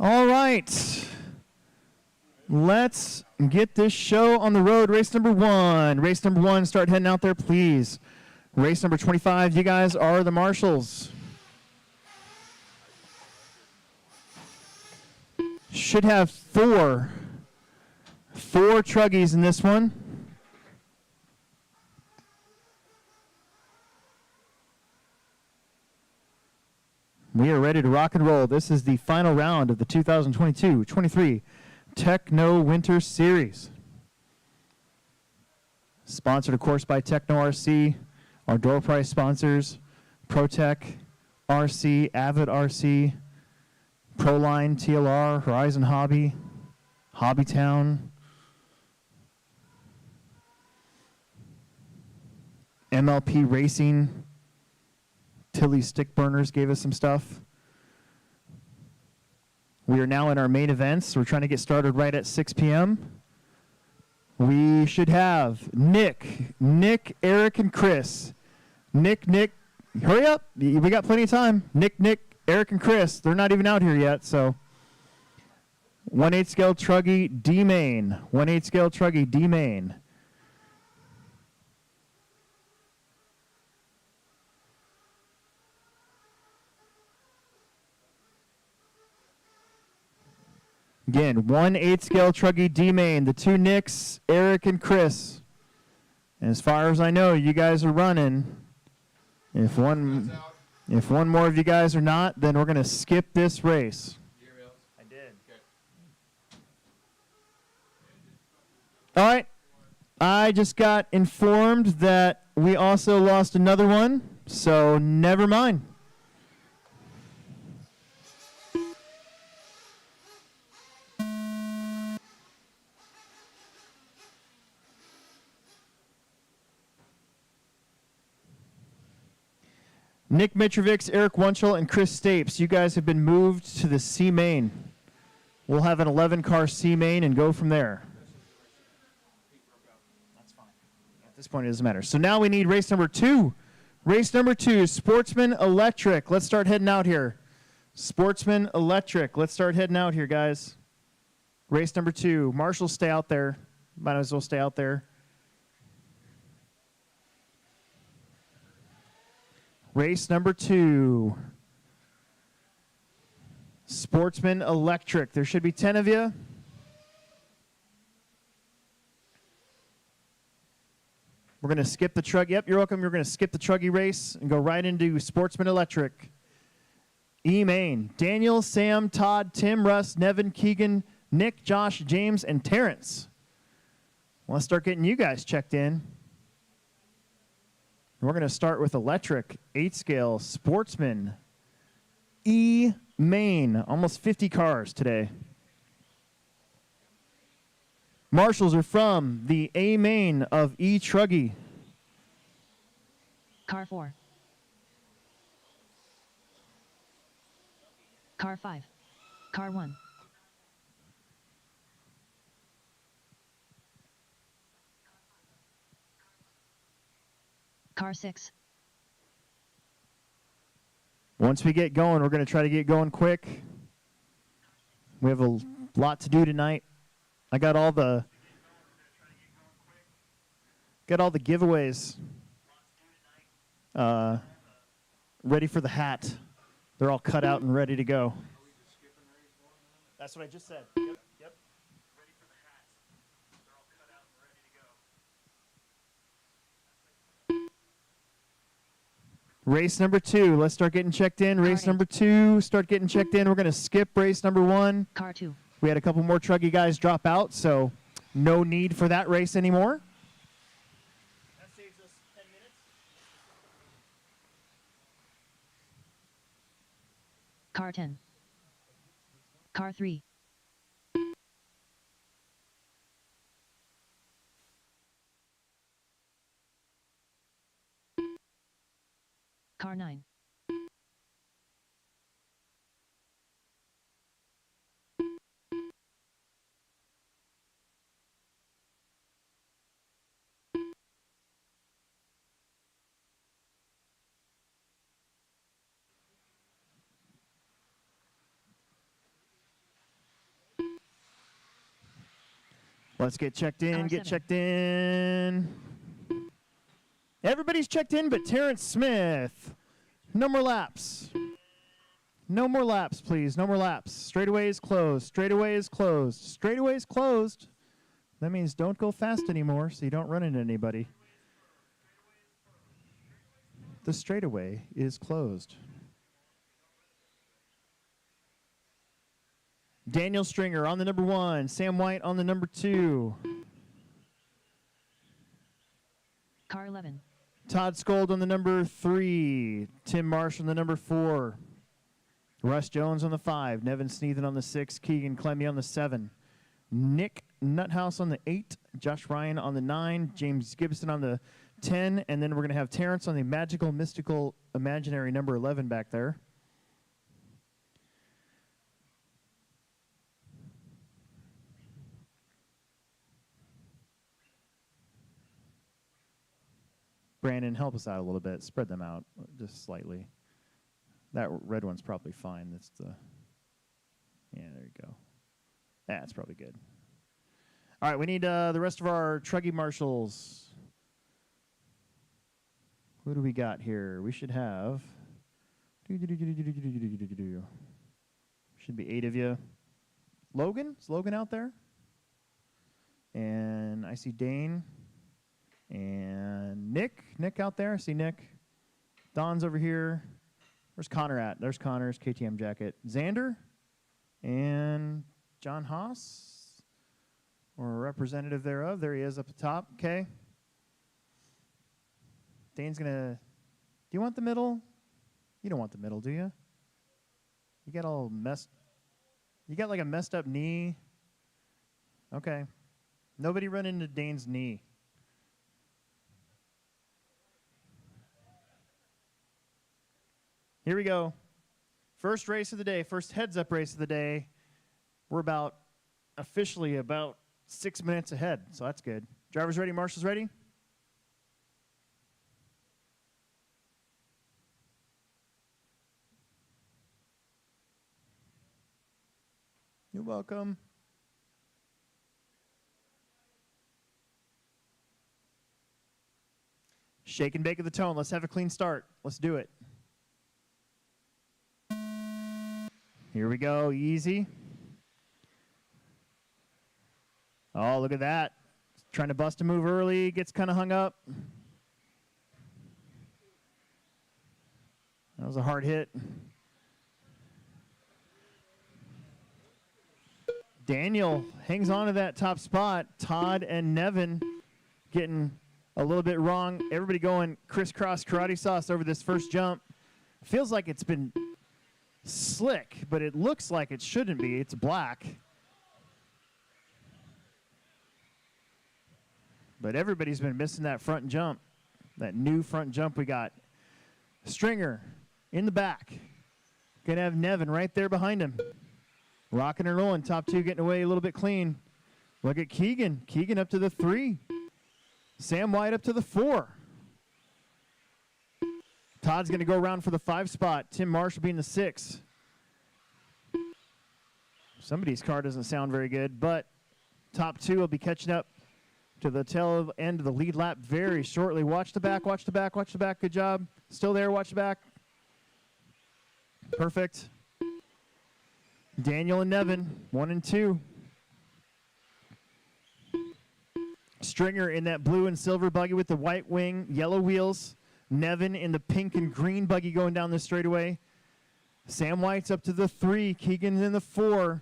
All right. Let's get this show on the road. Race number one. Race number one, start heading out there, please. Race number 25, you guys are the marshals. Should have four Truggies in this one. We are ready to rock and roll. This is the final round of the 2022-23 Tekno Winter Series. Sponsored, of course, by Tekno RC, our door prize sponsors, ProTech, RC, Avid RC, Proline, TLR, Horizon Hobby, HobbyTown, MLP Racing, Tilly Stick Burners gave us some stuff. We are now in our main events. We're trying to get started right at 6 p.m. We should have Nick, Eric, and Chris. Nick, hurry up. We got plenty of time. Nick, Eric, and Chris. They're not even out here yet, so. 1/8 scale Truggy D-main. 1/8 scale Truggy D-main. Again, 1/8 scale Truggy D-main. The two Nicks, Eric and Chris. And as far as I know, you guys are running. If one more of you guys are not, then we're going to skip this race. I did. All right. I just got informed that we also lost another one, so never mind. Nick Mitrovic, Eric Wunschel, and Chris Stapes, you guys have been moved to the C-main. We'll have an 11-car C-main and go from there. That's fine. At this point, it doesn't matter. So now we need race number two. Race number two, Sportsman Electric. Let's start heading out here. Sportsman Electric. Let's start heading out here, guys. Race number two. Marshals, stay out there. Might as well stay out there. Race number two, Sportsman Electric. There should be 10 of you. We're going to skip the Truggy. Yep, you're welcome. We're going to skip the Truggy race and go right into Sportsman Electric. A-main, Daniel, Sam, Todd, Tim, Russ, Nevin, Keegan, Nick, Josh, James, and Terrence. Let's start getting you guys checked in. We're going to start with Electric, 8-scale, Sportsman, A-main, almost 50 cars today. Marshals are from the A-main of E-Truggy. Car 4. Car 5. Car 1. Car 6. Once we get going, we're going to try to get going quick. We have a lot to do tonight. I got all the giveaways ready for the hat. They're all cut out and ready to go. That's what I just said. Yep. Ready for the hat. They're all cut out and ready to go. Race number two. Let's start getting checked in. Race number two. Start getting checked in. We're going to skip race number one. Car 2. We had a couple more Truggy guys drop out, so no need for that race anymore. That saves us 10 minutes. Car 10. Car 3. Car 9. Let's get checked in, Car get 7. checked in. Everybody's checked in but Terrence Smith. No more laps. No more laps, please. No more laps. Straightaway is closed. Straightaway is closed. Straightaway is closed. That means don't go fast anymore so you don't run into anybody. The straightaway is closed. Daniel Stringer on the number 1. Sam White on the number 2. Car 11. Todd Skold on the number 3. Tim Marsh on the number 4. Russ Jones on the 5. Nevin Sneathen on the 6. Keegan Clemmy on the 7. Nick Nuthouse on the 8. Josh Ryan on the 9. James Gibson on the 10. And then we're going to have Terrence on the magical, mystical, imaginary number 11 back there. Brandon, help us out a little bit. Spread them out just slightly. That red one's probably fine. That's the, yeah, there you go. That's probably good. All right, we need the rest of our Truggy marshals. Who do we got here? We should have, should be 8 of you. Logan? Is Logan out there? And I see Dane. And Nick out there. I see Nick. Don's over here. Where's Connor at? There's Connor's KTM jacket. Xander and John Haas, or a representative thereof. There he is up the top. Okay. Dane's gonna. Do you want the middle? You don't want the middle, do you? You got all messed. You got like a messed up knee. Okay. Nobody run into Dane's knee. Here we go. First race of the day, first heads-up race of the day. We're officially about 6 minutes ahead, so that's good. Drivers ready, marshals ready? You're welcome. Shake and bake of the tone. Let's have a clean start. Let's do it. Here we go, easy. Oh, look at that. Trying to bust a move early, gets kind of hung up. That was a hard hit. Daniel hangs on to that top spot. Todd and Nevin getting a little bit wrong. Everybody going crisscross karate sauce over this first jump. Feels like it's been slick, but it looks like it shouldn't be. It's black. But everybody's been missing that front jump, that new front jump we got. Stringer in the back. Gonna have Nevin right there behind him. Rocking and rolling, top 2 getting away a little bit clean. Look at Keegan. Keegan up to the 3. Sam White up to the 4. Todd's going to go around for the 5 spot. Tim Marsh will be in the 6. Somebody's car doesn't sound very good, but top 2 will be catching up to the tail end of the lead lap very shortly. Watch the back, watch the back, watch the back. Good job. Still there, watch the back. Perfect. Daniel and Nevin, 1 and 2. Stringer in that blue and silver buggy with the white wing, yellow wheels. Nevin in the pink and green buggy going down the straightaway. Sam White's up to the 3. Keegan's in the 4.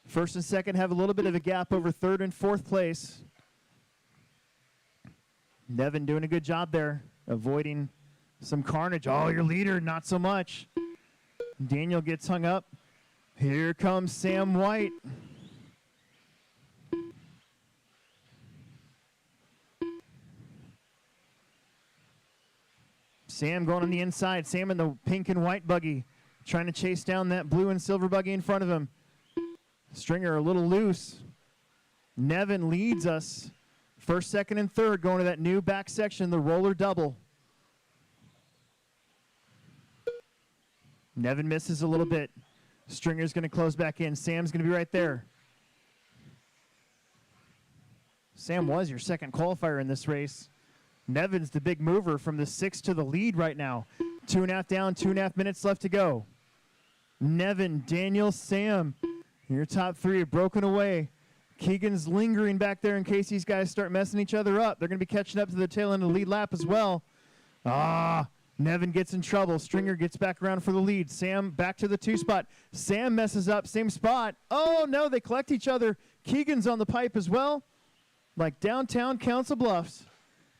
First and second have a little bit of a gap over 3rd and 4th place. Nevin doing a good job there, avoiding some carnage. Oh, your leader, not so much. Daniel gets hung up. Here comes Sam White. Sam going on the inside. Sam in the pink and white buggy, trying to chase down that blue and silver buggy in front of him. Stringer a little loose. Nevin leads us. First, second, and third going to that new back section, the roller double. Nevin misses a little bit. Stringer's going to close back in. Sam's going to be right there. Sam was your second qualifier in this race. Nevin's the big mover from the 6 to the lead right now. 2.5 down, 2.5 minutes left to go. Nevin, Daniel, Sam, your top 3 have broken away. Keegan's lingering back there in case these guys start messing each other up. They're going to be catching up to the tail end of the lead lap as well. Nevin gets in trouble. Stringer gets back around for the lead. Sam back to the 2 spot. Sam messes up, same spot. Oh, no, they collect each other. Keegan's on the pipe as well. Like downtown Council Bluffs.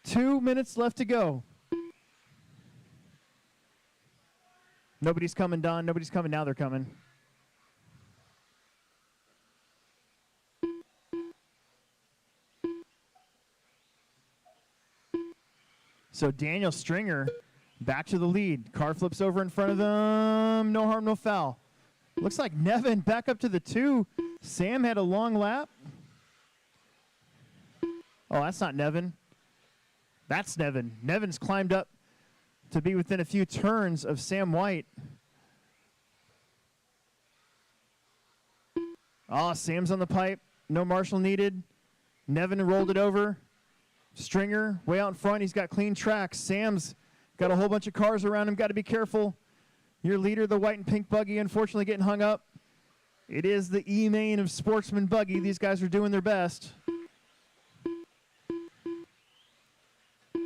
2 minutes left to go. Nobody's coming, Don. Nobody's coming. Now they're coming. So Daniel Stringer back to the lead. Car flips over in front of them. No harm, no foul. Looks like Nevin back up to the 2. Sam had a long lap. Oh, that's not Nevin. That's Nevin. Nevin's climbed up to be within a few turns of Sam White. Oh, Sam's on the pipe. No marshal needed. Nevin rolled it over. Stringer way out in front. He's got clean tracks. Sam's got a whole bunch of cars around him. Got to be careful. Your leader, the white and pink buggy, unfortunately getting hung up. It is the E-main of Sportsman buggy. These guys are doing their best.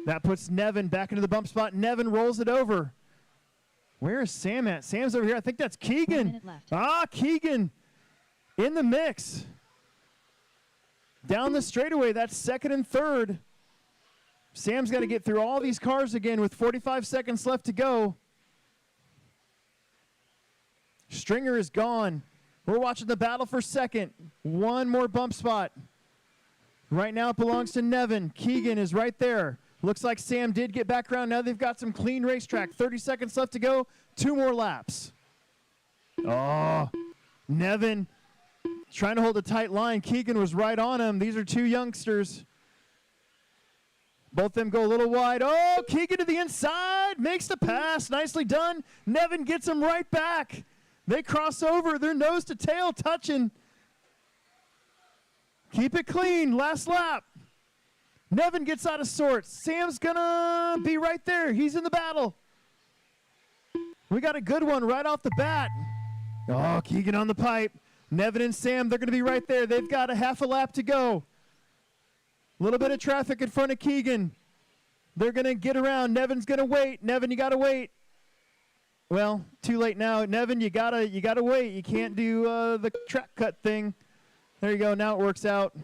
That puts Nevin back into the bump spot. Nevin rolls it over. Where is Sam at? Sam's over here. I think that's Keegan. 1 minute left. Keegan in the mix. Down the straightaway, that's 2nd and 3rd. Sam's got to get through all these cars again with 45 seconds left to go. Stringer is gone. We're watching the battle for 2nd. One more bump spot. Right now it belongs to Nevin. Keegan is right there. Looks like Sam did get back around. Now they've got some clean racetrack. 30 seconds left to go. 2 more laps. Oh, Nevin trying to hold a tight line. Keegan was right on him. These are 2 youngsters. Both of them go a little wide. Oh, Keegan to the inside. Makes the pass. Nicely done. Nevin gets him right back. They cross over. They're nose to tail touching. Keep it clean. Last lap. Nevin gets out of sorts. Sam's going to be right there. He's in the battle. We got a good one right off the bat. Oh, Keegan on the pipe. Nevin and Sam, they're going to be right there. They've got a half a lap to go. A little bit of traffic in front of Keegan. They're going to get around. Nevin's going to wait. Nevin, you got to wait. Well, too late now. Nevin, you gotta wait. You can't do the track cut thing. There you go. Now it works out.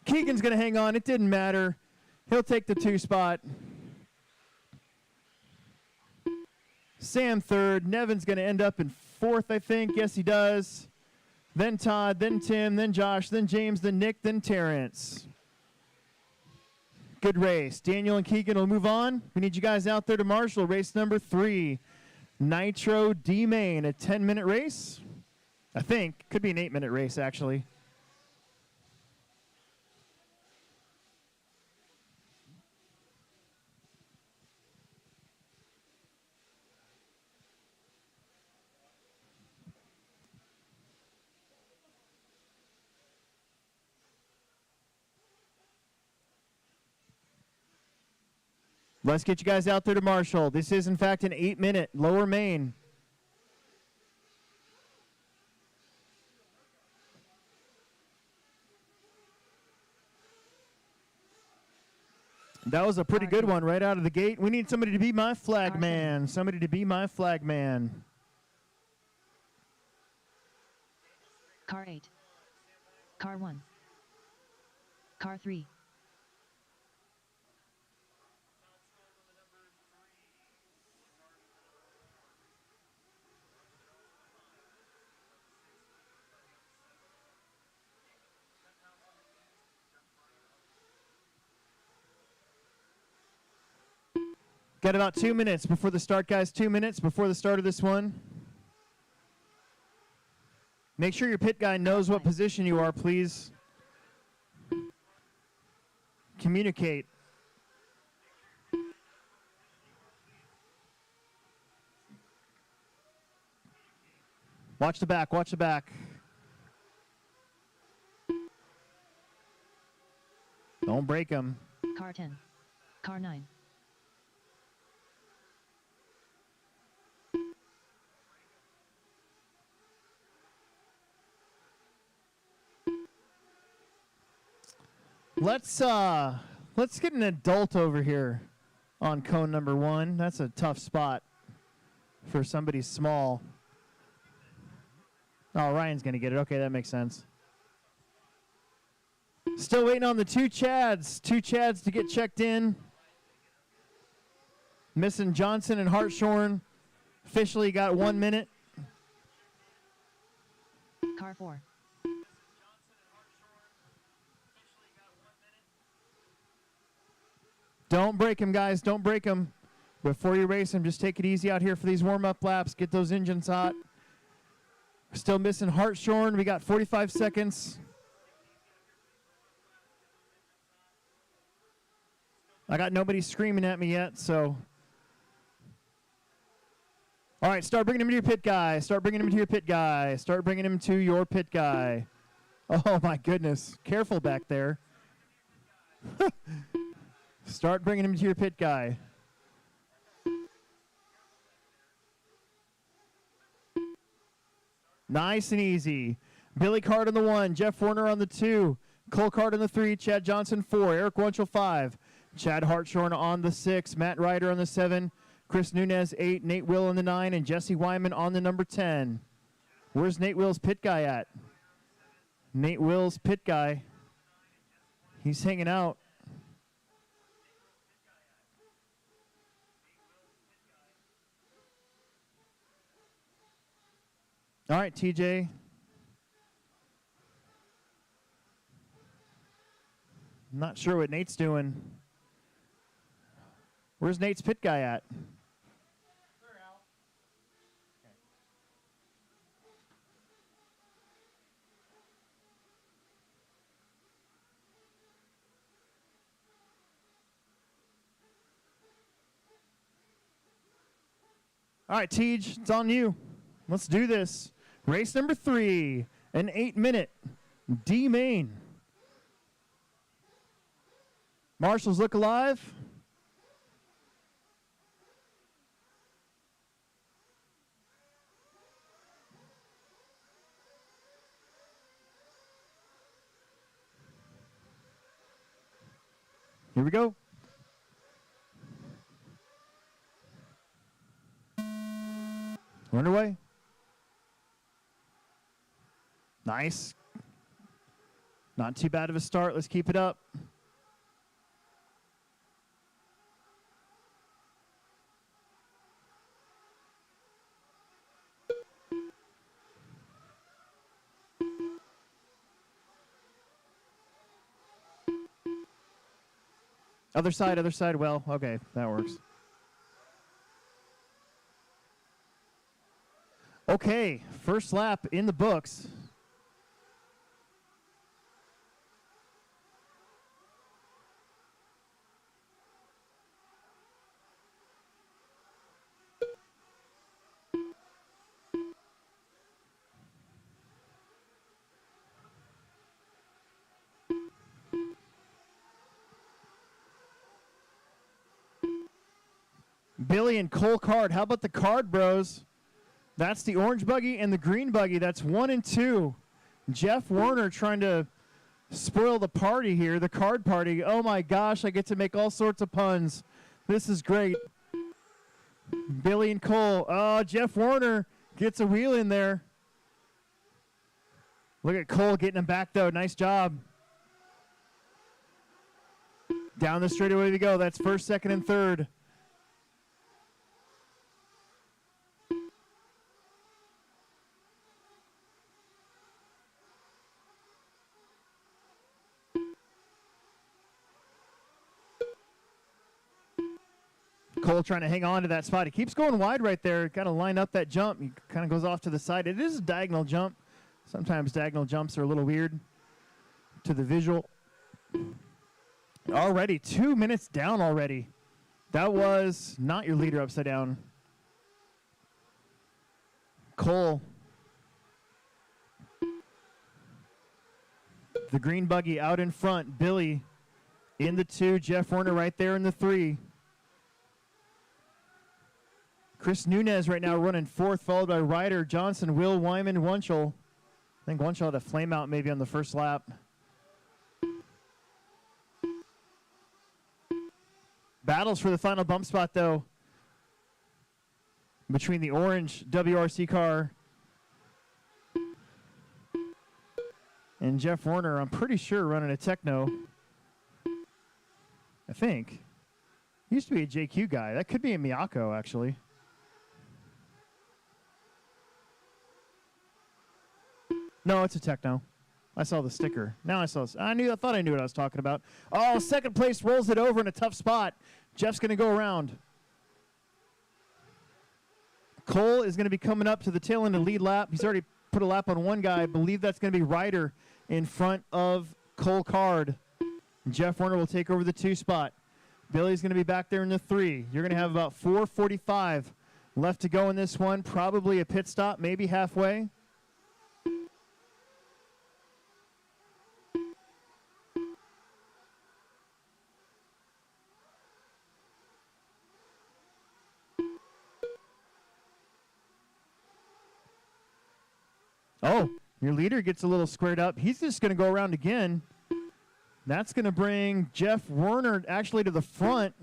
Keegan's going to hang on. It didn't matter. He'll take the 2 spot. Sam 3rd. Nevin's going to end up in 4th, I think. Yes, he does. Then Todd, then Tim, then Josh, then James, then Nick, then Terrence. Good race. Daniel and Keegan will move on. We need you guys out there to marshal race number 3. Nitro A-main, a 10-minute race. I think. Could be an 8-minute race, actually. Let's get you guys out there to marshal. This is, in fact, an 8-minute lower main. That was a pretty good one right out of the gate. We need somebody to be my flag man. Somebody to be my flag man. Car 8. Car 1. Car 3. Got about 2 minutes before the start, guys. 2 minutes before the start of this one. Make sure your pit guy knows what position you are, please. Communicate. Watch the back, watch the back. Don't break him. Car 10. Car 9. Let's get an adult over here on cone number 1. That's a tough spot for somebody small. Oh, Ryan's going to get it. Okay, that makes sense. Still waiting on the 2 Chads. 2 Chads to get checked in. Missing Johnson and Hartshorn. Officially got 1 minute. Car 4. Don't break him, guys. Don't break him. Before you race him, just take it easy out here for these warm-up laps. Get those engines hot. Still missing Hartshorn. We got 45 seconds. I got nobody screaming at me yet, so. All right, start bringing him to your pit guy. Start bringing him to your pit guy. Start bringing him to your pit guy. Oh, my goodness. Careful back there. Start bringing him to your pit guy. Nice and easy. Billy Card on the 1, Jeff Warner on the 2, Cole Card on the 3, Chad Johnson 4, Eric Wunschel 5, Chad Hartshorn on the 6, Matt Ryder on the 7, Chris Nunez 8, Nate Will on the 9, and Jesse Wyman on the number 10. Where's Nate Will's pit guy at? Nate Will's pit guy. He's hanging out. All right, TJ. Not sure what Nate's doing. Where's Nate's pit guy at? All right, Tej, it's on you. Let's do this. Race number 3, an 8-minute D-main. Marshals look alive. Here we go. We're underway. Nice. Not too bad of a start. Let's keep it up. Other side, other side. Well, okay, that works. Okay, first lap in the books. Billy and Cole Card. How about the Card Bros? That's the orange buggy and the green buggy. That's 1 and 2. Jeff Warner trying to spoil the party here, the card party. Oh my gosh, I get to make all sorts of puns. This is great. Billy and Cole. Oh, Jeff Warner gets a wheel in there. Look at Cole getting him back, though. Nice job. Down the straightaway we go. That's first, second, and third. Cole trying to hang on to that spot. He keeps going wide right there. Got to line up that jump. He kind of goes off to the side. It is a diagonal jump. Sometimes diagonal jumps are a little weird to the visual. Already 2 minutes down already. That was not your leader upside down. Cole. The green buggy out in front. Billy In the 2, Jeff Werner right there in the 3. Chris Nunez right now running 4th, followed by Ryder, Johnson, Will, Wyman, Wunschel. I think Wunschel had a flame out maybe on the first lap. Battles for the final bump spot, though, between the orange WRC car and Jeff Werner. I'm pretty sure running a Tekno. I think. He used to be a JQ guy. That could be a Miyako, actually. No, it's a Tekno. I saw the sticker. Now I saw. I thought I knew what I was talking about. Oh, second place rolls it over in a tough spot. Jeff's going to go around. Cole is going to be coming up to the tail end of the lead lap. He's already put a lap on one guy. I believe that's going to be Ryder in front of Cole Card. Jeff Werner will take over the 2 spot. Billy's going to be back there in the 3. You're going to have about 4:45 left to go in this one. Probably a pit stop, maybe halfway. Oh, your leader gets a little squared up. He's just going to go around again. That's going to bring Jeff Werner actually to the front.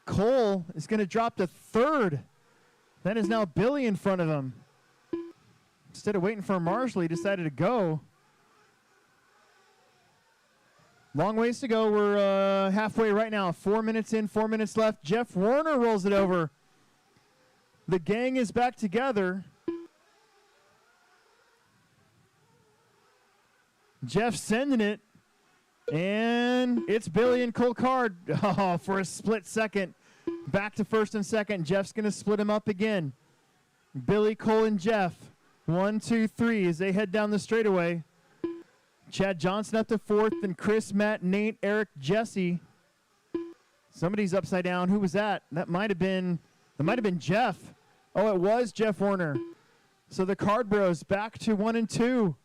Cole is going to drop to 3rd. That is now Billy in front of him. Instead of waiting for Marshall, he decided to go. Long ways to go. We're halfway right now. 4 minutes in, 4 minutes left. Jeff Werner rolls it over. The gang is back together. Jeff sending it, and it's Billy and Cole Card. Oh, for a split second. Back to 1st and 2nd. Jeff's going to split him up again. Billy, Cole, and Jeff. 1, 2, 3 as they head down the straightaway. Chad Johnson up to 4th, and Chris, Matt, Nate, Eric, Jesse. Somebody's upside down. Who was that? That might have been Jeff. Oh, it was Jeff Werner. So the Card Bros back to 1 and 2.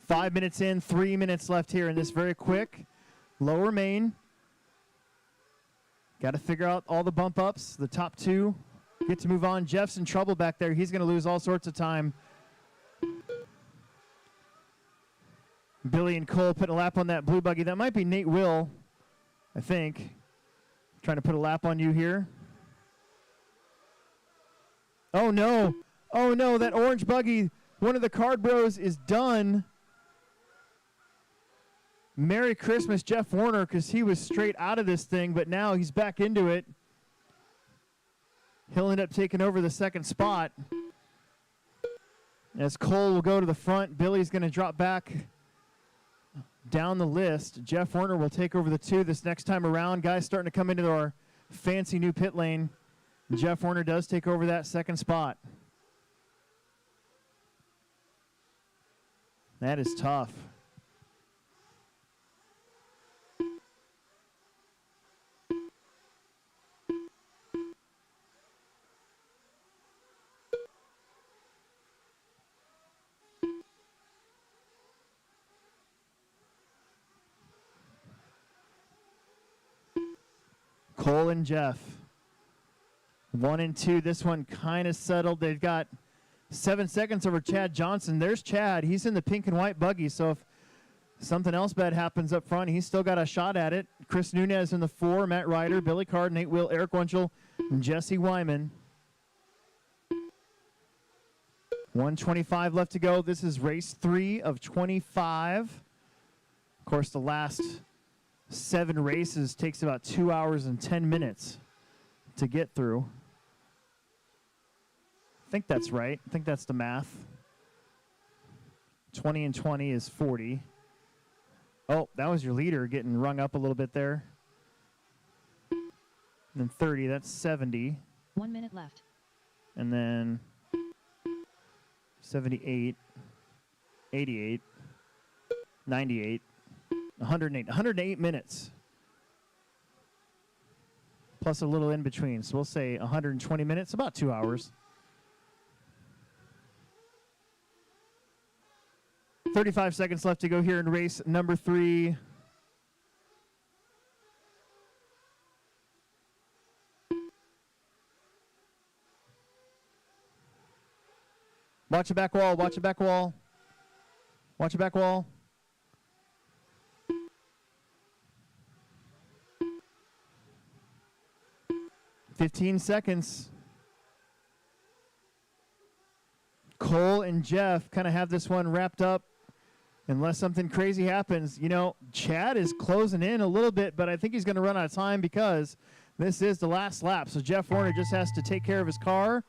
Five minutes in, 3 minutes left here in this very quick lower main. Got to figure out all the bump ups. The top 2 get to move on. Jeff's in trouble back there. He's going to lose all sorts of time. Billy and Cole putting a lap on that blue buggy. That might be Nate Will, I think. Trying to put a lap on you here. Oh, no. Oh, no, that orange buggy, one of the Card Bros is done. Merry Christmas, Jeff Werner, because he was straight out of this thing, but now he's back into it. He'll end up taking over the 2nd spot. As Cole will go to the front, Billy's going to drop back down the list. Jeff Werner will take over the 2 this next time around. Guys starting to come into our fancy new pit lane. Jeff Werner does take over that 2nd spot. That is tough. Cole and Jeff. 1 and 2. This one kind of settled. They've got 7 seconds over Chad Johnson. There's Chad. He's in the pink and white buggy, so if something else bad happens up front, he's still got a shot at it. Chris Nunez in the 4, Matt Ryder, Billy Card, Nate Will, Eric Wunschel, and Jesse Wyman. 1:25 left to go. This is race 3 of 25. Of course, the last 7 races takes about 2 hours and 10 minutes to get through. I think that's right. I think that's the math. 20 and 20 is 40. Oh, that was your leader getting rung up a little bit there. And then 30, that's 70. 1 minute left. And then 78, 88, 98, 108 minutes. Plus a little in between. So we'll say 120 minutes, about 2 hours. 35 seconds left to go here in race number 3. Watch the back wall, watch the back wall. Watch the back wall. $15 seconds. Cole and Jeff kind of have this one wrapped up unless something crazy happens. You know, Chad is closing in a little bit, but I think he's going to run out of time because this is the last lap. So Jeff Warner just has to take care of his car.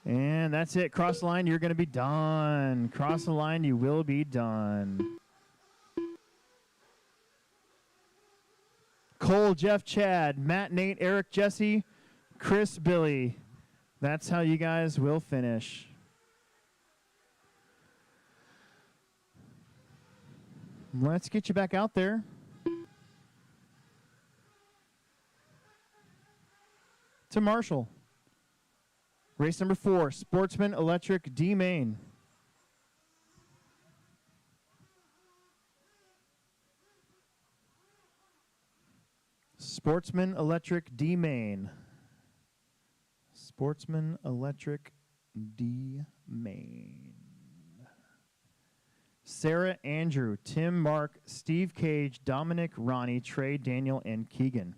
And that's it. Cross the line, you're going to be done. Cross the line, you will be done. Cole, Jeff, Chad, Matt, Nate, Eric, Jesse, Chris, Billy. That's how you guys will finish. Let's get you back out there. To Marshall. Race number 4, Sportsman Electric D-main. Sportsman Electric D-main. Sportsman Electric D-main. Sarah, Andrew, Tim, Mark, Steve Cage, Dominic, Ronnie, Trey, Daniel, and Keegan.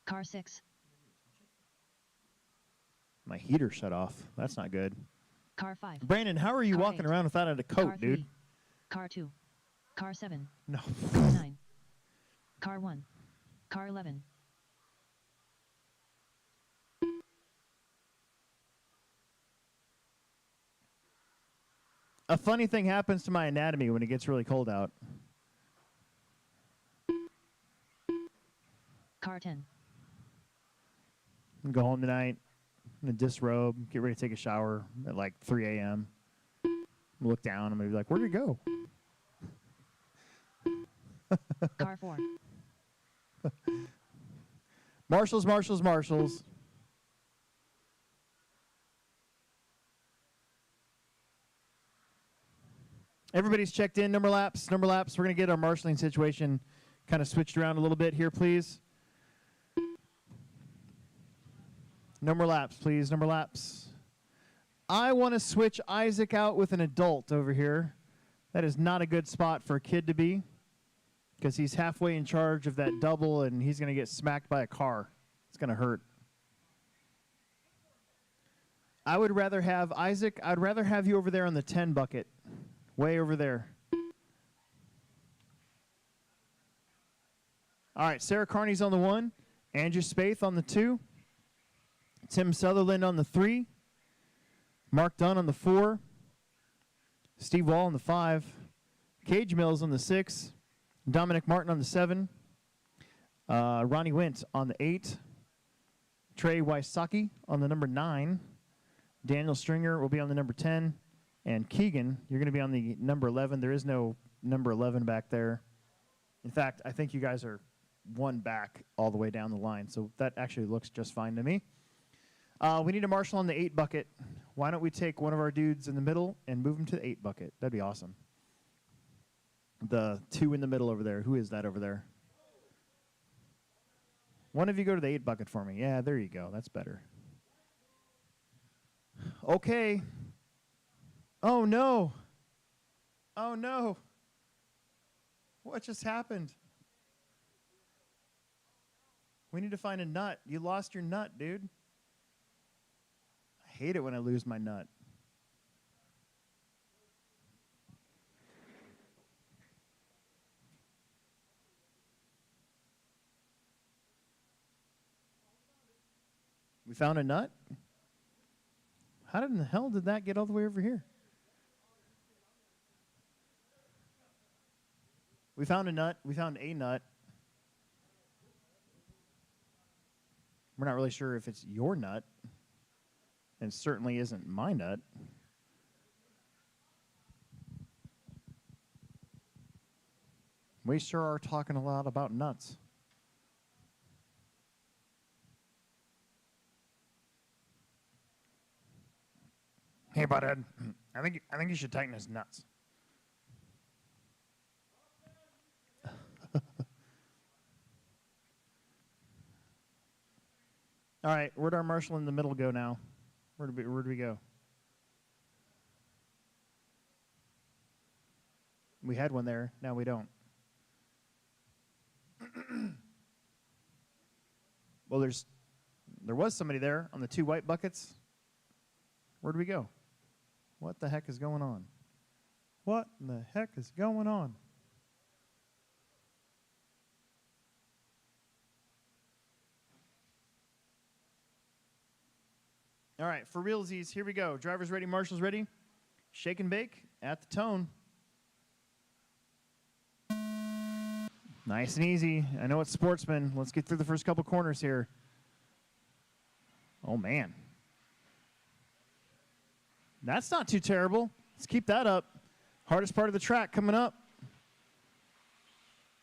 Car 6. My heater shut off. That's not good. Car 5. Brandon, how are you Car walking 8. around without a Car coat, 3. dude? Car 2. Car 7. No. Car 9. Car 1. Car 11. A funny thing happens to my anatomy when it gets really cold out. Car 10. I'm gonna go home tonight. I'm gonna disrobe, get ready to take a shower at like 3 a.m. Look down, I'm gonna be like, where'd it go? Car 4. Marshalls, Marshalls, Marshalls. Everybody's checked in. Number laps, number laps. We're going to get our marshalling situation kind of switched around a little bit here, please. Number laps, please. Number laps. I want to switch Isaac out with an adult over here. That is not a good spot for a kid to be because he's halfway in charge of that double and he's going to get smacked by a car. It's going to hurt. I would rather have Isaac, I'd rather have you over there on the 10 bucket. Way over there. All right, Sarah Carney's on the 1. Andrew Spaeth on the 2. Tim Sutherland on the 3. Mark Dunn on the 4. Steve Wall on the 5. Cage Mills on the 6. Dominic Martin on the 7. Ronnie Wint on the 8. Trey Wysocki on the number 9. Daniel Stringer will be on the number 10. And Keegan, you're going to be on the number 11. There is no number 11 back there. In fact, I think you guys are one back all the way down the line. So that actually looks just fine to me. We need a marshal on the 8 bucket. Why don't we take one of our dudes in the middle and move him to the 8 bucket? That'd be awesome. The 2 in the middle over there. Who is that over there? One of you go to the 8 bucket for me. Yeah, there you go. That's better. Okay. Oh, no. Oh, no. What just happened? We need to find a nut. You lost your nut, dude. I hate it when I lose my nut. We found a nut? How in the hell did that get all the way over here? We found a nut. We found a nut. We're not really sure if it's your nut, and certainly isn't my nut. We sure are talking a lot about nuts. Hey, butthead. I think you should tighten his nuts. All right, where'd our marshal in the middle go now? Where do we go? We had one there. Now we don't. Well, there was somebody there on the 2 white buckets. Where'd we go? What the heck is going on? What in the heck is going on? All right, for realsies, here we go. Drivers ready, marshals ready. Shake and bake at the tone. Nice and easy. I know it's Sportsman. Let's get through the first couple corners here. Oh, man. That's not too terrible. Let's keep that up. Hardest part of the track coming up.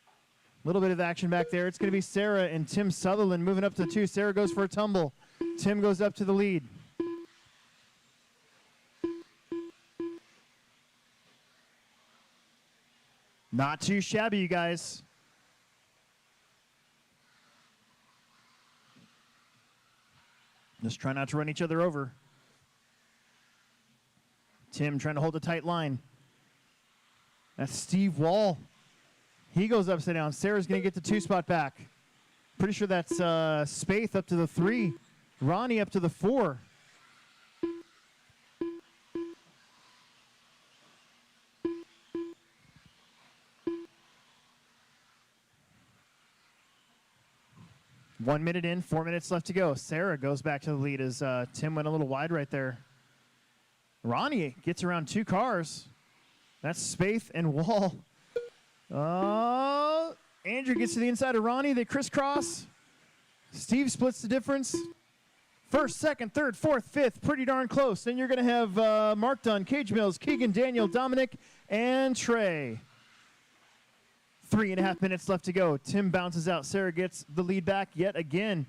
A little bit of action back there. It's going to be Sarah and Tim Sutherland moving up to the 2. Sarah goes for a tumble. Tim goes up to the lead. Not too shabby, you guys. Just try not to run each other over. Tim trying to hold a tight line. That's Steve Wall. He goes upside down. Sarah's going to get the 2 spot back. Pretty sure that's Spaeth up to the 3. Ronnie up to the 4. One minute in, 4 minutes left to go. Sarah goes back to the lead as Tim went a little wide right there. Ronnie gets around 2 cars. That's Spaeth and Wall. Andrew gets to the inside of Ronnie. They crisscross. Steve splits the difference. First, second, third, fourth, fifth. Pretty darn close. Then you're going to have Mark Dunn, Cage Mills, Keegan, Daniel, Dominic, and Trey. 3.5 minutes left to go. Tim bounces out. Sarah gets the lead back yet again.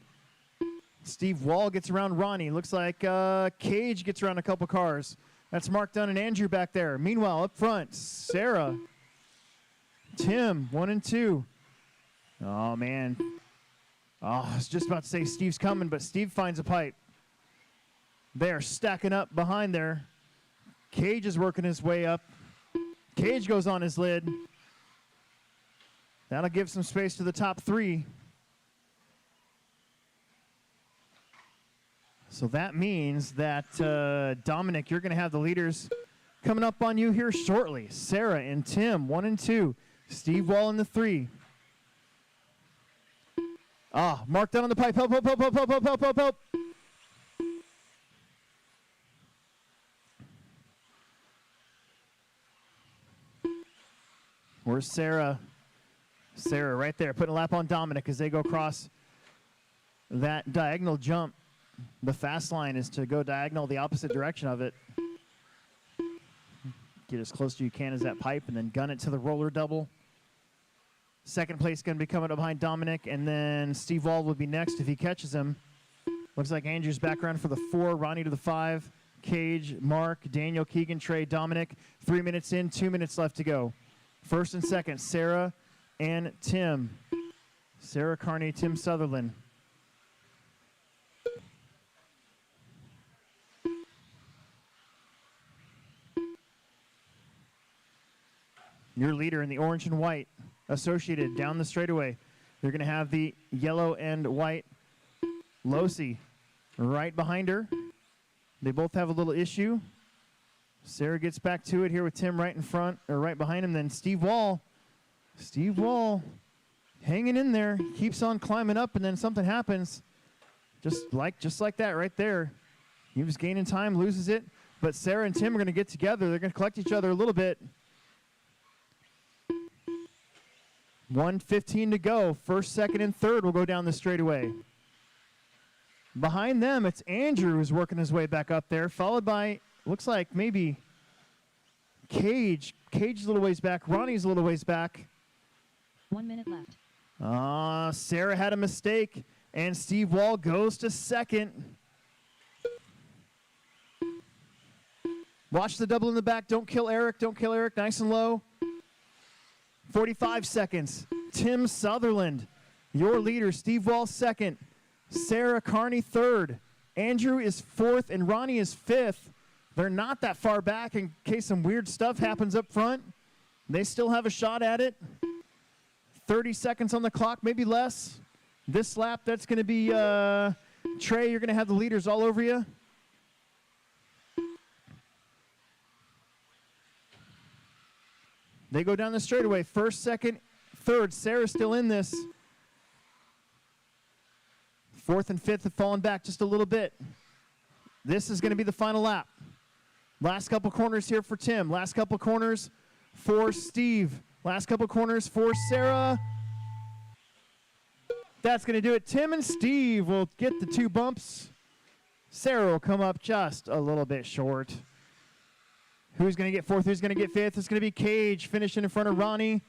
Steve Wall gets around Ronnie. Looks like Cage gets around a couple cars. That's Mark Dunn and Andrew back there. Meanwhile, up front, Sarah, Tim, 1 and 2. Oh, man. Oh, I was just about to say Steve's coming, but Steve finds a pipe. They're stacking up behind there. Cage is working his way up. Cage goes on his lid. That'll give some space to the top 3. So that means that, Dominic, you're going to have the leaders coming up on you here shortly. Sarah and Tim, 1 and 2. Steve Wall in the 3. Mark down on the pipe. Help, help, help, help, help, help, help, help, help. Where's Sarah? Sarah right there, putting a lap on Dominic as they go across that diagonal jump. The fast line is to go diagonal the opposite direction of it. Get as close to you can as that pipe and then gun it to the roller double. Second place going to be coming up behind Dominic, and then Steve Wall will be next if he catches him. Looks like Andrew's back around for the 4, Ronnie to the 5, Cage, Mark, Daniel, Keegan, Trey, Dominic. 3 minutes in, 2 minutes left to go. First and second, Sarah and Tim. Sarah Carney, Tim Sutherland. Your leader in the orange and white, Associated down the straightaway. You're going to have the yellow and white Losi right behind her. They both have a little issue. Sarah gets back to it here with Tim right in front, or right behind him. Then Steve Wall. Steve Wall hanging in there, keeps on climbing up, and then something happens. Just like that right there. He was gaining time, loses it. But Sarah and Tim are going to get together. They're going to collect each other a little bit. 1:15 to go. First, second, and third will go down the straightaway. Behind them, it's Andrew who's working his way back up there, followed by, looks like maybe Cage. Cage's a little ways back. Ronnie's a little ways back. 1 minute left. Sarah had a mistake, and Steve Wall goes to second. Watch the double in the back. Don't kill Eric. Don't kill Eric. Nice and low. 45 seconds. Tim Sutherland, your leader. Steve Wall second. Sarah Carney third. Andrew is fourth, and Ronnie is fifth. They're not that far back in case some weird stuff happens up front. They still have a shot at it. 30 seconds on the clock, maybe less. This lap, that's going to be Trey. You're going to have the leaders all over you. They go down the straightaway. First, second, third. Sarah's still in this. Fourth and fifth have fallen back just a little bit. This is going to be the final lap. Last couple corners here for Tim. Last couple corners for Steve. Last couple corners for Sarah. That's going to do it. Tim and Steve will get the 2 bumps. Sarah will come up just a little bit short. Who's going to get fourth? Who's going to get fifth? It's going to be Cage finishing in front of Ronnie.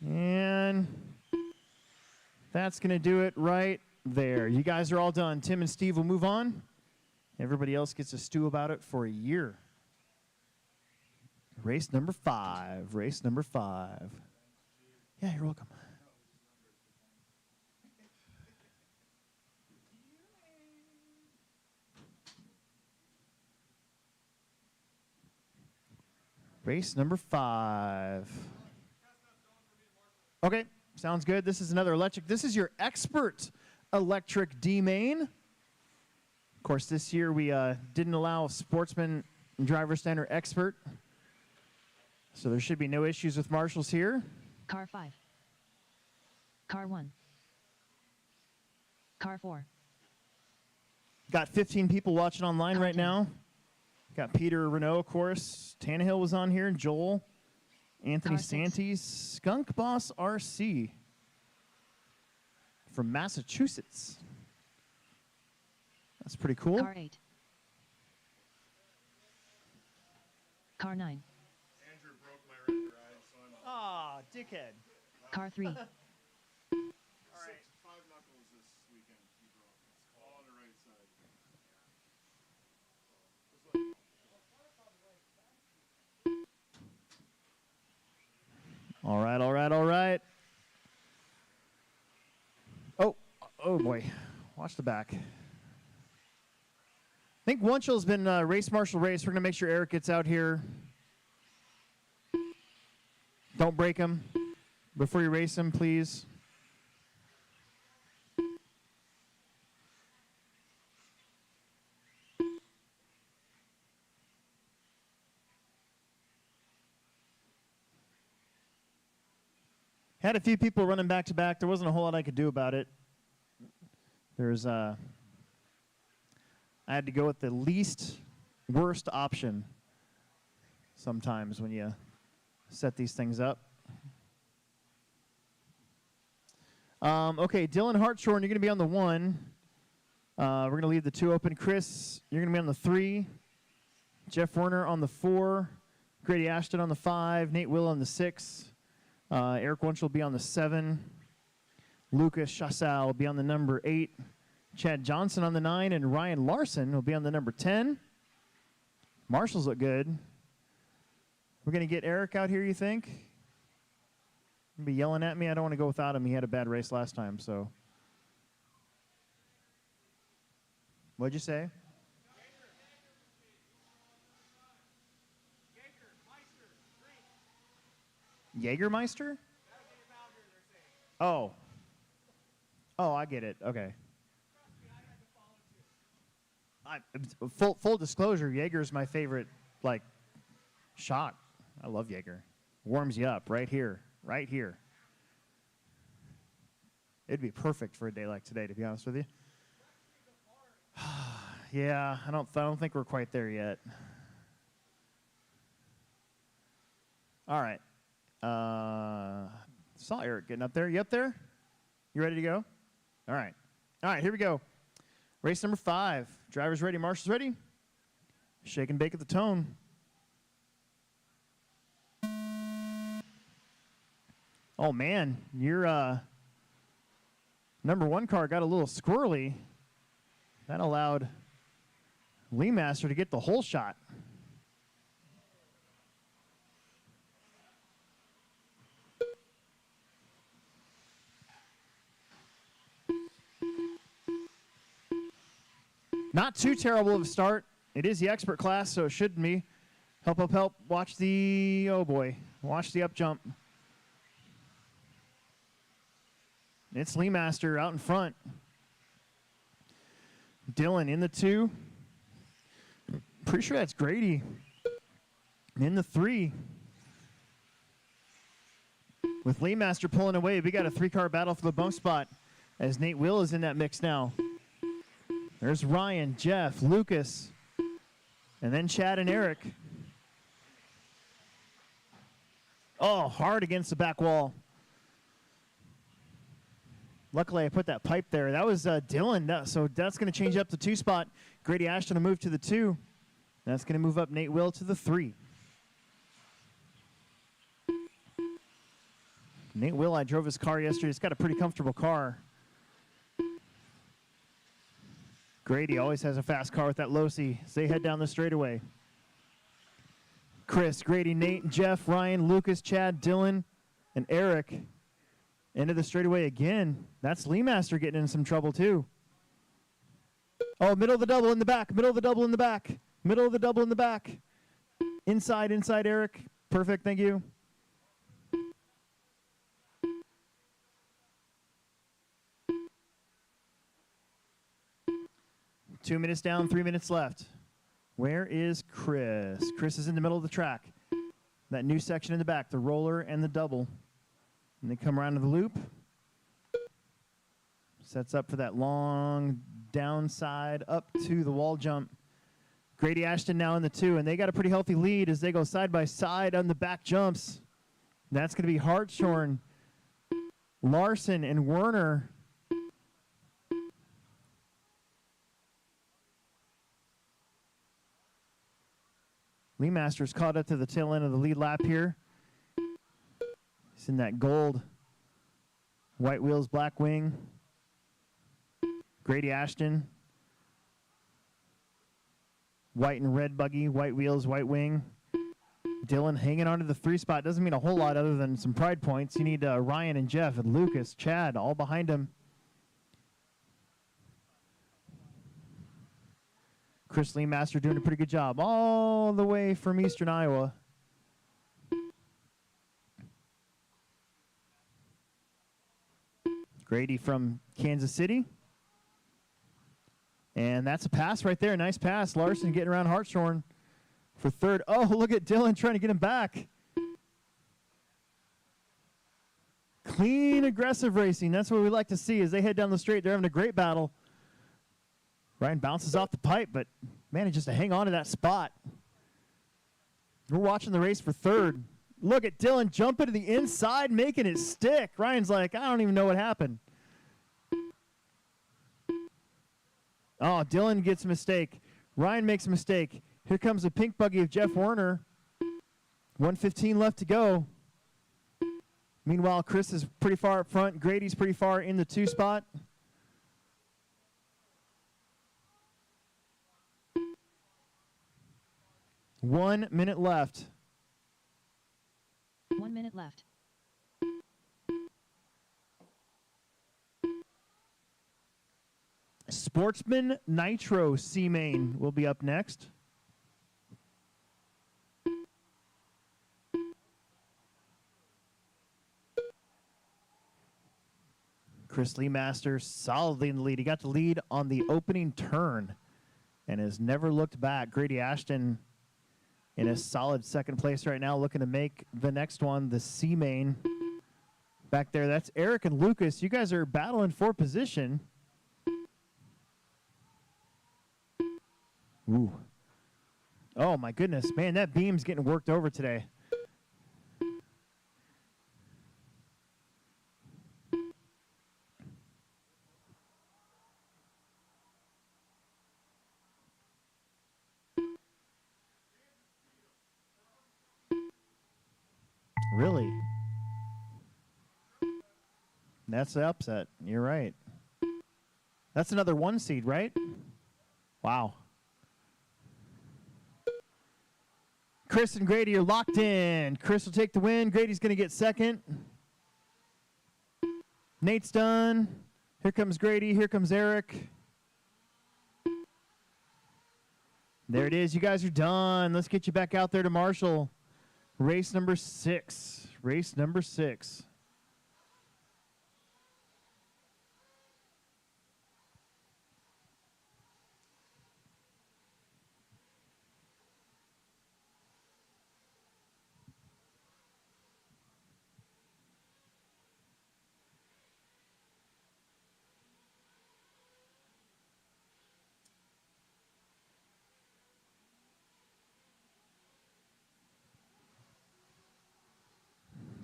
And that's going to do it right there. You guys are all done. Tim and Steve will move on. Everybody else gets to stew about it for a year. Race number 5. Race number 5. Yeah, you're welcome. Race number 5. Okay, sounds good. This is another electric. This is your expert electric D-main. Of course, this year we didn't allow Sportsman driver standard expert. So there should be no issues with marshals here. Car 5. Car 1. Car 4. Got 15 people watching online Car right 10. now. Got Peter Renault, of course. Tannehill was on here. Joel. Anthony Car 6. Santee. Skunk Boss RC. From Massachusetts. That's pretty cool. Car 8. Car 9. Andrew broke my record ride, so I'm Ah, dickhead. Car 3. All right. 5 knuckles this weekend. He broke. It's all on the right side. All right, all right, all right. Oh boy. Watch the back. I think Wunschel's been race marshal race. We're going to make sure Eric gets out here. Don't break him before you race him, please. Had a few people running back to back. There wasn't a whole lot I could do about it. I had to go with the least worst option sometimes when you set these things up. Okay, Dylan Hartshorn, you're going to be on the 1. We're going to leave the 2 open. Chris, you're going to be on the 3. Jeff Werner on the 4. Grady Ashton on the 5. Nate Will on the 6. Eric Wunschel will be on the 7. Lucas Chassal will be on the number 8. Chad Johnson on the 9. And Ryan Larson will be on the number 10. Marshals look good. We're going to get Eric out here, you think? He'll be yelling at me. I don't want to go without him. He had a bad race last time, so. What'd you say? Jägermeister? Oh. Oh, I get it. Okay. Full disclosure, Jaeger's my favorite, shot. I love Jaeger. Warms you up right here. Right here. It'd be perfect for a day like today, to be honest with you. Yeah, I don't think we're quite there yet. All right. Saw Eric getting up there. You up there? You ready to go? All right. All right, here we go. Race number 5. Drivers ready, marshals ready. Shake and bake at the tone. Oh, man, your number 1 car got a little squirrely. That allowed Lee Master to get the whole shot. Not too terrible of a start. It is the expert class, so it shouldn't be. Help, help, help. Watch the, oh boy, watch the up jump. It's Lee Master out in front. Dylan in the 2. Pretty sure that's Grady in the 3. With Lee Master pulling away, we got a 3-car battle for the bump spot as Nate Will is in that mix now. There's Ryan, Jeff, Lucas, and then Chad and Eric. Oh, hard against the back wall. Luckily, I put that pipe there. That was Dylan, so that's going to change up the 2 spot. Grady Ashton will move to the 2. That's going to move up Nate Will to the 3. Nate Will, I drove his car yesterday. He's got a pretty comfortable car. Grady always has a fast car with that low-C as they head down the straightaway. Chris, Grady, Nate, Jeff, Ryan, Lucas, Chad, Dylan, and Eric into the straightaway again. That's Lee Master getting in some trouble too. Oh, middle of the double in the back, middle of the double in the back, middle of the double in the back. Inside, Eric. Perfect, thank you. Two minutes down, 3 minutes left. Where is Chris? Chris is in the middle of the track. That new section in the back, the roller and the double. And they come around to the loop. Sets up for that long downside up to the wall jump. Grady Ashton now in the 2, and they got a pretty healthy lead as they go side by side on the back jumps. That's going to be Hartshorn, Larson, and Werner. Lee Masters caught up to the tail end of the lead lap here. He's in that gold, white wheels, black wing. Grady Ashton, white and red buggy, white wheels, white wing. Dylan hanging on to the 3 spot. Doesn't mean a whole lot other than some pride points. You need Ryan and Jeff and Lucas, Chad, all behind him. Chris Lee Master doing a pretty good job all the way from Eastern Iowa. Grady from Kansas City. And that's a pass right there. Nice pass. Larson getting around Hartshorn for 3rd. Oh, look at Dylan trying to get him back. Clean, aggressive racing. That's what we like to see as they head down the straight. They're having a great battle. Ryan bounces off the pipe, but manages to hang on to that spot. We're watching the race for 3rd. Look at Dylan jumping to the inside, making it stick. Ryan's like, I don't even know what happened. Oh, Dylan gets a mistake. Ryan makes a mistake. Here comes the pink buggy of Jeff Werner. 1:15 left to go. Meanwhile, Chris is pretty far up front. Grady's pretty far in the 2 spot. One minute left. 1 minute left. Sportsman Nitro A-main will be up next. Chris Lee Masters solidly in the lead. He got the lead on the opening turn and has never looked back. Grady Ashton in a solid 2nd place right now, looking to make the next one, the A-main. Back there, that's Eric and Lucas. You guys are battling for position. Ooh. Oh, my goodness. Man, that beam's getting worked over today. Really? That's the upset. You're right. That's another 1 seed, right? Wow. Chris and Grady are locked in. Chris will take the win. Grady's going to get second. Nate's done. Here comes Grady. Here comes Eric. There it is. You guys are done. Let's get you back out there to Marshall. Race number 6. Race number 6.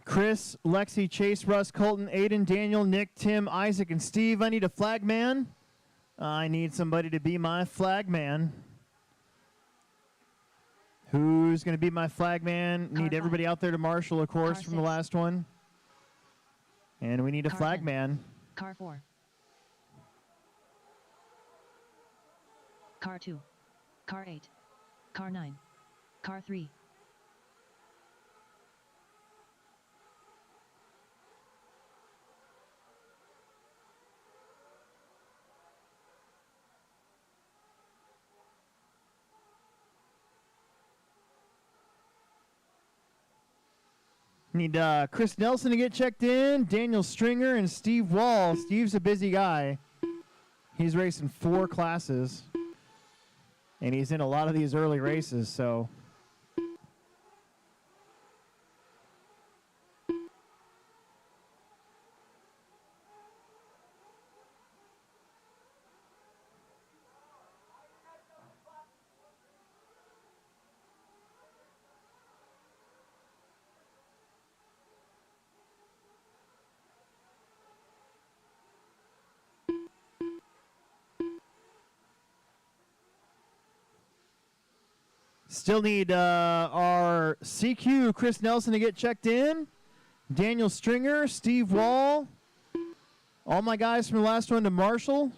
Chris, Lexi, Chase, Russ, Colton, Aiden, Daniel, Nick, Tim, Isaac, and Steve. I need a flag man. I need somebody to be my flag man. Who's going to be my flag man? Car Need everybody 5. out there to Marshall, of course, Car from the 6. last one. And we need a Car flag 10. man. Car 4. Car 2. Car 8. Car 9. Car 3. Need Chris Nelson to get checked in, Daniel Stringer, and Steve Wall. Steve's a busy guy. He's racing 4 classes, and he's in a lot of these early races, so. Still need our CQ, Chris Nelson, to get checked in. Daniel Stringer, Steve Wall. All my guys from the last one to Marshall.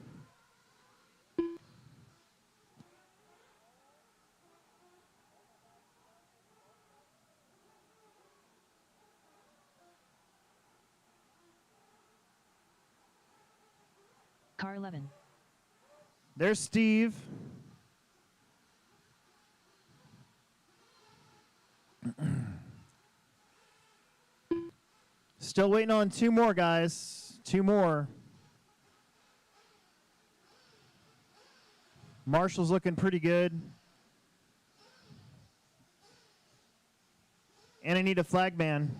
Car 11. There's Steve. Still waiting on 2 more, guys. 2 more. Marshall's looking pretty good. And I need a flag man.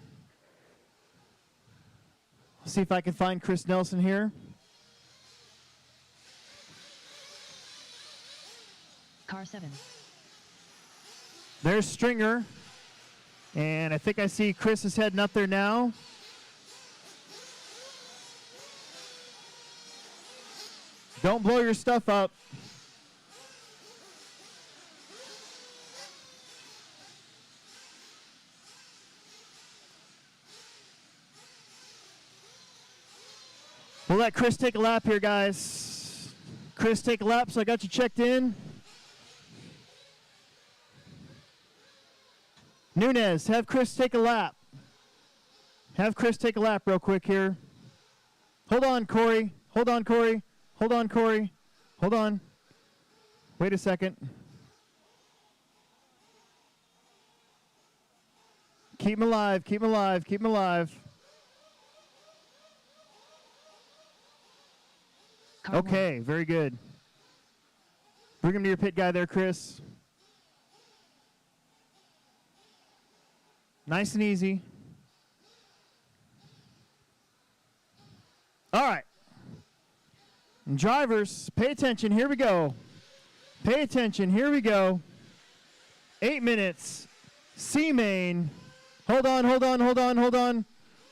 See if I can find Chris Nelson here. Car 7. There's Stringer. And I think I see Chris is heading up there now. Don't blow your stuff up. We'll let Chris take a lap here, guys. Chris, take a lap, so I got you checked in. Nunez, have Chris take a lap. Have Chris take a lap real quick here. Hold on, Corey. Hold on, Corey. Hold on, Corey. Hold on. Wait a second. Keep him alive. Keep him alive. Keep him alive. Car Okay, very good. Bring him to your pit guy there, Chris. Nice and easy. All right. And drivers, pay attention. Here we go. Pay attention. Here we go. 8 minutes. C-main. Hold on, hold on, hold on, hold on.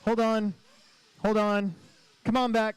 Hold on. Hold on. Come on back.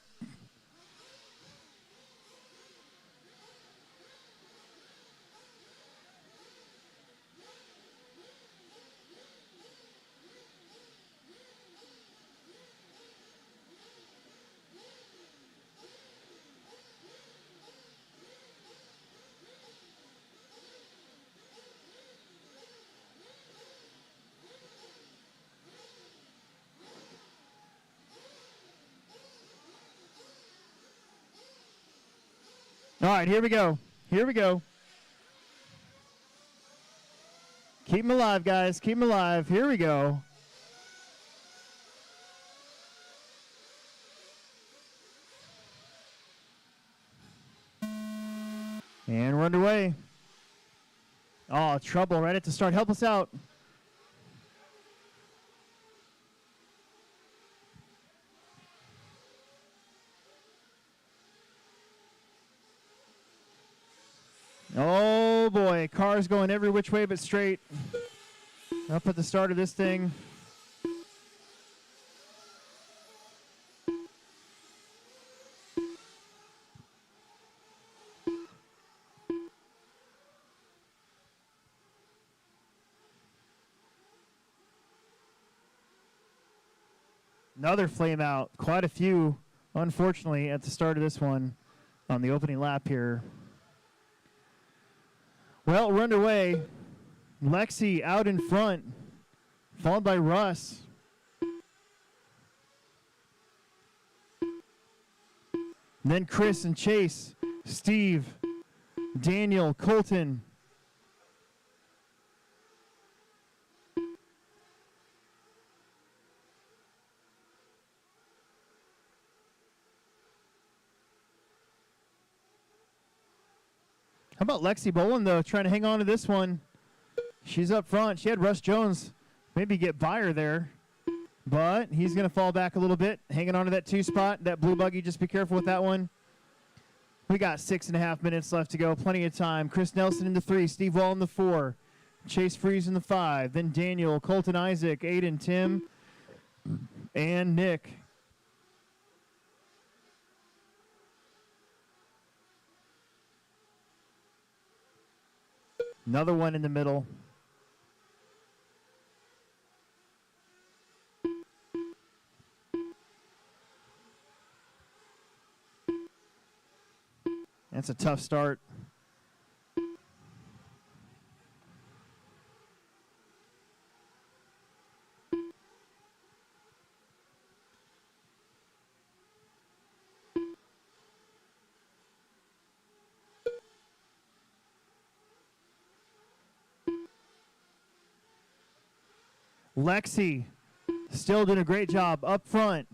All right, here we go. Here we go. Keep them alive, guys. Keep them alive. Here we go. And we're underway. Oh, trouble right at the start. Help us out. Oh boy, cars going every which way but straight. Up at the start of this thing. Another flame out. Quite a few, unfortunately, at the start of this one on the opening lap here. Well, we're underway. Lexi out in front, followed by Russ. And then Chris and Chase, Steve, Daniel, Colton. How about Lexi Bolin, though, trying to hang on to this one? She's up front. She had Russ Jones maybe get by her there, but he's going to fall back a little bit, hanging on to that 2 spot. That blue buggy, just be careful with that one. We got 6.5 minutes left to go. Plenty of time. Chris Nelson in the 3, Steve Wall in the 4, Chase Freeze in the 5, then Daniel, Colton Isaac, Aiden, Tim, and Nick. Another one in the middle. That's a tough start. Lexi still doing a great job up front.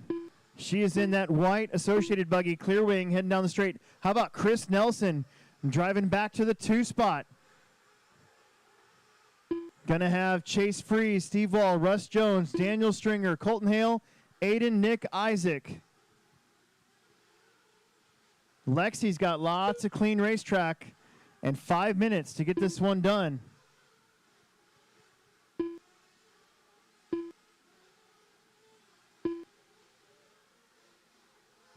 She is in that white Associated buggy, clear wing, heading down the straight. How about Chris Nelson driving back to the 2 spot? Gonna have Chase Freeze, Steve Wall, Russ Jones, Daniel Stringer, Colton Hale, Aiden, Nick, Isaac. Lexi's got lots of clean racetrack and 5 minutes to get this one done.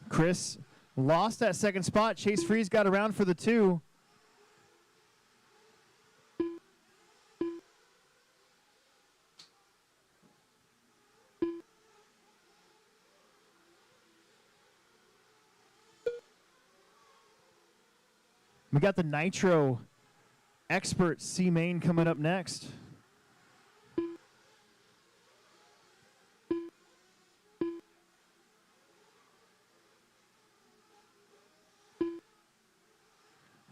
Chris lost that 2nd spot. Chase Freeze got around for the 2. We got the Nitro Expert A-main coming up next.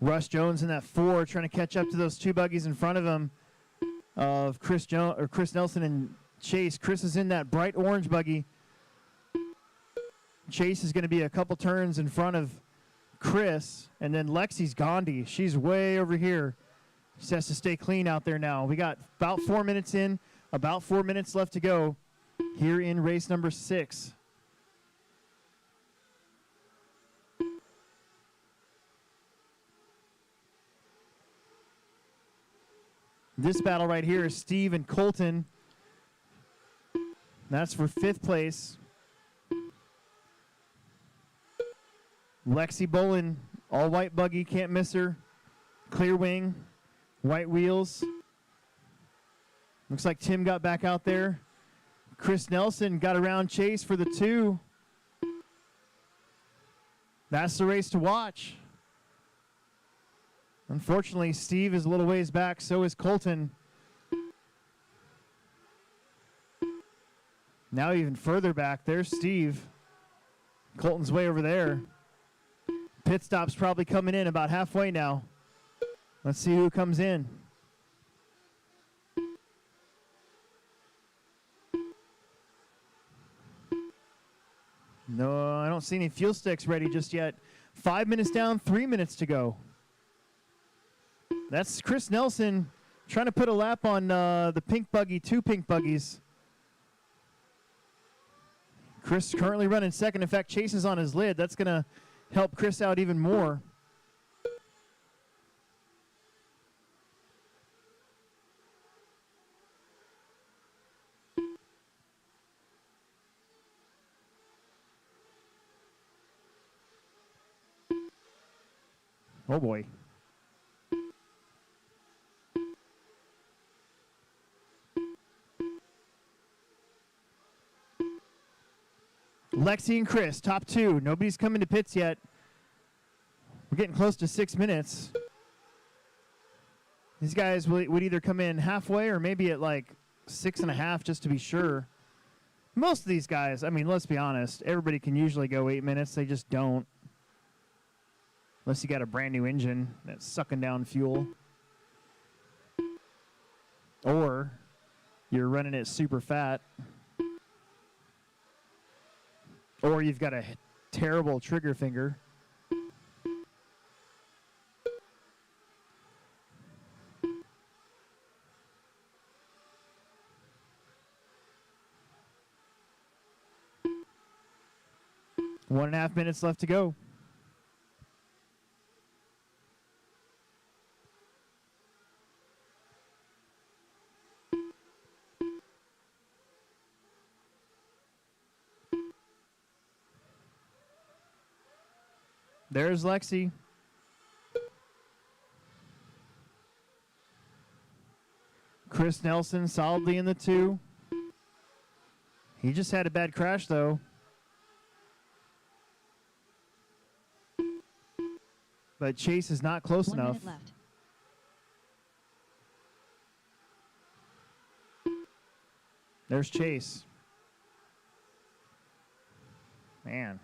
Russ Jones in that 4, trying to catch up to those 2 buggies in front of him of Chris Nelson and Chase. Chris is in that bright orange buggy. Chase is going to be a couple turns in front of Chris, and then Lexi's Gandhi. She's way over here. She has to stay clean out there now. We got about 4 minutes in, about 4 minutes left to go here in race number 6. This battle right here is Steve and Colton. That's for 5th place. Lexi Bolin, all white buggy, can't miss her. Clear wing, white wheels. Looks like Tim got back out there. Chris Nelson got around Chase for the 2. That's the race to watch. Unfortunately, Steve is a little ways back, so is Colton. Now even further back, there's Steve. Colton's way over there. Pit stop's probably coming in about halfway now. Let's see who comes in. No, I don't see any fuel sticks ready just yet. 5 minutes down, 3 minutes to go. That's Chris Nelson trying to put a lap on the pink buggy, 2 pink buggies. Chris currently running second. In fact, Chase is on his lid. That's going to help Chris out even more. Oh boy. Lexi and Chris, top 2. Nobody's coming to pits yet. We're getting close to 6 minutes. These guys would either come in halfway or maybe at like 6.5 just to be sure. Most of these guys, I mean, let's be honest, everybody can usually go 8 minutes. They just don't. Unless you got a brand new engine that's sucking down fuel. Or you're running it super fat. Or you've got a terrible trigger finger. One and a half minutes left to go. There's Lexi. Chris Nelson solidly in the 2. He just had a bad crash, though. But Chase is not close 1 enough. minute left. There's Chase. Man.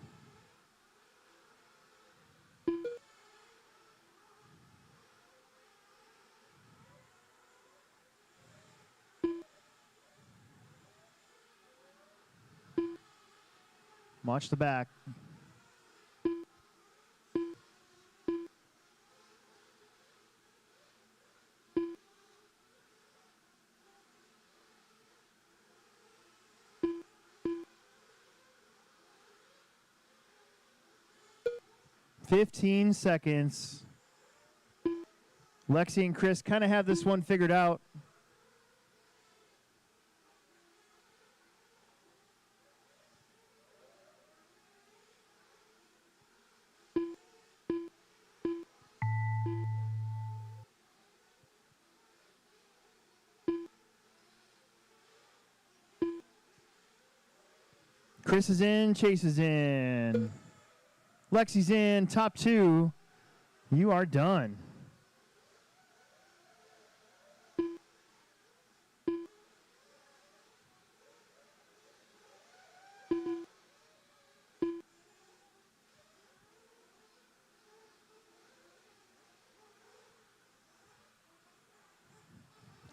Watch the back. $15 seconds. Lexi and Chris kind of have this one figured out. Chris is in, Chase is in. Lexi's in, top 2. You are done.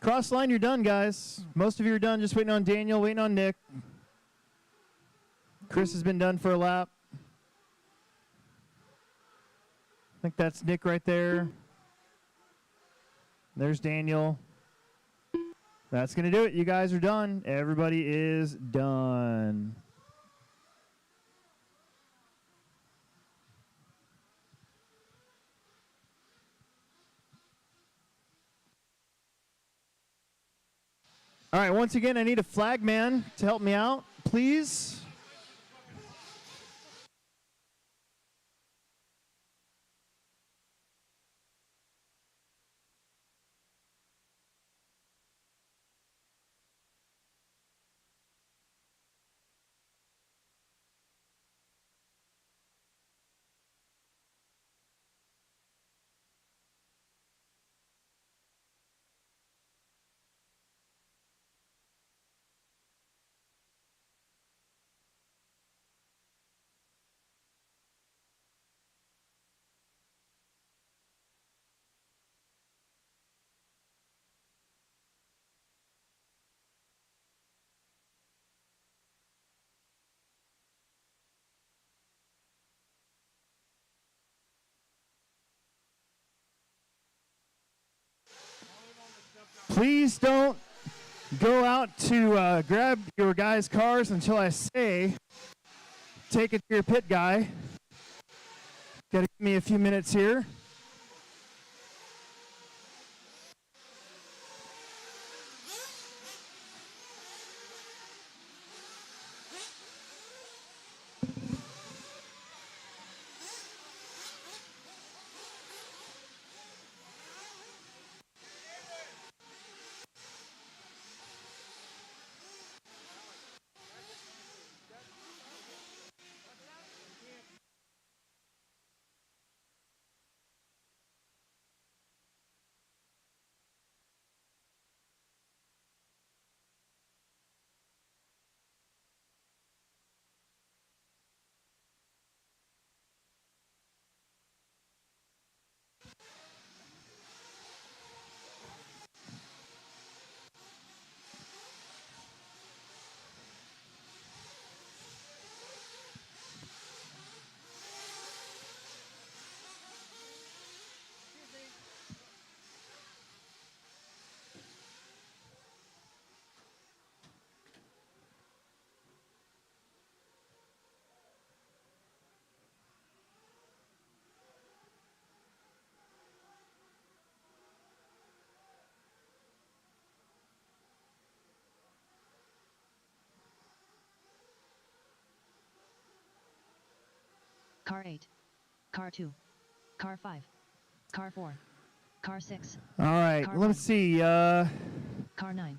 Cross line, you're done, guys. Most of you are done. Just waiting on Daniel, waiting on Nick. Chris has been done for a lap. I think that's Nick right there. There's Daniel. That's going to do it. You guys are done. Everybody is done. All right, once again, I need a flag man to help me out, please. Please don't go out to grab your guys' cars until I say take it to your pit guy. Gotta give me a few minutes here. Car 8. Car 2. Car 5. Car 4. Car 6. All right, Car let's 1. see. Car 9.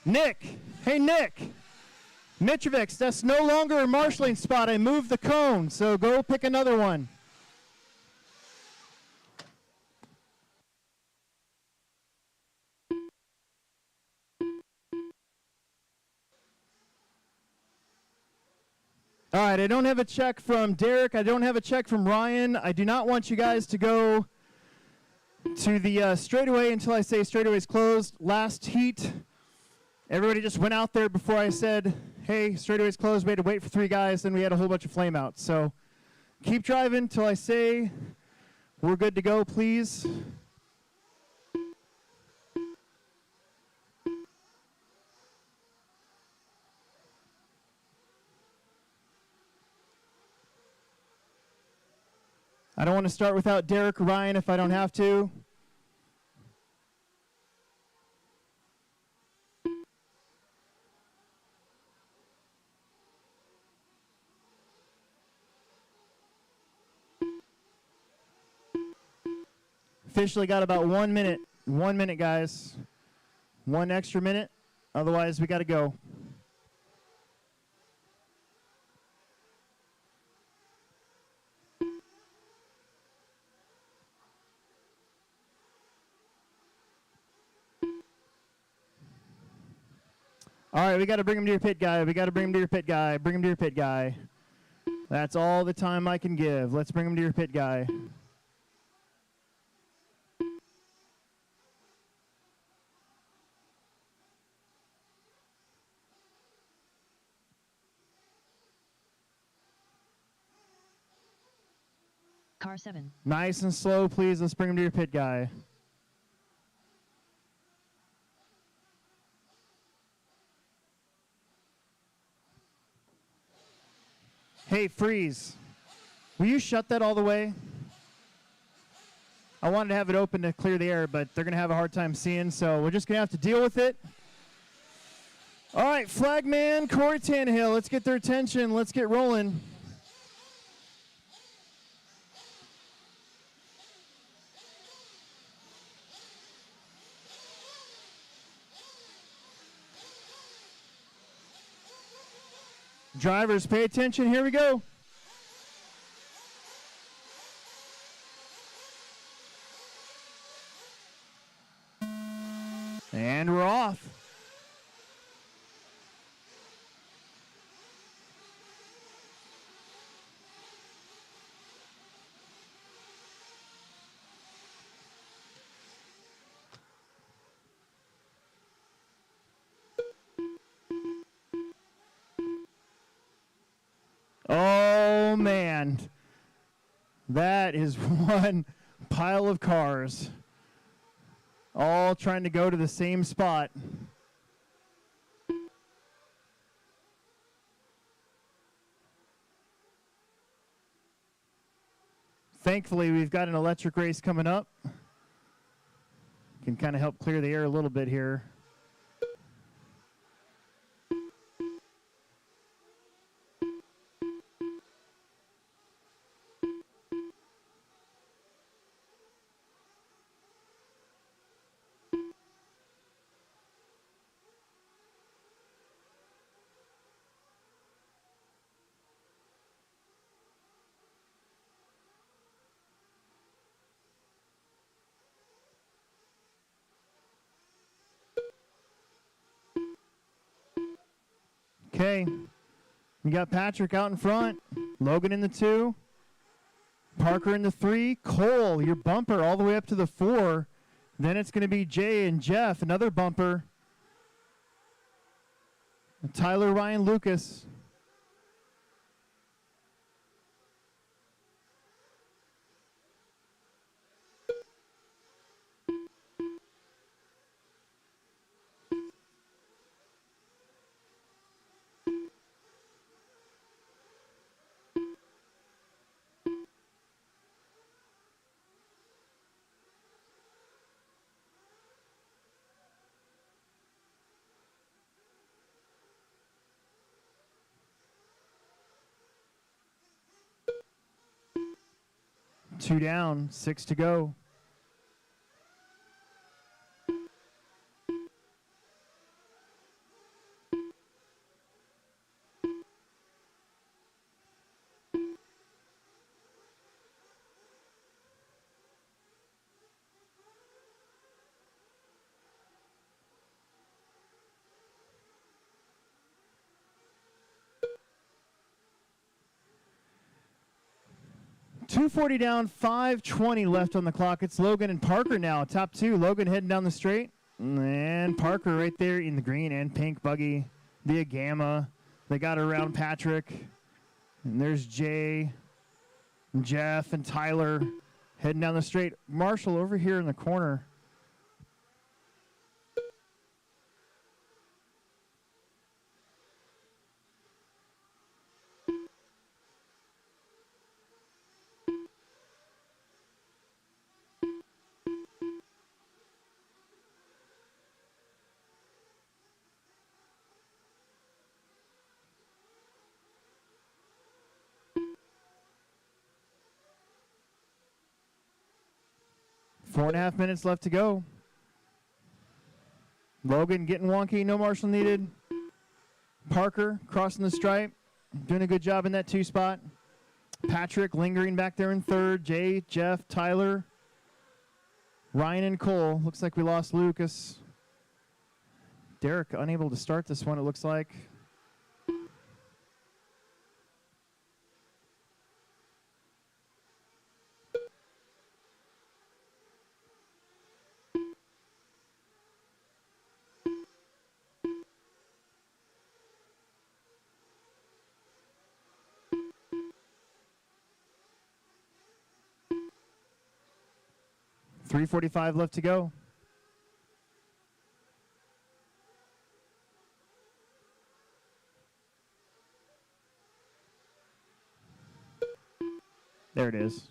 Nick. Hey, Nick. Mitrovic, that's no longer a marshalling spot. I moved the cone, so go pick another one. All right, I don't have a check from Derek. I don't have a check from Ryan. I do not want you guys to go to the straightaway until I say straightaway's closed. Last heat, everybody just went out there before I said, hey, straightaway's closed. We had to wait for 3 guys, then we had a whole bunch of flame outs. So keep driving until I say we're good to go, please. I don't want to start without Derek or Ryan if I don't have to. Officially got about 1 minute. 1 minute, guys. 1 extra minute. Otherwise, we got to go. All right, we got to bring him to your pit guy. We got to bring him to your pit guy. Bring him to your pit guy. That's all the time I can give. Let's bring him to your pit guy. Car 7. Nice and slow, please. Let's bring him to your pit guy. Hey, Freeze. Will you shut that all the way? I wanted to have it open to clear the air, but they're going to have a hard time seeing, so we're just going to have to deal with it. All right, flagman, Corey Tannehill. Let's get their attention. Let's get rolling. Drivers, pay attention. Here we go. And we're off. Oh, man. That is one pile of cars, all trying to go to the same spot. Thankfully, we've got an electric race coming up. Can kind of help clear the air a little bit here. Okay, we got Patrick out in front, Logan in the 2, Parker in the 3, Cole, your bumper all the way up to the 4. Then it's going to be Jay and Jeff, another bumper. Tyler, Ryan, Lucas. Two down, 6 to go. .240 down, 5:20 left on the clock. It's Logan and Parker now, top 2. Logan heading down the straight, and Parker right there in the green and pink buggy via Gamma. They got around Patrick, and there's Jay, and Jeff, and Tyler heading down the straight. Marshall over here in the corner. Four and a half minutes left to go. Logan getting wonky, no Marshall needed. Parker crossing the stripe, doing a good job in that 2 spot. Patrick lingering back there in 3rd. Jay, Jeff, Tyler, Ryan, and Cole. Looks like we lost Lucas. Derek unable to start this one, it looks like. .345 left to go. There it is.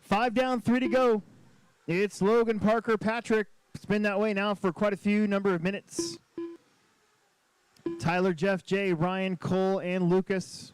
Five down, 3 to go. It's Logan, Parker, Patrick. It's been that way now for quite a few number of minutes. Tyler, Jeff, Jay, Ryan, Cole, and Lucas.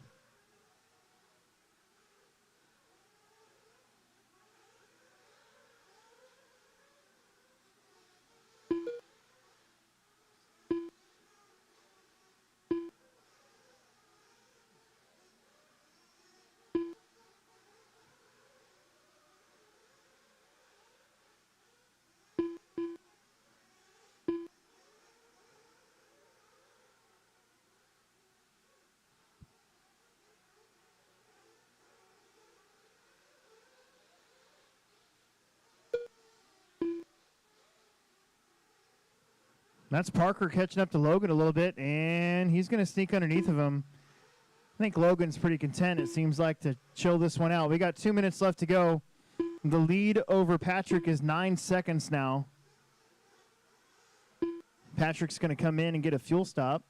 That's Parker catching up to Logan a little bit, and he's going to sneak underneath of him. I think Logan's pretty content, it seems like, to chill this one out. We got 2 minutes left to go. The lead over Patrick is 9 seconds now. Patrick's going to come in and get a fuel stop.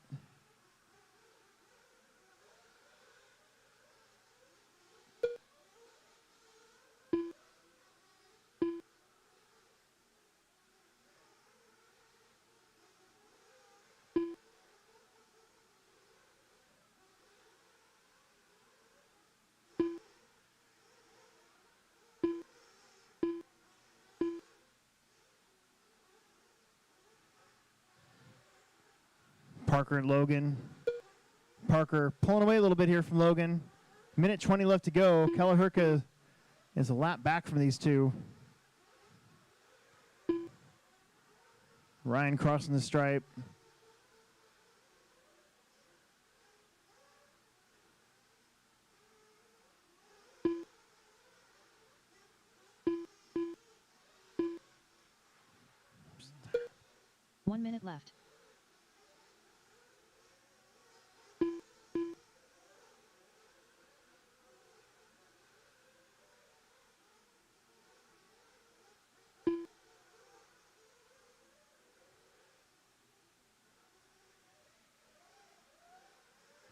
Parker and Logan. Parker pulling away a little bit here from Logan. Minute 20 left to go. Kelleherka is a lap back from these two. Ryan crossing the stripe. One minute left.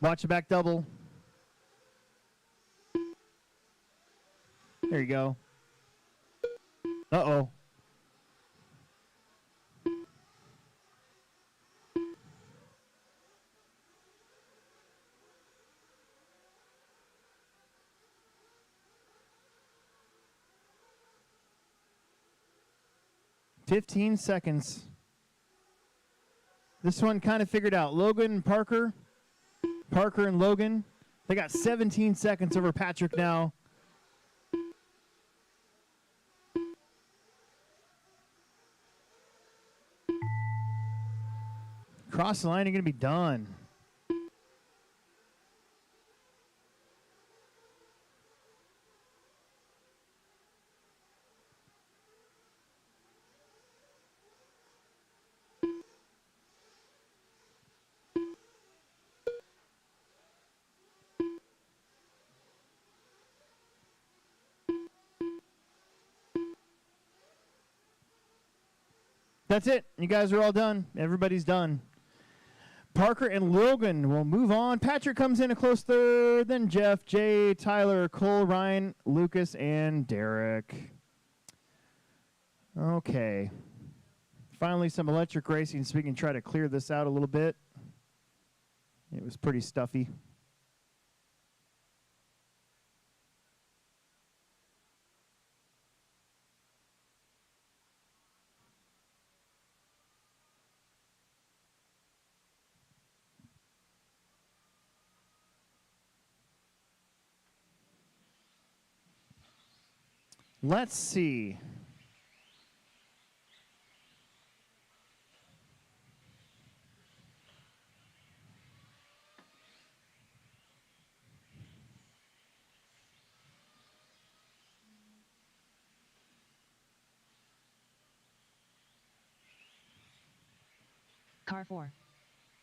Watch the back double. There you go. Uh-oh. $15 seconds. This one kind of figured out. Logan and Parker. Parker and Logan. They got 17 seconds over Patrick now. Cross the line, you're going to be done. That's it. You guys are all done. Everybody's done. Parker and Logan will move on. Patrick comes in a close third. Then Jeff, Jay, Tyler, Cole, Ryan, Lucas, and Derek. Okay. Finally, some electric racing so we can try to clear this out a little bit. It was pretty stuffy. Let's see. Car 4.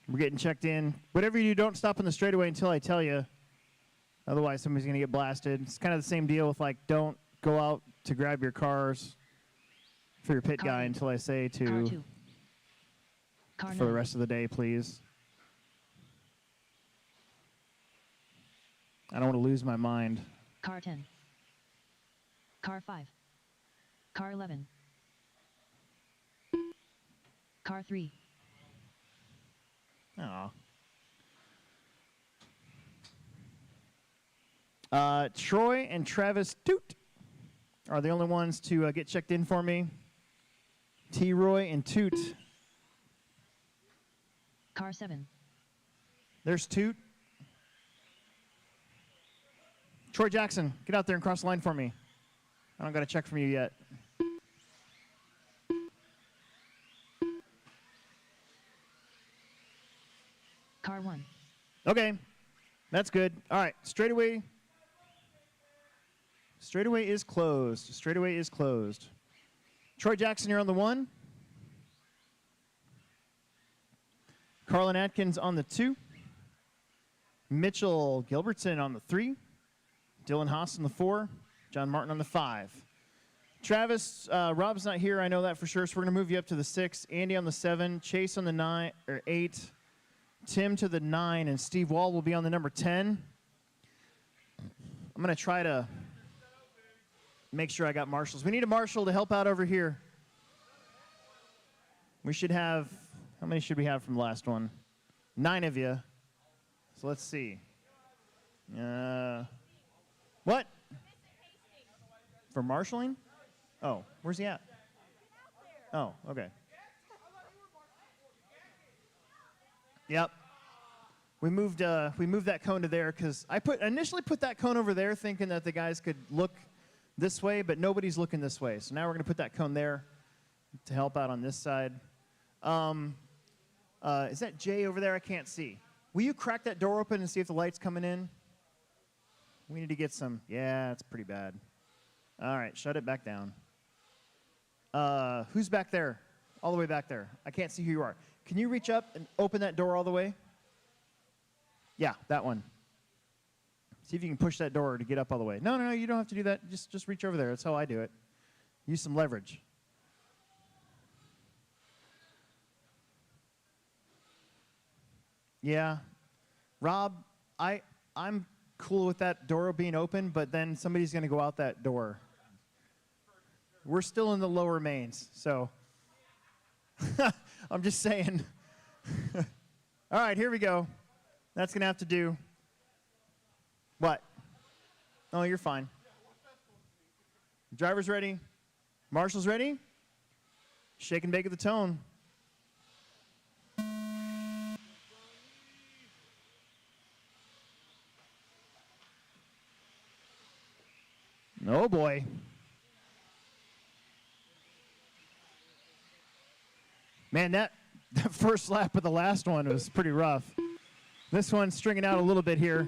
We're getting checked in. Whatever you do, don't stop on the straightaway until I tell you. Otherwise, somebody's going to get blasted. It's kind of the same deal with, like, don't go out to grab your cars for your pit Car guy 8. until I say Car to 2. Car for the 9. rest of the day, please. I don't want to lose my mind. Car 10. Car 5. Car 11. Car 3. Aw. Troy and Travis Toot are the only ones to get checked in for me. T-Roy and Toot. Car 7. There's Toot. Troy Jackson, get out there and cross the line for me. I don't got a check from you yet. Car 1. Okay, that's good. All right, straightaway. Straightaway is closed. Straightaway is closed. Troy Jackson, you're on the 1. Carlin Atkins on the 2. Mitchell Gilbertson on the 3. Dylan Haas on the 4. John Martin on the 5. Travis, Rob's not here. I know that for sure. So we're going to move you up to the 6. Andy on the 7. Chase on the 9 or 8. Tim to the 9. And Steve Wall will be on the number 10. I'm going to try to make sure I got marshals. We need a marshal to help out over here. We should have, how many should we have from the last one? 9 of you. So let's see. What? For marshaling? Oh, where's he at? Oh, okay. Yep. We moved that cone to there because I initially put that cone over there thinking that the guys could look this way, but nobody's looking this way. So now we're going to put that cone there to help out on this side. Is that Jay over there? I can't see. Will you crack that door open and see if the light's coming in? We need to get some. Yeah, it's pretty bad. All right, shut it back down. Who's back there? All the way back there. I can't see who you are. Can you reach up and open that door all the way? Yeah, that one. See if you can push that door to get up all the way. No, you don't have to do that. Just reach over there. That's how I do it. Use some leverage. Yeah. Rob, I'm cool with that door being open, but then somebody's going to go out that door. We're still in the lower mains, so I'm just saying. All right, here we go. That's going to have to do. What? Oh, you're fine. Driver's ready. Marshal's ready. Shake and bake at the tone. Oh, boy. Man, that first lap of the last one was pretty rough. This one's stringing out a little bit here.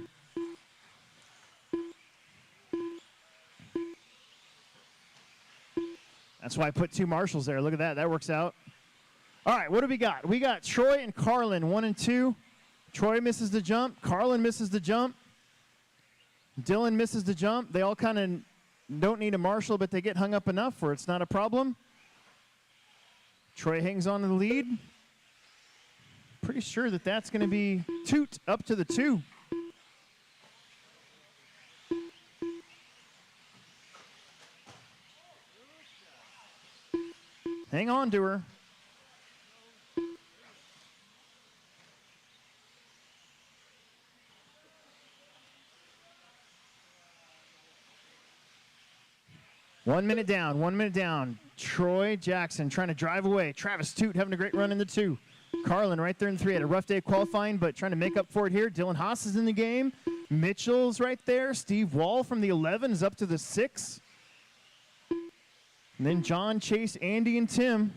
That's why I put 2 marshals there. Look at that. That works out. All right, what do we got? We got Troy and Carlin, 1 and 2. Troy misses the jump. Carlin misses the jump. Dylan misses the jump. They all kind of don't need a marshal, but they get hung up enough where it's not a problem. Troy hangs on to the lead. Pretty sure that that's going to be Toot up to the 2. Hang on to her. One minute down. Troy Jackson trying to drive away. Travis Toot having a great run in the 2. Carlin right there in 3. Had a rough day of qualifying, but trying to make up for it here. Dylan Haas is in the game. Mitchell's right there. Steve Wall from the 11 is up to the 6. And then John, Chase, Andy, and Tim.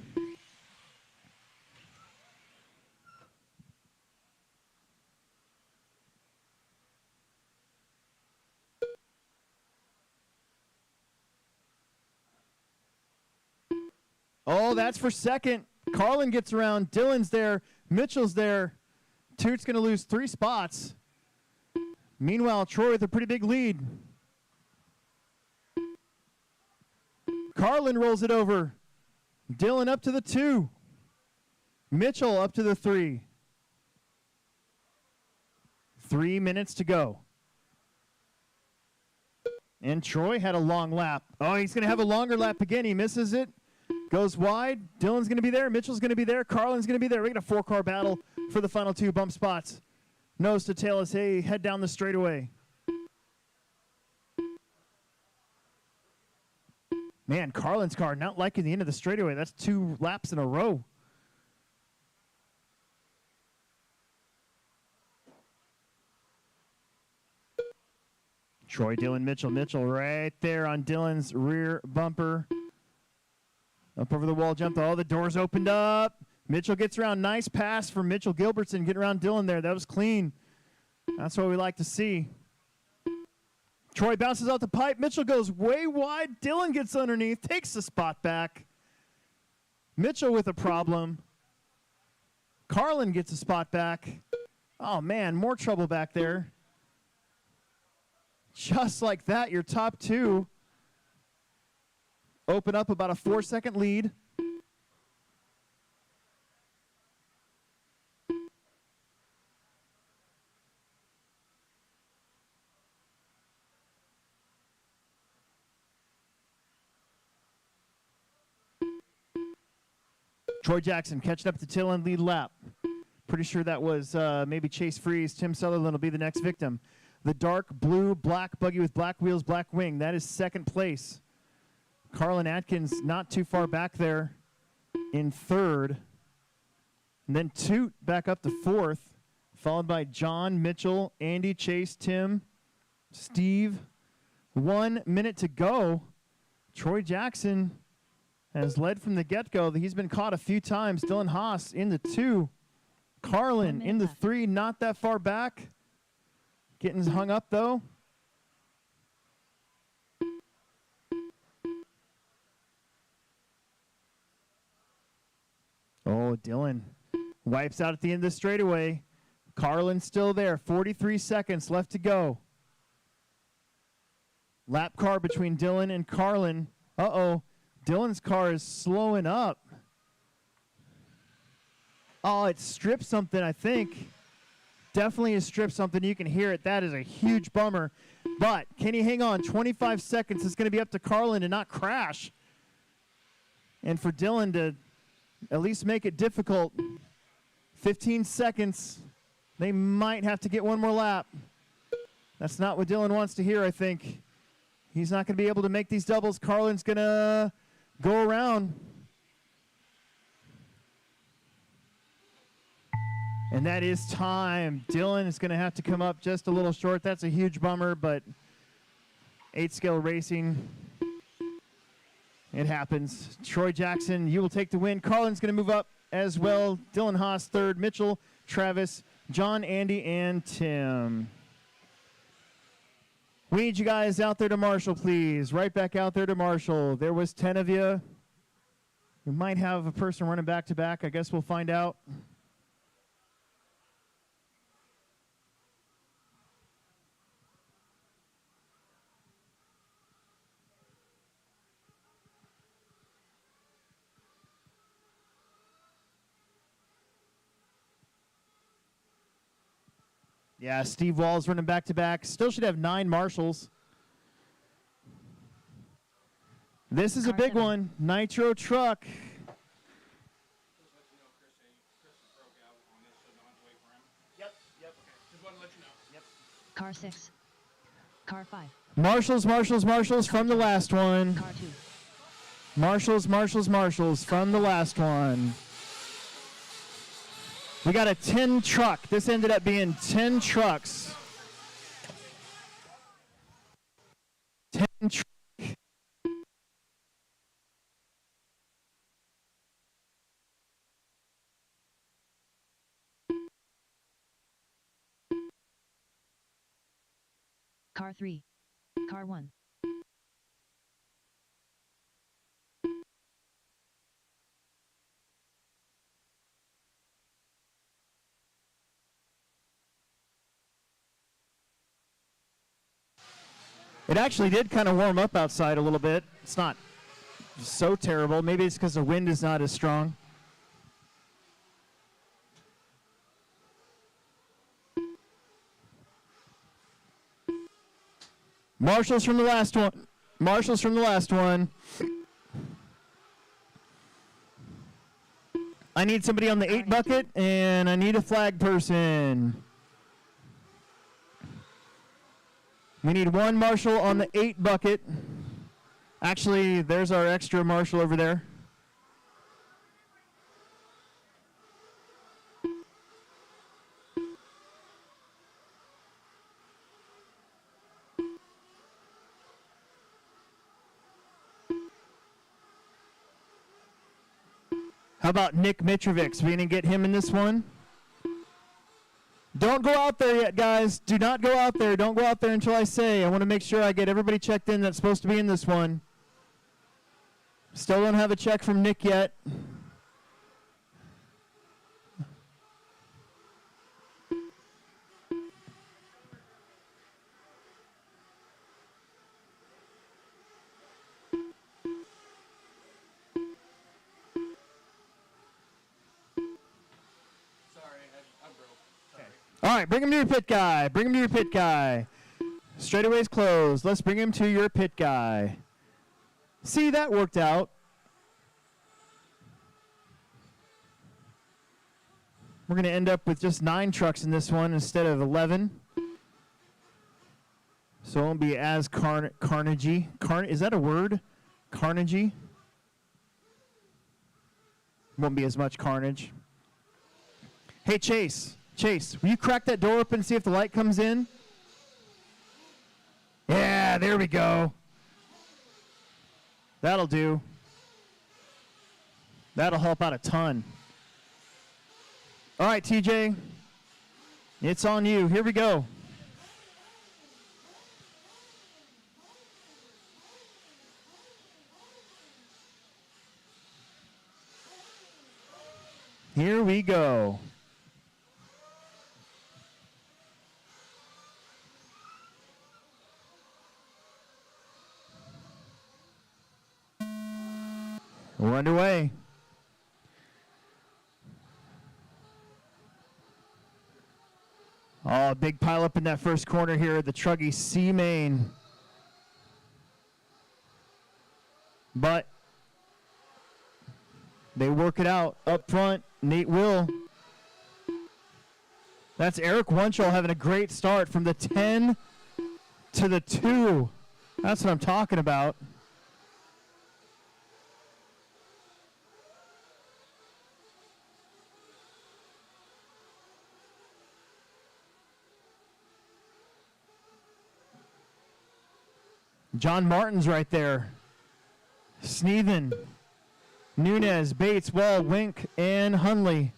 Oh, that's for second. Carlin gets around. Dylan's there. Mitchell's there. Toot's going to lose 3 spots. Meanwhile, Troy with a pretty big lead. Carlin rolls it over. Dylan up to the 2. Mitchell up to the 3. 3 minutes to go. And Troy had a long lap. Oh, he's going to have a longer lap again. He misses it. Goes wide. Dylan's going to be there. Mitchell's going to be there. Carlin's going to be there. We got a 4-car battle for the final 2 bump spots. Nose to tail as they head down the straightaway. Man, Carlin's car not liking the end of the straightaway. That's 2 laps in a row. Troy, Dylan, Mitchell. Mitchell right there on Dylan's rear bumper. Up over the wall jump. Oh, the doors opened up. Mitchell gets around. Nice pass for Mitchell Gilbertson. Get around Dylan there. That was clean. That's what we like to see. Troy bounces out the pipe. Mitchell goes way wide. Dylan gets underneath. Takes the spot back. Mitchell with a problem. Carlin gets a spot back. Oh, man, more trouble back there. Just like that, your top two open up about a 4-second lead. Troy Jackson catching up to tail end lead lap. Pretty sure that was maybe Chase Freeze. Tim Sutherland will be the next victim. The dark blue black buggy with black wheels, black wing. That is second place. Carlin Atkins not too far back there in third. And then Toot back up to fourth, followed by John, Mitchell, Andy, Chase, Tim, Steve. 1 minute to go. Troy Jackson has led from the get-go. He's been caught a few times. Dylan Haas in the 2. Carlin in the 3, not that far back. Getting hung up, though. Oh, Dylan wipes out at the end of the straightaway. Carlin's still there. 43 seconds left to go. Lap car between Dylan and Carlin. Uh-oh. Dylan's car is slowing up. Oh, it stripped something, I think. Definitely has stripped something. You can hear it. That is a huge bummer. But can he hang on? 25 seconds. It's going to be up to Carlin to not crash. And for Dylan to at least make it difficult. 15 seconds. They might have to get one more lap. That's not what Dylan wants to hear, I think. He's not going to be able to make these doubles. Carlin's going to go around. And that is time. Dylan is going to have to come up just a little short. That's a huge bummer, but 8-scale racing, it happens. Troy Jackson, you will take the win. Carlin's going to move up as well. Dylan Haas third. Mitchell, Travis, John, Andy, and Tim. We need you guys out there to Marshall, please. Right back out there to Marshall. There was 10 of you. We might have a person running back-to-back. I guess we'll find out. Yeah, Steve Wall's running back-to-back. Still should have 9 Marshalls. This is a big one. Nitro truck. Yep. Okay. Just wanted to let you know. Yep. Car 6. Car 5. Marshalls from the last one. Car 2. Marshalls from the last one. We got a 10 truck. This ended up being 10 trucks. 10 truck. Car 3. Car 1. It actually did kind of warm up outside a little bit. It's not so terrible. Maybe it's because the wind is not as strong. Marshalls from the last one. I need somebody on the 8 bucket, and I need a flag person. We need 1 Marshall on the 8 bucket. Actually, there's our extra Marshall over there. How about Nick Mitrovic? We didn't get him in this one. Don't go out there yet, guys. Do not go out there. Don't go out there until I say. I want to make sure I get everybody checked in that's supposed to be in this one. Still don't have a check from Nick yet. right, bring him to your pit guy. Bring him to your pit guy. Straightaway's closed. Let's bring him to your pit guy. See, that worked out. We're going to end up with just 9 trucks in this one instead of 11. So it won't be as carnagey. Is that a word? Carnagey? Won't be as much carnage. Hey, Chase, will you crack that door open and see if the light comes in? Yeah, there we go. That'll do. That'll help out a ton. All right, TJ, it's on you. Here we go. Here we go. We're underway. Oh, big pile up in that first corner here, the Truggy A-main. But they work it out up front. Nate Will. That's Eric Wunschel having a great start from the 10 to the 2. That's what I'm talking about. John Martin's right there. Sneathen, Nunez, Bates, Wall, Wink, and Hunley.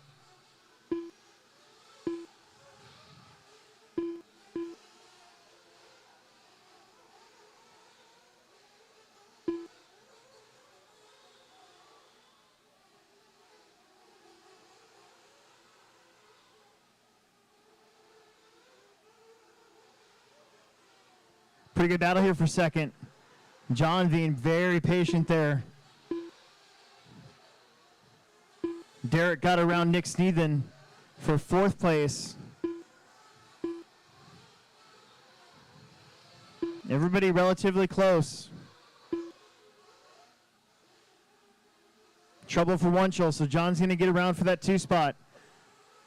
Pretty good battle here for second. John being very patient there. Derek got around Nick Sneathen for 4th place. Everybody relatively close. Trouble for Wunschel, so John's going to get around for that 2 spot.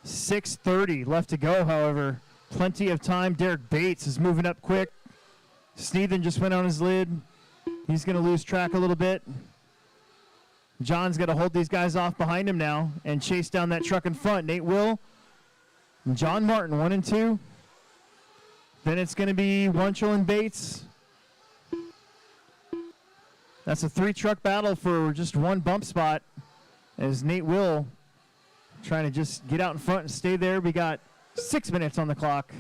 6:30 left to go, however. Plenty of time. Derek Bates is moving up quick. Sneathen just went on his lid. He's going to lose track a little bit. John's got to hold these guys off behind him now and chase down that truck in front. Nate Will and John Martin, 1 and 2. Then it's going to be Wunschel and Bates. That's a 3-truck battle for just 1 bump spot as Nate Will trying to just get out in front and stay there. We got 6 minutes on the clock.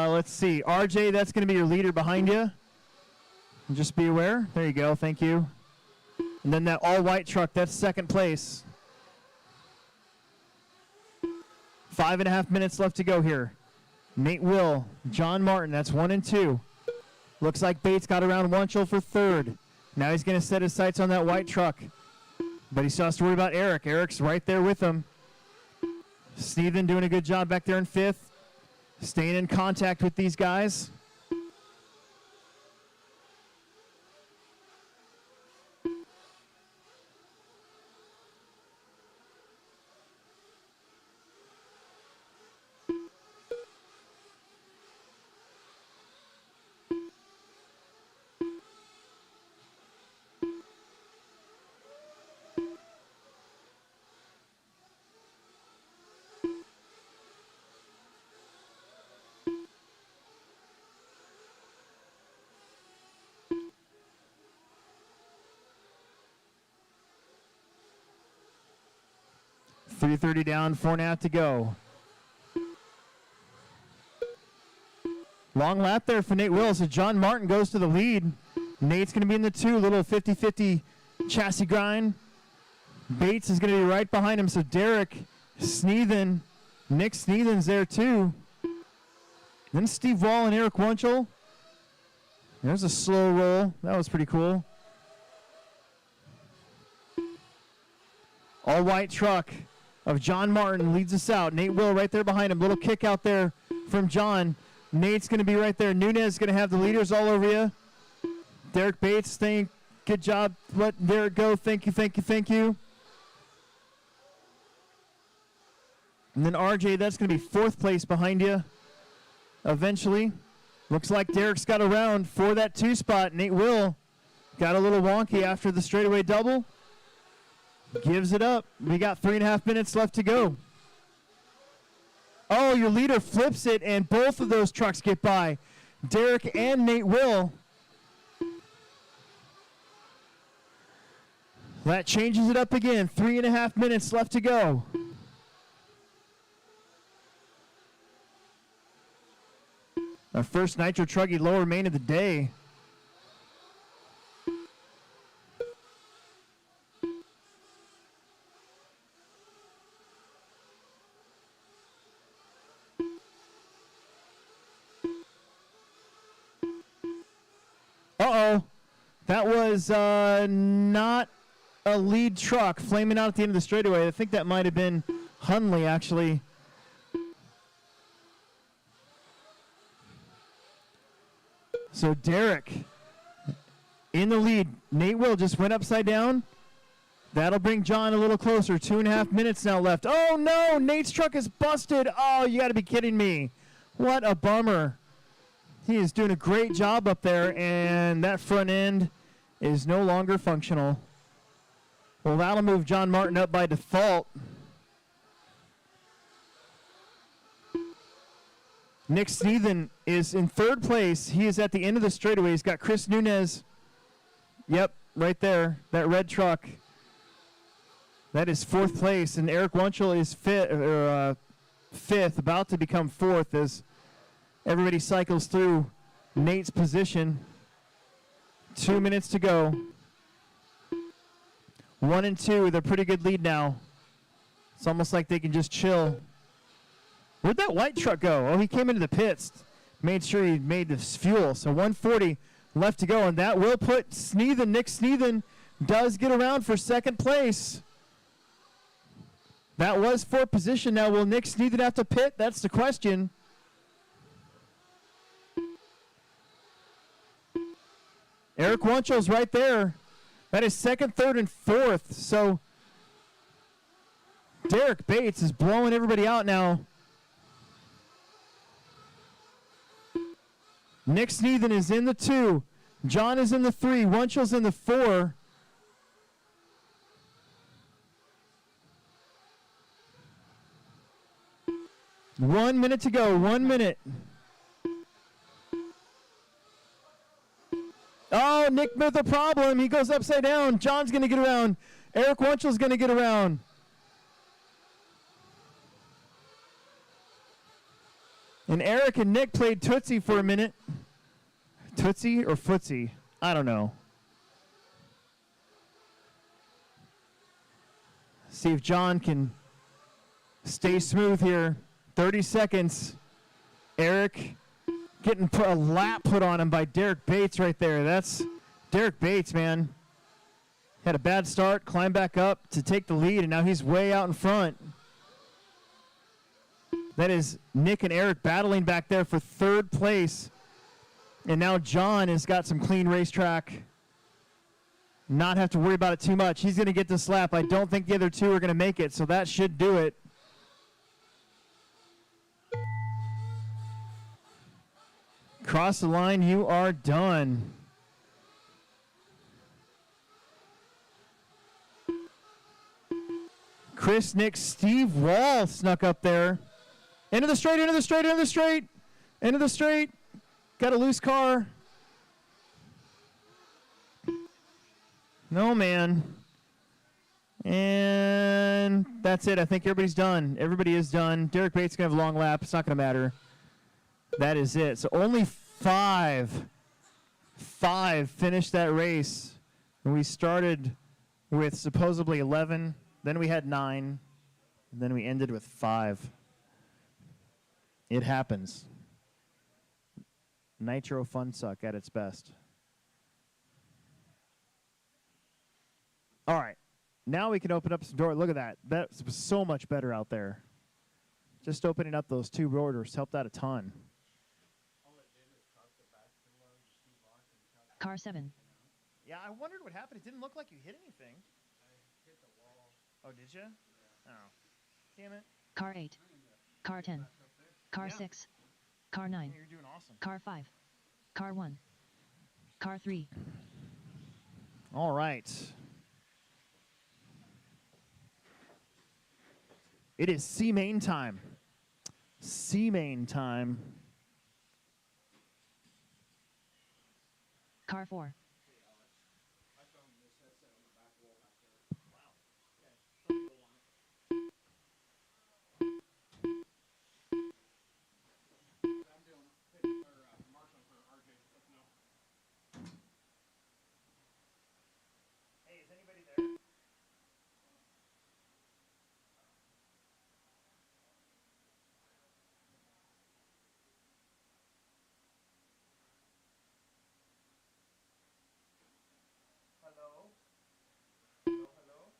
Let's see. RJ, that's going to be your leader behind you. Just be aware. There you go. Thank you. And then that all-white truck, that's 2nd place. 5.5 minutes left to go here. Nate Will, John Martin, that's 1 and 2. Looks like Bates got around Wunschel for 3rd. Now he's going to set his sights on that white truck. But he still has to worry about Eric. Eric's right there with him. Sneathen doing a good job back there in 5th. Staying in contact with these guys. .330 down, 4.5 to go. Long lap there for Nate Will. So John Martin goes to the lead. Nate's going to be in the 2, little 50-50 chassis grind. Bates is going to be right behind him. So Derek Sneathen, Nick Sneathen's there too. Then Steve Wall and Eric Wunschel. There's a slow roll. That was pretty cool. All-white truck of John Martin leads us out. Nate Will right there behind him. Little kick out there from John. Nate's going to be right there. Nunez is going to have the leaders all over you. Derek Bates saying, good job. Let Derek go. Thank you, thank you, thank you. And then RJ, that's going to be 4th place behind you eventually. Looks like Derek's got around for that 2 spot. Nate Will got a little wonky after the straightaway double. Gives it up. We got 3.5 minutes left to go. Oh, your leader flips it, and both of those trucks get by. Derek and Nate Will. That changes it up again. 3.5 minutes left to go. Our first Nitro Truggy lower main of the day. Uh-oh. That was not a lead truck flaming out at the end of the straightaway. I think that might have been Hunley, actually. So Derek in the lead. Nate Will just went upside down. That'll bring John a little closer. 2.5 minutes now left. Oh, no. Nate's truck is busted. Oh, you got to be kidding me. What a bummer. He is doing a great job up there, and that front end is no longer functional. Well, that'll move John Martin up by default. Nick Sneathen is in 3rd place. He is at the end of the straightaway. He's got Chris Nunez. Yep, right there. That red truck. That is 4th place. And Eric Wunschel is 5th, about to become 4th as everybody cycles through Nate's position. 2 minutes to go. 1 and 2 with a pretty good lead now. It's almost like they can just chill. Where'd that white truck go? Oh, he came into the pits. Made sure he made this fuel. So 140 left to go, and that will put Sneathen. Nick Sneathen does get around for 2nd place. That was 4th position. Now, will Nick Sneathen have to pit? That's the question. Eric Wunchel's right there. That is 2nd, 3rd, and 4th. So Derek Bates is blowing everybody out now. Nick Sneathen is in the 2. John is in the 3. Wunchel's in the 4. One minute to go. 1 minute. Oh, Nick with a problem. He goes upside down. John's going to get around. Eric Wunchel's going to get around. And Eric and Nick played Tootsie for a minute. Tootsie or Footsie? I don't know. See if John can stay smooth here. 30 seconds. Eric getting a lap put on him by Derek Bates right there. That's Derek Bates, man. Had a bad start, climbed back up to take the lead, and now he's way out in front. That is Nick and Eric battling back there for 3rd place. And now John has got some clean racetrack. Not have to worry about it too much. He's going to get this lap. I don't think the other 2 are going to make it, so that should do it. Cross the line, you are done. Chris, Nick, Steve Wall snuck up there. Into the straight, into the straight, into the straight. Into the straight. Got a loose car. No, man. And that's it. I think everybody's done. Everybody is done. Derek Bates going to have a long lap. It's not going to matter. That is it. So only 5 finished that race. And we started with supposedly 11. Then we had 9. And then we ended with 5. It happens. Nitro fun suck at its best. All right. Now we can open up some doors. Look at that. That was so much better out there. Just opening up those 2 rotors helped out a ton. Car 7. Yeah, I wondered what happened. It didn't look like you hit anything. I hit the wall. Oh, did you? Yeah. Oh. Damn it. Car 8. Car 10. Car 6. Car 9. You're doing awesome. Car 5. Car 1. Car 3. All right. It is C-main time. C-main time. Car 4. Hey, is anybody there? Hello? Hello, hello?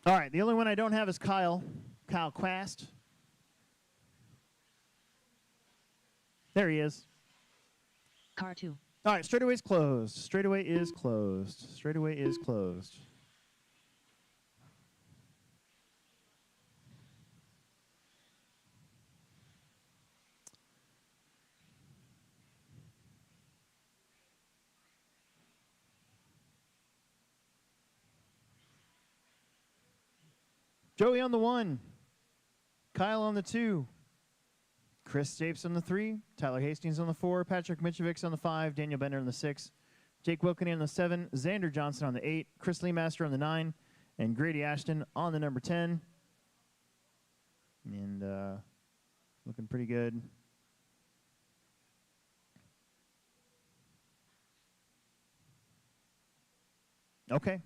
All right, the only one I don't have is Kyle Quast. There he is. Car 2. All right, straightaway's closed. Straightaway is closed. Straightaway is closed. Joey on the 1. Kyle on the 2. Chris Stapes on the 3. Tyler Hastings on the 4. Patrick Mitrovic on the 5. Daniel Bender on the 6. Jake Wilkinen on the 7. Xander Johnson on the 8. Chris Leemaster on the 9. And Grady Ashton on the number 10. And looking pretty good. Okay.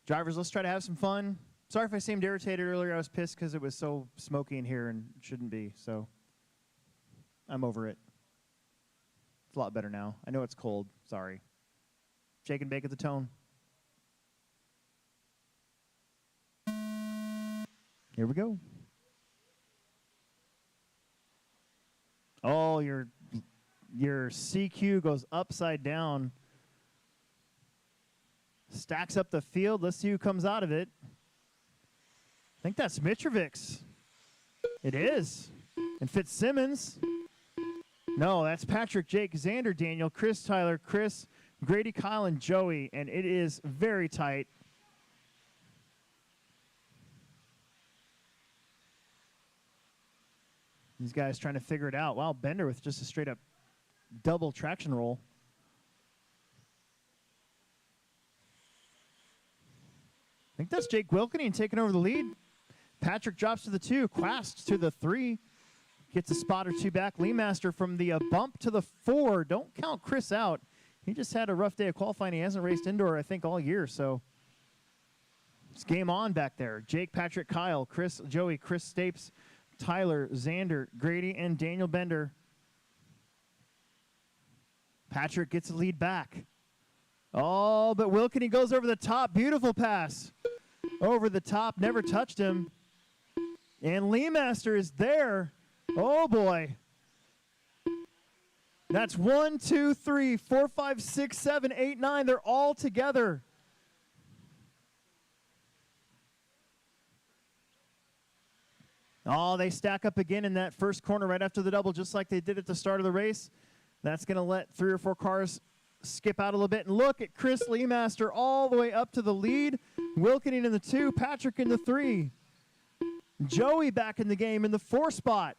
Drivers, let's try to have some fun. Sorry if I seemed irritated earlier. I was pissed because it was so smoky in here and shouldn't be. So I'm over it. It's a lot better now. I know it's cold. Sorry. Shake and bake at the tone. Here we go. Oh, your CQ goes upside down. Stacks up the field. Let's see who comes out of it. I think that's Mitrovic's. It is. And Fitzsimmons. No, that's Patrick, Jake, Xander, Daniel, Chris, Tyler, Chris, Grady, Kyle, and Joey. And it is very tight. These guys trying to figure it out. Wow, Bender with just a straight up double traction roll. I think that's Jake Wilkinen taking over the lead. Patrick drops to the 2. Quast to the 3. Gets a spot or 2 back. Leemaster from the bump to the 4. Don't count Chris out. He just had a rough day of qualifying. He hasn't raced indoor, I think, all year. So it's game on back there. Jake, Patrick, Kyle, Chris, Joey, Chris Stapes, Tyler, Xander, Grady, and Daniel Bender. Patrick gets the lead back. Oh, but Wilkinen goes over the top. Beautiful pass. Over the top. Never touched him. And Leemaster is there. Oh, boy. That's 1, 2, 3, 4, 5, 6, 7, 8, 9. They're all together. Oh, they stack up again in that first corner right after the double, just like they did at the start of the race. That's going to let 3 or 4 cars skip out a little bit. And look at Chris Leemaster all the way up to the lead. Wilkinen in the 2, Patrick in the 3. Joey back in the game in the 4 spot.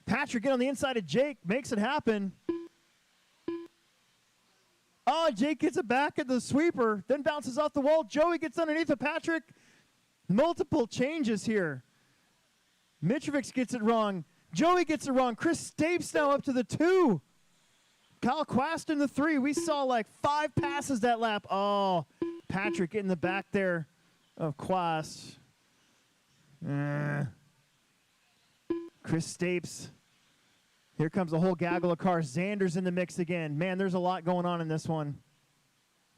Patrick in on the inside of Jake, makes it happen. Oh, Jake gets it back at the sweeper, then bounces off the wall. Joey gets underneath of Patrick. Multiple changes here. Mitrovic gets it wrong. Joey gets it wrong. Chris Stapes now up to the 2. Kyle Quast in the 3. We saw like 5 passes that lap. Oh, Patrick in the back there of Quast. Chris Stapes Here comes a whole gaggle of cars. Xander's in the mix again. Man, there's a lot going on in this one.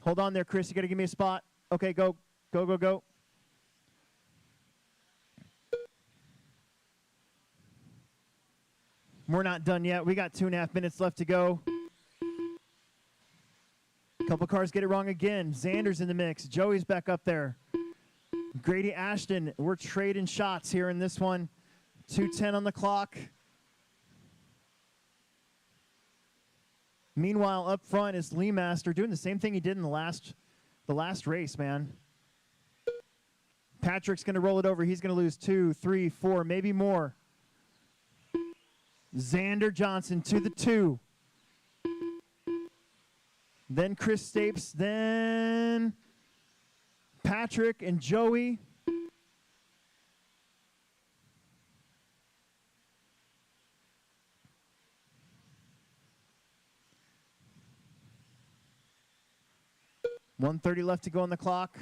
Hold on there, Chris. You got to give me a spot. Okay, go. Go, go, go. We're not done yet. We got 2.5 minutes left to go. A couple cars get it wrong again. Xander's in the mix. Joey's back up there. Grady Ashton, we're trading shots here in this one. 2:10 on the clock. Meanwhile, up front is Lee Master doing the same thing he did in the last race, man. Patrick's going to roll it over. He's going to lose 2, 3, 4, maybe more. Xander Johnson to the 2. Then Chris Stapes. Then Patrick and Joey. $1:30 left to go on the clock.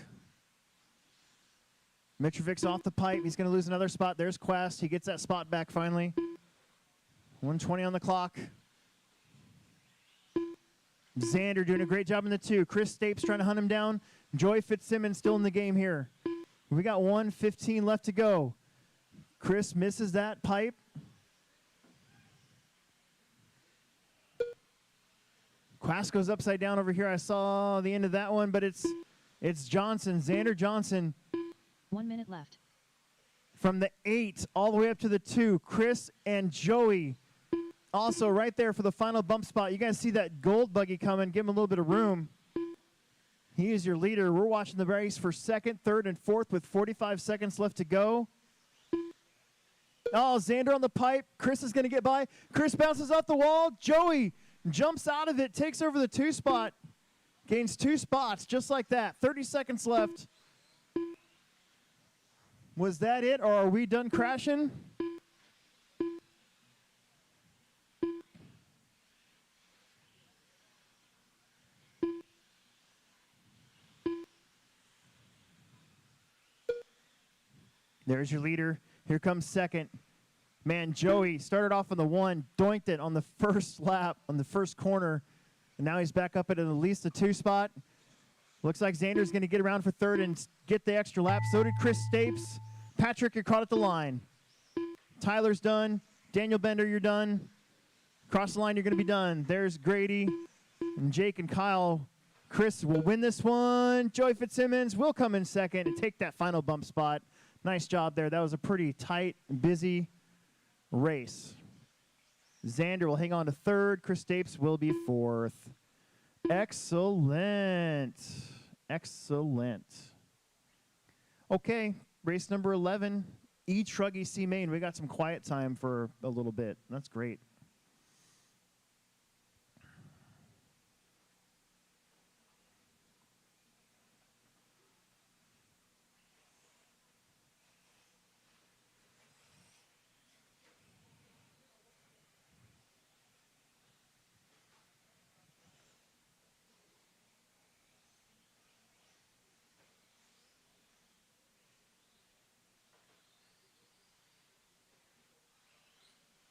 Mitrovic's off the pipe. He's going to lose another spot. There's Quest. He gets that spot back finally. 1:20 on the clock. Xander doing a great job in the 2. Chris Stapes trying to hunt him down. Joey Fitzsimmons still in the game here. We got 1:15 left to go. Chris misses that pipe. Quast goes upside down over here. I saw the end of that one, but it's Johnson, Xander Johnson. 1 minute left. From the 8 all the way up to the 2. Chris and Joey also right there for the final bump spot. You guys see that gold buggy coming. Give him a little bit of room. He is your leader. We're watching the race for 2nd, 3rd, and 4th with 45 seconds left to go. Oh, Xander on the pipe. Chris is going to get by. Chris bounces off the wall. Joey jumps out of it, takes over the 2 spot. Gains 2 spots just like that. 30 seconds left. Was that it, or are we done crashing? There's your leader. Here comes 2nd. Man, Joey started off on the 1, doinked it on the first lap, on the first corner, and now he's back up at least a 2 spot. Looks like Xander's going to get around for 3rd and get the extra lap. So did Chris Stapes. Patrick, you're caught at the line. Tyler's done. Daniel Bender, you're done. Cross the line, you're going to be done. There's Grady and Jake and Kyle. Chris will win this one. Joey Fitzsimmons will come in 2nd and take that final bump spot. Nice job there. That was a pretty tight, busy race. Xander will hang on to 3rd. Chris Stapes will be 4th. Excellent. Excellent. Okay, race number 11, Truggy A-main. We got some quiet time for a little bit. That's great.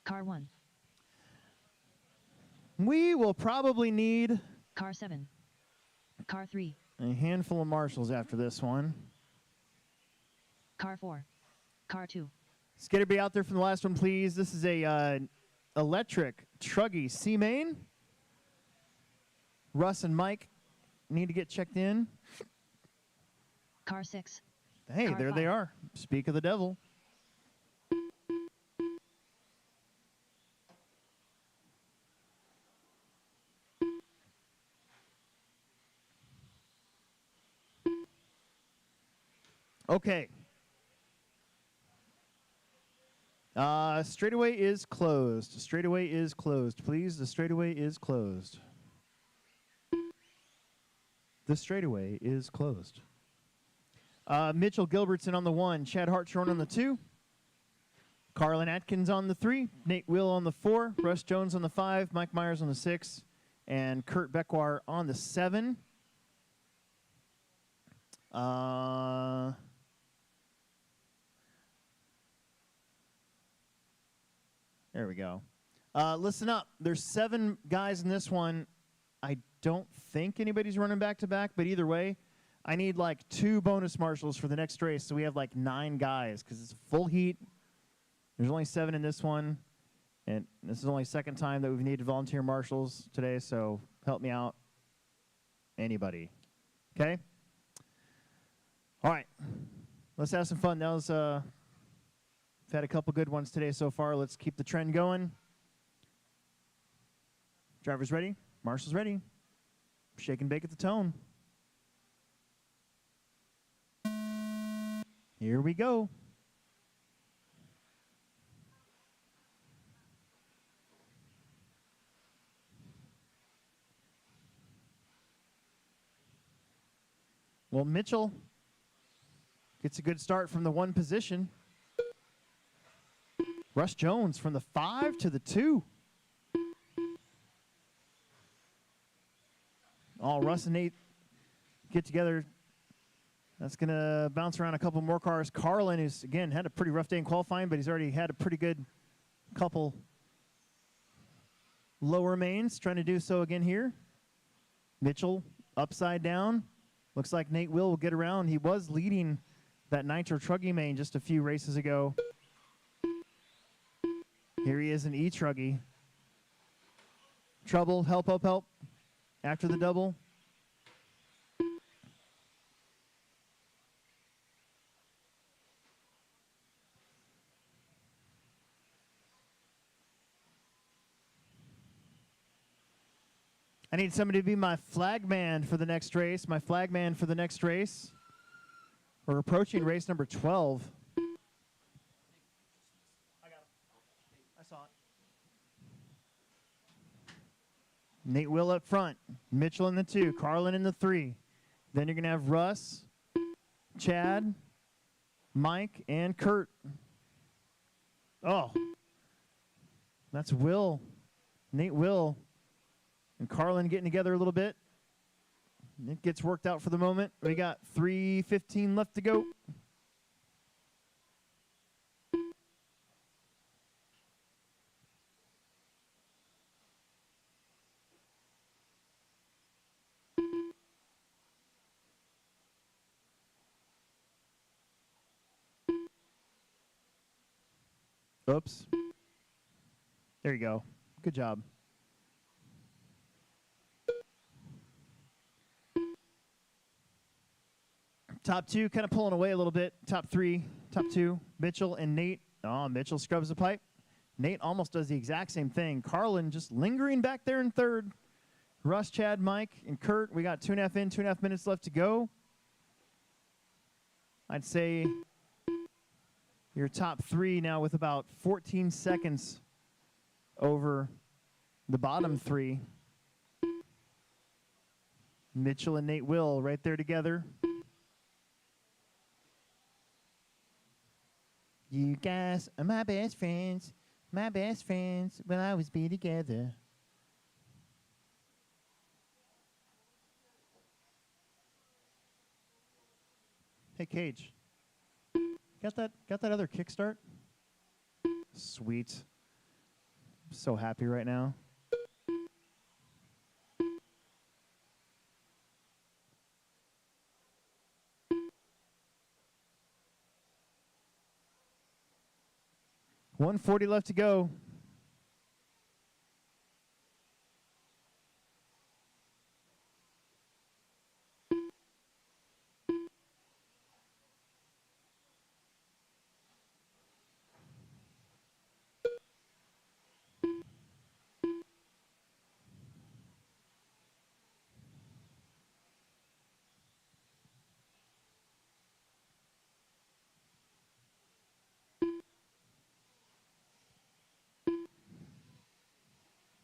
Car 1. We will probably need Car 7. Car 3. a handful of marshals after this one. Car 4. Car 2. Skater be out there from the last one, please. This is a electric Truggy A-main. Russ and Mike need to get checked in. Car 6. Hey, Car there they 5. are. Speak of the devil. Okay. Straightaway is closed. Straightaway is closed. Please, the straightaway is closed. The straightaway is closed. Mitchell Gilbertson on the 1. Chad Hartshorn on the 2. Carlin Atkins on the 3. Nate Will on the 4. Russ Jones on the 5. Mike Myers on the 6. And Kurt Beckwar on the 7. There we go. Listen up. There's 7 guys in this one. I don't think anybody's running back-to-back, but either way, I need like 2 bonus marshals for the next race, so we have like 9 guys because it's a full heat. There's only 7 in this one, and this is only the second time that we've needed volunteer marshals today, so help me out. Anybody. Okay? All right. Let's have some fun. That was, we've had a couple good ones today so far. Let's keep the trend going. Drivers ready? Marshals ready? Shake and bake at the tone. Here we go. Well, Mitchell gets a good start from the 1 position. Russ Jones from the 5 to the 2. Oh, Russ and Nate get together. That's going to bounce around a couple more cars. Carlin, who's, again, had a pretty rough day in qualifying, but he's already had a pretty good couple lower mains. Trying to do so again here. Mitchell upside down. Looks like Nate will get around. He was leading that Nitro Truggy main just a few races ago. Here he is in E-Truggy. Trouble, help, help, help. After the double. I need somebody to be my flag man for the next race. My flag man for the next race. We're approaching race number 12. I got him. I saw it. Nate Will up front. Mitchell in the 2. Carlin in the 3. Then you're going to have Russ, Chad, Mike, and Kurt. Oh. That's Will. Nate Will. And Carlin getting together a little bit. It gets worked out for the moment. We got 3:15 left to go. Oops. There you go. Good job. Top 2 kind of pulling away a little bit. Top 3, top 2, Mitchell and Nate. Oh, Mitchell scrubs the pipe. Nate almost does the exact same thing. Carlin just lingering back there in 3rd. Russ, Chad, Mike, and Kurt. We got 2.5 minutes left to go. I'd say your top 3 now with about 14 seconds over the bottom 3. Mitchell and Nate Will right there together. You guys are my best friends. My best friends will always be together. Hey, Cage. Got that other kickstart? Sweet. I'm so happy right now. $140 left to go.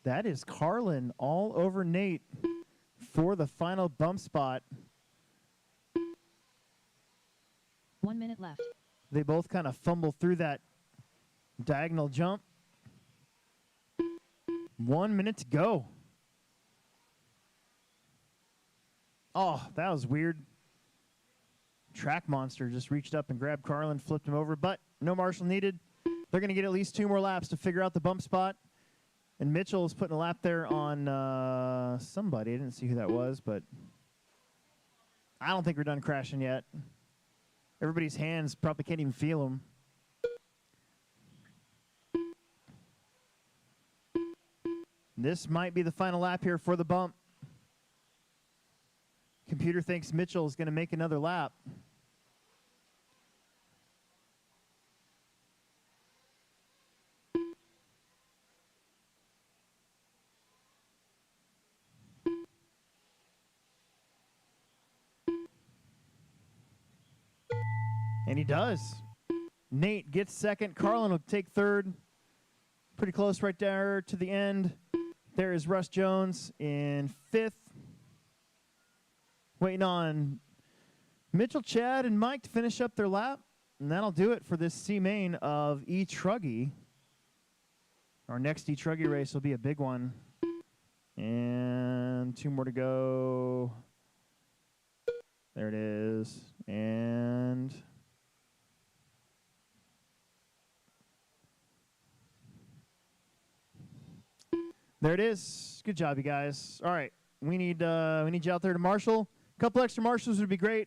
That is Carlin all over Nate for the final bump spot. 1 minute left. They both kind of fumble through that diagonal jump. 1 minute to go. Oh, that was weird. Track monster just reached up and grabbed Carlin, flipped him over, but no marshal needed. They're going to get at least 2 more laps to figure out the bump spot. And Mitchell is putting a lap there on somebody. I didn't see who that was, but I don't think we're done crashing yet. Everybody's hands probably can't even feel them. This might be the final lap here for the bump. Computer thinks Mitchell is going to make another lap. And he does. Nate gets second. Carlin will take third. Pretty close right there to the end. There is Russ Jones in fifth. Waiting on Mitchell, Chad, and Mike to finish up their lap. And that'll do it for this C-main of E-Truggy. Our next E-Truggy race will be a big one. And 2 more to go. There it is. And there it is. Good job, you guys. All right, we need you out there to marshal. A couple extra marshals would be great.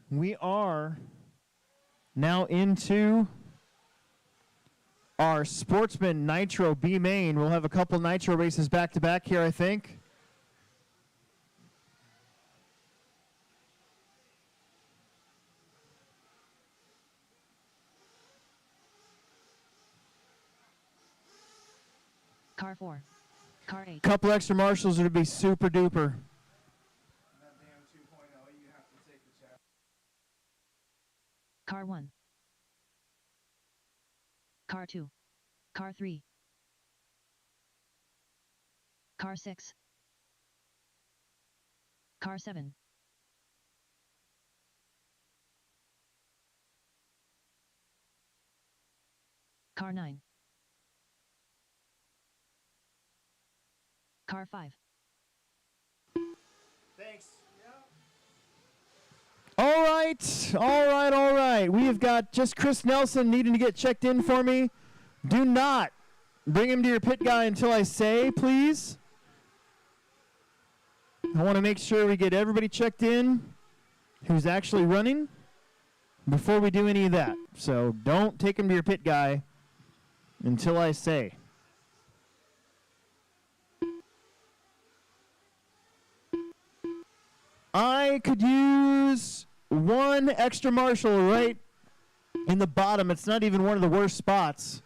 We are now into our Sportsman Nitro B-main. We'll have a couple Nitro races back to back here, I think. Car 4. Car 8. Couple extra marshals would be super duper. That damn 2.0, you have to take the chance. Car 1. Car 2. Car 3. Car 6. Car 7. Car 9. Car 5. Thanks. All right, all right, all right. We have got just Chris Nelson needing to get checked in for me. Do not bring him to your pit guy until I say, please. I want to make sure we get everybody checked in who's actually running before we do any of that. So don't take him to your pit guy until I say. I could use one extra marshal right in the bottom. It's not even one of the worst spots.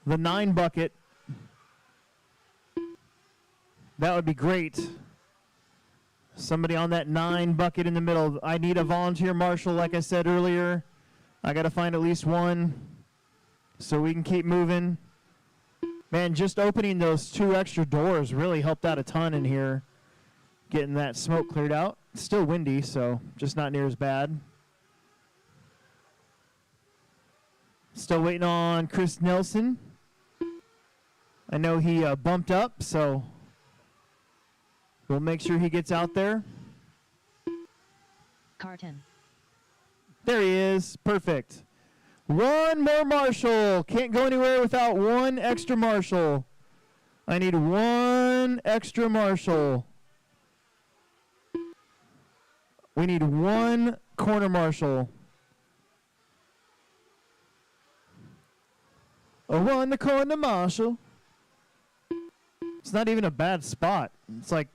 The 9 bucket. That would be great. Somebody on that 9 bucket in the middle. I need a volunteer marshal, like I said earlier. I got to find at least one so we can keep moving. Man, just opening those 2 extra doors really helped out a ton in here. Getting that smoke cleared out. It's still windy, so just not near as bad. Still waiting on Chris Nelson. I know he bumped up, so we'll make sure he gets out there. Car 10. There he is. Perfect. One more marshal. Can't go anywhere without one extra marshal. I need one extra marshal. We need one corner marshal. One corner marshal. It's not even a bad spot. It's like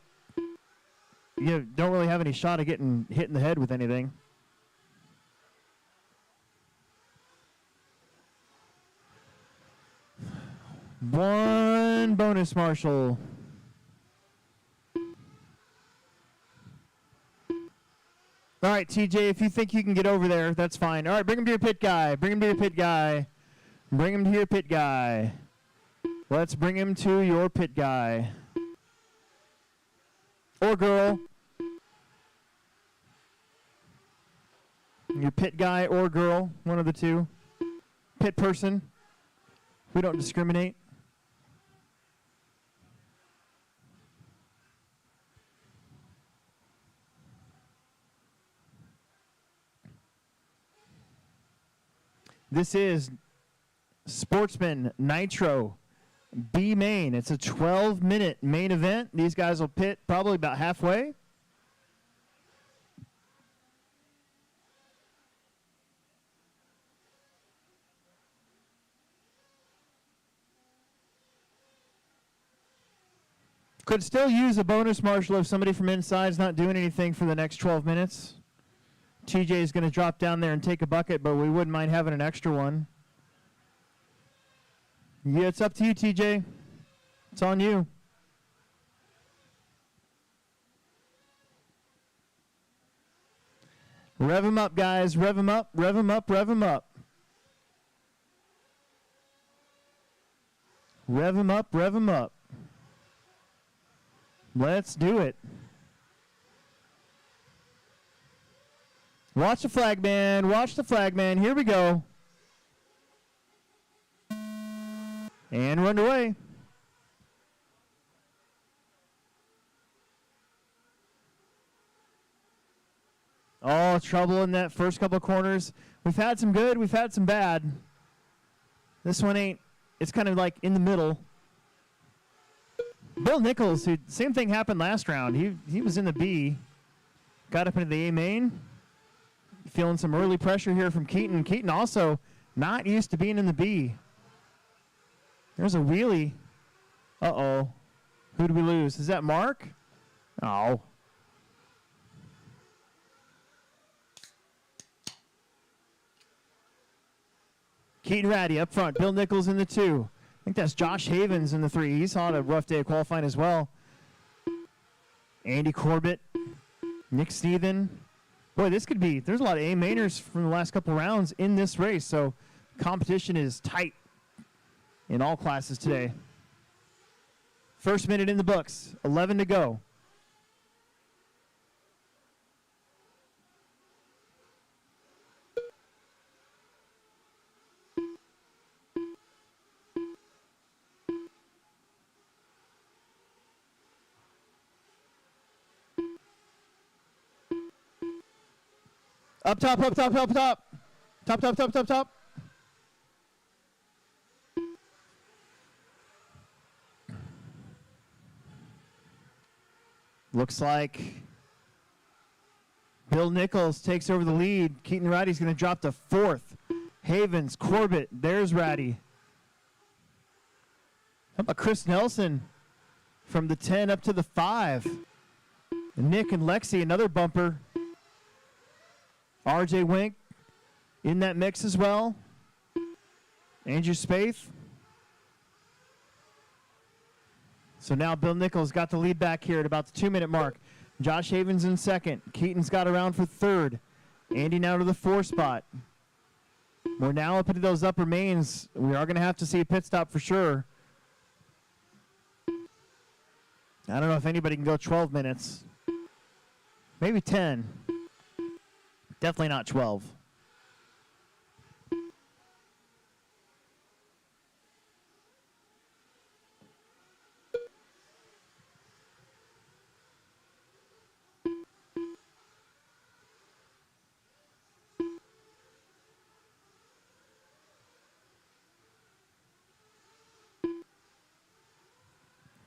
you don't really have any shot of getting hit in the head with anything. One bonus marshal. All right, TJ, if you think you can get over there, that's fine. All right, bring him to your pit guy. Bring him to your pit guy. Bring him to your pit guy. Let's bring him to your pit guy. Or girl. Your pit guy or girl, one of the two. Pit person. We don't discriminate. This is Sportsman Nitro A-main. It's a 12-minute main event. These guys will pit probably about halfway. Could still use a bonus marshal if somebody from inside is not doing anything for the next 12 minutes. TJ is going to drop down there and take a bucket, but we wouldn't mind having an extra one. Yeah, it's up to you, TJ. It's on you. Rev him up, guys. Rev him up, rev him up, rev him up. Rev him up, rev him up. Let's do it. Watch the flag man. Watch the flag man. Here we go. And run away. Oh, trouble in that first couple of corners. We've had some good. We've had some bad. This one ain't. It's kind of like in the middle. Bill Nichols, who same thing happened last round. He was in the B, got up into the A-main. Feeling some early pressure here from Keaton. Keaton also not used to being in the B. There's a wheelie. Uh-oh. Who did we lose? Is that Mark? Oh. Keaton Ratty up front. Bill Nichols in the 2. I think that's Josh Havens in the 3. He's had a rough day of qualifying as well. Andy Corbett. Nick Steven. Boy, this could be, there's a lot of A-mainers from the last couple rounds in this race, so competition is tight in all classes today. First minute in the books, 11 to go. Up top, up top, up top. Top, top, top, top, top. Looks like Bill Nichols takes over the lead. Keaton Ratty's going to drop to 4th. Havens, Corbett, there's Ratty. How about Chris Nelson from the 10 up to the 5? Nick and Lexi, another bumper. RJ Wink in that mix as well. Andrew Spaeth. So now Bill Nichols got the lead back here at about the 2-minute mark. Josh Havens in 2nd. Keaton's got around for 3rd. Andy now to the 4 spot. We're now up into those upper mains. We are going to have to see a pit stop for sure. I don't know if anybody can go 12 minutes. Maybe 10. Definitely not 12.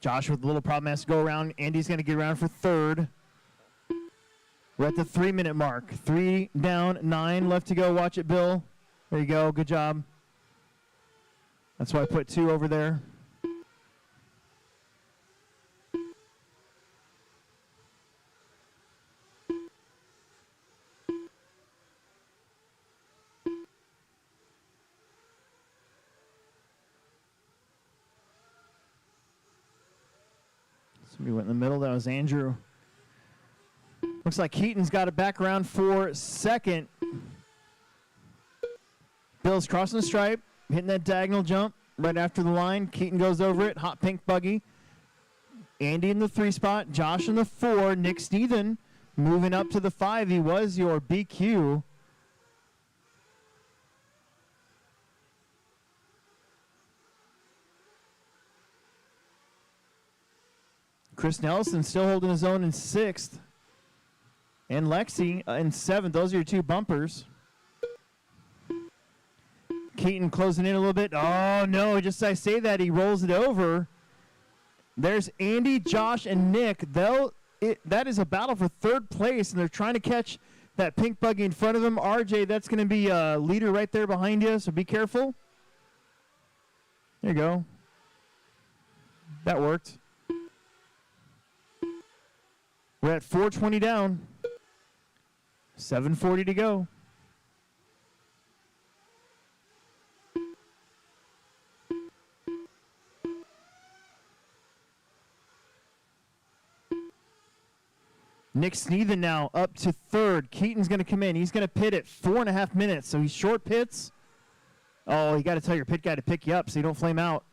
Josh with a little problem has to go around. Andy's going to get around for 3rd. We're at the 3-minute mark. 3 down, 9 left to go. Watch it, Bill. There you go. Good job. That's why I put 2 over there. Somebody went in the middle. That was Andrew. Looks like Keaton's got it back around for 2nd. Bill's crossing the stripe, hitting that diagonal jump right after the line. Keaton goes over it, hot pink buggy. Andy in the 3 spot, Josh in the 4, Nick Steven moving up to the 5. He was your BQ. Chris Nelson still holding his own in 6th. And Lexi in 7th. Those are your 2 bumpers. Keaton closing in a little bit. Oh, no, just as I say that, he rolls it over. There's Andy, Josh, and Nick. That is a battle for third place, and they're trying to catch that pink buggy in front of them. RJ, that's going to be a leader right there behind you, so be careful. There you go. That worked. We're at 4:20 down. 7:40 to go. Nick Sneathen now up to third. Keaton's going to come in. He's going to pit at 4.5 minutes, so he's short pits. Oh, you got to tell your pit guy to pick you up so you don't flame out.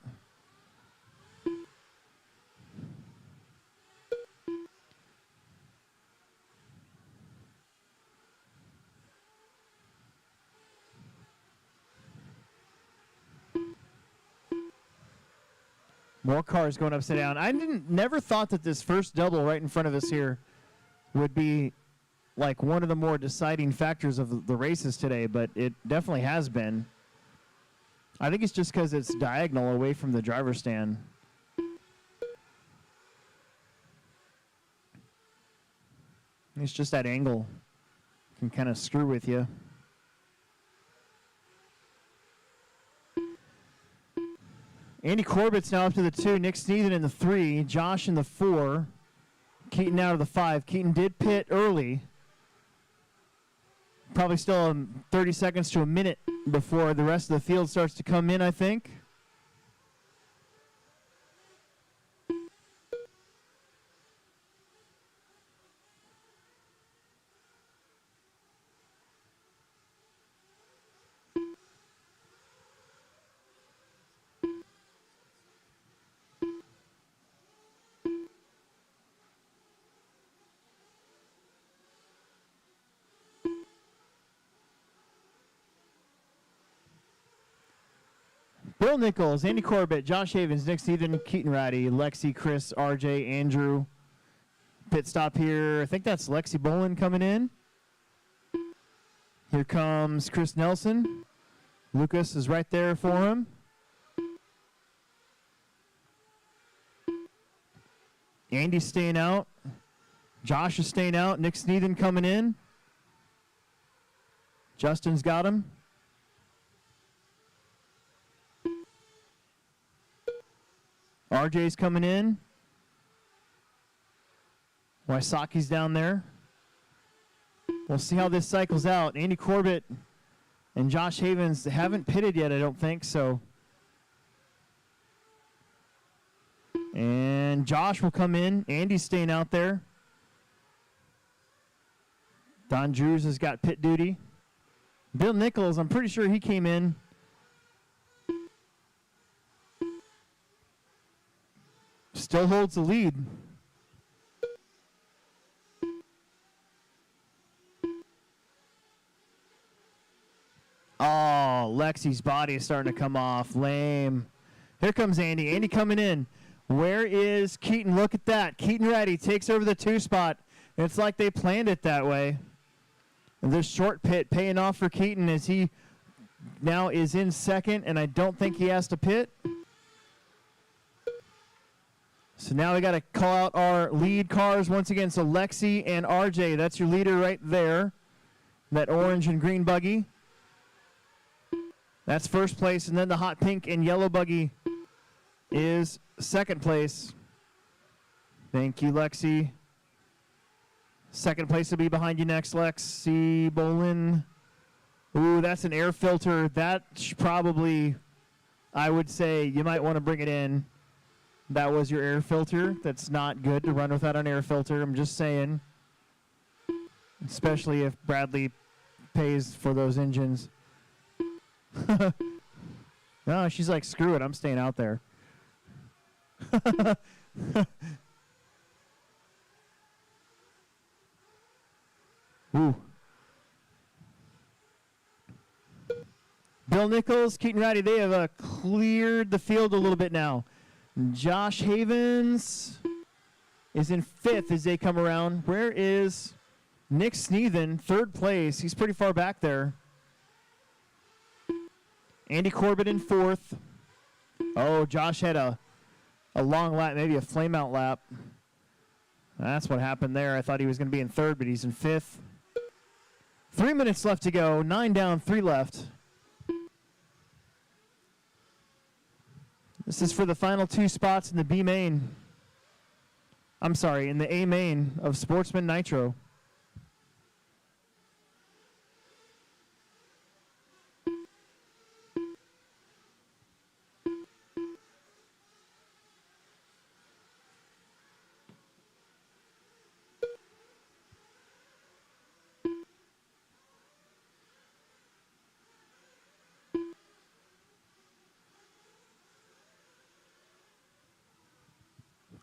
More cars going upside down. I never thought that this first double right in front of us here would be like one of the more deciding factors of the races today, but it definitely has been. I think it's just because it's diagonal away from the driver's stand. It's just that angle can kind of screw with you. Andy Corbett's now up to the 2. Nick Sneathen in the 3. Josh in the 4. Keaton out of the 5. Keaton did pit early. Probably still 30 seconds to a minute before the rest of the field starts to come in, I think. Bill Nichols, Andy Corbett, Josh Havens, Nick Sneathen, Keaton Ratty, Lexi, Chris, RJ, Andrew. Pit stop here. I think that's Lexi Bolin coming in. Here comes Chris Nelson. Lucas is right there for him. Andy's staying out. Josh is staying out. Nick Sneathen coming in. Justin's got him. RJ's coming in. Waisaki's down there. We'll see how this cycles out. Andy Corbett and Josh Havens haven't pitted yet, I don't think, so. And Josh will come in. Andy's staying out there. Don Drews has got pit duty. Bill Nichols, I'm pretty sure he came in. Still holds the lead. Oh, Lexi's body is starting to come off. Lame. Here comes Andy. Andy coming in. Where is Keaton? Look at that. Keaton Ratty takes over the 2 spot. It's like they planned it that way. And this short pit paying off for Keaton as he now is in second, and I don't think he has to pit. So now we got to call out our lead cars once again. So Lexi and RJ, that's your leader right there. That orange and green buggy. That's first place. And then the hot pink and yellow buggy is second place. Thank you, Lexi. Second place will be behind you next, Lexi Bolin. Ooh, that's an air filter. That probably, I would say, you might want to bring it in. That was your air filter. That's not good to run without an air filter. I'm just saying. Especially if Bradley pays for those engines. No, she's like, screw it. I'm staying out there. Ooh. Bill Nichols, Keaton Ratty, they have cleared the field a little bit now. Josh Havens is in 5th as they come around. Where is Nick Sneathen? 3rd place. He's pretty far back there. Andy Corbett in 4th. Oh, Josh had a long lap, maybe a flame out lap. That's what happened there. I thought he was going to be in 3rd, but he's in 5th. 3 minutes left to go. 9 down, 3 left. This is for the final 2 spots in the B-main. I'm sorry, in the A-main of Sportsman Nitro.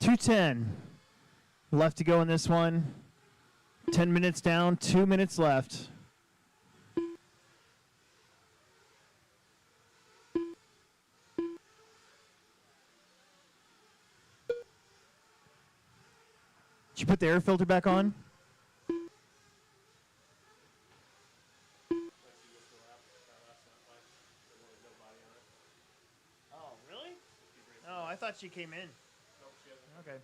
.210 left to go in this one. 10 minutes down, 2 minutes left. Did you put the air filter back on? Oh, really? Oh, I thought she came in. Okay.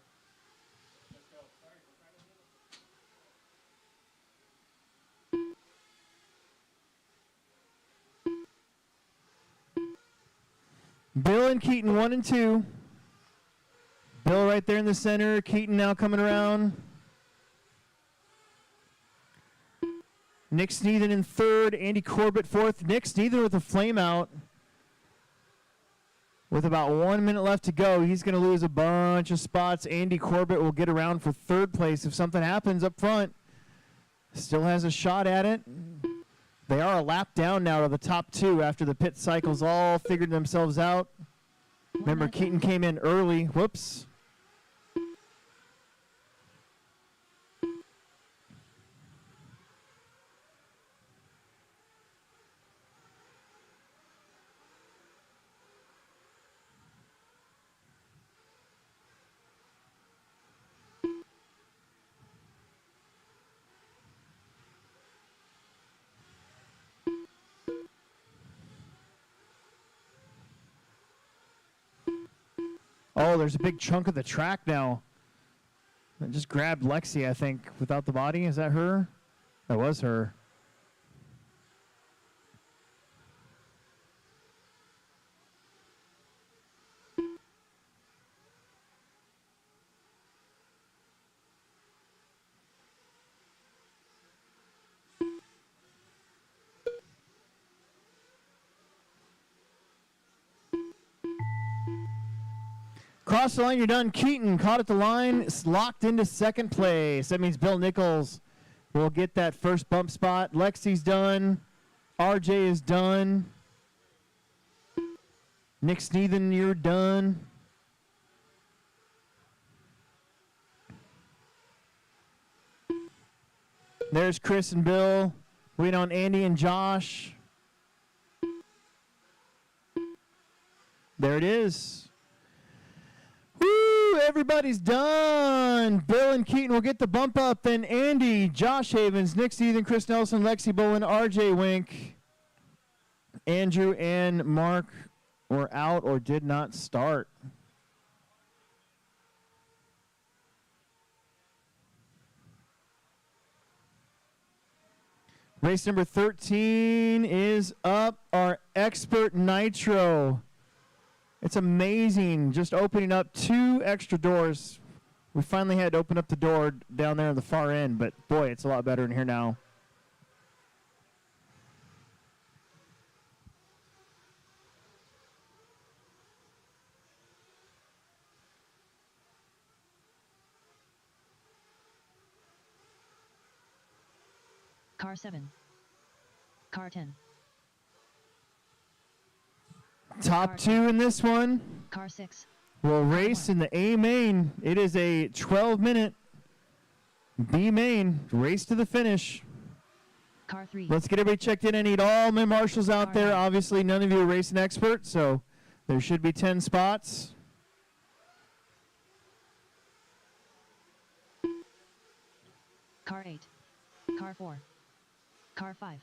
Bill and Keaton 1 and 2. Bill right there in the center. Keaton now coming around. Nick Sneathen in 3rd. Andy Corbett 4th. Nick Sneathen with a flame out. With about 1 minute left to go, he's going to lose a bunch of spots. Andy Corbett will get around for 3rd place if something happens up front. Still has a shot at it. They are a lap down now to the top 2 after the pit cycles all figured themselves out. Remember, Keaton came in early. Whoops. Oh, there's a big chunk of the track now. It just grabbed Lexi, I think, without the body. Is that her? That was her. Cross the line, you're done. Keaton caught at the line, locked into 2nd place. That means Bill Nichols will get that first bump spot. Lexi's done. RJ is done. Nick Sneathen, you're done. There's Chris and Bill. Waiting on Andy and Josh. There it is. Woo! Everybody's done. Bill and Keaton will get the bump up. Then Andy, Josh Havens, Nick Sneathen, Chris Nelson, Lexi Bolin, RJ Wink, Andrew and Mark were out or did not start. Race number 13 is up. Our Expert Nitro. It's amazing, just opening up 2 extra doors. We finally had to open up the door down there on the far end, but boy, it's a lot better in here now. Car 7. Car 10. Top 2 in this one. Car 6. Will race in the A-main. It is a 12-minute B-main race to the finish. Car 3. Let's get everybody checked in. I need all my marshals out Car there. 9. Obviously, none of you are racing experts, so there should be 10 spots. Car 8. Car 4. Car 5.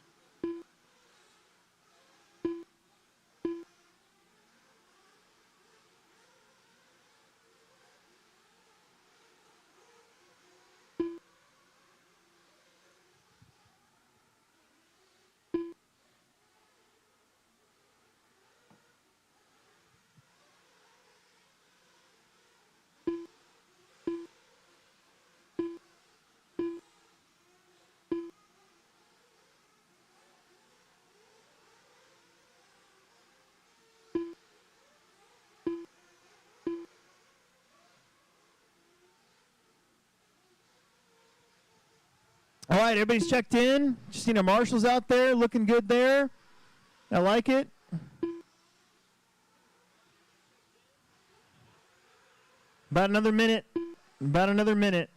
All right, everybody's checked in. Just seen our marshals out there looking good there. I like it. About another minute. About another minute.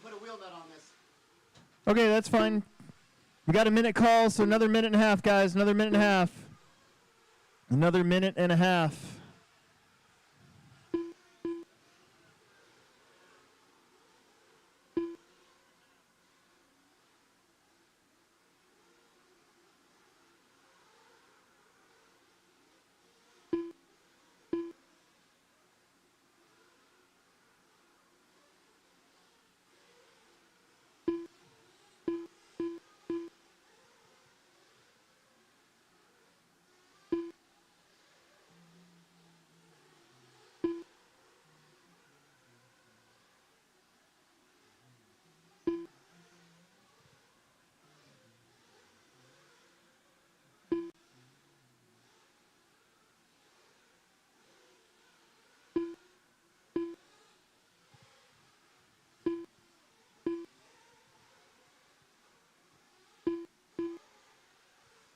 Put a wheel nut on this. Okay, that's fine. We got a minute call, so another minute and a half, guys. Another minute and a half. Another minute and a half.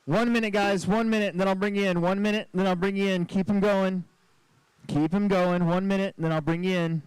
One minute, guys. 1 minute, and then I'll bring you in. 1 minute, and then I'll bring you in. Keep them going. Keep them going. 1 minute, and then I'll bring you in.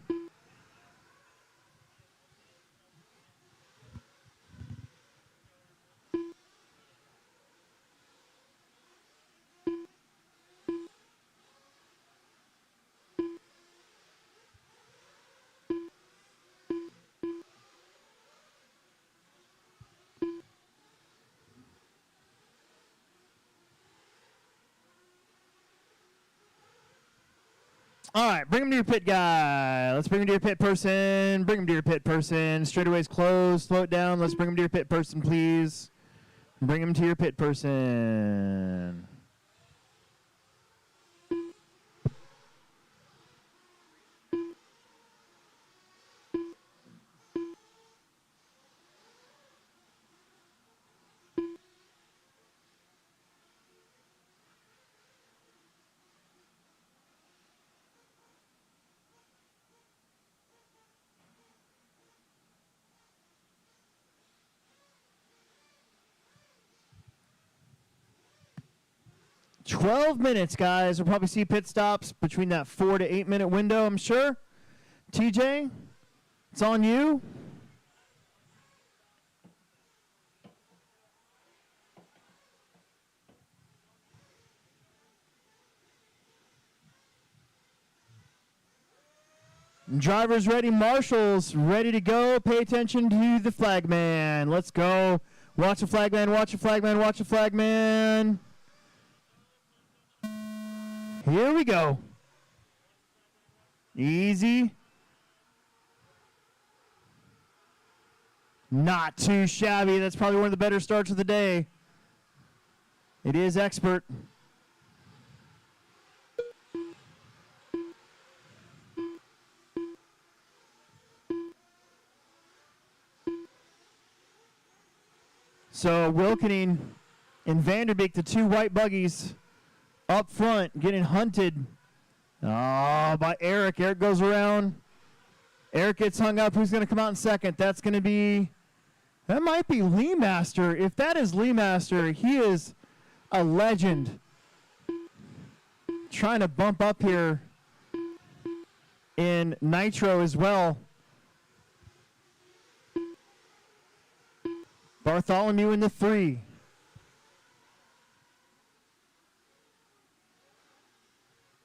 All right, bring him to your pit, guy. Let's bring him to your pit person. Bring him to your pit person. Straightaway's closed. Slow it down. Let's bring him to your pit person, please. Bring him to your pit person. $12 guys. We'll probably see pit stops between that 4 to 8 minute window, I'm sure. TJ, it's on you. Drivers ready, marshals ready to go. Pay attention to the flagman. Let's go. Watch the flagman, watch the flagman, watch the flagman. Here we go. Easy. Not too shabby. That's probably one of the better starts of the day. It is expert. So Wilkening and Vanderbeek, the two white buggies up front, getting hunted by Eric. Eric goes around. Eric gets hung up. Who's going to come out in second? That's going to be, that might be Lee Master. If that is Lee Master, he is a legend. Trying to bump up here in Nitro as well. Bartholomew in the 3.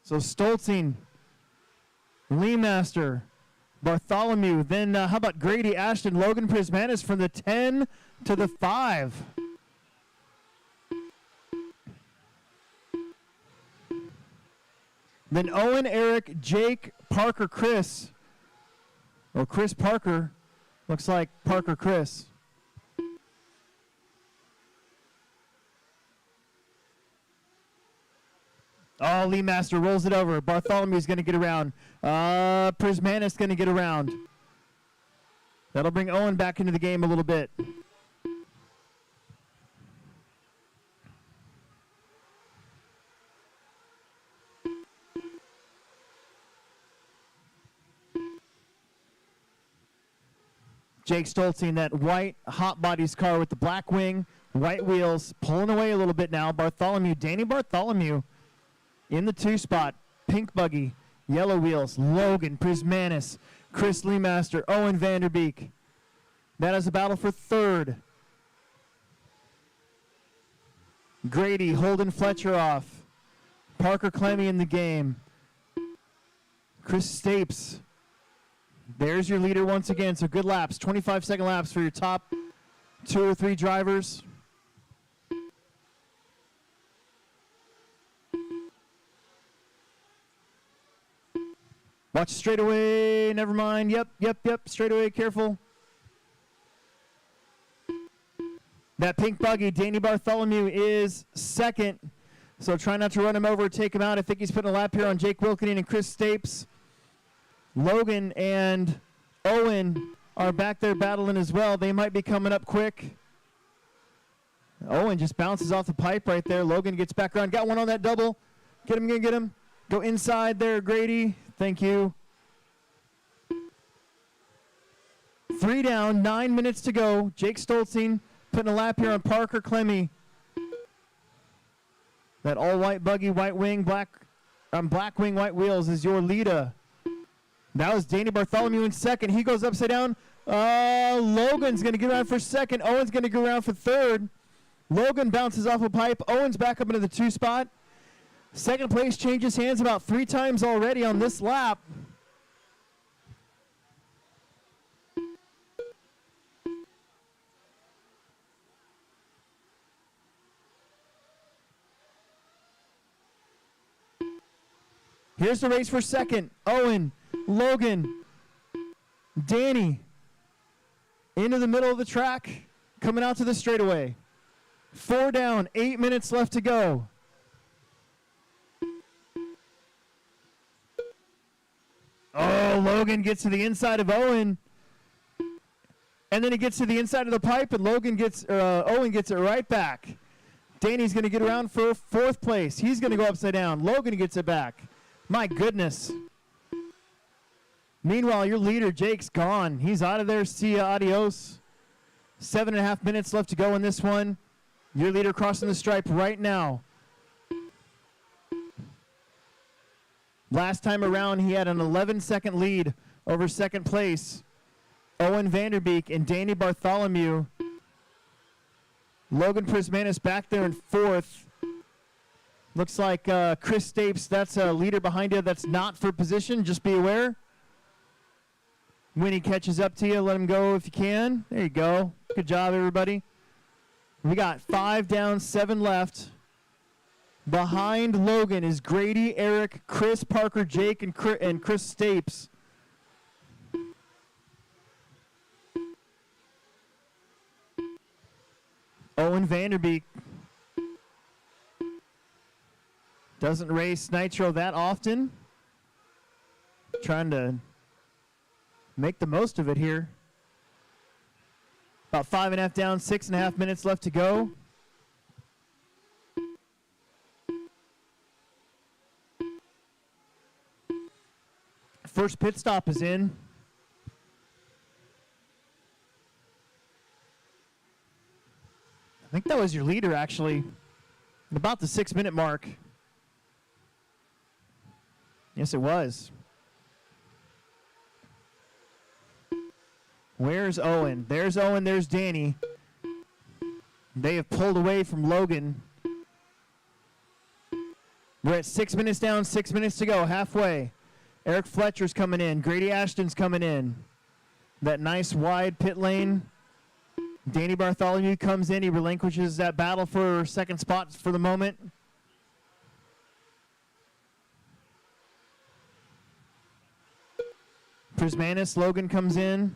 So Stoltzing, Lee Master, Bartholomew. Then how about Grady, Ashton, Logan Prismanis from the 10 to the 5. Then Owen, Eric, Jake, Parker, Chris. Or Chris Parker. Looks like Parker Chris. Oh, Lee Master rolls it over. Bartholomew's going to get around. Prismanis going to get around. That'll bring Owen back into the game a little bit. Jake Stoltze in that white Hot Bodies car with the black wing, white wheels, pulling away a little bit now. Bartholomew, Danny Bartholomew in the 2 spot. Pink buggy, yellow wheels, Logan, Prismanis, Chris Leemaster, Owen Vanderbeek. That is a battle for 3rd. Grady holding Fletcher off. Parker Clemmy in the game. Chris Stapes. There's your leader once again. So good laps, 25-second laps for your top 2 or 3 drivers. Watch straightaway. Never mind. Yep. Straightaway. Careful. That pink buggy, Danny Bartholomew, is 2nd. So try not to run him over or take him out. I think he's putting a lap here on Jake Wilkening and Chris Stapes. Logan and Owen are back there battling as well. They might be coming up quick. Owen just bounces off the pipe right there. Logan gets back around. Got one on that double. Get him, get him. Go inside there, Grady. Thank you. 3 down, 9 minutes to go. Jake Stoltzing putting a lap here on Parker Clemmy. That all-white buggy, white wing, black wing, white wheels is your leader. That was Danny Bartholomew in 2nd. He goes upside down. Logan's going to get around for 2nd. Owen's going to go around for 3rd. Logan bounces off a pipe. Owen's back up into the 2 spot. 2nd place changes hands about 3 times already on this lap. Here's the race for 2nd. Owen, Logan, Danny into the middle of the track, coming out to the straightaway. 4 down, 8 minutes left to go. Oh, Logan gets to the inside of Owen. And then he gets to the inside of the pipe, and Owen gets it right back. Danny's going to get around for 4th place. He's going to go upside down. Logan gets it back. My goodness. Meanwhile, your leader, Jake's gone. He's out of there. See ya, adios. 7.5 minutes left to go in this one. Your leader crossing the stripe right now. Last time around, he had an 11-second lead over 2nd place. Owen Vanderbeek and Danny Bartholomew. Logan Prismanis back there in 4th. Looks like Chris Stapes, that's a leader behind you that's not for position. Just be aware. When he catches up to you, let him go if you can. There you go. Good job, everybody. We got 5 down, 7 left. Behind Logan is Grady, Eric, Chris, Parker, Jake, and Chris Stapes. Owen Vanderbeek doesn't race Nitro that often. Trying to make the most of it here. About 5.5 down, 6.5 minutes left to go. First pit stop is in. I think that was your leader, actually, at about the 6-minute mark. Yes, it was. Where's Owen? There's Owen, there's Danny. They have pulled away from Logan. We're at 6 minutes down, 6 minutes to go, halfway. Eric Fletcher's coming in. Grady Ashton's coming in. That nice wide pit lane. Danny Bartholomew comes in. He relinquishes that battle for 2nd spot for the moment. Prismanis, Logan comes in.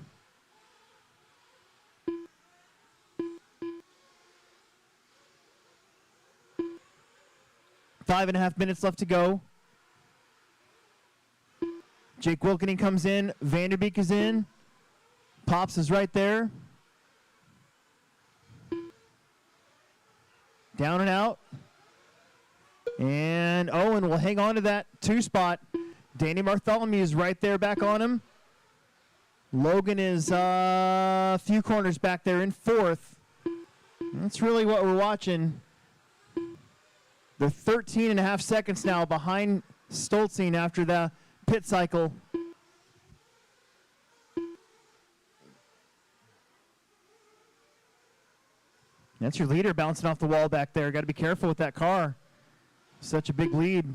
5.5 minutes left to go. Jake Wilkening comes in. Vanderbeek is in. Pops is right there. Down and out. And Owen will hang on to that 2 spot. Danny Bartholomew is right there back on him. Logan is a few corners back there in 4th. That's really what we're watching. They're 13.5 seconds now behind Stolzing after the pit cycle. That's your leader bouncing off the wall back there. Got to be careful with that car. Such a big lead.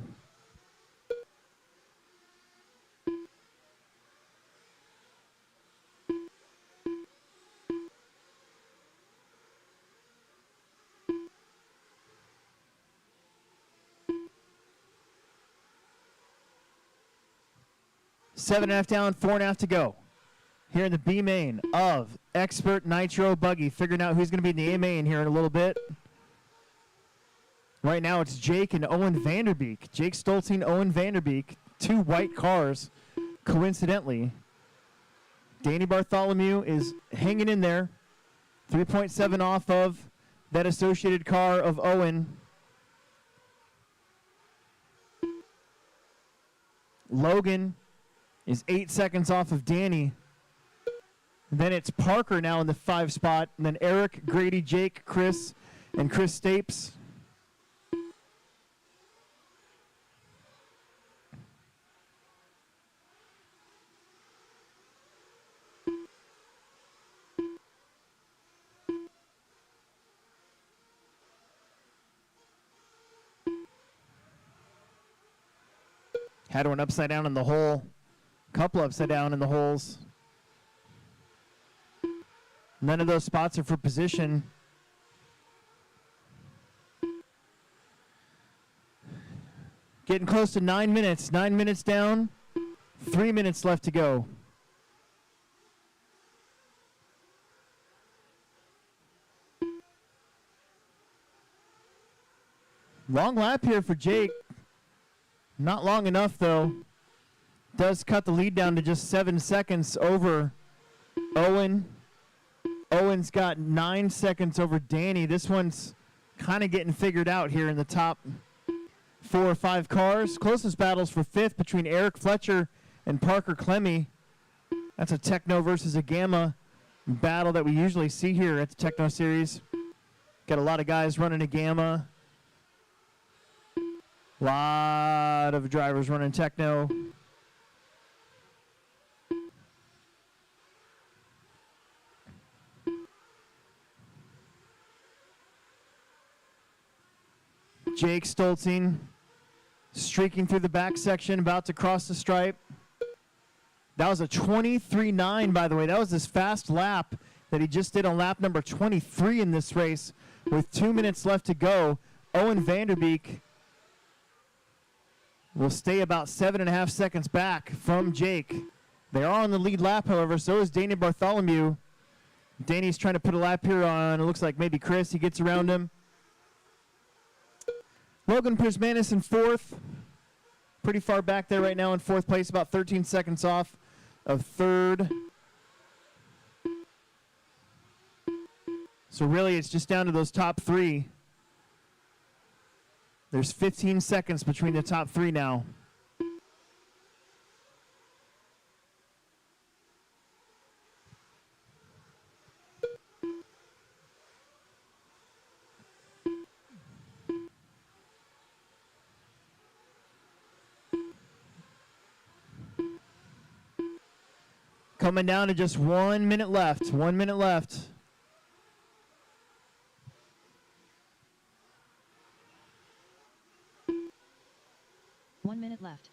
Seven and a half down, 4.5 to go. Here in the B main of Expert Nitro Buggy, figuring out who's going to be in the A main here in a little bit. Right now it's Jake and Owen Vanderbeek. Jake Stolzing, Owen Vanderbeek, 2 white cars, coincidentally. Danny Bartholomew is hanging in there, 3.7 off of that associated car of Owen. Logan is 8 seconds off of Danny. Then it's Parker now in the 5 spot. And then Eric, Grady, Jake, Chris, and Chris Stapes. Had one upside down in the hole. Couple upside down in the holes. None of those spots are for position. Getting close to 9 minutes. 9 minutes down. 3 minutes left to go. Long lap here for Jake. Not long enough, though. Does cut the lead down to just 7 seconds over Owen. Owen's got 9 seconds over Danny. This one's kind of getting figured out here in the top 4 or 5 cars. Closest battles for 5th between Eric Fletcher and Parker Clemmy. That's a Tekno versus a Gamma battle that we usually see here at the Tekno Series. Got a lot of guys running a Gamma. A lot of drivers running Tekno. Jake Stolzing streaking through the back section, about to cross the stripe. That was a 23.9, by the way. That was his fast lap that he just did on lap number 23 in this race with 2 minutes left to go. Owen Vanderbeek will stay about 7.5 seconds back from Jake. They are on the lead lap, however, so is Danny Bartholomew. Danny's trying to put a lap here on, it looks like maybe Chris. He gets around him. Logan Prismanis in 4th. Pretty far back there right now in 4th place, about 13 seconds off of 3rd. So really it's just down to those top 3. There's 15 seconds between the top 3 now. Coming down to just 1 minute left. 1 minute left. One minute left.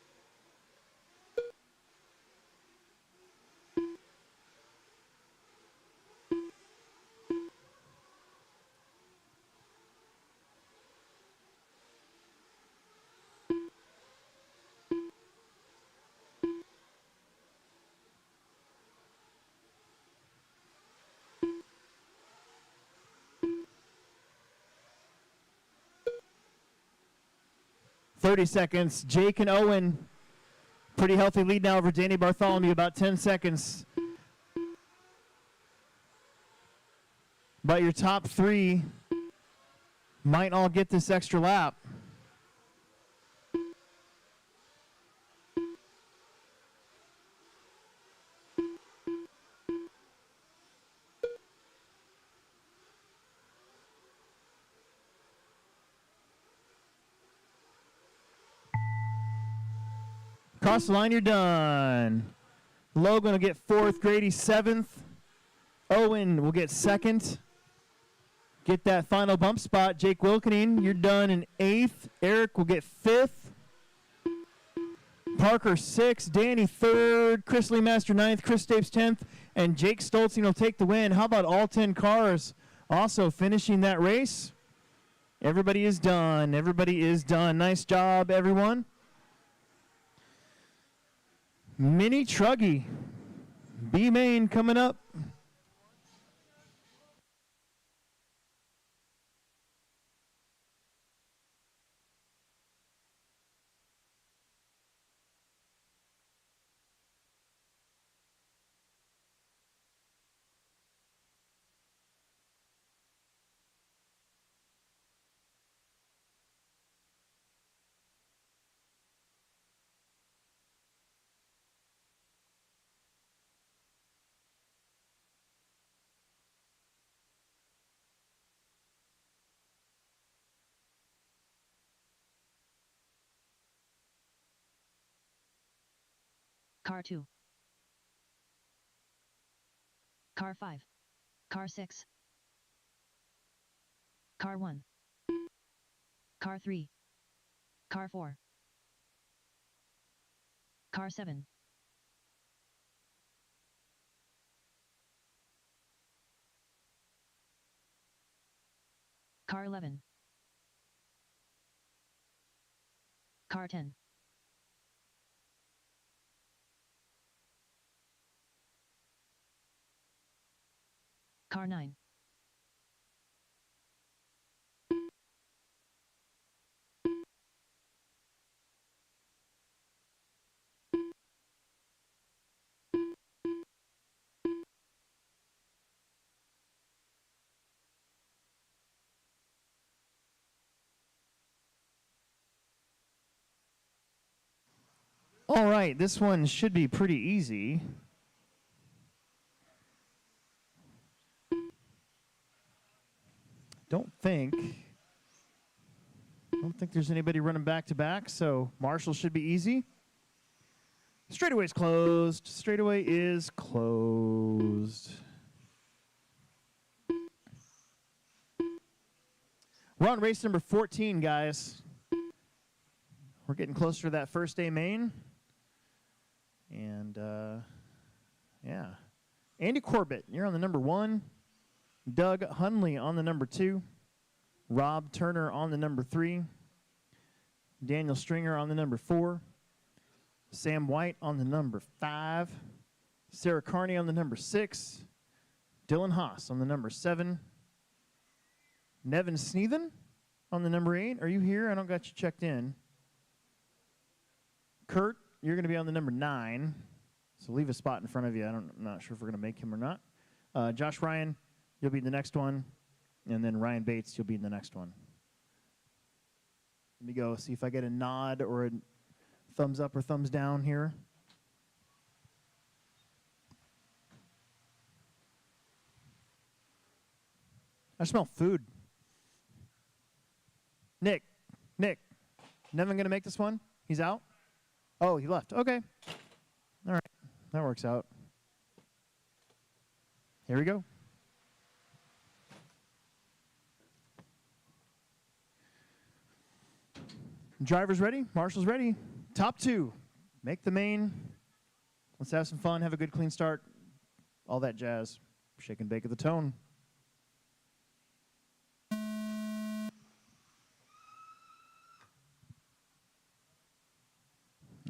30 seconds. Jake and Owen. Pretty healthy lead now over Danny Bartholomew, about 10 seconds. But your top three might all get this extra lap. Across the line, you're done. Logan will get 4th, Grady 7th. Owen will get 2nd. Get that final bump spot. Jake Wilkening, you're done in 8th. Eric will get 5th. Parker 6th. Danny 3rd. Chris Lee Master 9th. Chris Stapes 10th. And Jake Stoltzing will take the win. How about all 10 cars also finishing that race? Everybody is done. Everybody is done. Nice job, everyone. Mini Truggy A-main coming up. Car 2. Car 5. Car 6. Car 1. Car 3. Car 4. Car 7. Car 11. Car 10. Car 9. All right, this one should be pretty easy. Don't think there's anybody running back to back, so Marshall should be easy. Straightaway's closed. Straightaway is closed. We're on race number 14, guys. We're getting closer to that first A-main. And, yeah. Andy Corbett, you're on the number 1. Doug Hunley on the number 2. Rob Turner on the number 3. Daniel Stringer on the number 4. Sam White on the number 5. Sarah Carney on the number 6. Dylan Haas on the number 7. Nevin Sneathen on the number 8. Are you here? I don't got you checked in. Kurt, you're going to be on the number 9. So leave a spot in front of you. I'm not sure if we're going to make him or not. Josh Ryan, you'll be in the next one. And then Ryan Bates, you'll be in the next one. Let me go see if I get a nod or a thumbs up or thumbs down here. I smell food. Nick, Nevin going to make this one? He's out? Oh, he left. Okay. All right. That works out. Here we go. Driver's ready. Marshall's ready. Top 2. Make the main. Let's have some fun. Have a good, clean start. All that jazz. Shake and bake at the tone.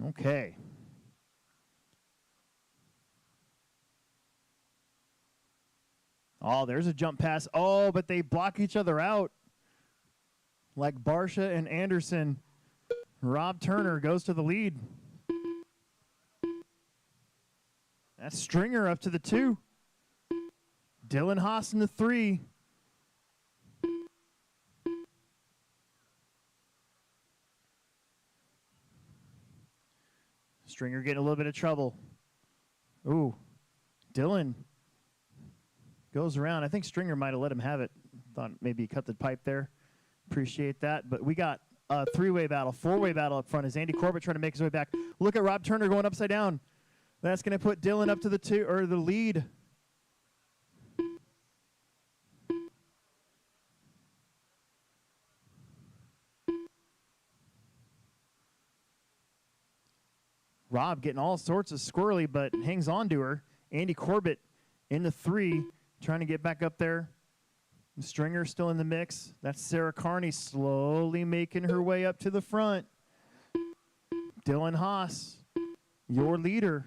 Okay. Oh, there's a jump pass. Oh, but they block each other out. Like Barsha and Anderson. Rob Turner goes to the lead. That's Stringer up to the 2. Dylan Haas in the 3. Stringer getting a little bit of trouble. Ooh, Dylan goes around. I think Stringer might have let him have it. Thought maybe he cut the pipe there. Appreciate that. But we got a 3-way battle, 4-way battle up front as Andy Corbett trying to make his way back. Look at Rob Turner going upside down. That's going to put Dylan up to the 2 or the lead. Rob getting all sorts of squirrely, but hangs on to her. Andy Corbett in the 3, trying to get back up there. Stringer still in the mix. That's Sarah Carney slowly making her way up to the front. Dylan Haas, your leader.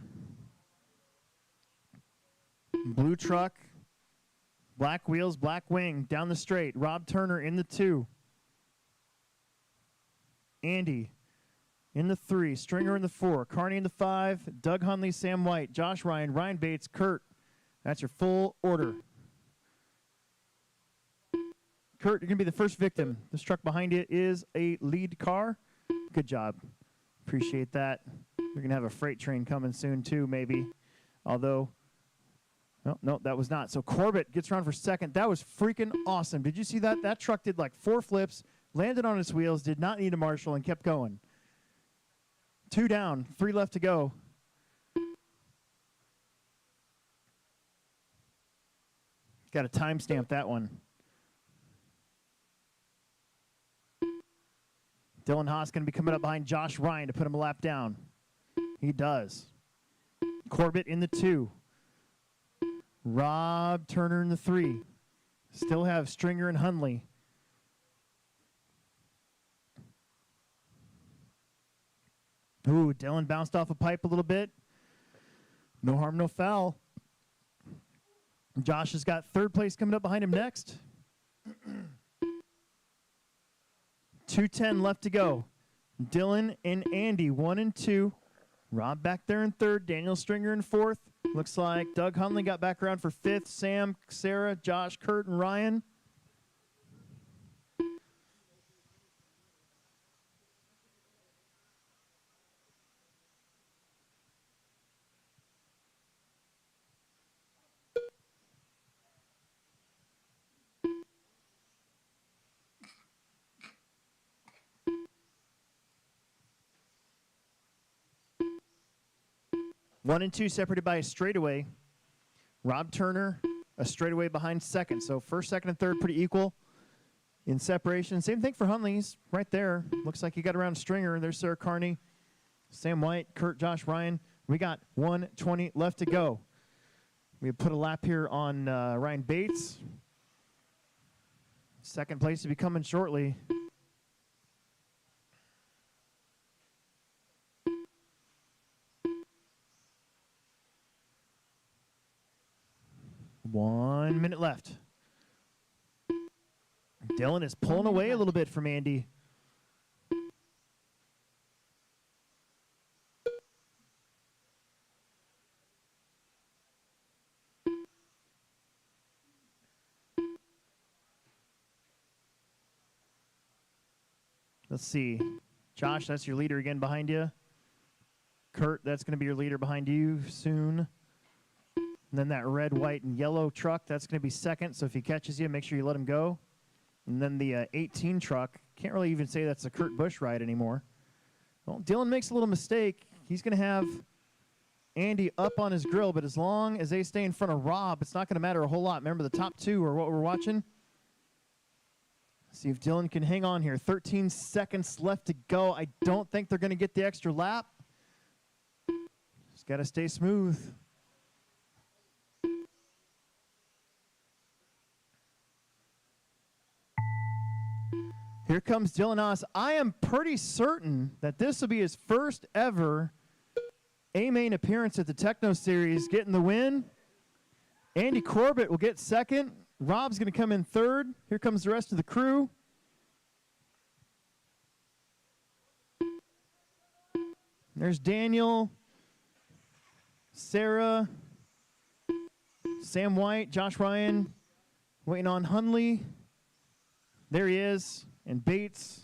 Blue truck, black wheels, black wing, down the straight. Rob Turner in the 2. Andy in the 3, Stringer in the 4, Carney in the 5, Doug Hunley, Sam White, Josh Ryan, Ryan Bates, Kurt. That's your full order. Kurt, you're going to be the first victim. This truck behind you is a lead car. Good job. Appreciate that. We're going to have a freight train coming soon too, maybe. Although, no, that was not. So Corbett gets around for second. That was freaking awesome. Did you see that? That truck did like 4 flips, landed on its wheels, did not need a marshal, and kept going. 2 down, 3 left to go. Got to timestamp that one. Dylan Haas going to be coming up behind Josh Ryan to put him a lap down. He does. Corbett in the 2. Rob Turner in the 3. Still have Stringer and Hunley. Ooh, Dylan bounced off a pipe a little bit. No harm, no foul. Josh has got 3rd place coming up behind him next. 2:10 left to go. Dylan and Andy, 1 and 2. Rob back there in 3rd. Daniel Stringer in 4th. Looks like Doug Hunley got back around for 5th. Sam, Sarah, Josh, Kurt, and Ryan. One and 2 separated by a straightaway. Rob Turner, a straightaway behind 2nd. So 1st, 2nd, and 3rd pretty equal in separation. Same thing for Hunley's right there. Looks like he got around Stringer. There's Sarah Carney, Sam White, Kurt, Josh Ryan. We got 1:20 left to go. We put a lap here on Ryan Bates. 2nd place to be coming shortly. One minute left. Dylan is pulling away a little bit from Andy. Let's see. Josh, that's your leader again behind you. Kurt, that's going to be your leader behind you soon. And then that red, white, and yellow truck, that's going to be 2nd. So if he catches you, make sure you let him go. And then the 18 truck, can't really even say that's a Kurt Busch ride anymore. Well, Dylan makes a little mistake. He's going to have Andy up on his grill, but as long as they stay in front of Rob, it's not going to matter a whole lot. Remember, the top 2 are what we're watching. See if Dylan can hang on here. 13 seconds left to go. I don't think they're going to get the extra lap. Just got to stay smooth. Here comes Dylan Haas. I am pretty certain that this will be his first ever A-main appearance at the Tekno Series, getting the win. Andy Corbett will get 2nd. Rob's going to come in 3rd. Here comes the rest of the crew. There's Daniel, Sarah, Sam White, Josh Ryan, waiting on Hunley. There he is. And Bates,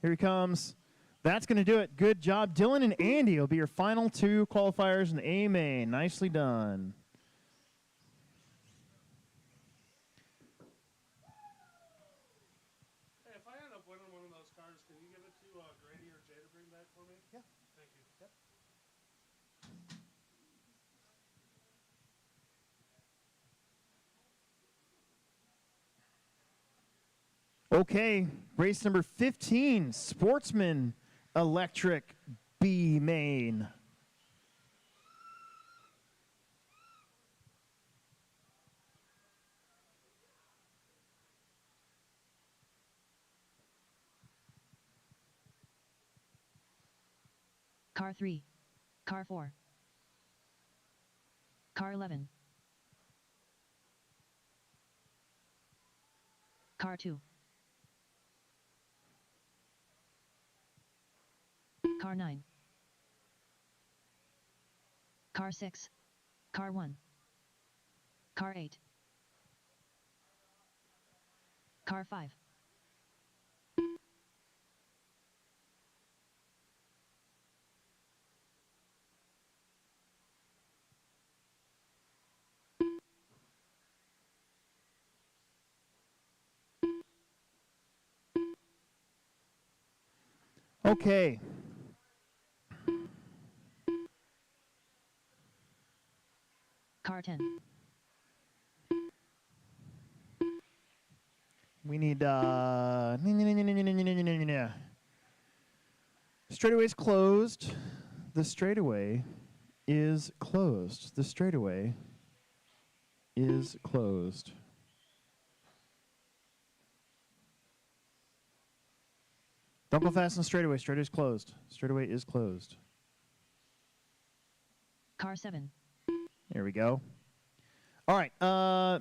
here he comes. That's going to do it. Good job. Dylan and Andy will be your final 2 qualifiers in the A-main. Nicely done. Hey, if I end up winning one of those cars, can you give it to Grady or Jay to bring back for me? Yeah. Thank you. Yep. Okay, race number 15, Sportsman Electric B-main. Car 3. Car 4. Car 11. Car 2. Car 9. Car 6. Car 1. Car 8. Car 5. Okay. Car 10. We need straightaway's closed. The straightaway is closed. The straightaway is closed. Don't go fast on straightaway. Straightaway's closed. Straightaway is closed. Car 7. There we go. All right.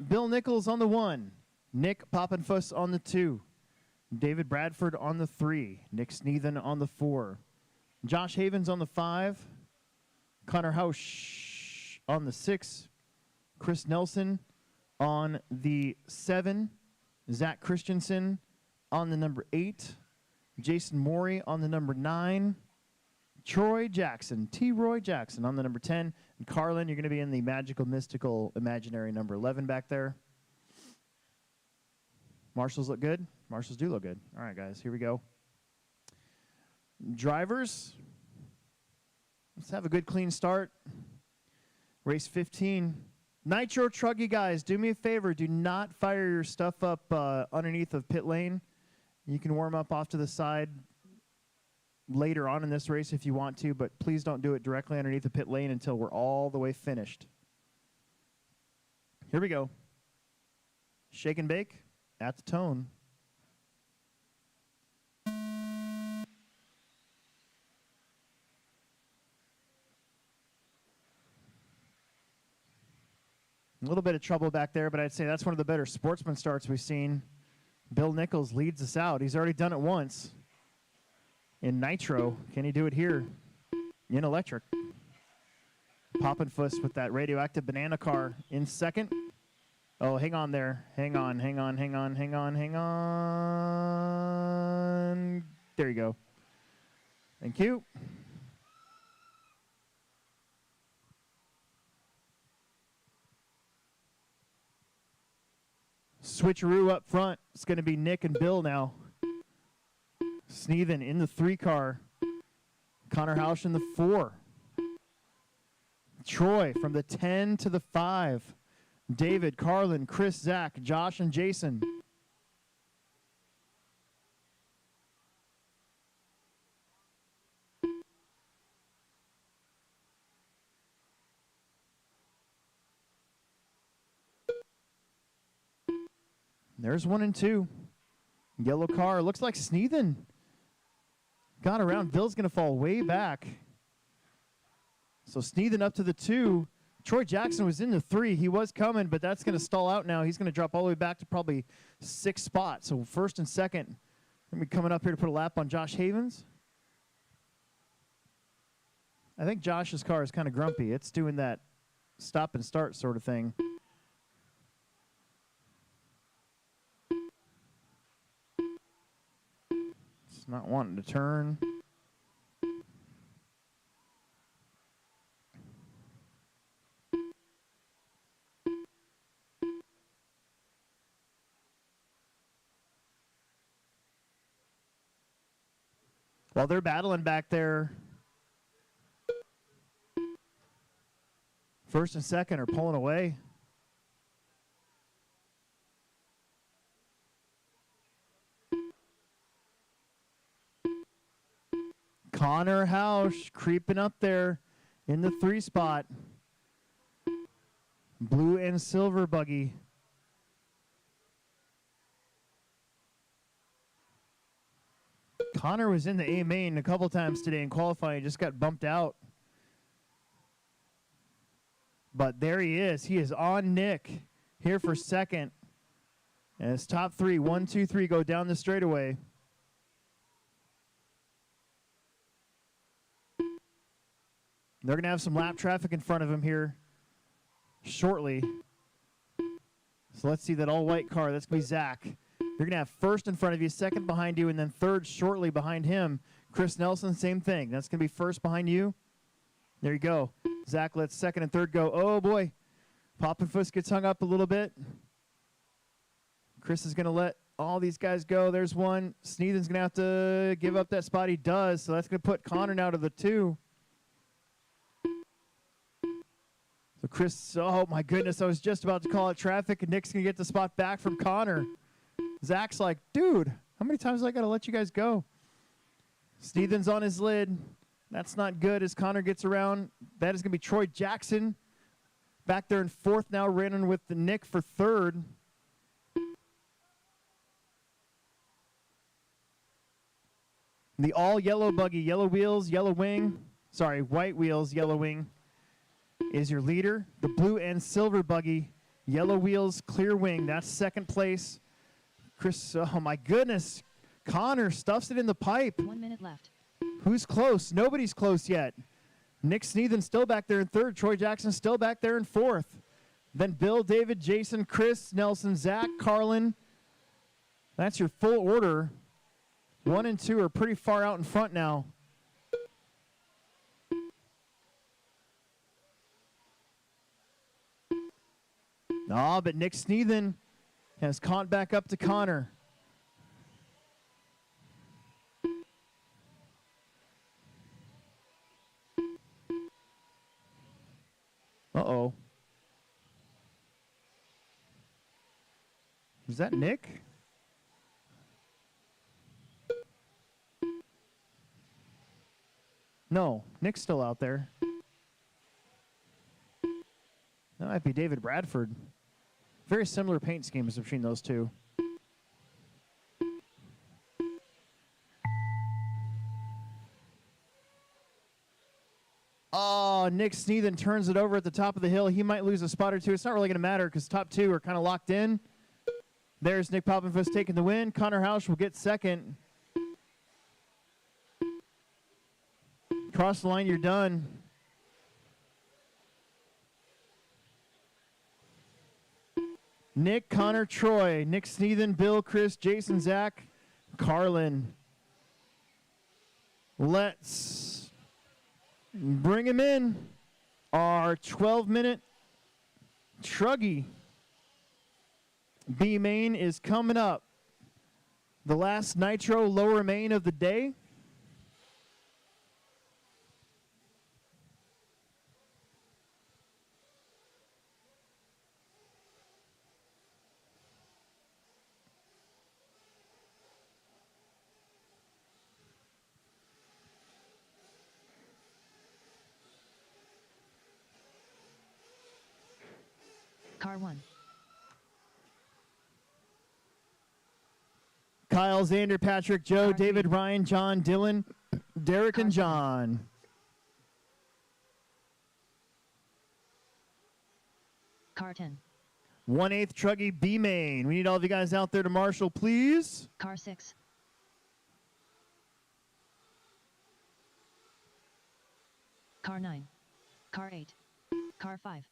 Bill Nichols on the 1. Nick Poppenfuss on the 2. David Bradford on the 3. Nick Sneathen on the 4. Josh Havens on the 5. Connor Hausch on the 6. Chris Nelson on the 7. Zach Christensen on the number 8. Jason Morey on the number 9. Troy Jackson, T. Roy Jackson on the number 10. And Carlin, you're going to be in the magical, mystical, imaginary number 11 back there. Marshals look good? Marshals do look good. All right, guys, here we go. Drivers, let's have a good, clean start. Race 15. Nitro Truggy guys, do me a favor. Do not fire your stuff up underneath of pit lane. You can warm up off to the side later on in this race if you want to, but please don't do it directly underneath the pit lane until we're all the way finished. Here we go. Shake and bake at the tone. A little bit of trouble back there, but I'd say that's one of the better sportsman starts we've seen. Bill Nichols leads us out. He's already done it once in Nitro. Can he do it here in Electric? Poppenfuss with that radioactive banana car in second. Oh, hang on there. Hang on. There you go. Thank you. Switcheroo up front. It's going to be Nick and Bill now. Sneathen in the 3 car. Connor Hausch in the 4. Troy from the 10 to the 5. David, Carlin, Chris, Zach, Josh, and Jason. There's 1 and 2. Yellow car. Looks like Sneathen got around. Bill's going to fall way back. So Sneathen up to the 2. Troy Jackson was in the 3. He was coming, but that's going to stall out now. He's going to drop all the way back to probably 6 spots. So first and second. Going to be coming up here to put a lap on Josh Havens. I think Josh's car is kind of grumpy. It's doing that stop and start sort of thing. It's not wanting to turn. While they're battling back there, first and second are pulling away. Connor Hausch creeping up there in the 3 spot. Blue and silver buggy. Connor was in the A-main a couple times today in qualifying, just got bumped out. But there he is. He is on Nick here for second. And his top 3, 1, 2, 3, go down the straightaway. They're going to have some lap traffic in front of him here shortly. So let's see that all-white car. That's going to be Zach. You're going to have first in front of you, second behind you, and then third shortly behind him. Chris Nelson, same thing. That's going to be first behind you. There you go. Zach lets second and third go. Oh, boy. Poppenfuss gets hung up a little bit. Chris is going to let all these guys go. There's one. Sneathen's going to have to give up that spot. He does, so that's going to put Connor now to the 2. So Chris, oh, my goodness, I was just about to call it traffic, and Nick's going to get the spot back from Connor. Zach's like, dude, how many times do I got to let you guys go? Stevens on his lid. That's not good as Connor gets around. That is going to be Troy Jackson back there in fourth now, running with the Nick for third. The all-yellow buggy, yellow wheels, yellow wing. Sorry, white wheels, yellow wing is your leader. The blue and silver buggy, yellow wheels, clear wing. That's second place. Chris, oh my goodness. Connor stuffs it in the pipe. 1 minute left. Who's close? Nobody's close yet. Nick Sneathen still back there in third. Troy Jackson still back there in fourth. Then Bill, David, Jason, Chris, Nelson, Zach, Carlin. That's your full order. 1 and 2 are pretty far out in front now. Oh, but Nick Sneathen has caught back up to Connor. Uh-oh. Is that Nick? No, Nick's still out there. That might be David Bradford. Very similar paint schemes between those two. Oh, Nick Sneathen turns it over at the top of the hill. He might lose a spot or two. It's not really going to matter because top 2 are kind of locked in. There's Nick Poppenfuss taking the win. Connor Hausch will get second. Cross the line, you're done. Nick, Connor, Troy, Nick Sneathen, Bill, Chris, Jason, Zach, Carlin. Let's bring him in. Our 12-minute Truggy B-main is coming up. The last Nitro lower main of the day. Car 1. Kyle, Xander, Patrick, Joe, Car David, 3. Ryan, John, Dylan, Derek, and Car 7. John. Car 10. 1/8 Truggy B-main. We need all of you guys out there to marshal, please. Car 6. Car 9. Car 8. Car 5.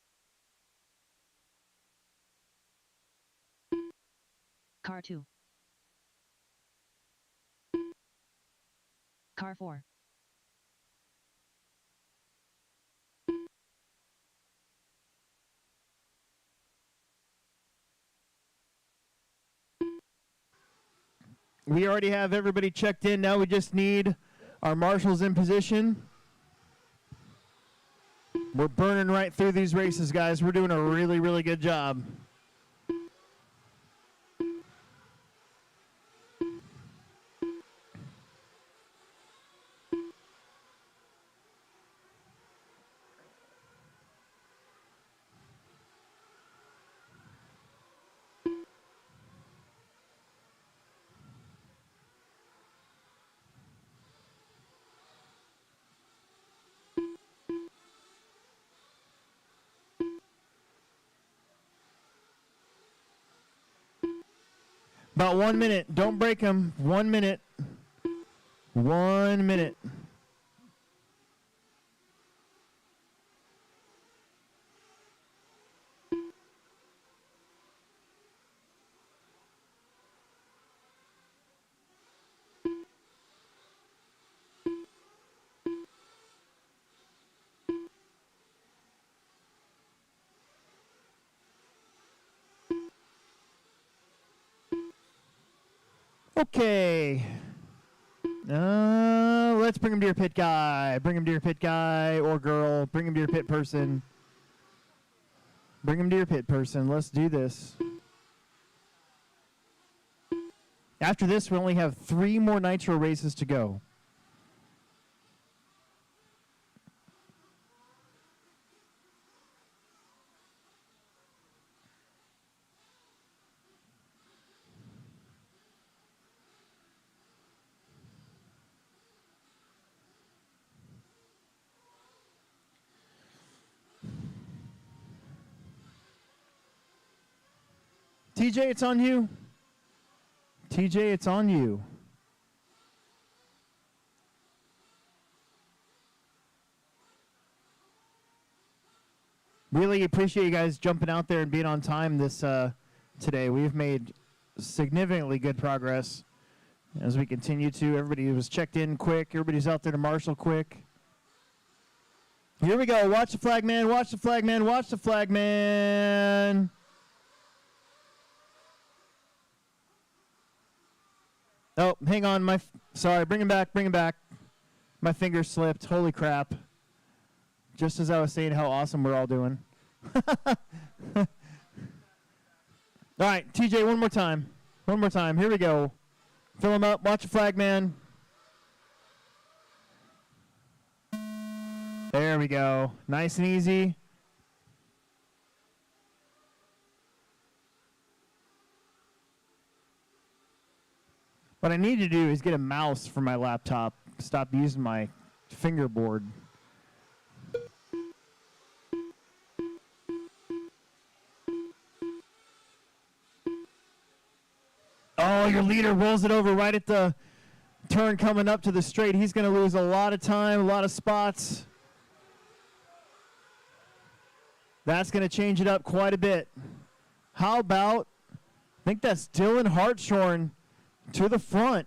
Car 2. Car 4. We already have everybody checked in. Now we just need our marshals in position. We're burning right through these races, guys. We're doing a really, really good job. About 1 minute. Don't break them. 1 minute. 1 minute. Okay. Let's bring him to your pit guy. Bring him to your pit guy or girl. Bring him to your pit person. Bring him to your pit person. Let's do this. After this, we only have 3 more Nitro races to go. TJ, it's on you. TJ, it's on you. Really appreciate you guys jumping out there and being on time this today. We've made significantly good progress as we continue to. Everybody was checked in quick. Everybody's out there to marshal quick. Here we go. Watch the flag man. Watch the flag man. Watch the flag man. Oh, hang on. Sorry. Bring him back. Bring him back. My finger slipped. Holy crap. Just as I was saying how awesome we're all doing. All right, TJ, one more time. One more time. Here we go. Fill him up. Watch the flag man. There we go. Nice and easy. What I need to do is get a mouse for my laptop. Stop using my fingerboard. Oh, your leader rolls it over right at the turn coming up to the straight. He's going to lose a lot of time, a lot of spots. That's going to change it up quite a bit. How about, I think that's Dylan Hartshorn to the front.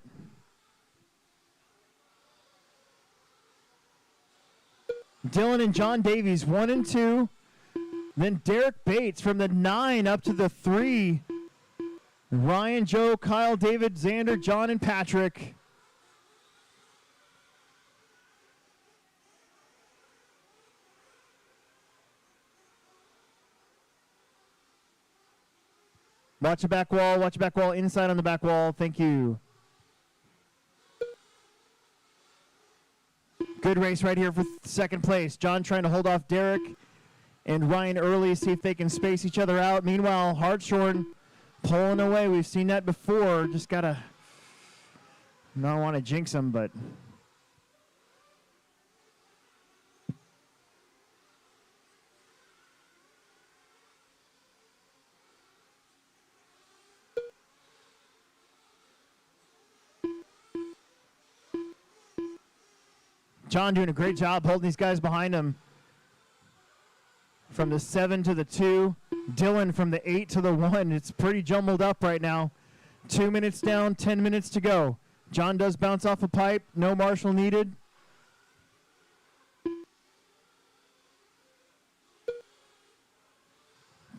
Dylan and John Davies, 1 and 2. Then Derek Bates from the 9 up to the 3. Ryan, Joe, Kyle, David, Xander, John, and Patrick. Watch the back wall. Watch the back wall. Inside on the back wall. Thank you. Good race right here for second place. John trying to hold off Derek and Ryan early, see if they can space each other out. Meanwhile, Hartshorn pulling away. We've seen that before. Just got to not want to jinx them, but John doing a great job holding these guys behind him. From the 7 to the 2. Dylan from the 8 to the 1. It's pretty jumbled up right now. 2 minutes down, 10 minutes to go. John does bounce off a pipe. No marshal needed.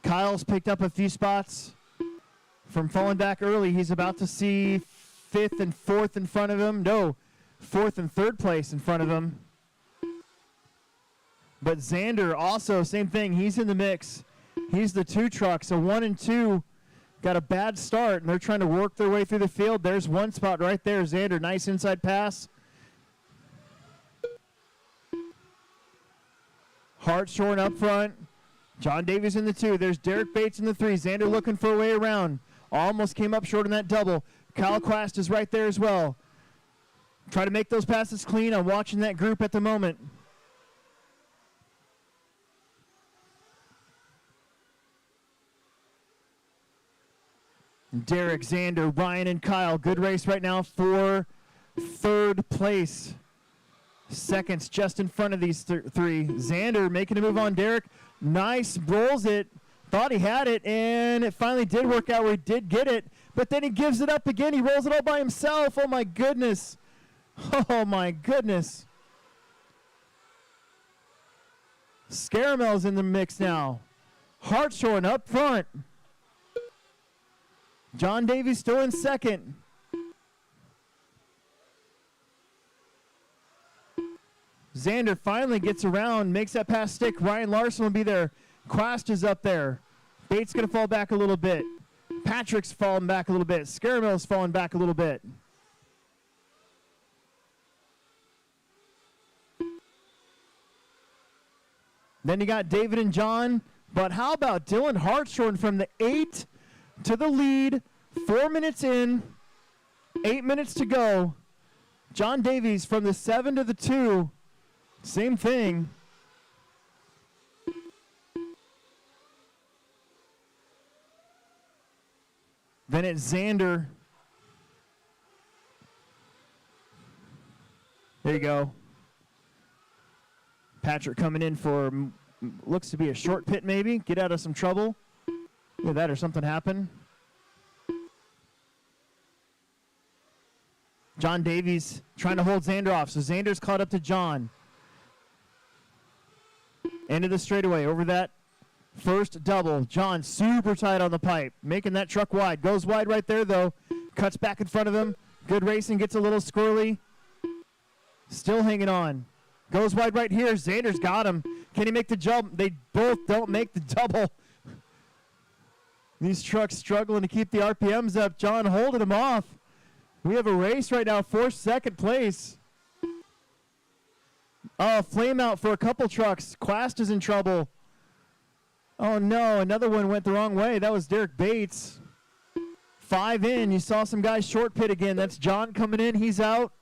Kyle's picked up a few spots from falling back early. He's about to see 5th and 4th in front of him. No, 4th and 3rd place in front of him. But Xander also, same thing. He's in the mix. He's the 2 truck. So 1 and 2 got a bad start, and they're trying to work their way through the field. There's one spot right there. Xander, nice inside pass. Hartshorn up front. John Davies in the 2. There's Derek Bates in the 3. Xander looking for a way around. Almost came up short in that double. Kyle Quast is right there as well. Try to make those passes clean. I'm watching that group at the moment. Derek, Xander, Ryan, and Kyle. Good race right now for 3rd place. Seconds just in front of these 3. Xander making a move on Derek. Nice, rolls it. Thought he had it, and it finally did work out where he did get it. But then he gives it up again. He rolls it all by himself. Oh, my goodness. Oh, my goodness. Scaramel's in the mix now. Hartshorn up front. John Davies still in 2nd. Xander finally gets around, makes that pass stick. Ryan Larson will be there. Quast is up there. Bates going to fall back a little bit. Patrick's falling back a little bit. Scaramel's falling back a little bit. Then you got David and John. But how about Dylan Hartshorn from the 8 to the lead? 4 minutes in. 8 minutes to go. John Davies from the 7 to the 2. Same thing. Then it's Xander. There you go. Patrick coming in for, looks to be a short pit maybe. Get out of some trouble. Either that or something happened. John Davies trying to hold Xander off. So Xander's caught up to John. Into the straightaway over that first double. John super tight on the pipe, making that truck wide. Goes wide right there, though. Cuts back in front of him. Good racing, gets a little squirrely. Still hanging on. Goes wide right here. Xander's got him. Can he make the jump? They both don't make the double. These trucks struggling to keep the RPMs up. John holding him off. We have a race right now for 2nd place. Oh, flame out for a couple trucks. Quast is in trouble. Oh, no, another one went the wrong way. That was Derek Bates. 5 in. You saw some guys short pit again. That's John coming in. He's out.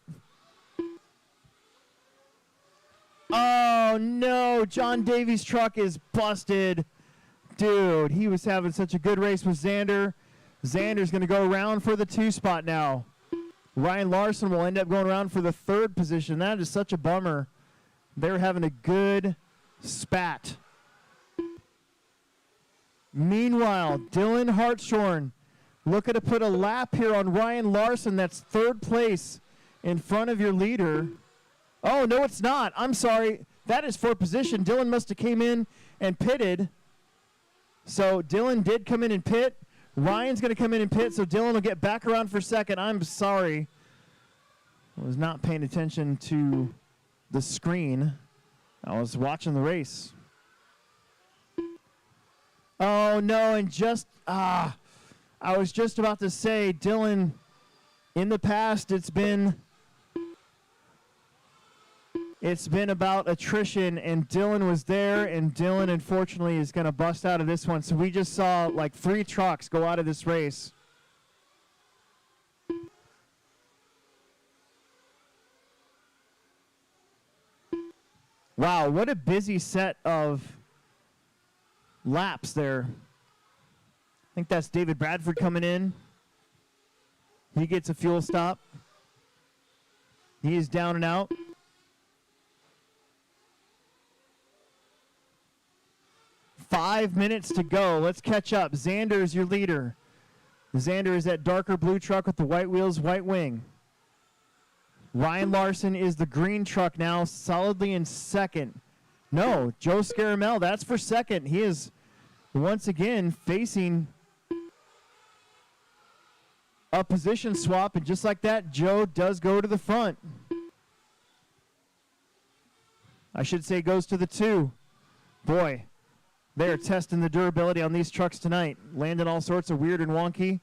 Oh, no. John Davies' truck is busted. Dude, he was having such a good race with Xander. Xander's going to go around for the 2 spot now. Ryan Larson will end up going around for the 3rd position. That is such a bummer. They're having a good spat. Meanwhile, Dylan Hartshorn looking to put a lap here on Ryan Larson. That's 3rd place in front of your leader. Oh, no, it's not. I'm sorry. That is 4th position. Dylan must have came in and pitted. So Dylan did come in and pit. Ryan's going to come in and pit, so Dylan will get back around for 2nd. I'm sorry. I was not paying attention to the screen. I was watching the race. Oh, no, and just, I was just about to say, Dylan, in the past, it's been about attrition, and Dylan was there, and Dylan, unfortunately, is going to bust out of this one. So we just saw, like, 3 trucks go out of this race. Wow, what a busy set of laps there. I think that's David Bradford coming in. He gets a fuel stop. He is down and out. 5 minutes to go. Let's catch up. Xander is your leader. Xander is that darker blue truck with the white wheels, white wing. Ryan Larson is the green truck now, solidly in second. No, Joe Scaramel, that's for second. He is once again facing a position swap, and just like that, Joe does go to the front. I should say goes to the 2. Boy, they're testing the durability on these trucks tonight. Landing all sorts of weird and wonky.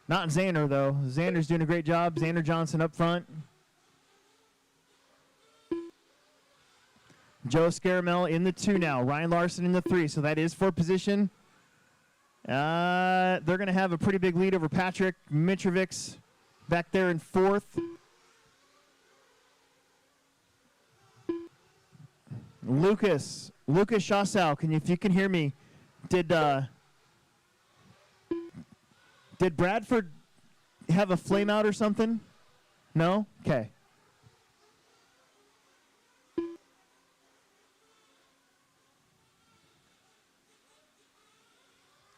Not Xander, though. Xander's doing a great job. Xander Johnson up front. Joe Scaramel in the 2 now. Ryan Larson in the 3, so that is for position. They're going to have a pretty big lead over Patrick Mitrovic back there in 4th. Lucas Shossow, if you can hear me, did Bradford have a flame out or something? No? Okay.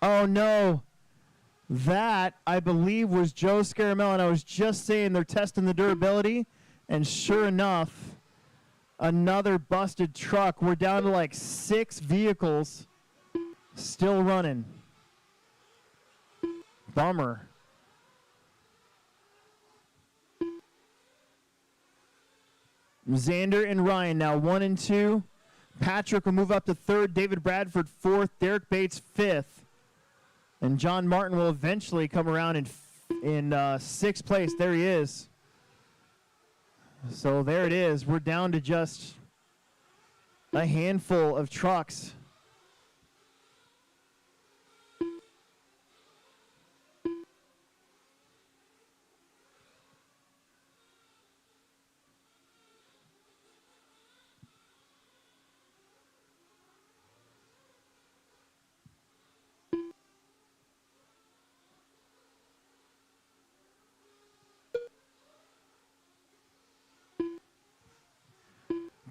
Oh, no. That, I believe, was Joe Scaramel, and I was just saying they're testing the durability, and sure enough, another busted truck. We're down to like 6 vehicles still running. Bummer. Xander and Ryan now 1 and 2. Patrick will move up to 3rd. David Bradford 4th. Derek Bates 5th. And John Martin will eventually come around in 6th place. There he is. So there it is. We're down to just a handful of trucks.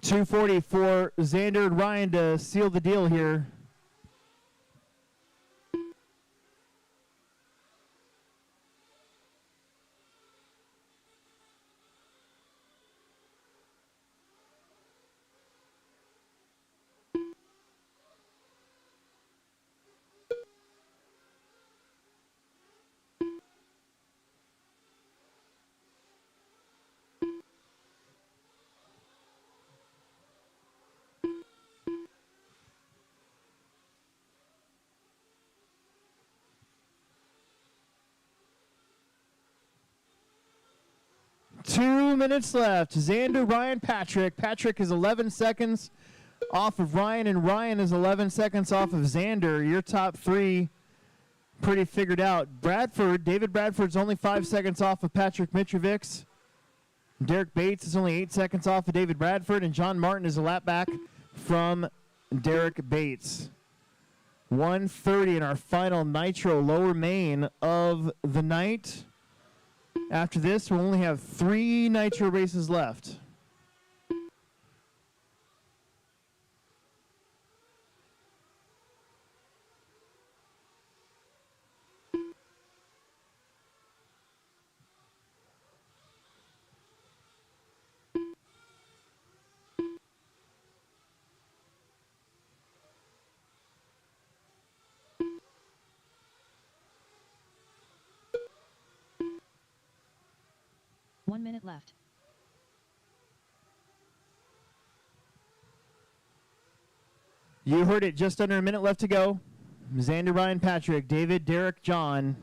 .240 for Xander and Ryan to seal the deal here. Two minutes left. Xander, Ryan, Patrick. Patrick is 11 seconds off of Ryan, and Ryan is 11 seconds off of Xander. Your top 3 pretty figured out. David Bradford's only 5 seconds off of Patrick Mitrovic. Derek Bates is only 8 seconds off of David Bradford, and John Martin is a lap back from Derek Bates. 1:30 in our final Nitro lower main of the night. After this, we'll only have 3 Nitro races left. One minute left. You heard it, just under a minute left to go. Xander, Ryan, Patrick, David, Derek, John.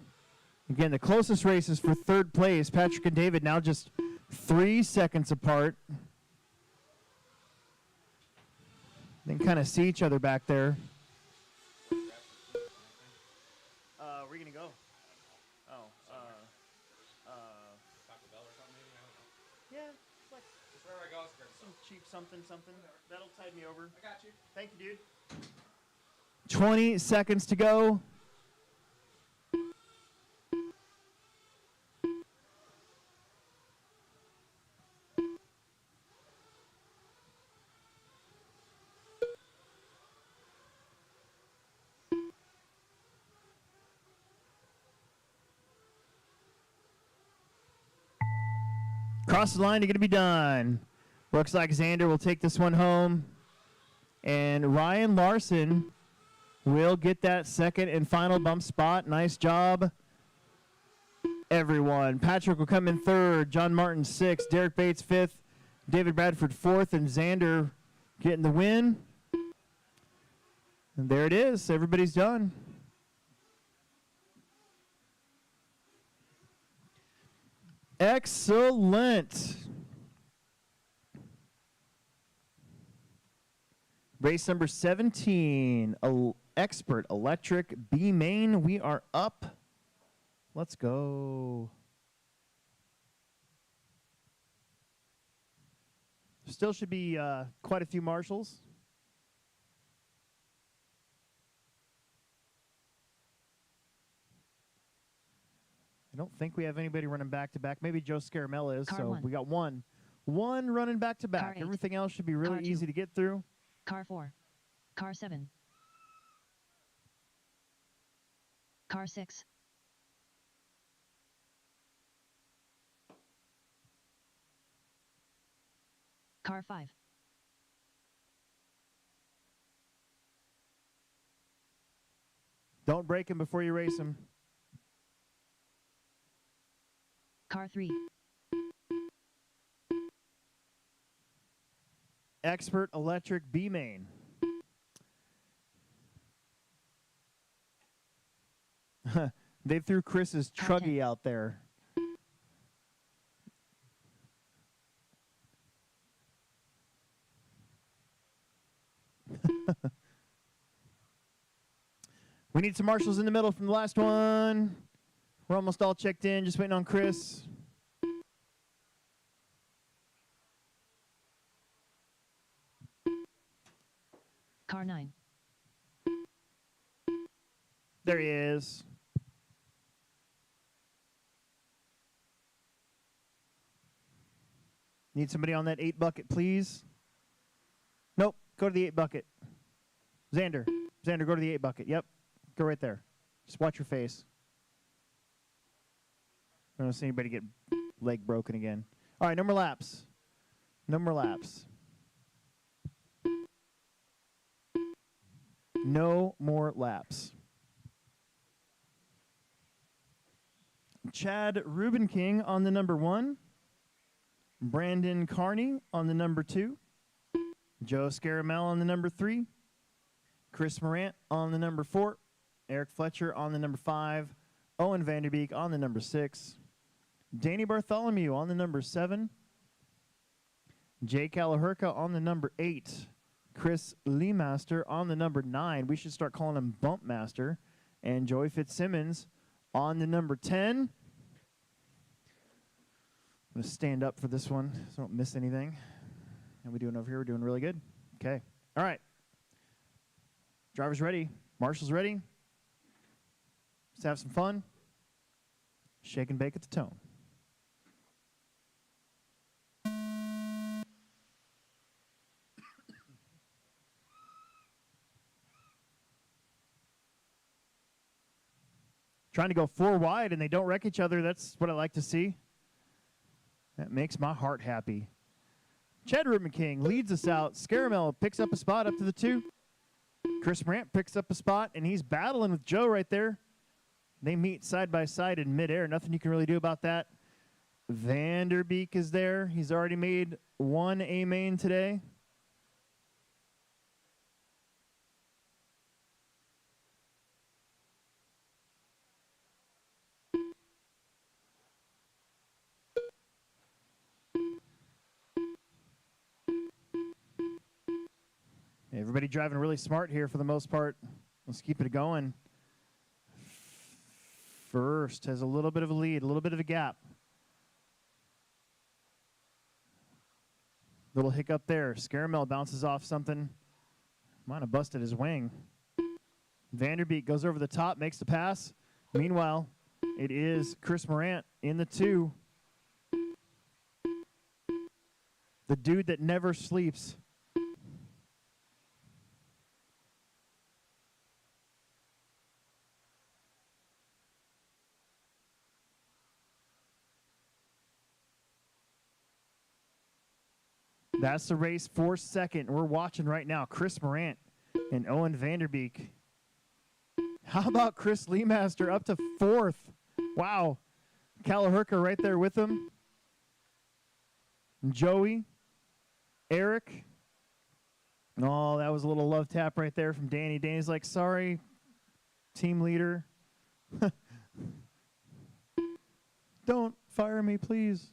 Again, the closest races for 3rd place. Patrick and David now just 3 seconds apart. They can kind of see each other back there. Where are you going to go? Yeah, like Just wherever I go, it's some cheap something. That'll tide me over. I got you. Thank you, dude. 20 seconds to go. Cross the line, you're going to be done. Looks like Xander will take this one home. And Ryan Larson will get that second and final bump spot. Nice job, everyone. Patrick will come in third. John Martin sixth. Derek Bates fifth. David Bradford fourth. And Xander getting the win. And there it is. Everybody's done. Excellent. Race number 17, Expert Electric B-main. We are up. Let's go. Still should be quite a few marshals. I don't think we have anybody running back-to-back. Maybe Joe Scaramella is, Car so one. we got one. One running back-to-back. Car eight. Everything else should be really Car two. easy to get through. Car 4. Car 7. Car 6. Car 5. Don't break him before you race him. Car 3. Expert Electric B-main. They threw Chris's Car Truggy 10. out there. We need some marshals in the middle from the last one. We're almost all checked in, just waiting on Chris. Car 9. There he is. Need somebody on that 8 bucket, please. Nope, go to the 8 bucket. Xander, go to the 8 bucket. Yep, go right there. Just watch your face. I don't see anybody get leg broken again. All right, no more laps. No more laps. No more laps. Chad Ruben King on the number 1. Brandon Carney on the number 2. Joe Scaramell on the number 3. Chris Morant on the number 4. Eric Fletcher on the number 5. Owen Vanderbeek on the number 6. Danny Bartholomew on the number 7. Jay Calaherca on the number 8. Chris Leemaster on the number 9. We should start calling him Bump Master. And Joey Fitzsimmons on the number 10. I'm going to stand up for this one so I don't miss anything. How we doing over here? We're doing really good. Okay. All right. Drivers ready. Marshals ready. Let's have some fun. Shake and bake at the tone. Trying to go 4 wide and they don't wreck each other. That's what I like to see. That makes my heart happy. Chad Ruben King leads us out. Scaramell picks up a spot up to the 2. Chris Morant picks up a spot, and he's battling with Joe right there. They meet side by side in midair. Nothing you can really do about that. Vanderbeek is there. He's already made 1 A-main today. Everybody driving really smart here for the most part. Let's keep it going. First has a little bit of a lead, a little bit of a gap. Little hiccup there. Scaramell bounces off something. Might have busted his wing. Vanderbeek goes over the top, makes the pass. Meanwhile, it is Chris Morant in the 2. The dude that never sleeps. That's the race for second. We're watching right now Chris Morant and Owen Vanderbeek. How about Chris Leemaster up to fourth? Wow. Kalahurka right there with him. Joey, Eric. Oh, that was a little love tap right there from Danny. Danny's like, sorry, team leader. Don't fire me, please.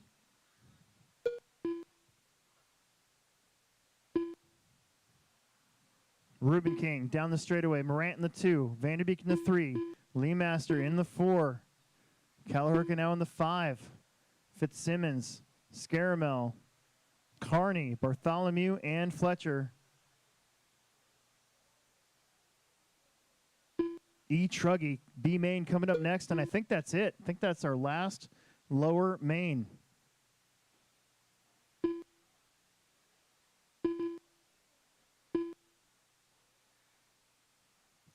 Reuben King down the straightaway. Morant in the 2. Vanderbeek in the 3. Leemaster in the 4. Kalahurka now in the 5. Fitzsimmons, Scaramel, Carney, Bartholomew, and Fletcher. Truggy B-main coming up next, and I think that's it. I think that's our last lower main.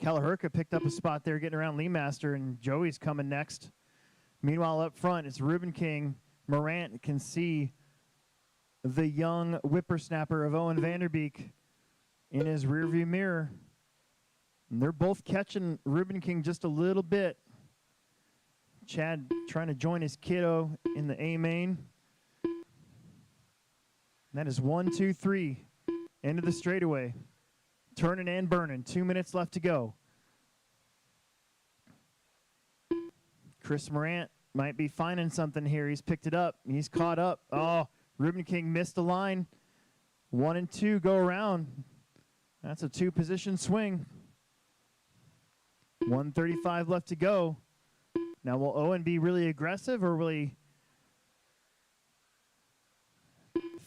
Kalahurka picked up a spot there getting around Leemaster, and Joey's coming next. Meanwhile, up front, it's Reuben King. Morant can see the young whippersnapper of Owen Vanderbeek in his rearview mirror. And they're both catching Reuben King just a little bit. Chad trying to join his kiddo in the A-main. That is 1, 2, 3. End of the straightaway. Turning and burning. 2 minutes left to go. Chris Morant might be finding something here. He's picked it up. He's caught up. Oh, Reuben King missed the line. 1 and 2 go around. That's a 2-position swing. 1:35 left to go. Now, will Owen be really aggressive, or will he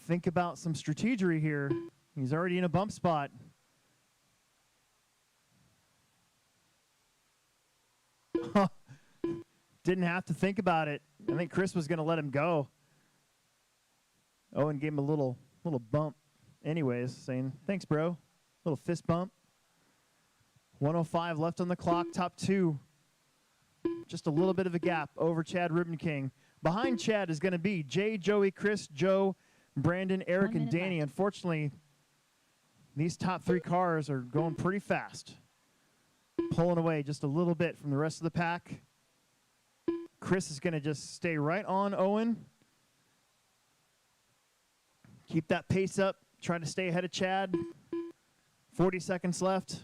think about some strategery here? He's already in a bump spot. Didn't have to think about it. I think Chris was going to let him go. Owen gave him a little bump anyways, saying, thanks, bro. Little fist bump. 1:05 left on the clock, top 2. Just a little bit of a gap over Chad Reuben King. Behind Chad is going to be Jay, Joey, Chris, Joe, Brandon, Eric, and Danny. Left. Unfortunately, these top 3 cars are going pretty fast. Pulling away just a little bit from the rest of the pack. Chris is going to just stay right on Owen. Keep that pace up. Try to stay ahead of Chad. 40 seconds left.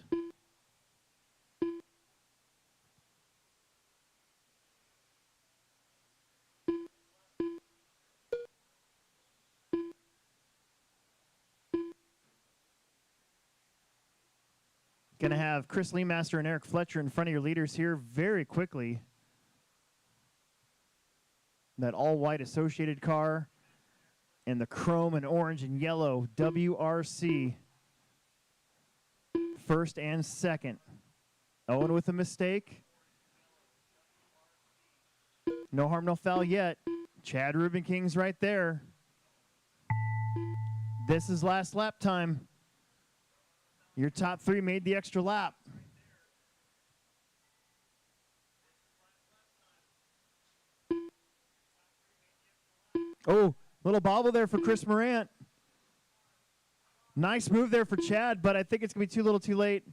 Going to have Chris Leemaster and Eric Fletcher in front of your leaders here very quickly. That all-white Associated car and the chrome and orange and yellow WRC. First and second. Owen with a mistake. No harm, no foul yet. Chad Reuben King's right there. This is last lap time. Your top 3 made the extra lap. Oh, little bobble there for Chris Morant. Nice move there for Chad, but I think it's going to be too little too late.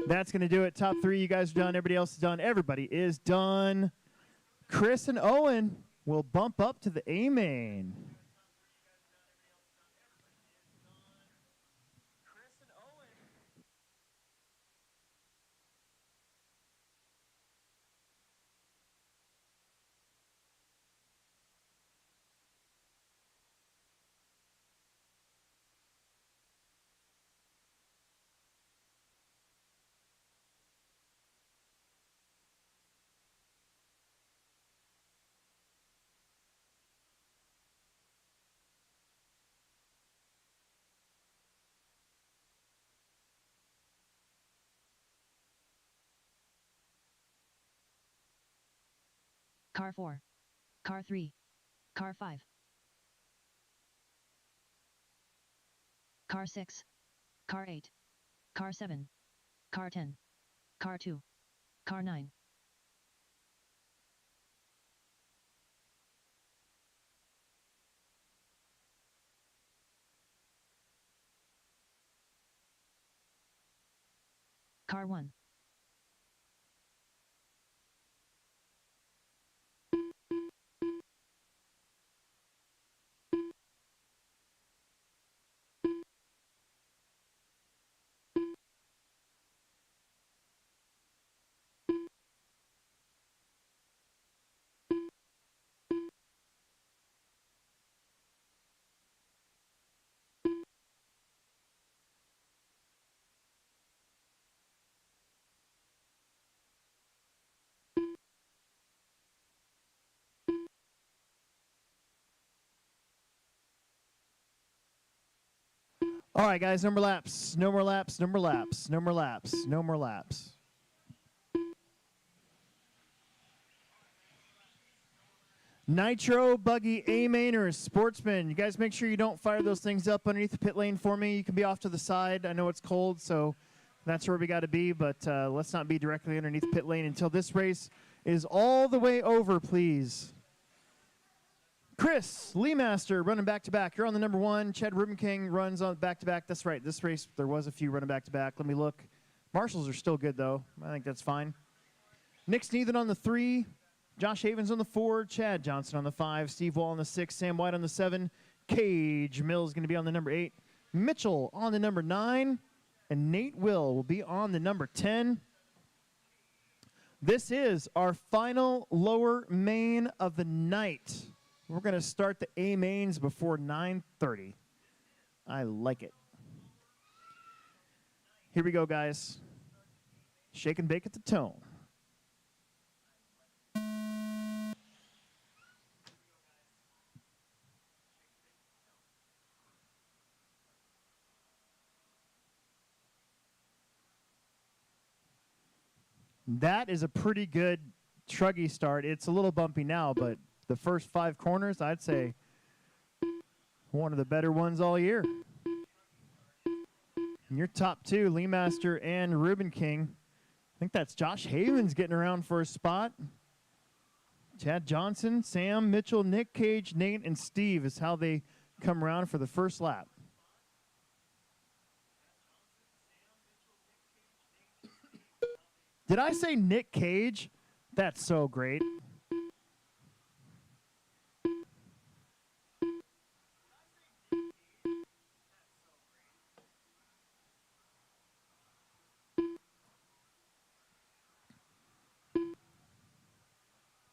That's going to do it. Top 3, you guys are done. Everybody else is done. Everybody is done. Chris and Owen will bump up to the A-main. Car 4. Car 3. Car 5. Car 6. Car 8. Car 7. Car 10. Car 2. Car 9. Car 1. All right, guys, no more laps. No more laps. No more laps. No more laps. No more laps. Nitro, Buggy, A-main, or Sportsman. You guys make sure you don't fire those things up underneath the pit lane for me. You can be off to the side. I know it's cold, so that's where we got to be, but let's not be directly underneath the pit lane until this race is all the way over, please. Chris, Lee Master, running back-to-back. You're on the number 1. Chad Ruben King runs on back-to-back. That's right. This race, there was a few running back-to-back. Let me look. Marshals are still good, though. I think that's fine. Nick Sneathen on the 3. Josh Havens on the 4. Chad Johnson on the 5. Steve Wall on the 6. Sam White on the 7. Cage Mills going to be on the number 8. Mitchell on the number 9. And Nate will be on the number 10. This is our final lower main of the night. We're going to start the A-mains before 9:30. I like it. Here we go, guys. Shake and bake at the tone. That is a pretty good Truggy start. It's a little bumpy now, but the first 5 corners, I'd say one of the better ones all year. And your top 2, Lee Master and Ruben King. I think that's Josh Havens getting around for a spot. Chad Johnson, Sam, Mitchell, Nick, Cage, Nate, and Steve is how they come around for the first lap. Did I say Nick Cage? That's so great.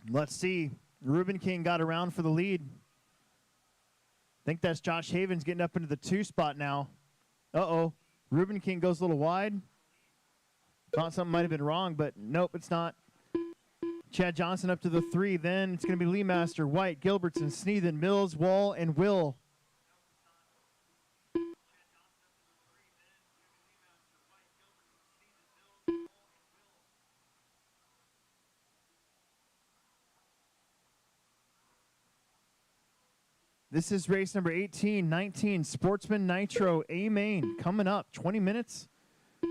Let's see. Ruben King got around for the lead. I think that's Josh Havens getting up into the 2 spot now. Uh-oh. Ruben King goes a little wide. Thought something might have been wrong, but nope, it's not. Chad Johnson up to the 3. Then it's going to be Lee Master, White, Gilbertson, Sneathen, Mills, Wall, and Will. This is race number 18-19, Sportsman Nitro A-main. Coming up, 20 minutes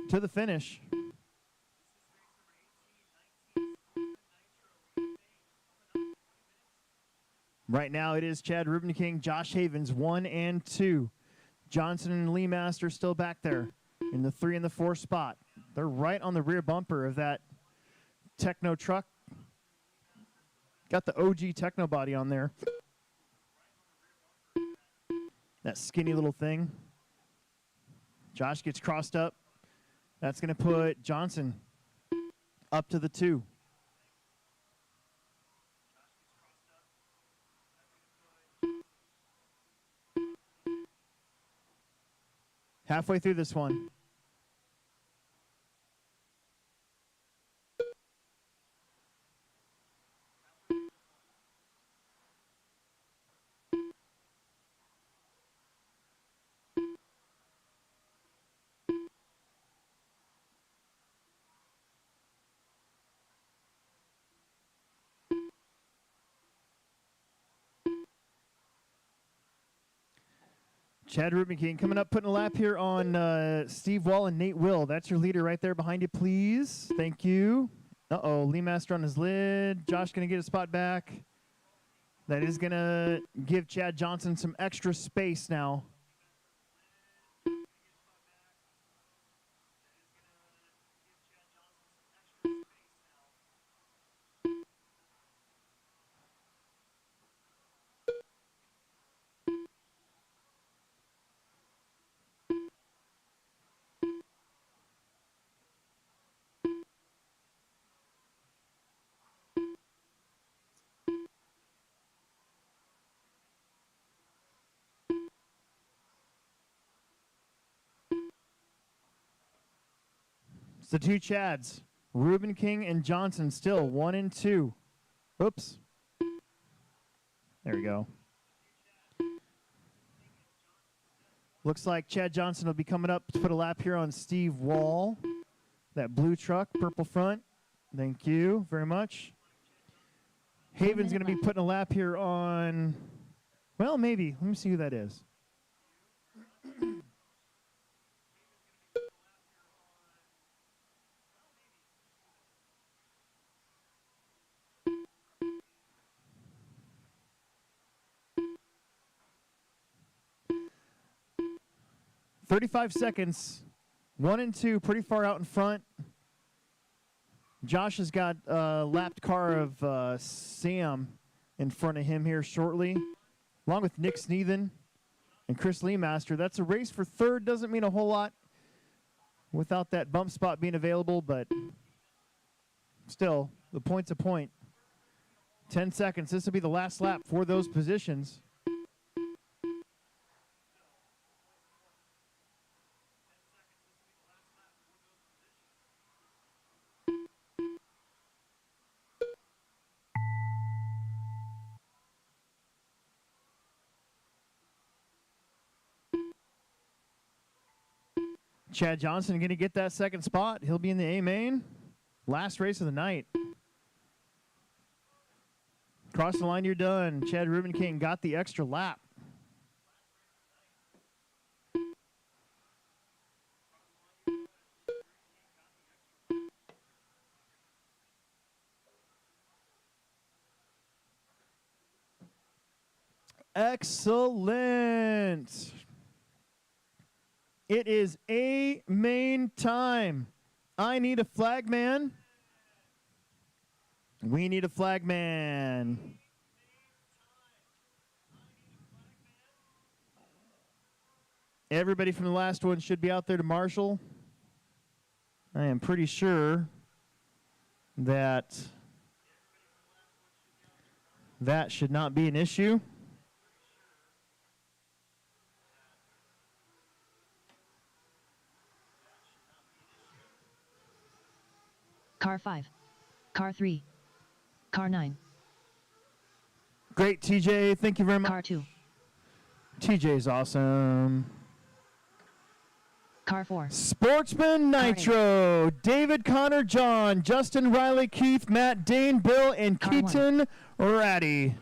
to the finish. Right now it is Chad Ruben King, Josh Havens, 1 and 2. Johnson and Lee Master still back there in the 3 and the 4 spot. They're right on the rear bumper of that Tekno truck. Got the OG Tekno body on there. That skinny little thing. Josh gets crossed up. That's going to put Johnson up to the 2. Halfway through this one. Chad Ruben King coming up, putting a lap here on Steve Wall and Nate Will. That's your leader right there behind you, please. Thank you. Uh-oh, Lee Master on his lid. Josh going to get a spot back. That is going to give Chad Johnson some extra space now. the two Chads, Reuben King and Johnson, still 1 and 2. Oops. There we go. Looks like Chad Johnson will be coming up to put a lap here on Steve Wall. That blue truck, purple front. Thank you very much. Haven's going to be putting a lap here on, well, maybe. Let me see who that is. 35 seconds. 1 and 2, pretty far out in front. Josh has got a lapped car of Sam in front of him here shortly, along with Nick Sneathen and Chris Leemaster. That's a race for third. Doesn't mean a whole lot without that bump spot being available, but still, the point's a point. 10 seconds. This will be the last lap for those positions. Chad Johnson going to get that second spot. He'll be in the A-main. Last race of the night. Cross the line, you're done. Chad Reuben King got the extra lap. Excellent. It is A-main time. I need a flag man. We need a flag man. Everybody from the last one should be out there to marshal. I am pretty sure that that should not be an issue. Car 5. Car 3. Car 9. Great, TJ. Thank you very much. Car 2. TJ's awesome. Car 4. Sportsman Nitro. David, Connor, John, Justin, Riley, Keith, Matt, Dane, Bill, and Car Keaton Ratty.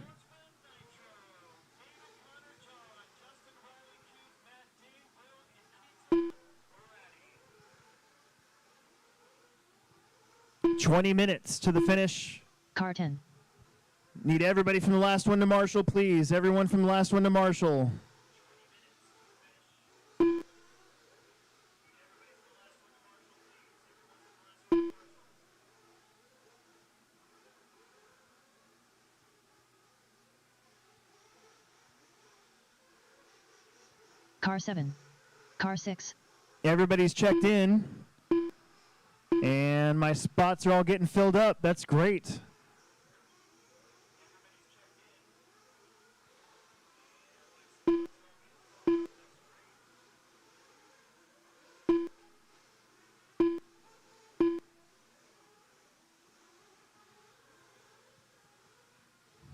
$20 minutes to the finish. Car 10. Need everybody from the last one to marshal, please. Everyone from the last one to marshal. Car 7. Car 6. Everybody's checked in. And my spots are all getting filled up. That's great.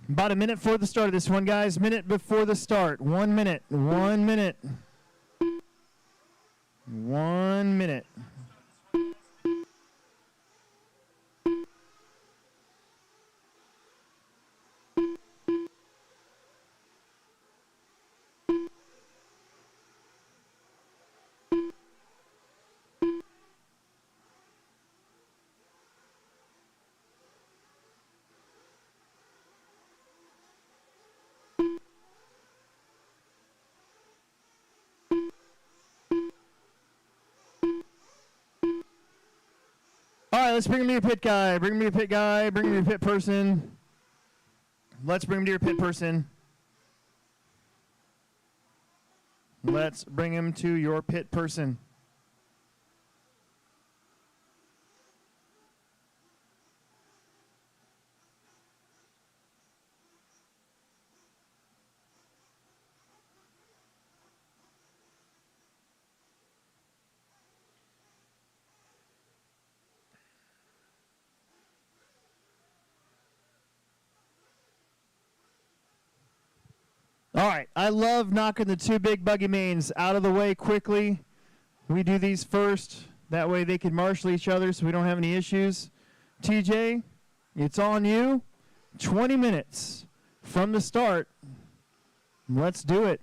About a minute before the start of this one, guys. Minute before the start. 1 minute. 1 minute. 1 minute. All right, let's bring him to your pit guy. Bring him to your pit guy. Bring him to your pit person. Let's bring him to your pit person. Let's bring him to your pit person. All right, I love knocking the two big buggy mains out of the way quickly. We do these first. That way they can marshal each other so we don't have any issues. TJ, it's on you. 20 minutes from the start. Let's do it.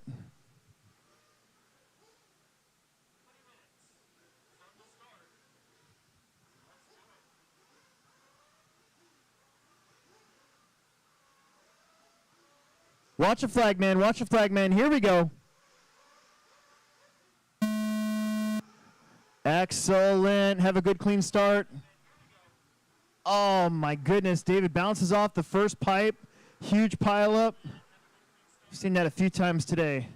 Watch a flag, man. Watch a flag, man. Here we go. Excellent. Have a good, clean start. Oh, my goodness. David bounces off the first pipe. Huge pile up. I've seen that a few times today.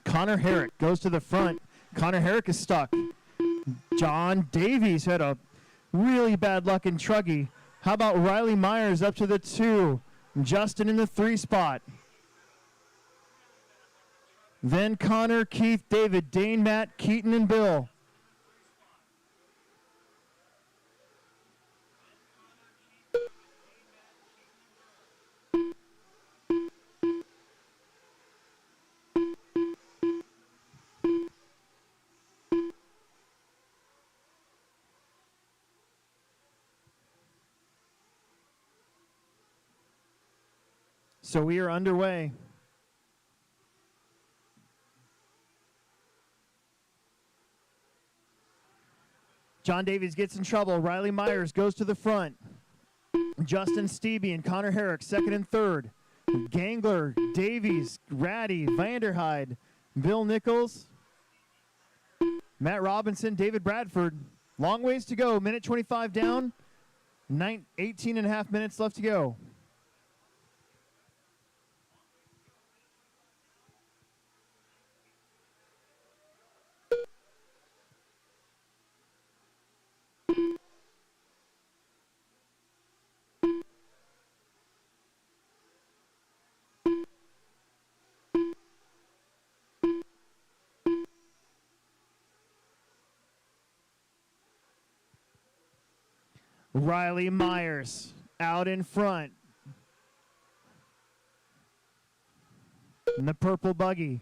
Connor Herrick goes to the front. Connor Herrick is stuck. John Davies had a really bad luck in Truggy. How about Riley Myers up to the 2? Justin in the 3 spot. Then Connor, Keith, David, Dane, Matt, Keaton, and Bill. So we are underway. John Davies gets in trouble. Riley Myers goes to the front. Justin Stevie and Connor Herrick, second and third. Gangler, Davies, Ratty, Vanderhyde, Bill Nichols, Matt Robinson, David Bradford. Long ways to go. Minute 25 down. 18 and a half minutes left to go. Riley Myers out in front. In the purple buggy.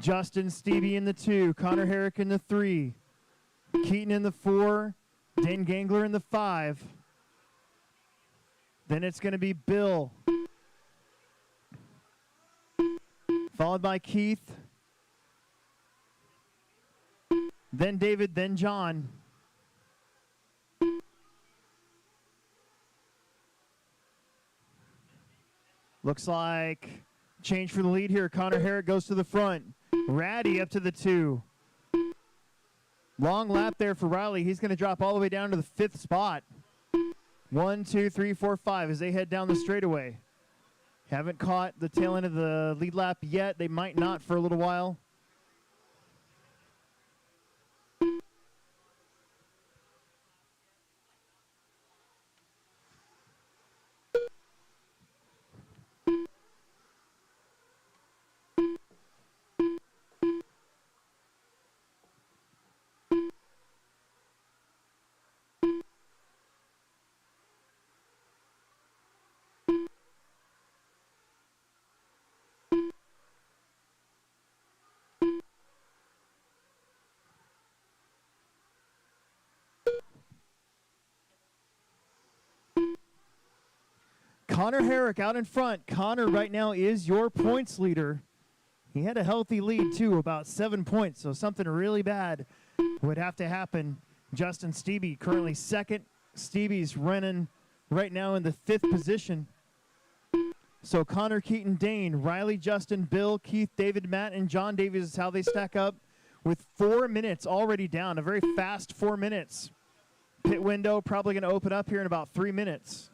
Justin Stevie in the 2. Connor Herrick in the 3. Keaton in the 4. Dan Gangler in the 5. Then it's going to be Bill. Followed by Keith. Then David, then John. Looks like change for the lead here. Connor Herrick goes to the front. Ratty up to the 2. Long lap there for Riley. He's going to drop all the way down to the 5th spot. 1, 2, 3, 4, 5 as they head down the straightaway. Haven't caught the tail end of the lead lap yet. They might not for a little while. Connor Herrick out in front. Connor right now is your points leader. He had a healthy lead too, about 7 points, so something really bad would have to happen. Justin Stevie currently second. Stevie's running right now in the 5th position. So Connor, Keaton, Dane, Riley, Justin, Bill, Keith, David, Matt, and John Davies is how they stack up with 4 minutes already down. A very fast 4 minutes. Pit window probably going to open up here in about 3 minutes.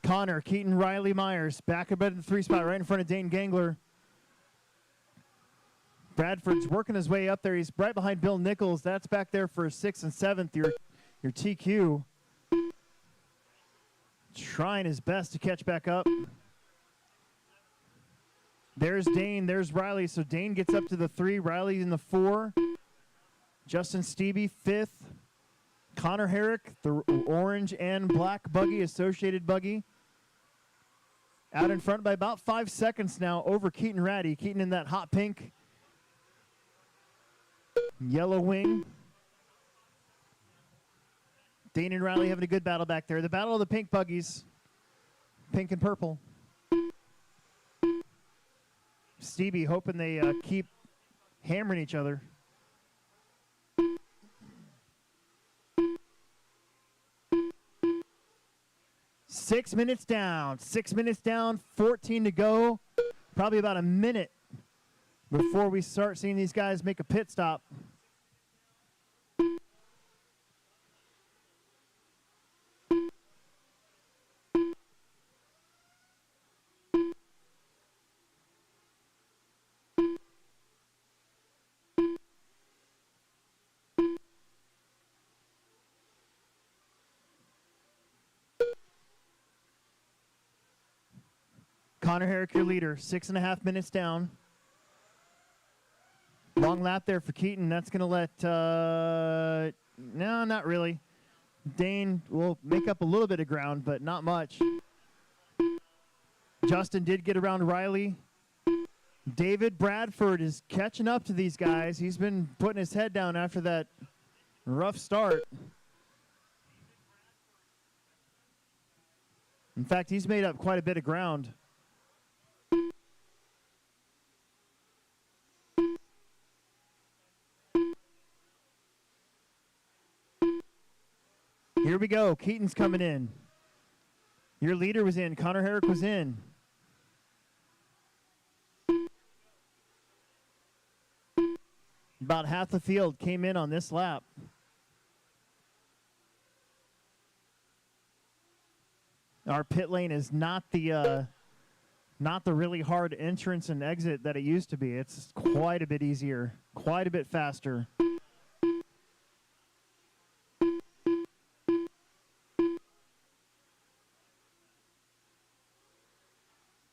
Connor, Keaton, Riley, Myers. Back up in the 3 spot right in front of Dane Gangler. Bradford's working his way up there. He's right behind Bill Nichols. That's back there for 6th and 7th, your TQ. Trying his best to catch back up. There's Dane. There's Riley. So Dane gets up to the 3. Riley in the 4. Justin Stevie, 5th. Connor Herrick, the orange and black buggy, associated buggy. Out in front by about 5 seconds now over Keaton Ratty. Keaton in that hot pink yellow wing. Dane and Riley having a good battle back there. The battle of the pink buggies. Pink and purple. Stevie hoping they keep hammering each other. Six minutes down, 14 to go. Probably about a minute before we start seeing these guys make a pit stop. Connor Herrick, your leader, 6.5 minutes down. Long lap there for Keaton. That's going to let, no, not really. Dane will make up a little bit of ground, but not much. Justin did get around Riley. David Bradford is catching up to these guys. He's been putting his head down after that rough start. In fact, he's made up quite a bit of ground. Here we go. Keaton's coming in. Your leader was in. Connor Herrick was in. About half the field came in on this lap. Our pit lane is not the really hard entrance and exit that it used to be. It's quite a bit easier, quite a bit faster.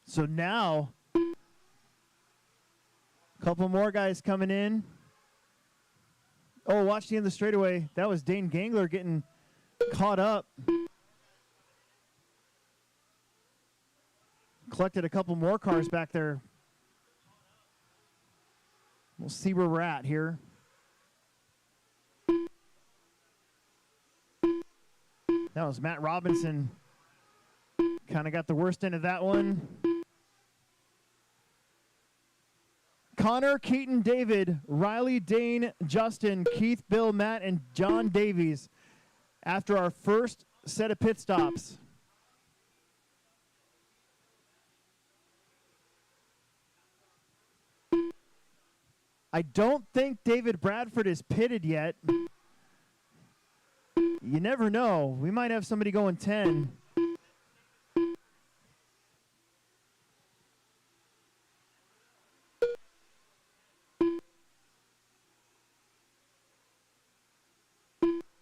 So now, a couple more guys coming in. Oh, watch the end of the straightaway. That was Dane Gangler getting caught up. Collected a couple more cars back there. We'll see where we're at here. That was Matt Robinson. Kind of got the worst end of that one. Connor, Keaton, David, Riley, Dane, Justin, Keith, Bill, Matt, and John Davies after our first set of pit stops. I don't think David Bradford is pitted yet. You never know. We might have somebody going 10.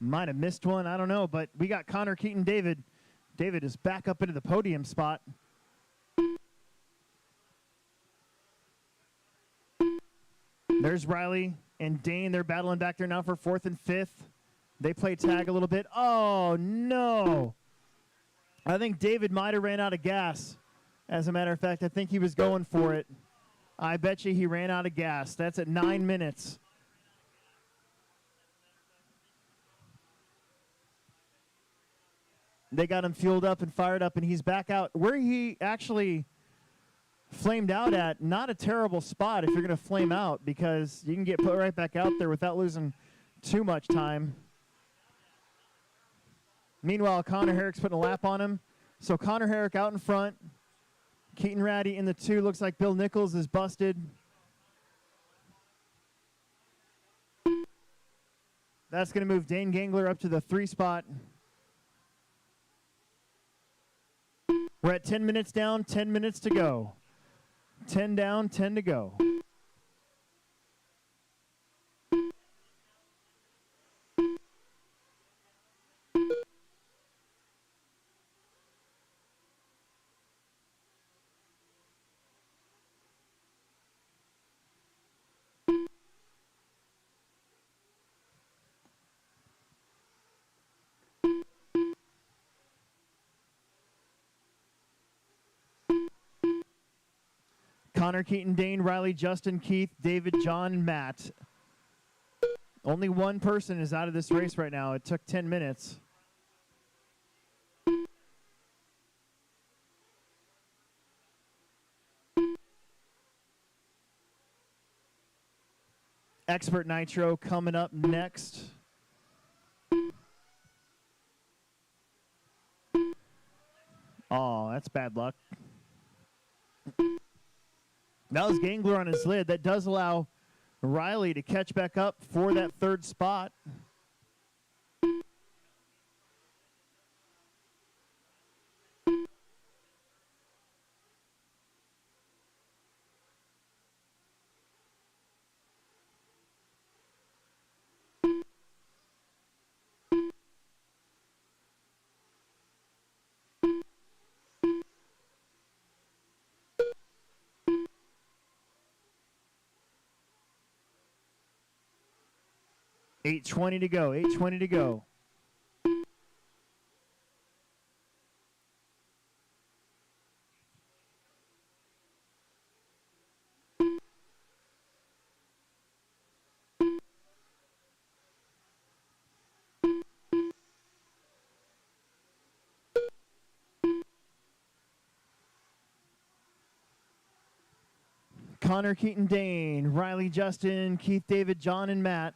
Might have missed one. I don't know. But we got Connor, Keaton, David. David is back up into the podium spot. There's Riley and Dane. They're battling back there now for 4th and 5th. They play tag a little bit. Oh, no. I think David might have ran out of gas. As a matter of fact, I think he was going for it. I bet you he ran out of gas. That's at 9 minutes. They got him fueled up and fired up, and he's back out. Where he actually flamed out at, not a terrible spot if you're going to flame out, because you can get put right back out there without losing too much time. Meanwhile, Connor Herrick's putting a lap on him. So Connor Herrick out in front. Keaton Ratty in the 2. Looks like Bill Nichols is busted. That's going to move Dane Gangler up to the 3 spot. We're at 10 minutes down, 10 minutes to go. 10 down, 10 to go. Connor, Keaton, Dane, Riley, Justin, Keith, David, John, and Matt. Only one person is out of this race right now. It took 10 minutes. Expert Nitro coming up next. Oh, that's bad luck. That was Gangler on his lid. That does allow Riley to catch back up for that third spot. $8:20 to go. $8:20 to go. Connor, Keaton, Dane, Riley, Justin, Keith, David, John, and Matt.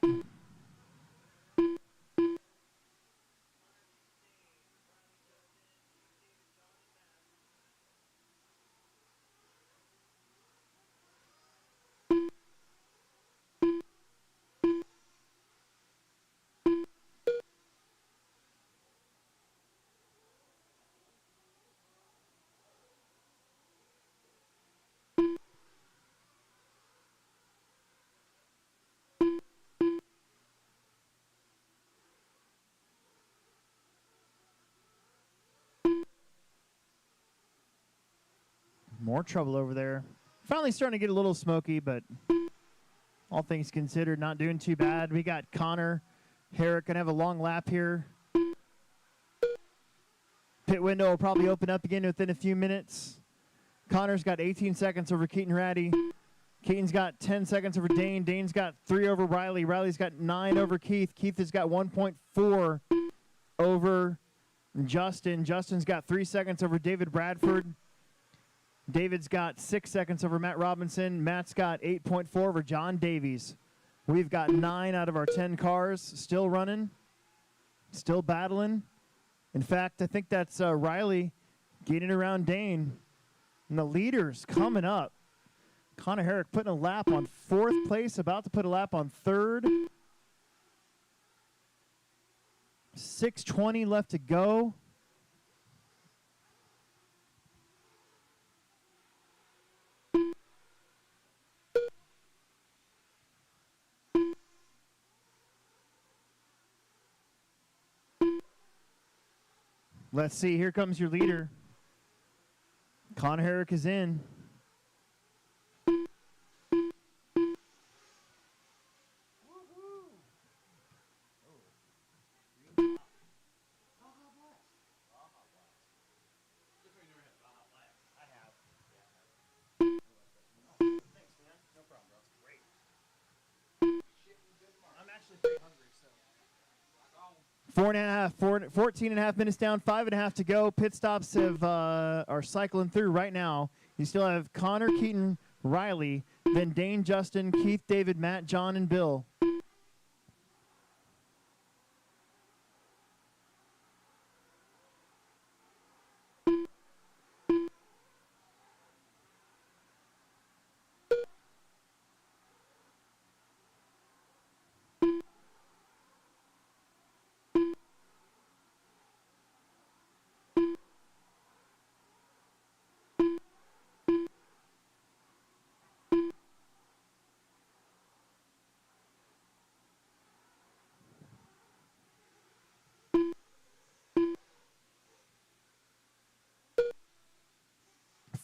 More trouble over there. Finally starting to get a little smoky, but all things considered, not doing too bad. We got Connor Herrick going to have a long lap here. Pit window will probably open up again within a few minutes. Connor's got 18 seconds over Keaton Ratty. Keaton's got 10 seconds over Dane. Dane's got 3 over Riley. Riley's got 9 over Keith. Keith has got 1.4 over Justin. Justin's got 3 seconds over David Bradford. David's got 6 seconds over Matt Robinson. Matt's got 8.4 over John Davies. We've got 9 out of our 10 cars still running, still battling. In fact, I think that's Riley getting around Dane. And the leaders coming up. Connor Herrick putting a lap on 4th place, about to put a lap on 3rd. 6:20 left to go. Let's see, here comes your leader. Connor Herrick is in. I'm actually pretty hungry, so. 14 and a half minutes down, 5.5 to go. Pit stops are cycling through right now. You still have Connor, Keaton, Riley, then Dane, Justin, Keith, David, Matt, John, and Bill.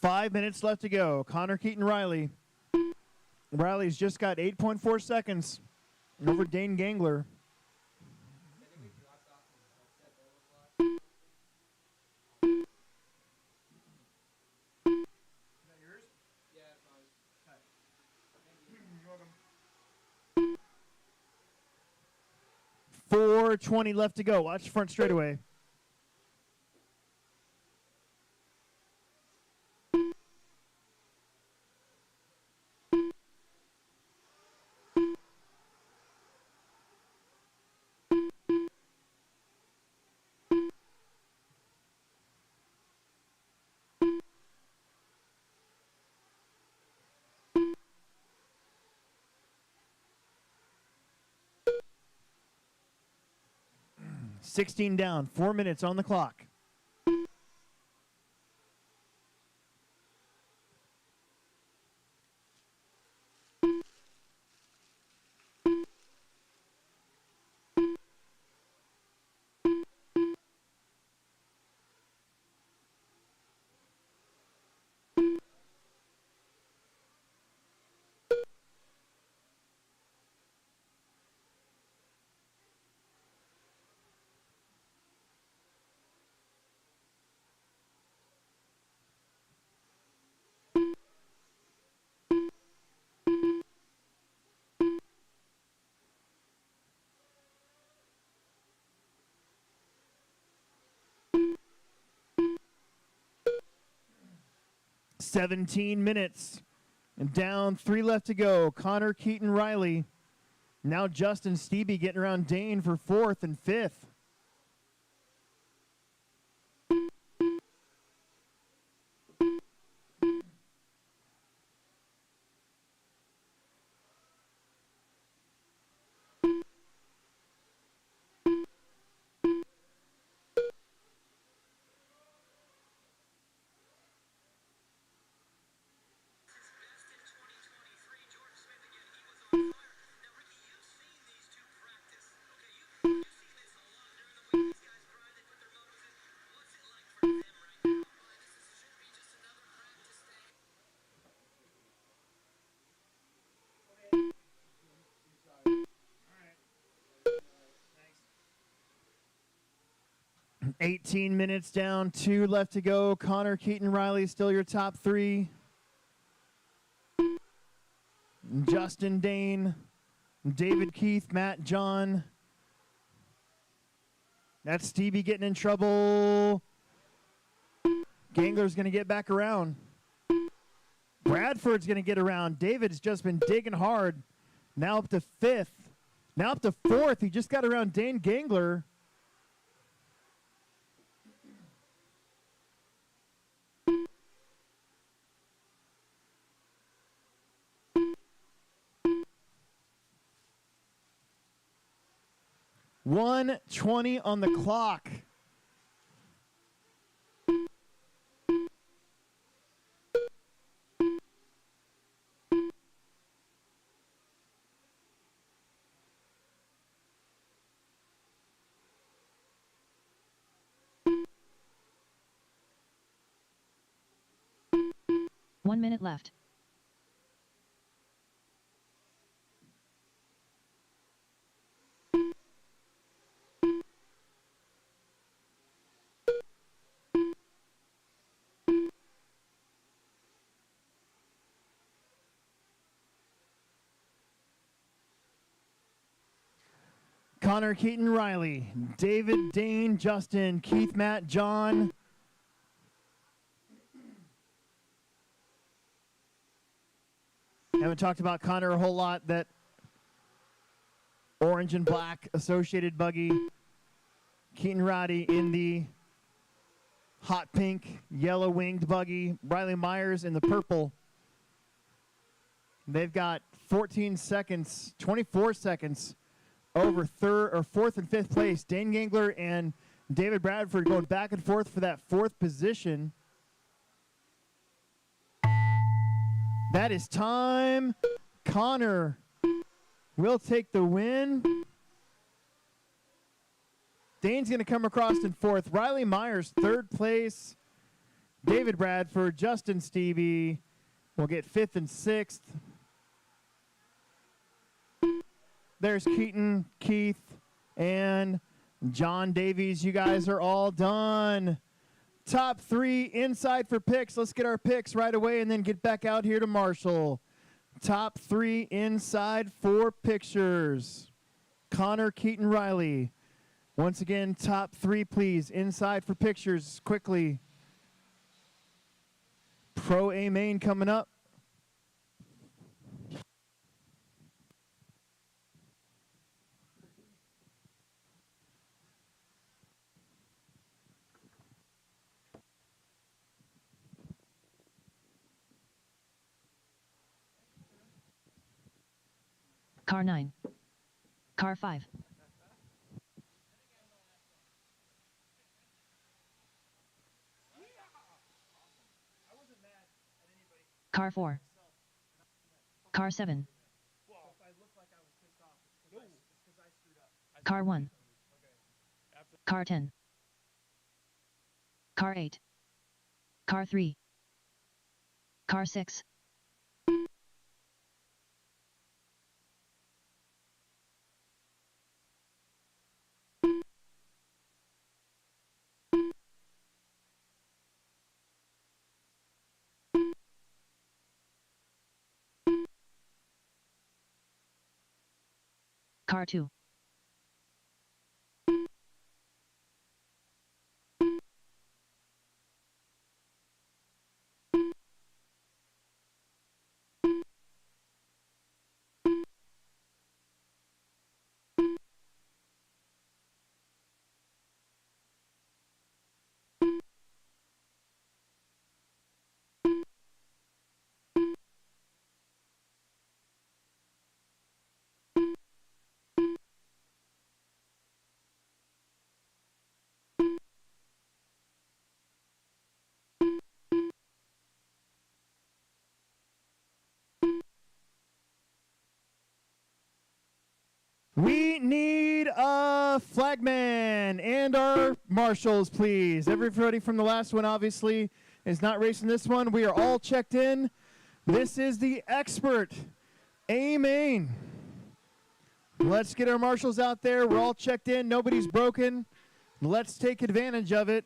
5 minutes left to go. Connor Keaton Riley. Riley's just got 8.4 seconds over Dane Gangler. Is that yours? Yeah, it's mine. Hi. You're welcome. 4:20 left to go. Watch the front straightaway. $16 down. 4 minutes on the clock. $17 minutes. And down 3 left to go. Connor Keaton Riley. Now Justin Stevie getting around Dane for 4th and 5th. Thanks. 18 minutes down, 2 left to go. Connor Keaton Riley still your top 3. Justin Dane, David Keith, Matt John. That's Stevie getting in trouble. Gangler's going to get back around. Bradford's going to get around. David's just been digging hard. Now up to 5th. Now up to 4th. He just got around Dane Gangler. $1:20 on the clock. One minute left. Connor Keaton Riley, David, Dane, Justin, Keith, Matt, John. Haven't talked about Connor a whole lot. That orange and black associated buggy. Keaton Roddy in the hot pink, yellow winged buggy. Riley Myers in the purple. They've got 14 seconds, 24 seconds over 4th and 5th place. Dane Gangler and David Bradford going back and forth for that 4th position. That is time. Connor will take the win. Dane's going to come across in 4th. Riley Myers, 3rd place. David Bradford, Justin Stevie will get 5th and 6th. There's Keaton, Keith, and John Davies. You guys are all done. Top 3 inside for picks. Let's get our picks right away and then get back out here to Marshall. Top 3 inside for pictures. Connor, Keaton, Riley. Once again, top 3, please. Inside for pictures, quickly. Pro A-main coming up. Car 9. Car 5. Car 4. Car 7. Car 1. Car 10. Car 8. Car 3. Car 6. Car 2. We need a flagman and our marshals, please. Everybody from the last one, obviously, is not racing this one. We are all checked in. This is the expert A-main. Let's get our marshals out there. We're all checked in. Nobody's broken. Let's take advantage of it.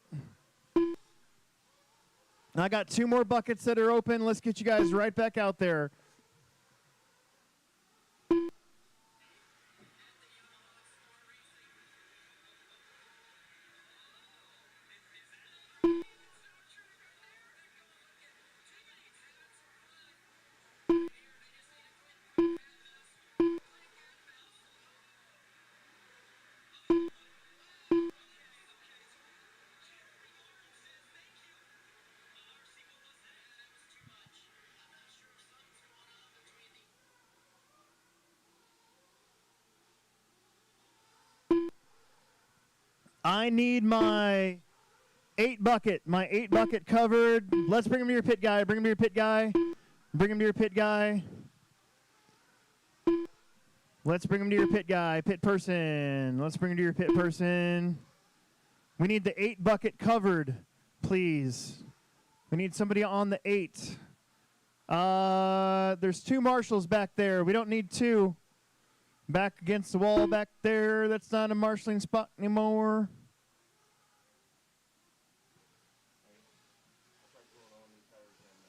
I got 2 more buckets that are open. Let's get you guys right back out there. I need my 8 bucket covered. Let's bring him to your pit guy. Bring him to your pit guy. Bring him to your pit guy. Let's bring him to your pit guy. Pit person. Let's bring him to your pit person. We need the 8 bucket covered, please. We need somebody on the 8. There's 2 marshals back there. We don't need 2. Back against the wall back there. That's not a marshalling spot anymore.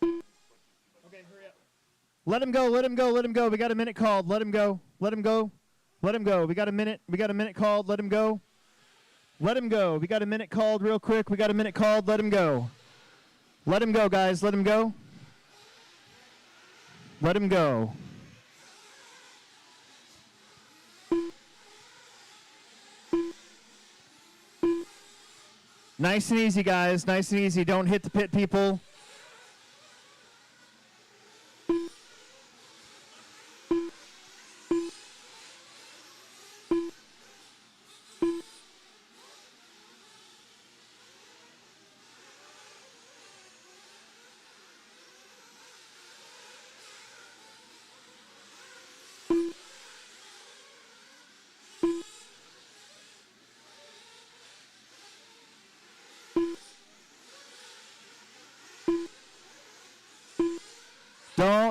Okay, hurry up. Let him go, let him go, let him go. We got a minute called. Let him go. Let him go. Let him go. We got a minute called. Let him go. Let him go. We got a minute called real quick. We got a minute called. Let him go. Let him go, guys. Let him go. Let him go. Nice and easy, guys. Nice and easy. Don't hit the pit people.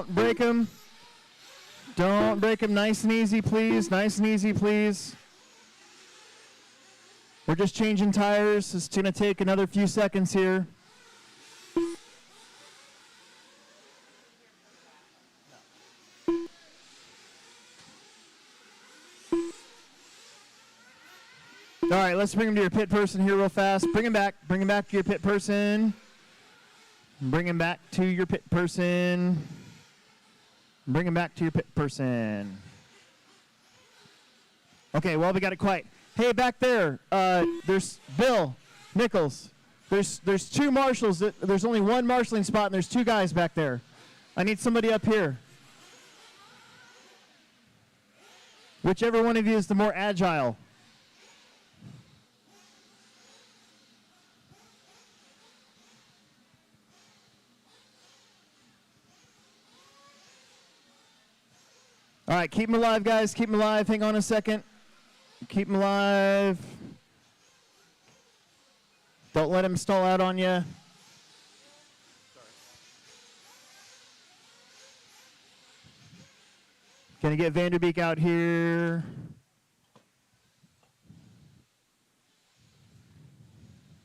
Don't break them. Don't break them. Nice and easy, please. Nice and easy, please. We're just changing tires. It's going to take another few seconds here. All right, let's bring him to your pit person here real fast. Bring him back. Bring him back to your pit person. Bring him back to your pit person. Bring him back to your pit person. Okay, well, we got it quiet. Hey, back there, there's Bill Nichols. There's two marshals. There's only one marshaling spot, and there's two guys back there. I need somebody up here. Whichever one of you is the more agile. All right, keep him alive, guys. Keep him alive. Hang on a second. Keep him alive. Don't let him stall out on you. Gonna get Vanderbeek out here.